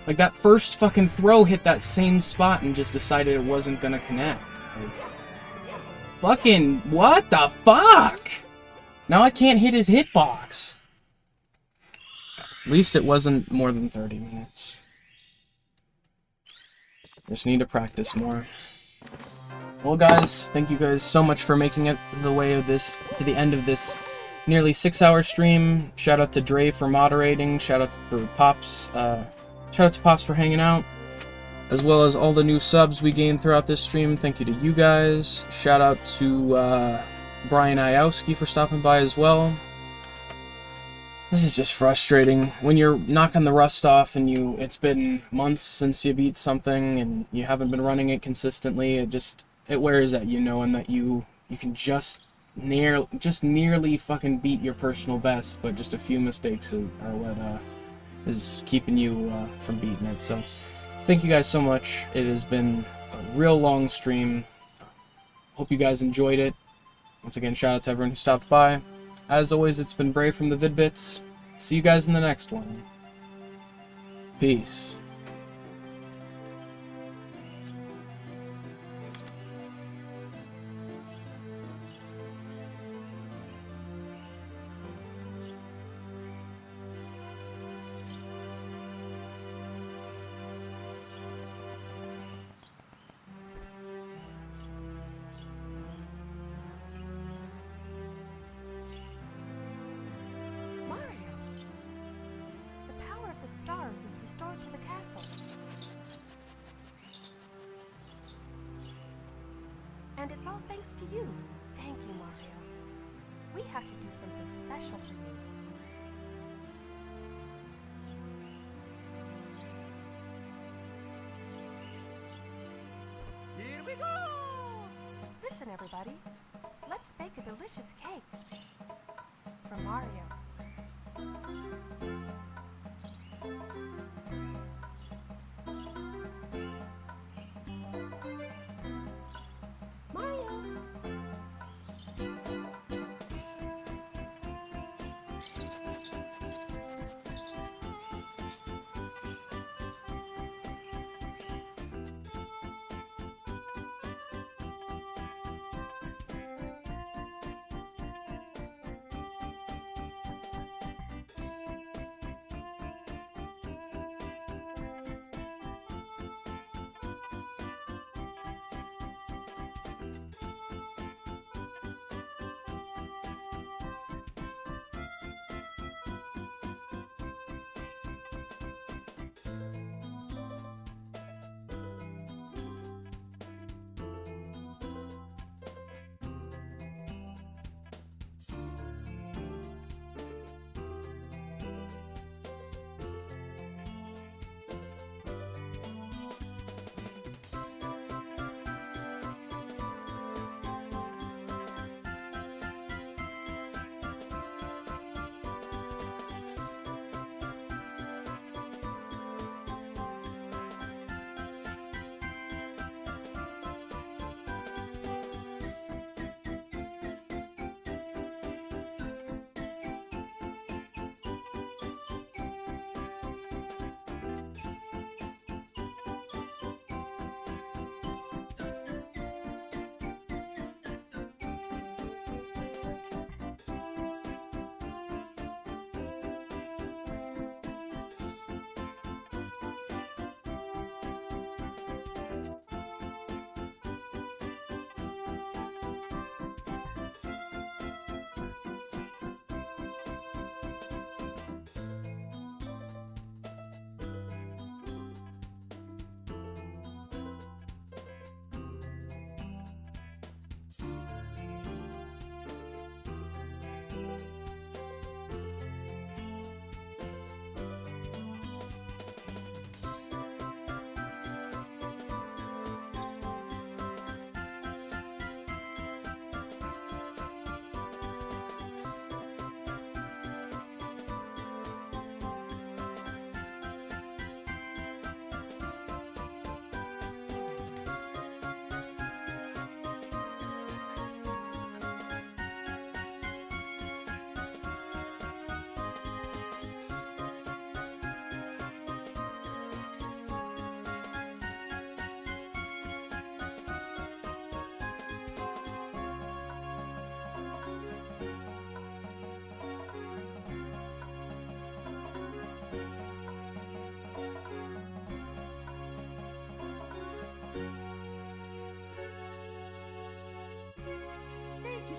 Like, that first fucking throw hit that same spot and just decided it wasn't gonna connect. Like, fucking, what the fuck? Now I can't hit his hitbox. At least it wasn't more than 30 minutes. Just need to practice more. Well, guys, thank you guys so much for making it the way of this, to the end of this nearly 6-hour stream. Shout out to Dre for moderating. Shout out to Pops. Shout out to Pops for hanging out, as well as all the new subs we gained throughout this stream. Thank you to you guys. Shout out to Brian Iowski for stopping by as well. This is just frustrating when you're knocking the rust off and it's been months since you beat something and you haven't been running it consistently. It wears at you knowing that you can just nearly fucking beat your personal best, but just a few mistakes are what is keeping you from beating it. So thank you guys so much. It has been a real long stream. Hope you guys enjoyed it. Once again, shout out to everyone who stopped by. As always, it's been Brave from the Vid-Bits. See you guys in the next one. Peace. Stars is restored to the castle. And it's all thanks to you. Thank you, Mario. We have to do something special for you. Here we go! Listen, everybody. Let's bake a delicious cake. For Mario.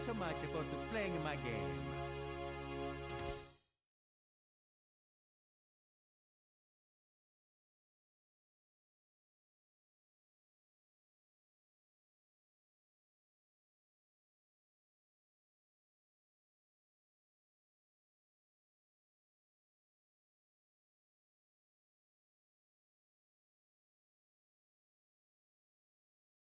so much for playing my game.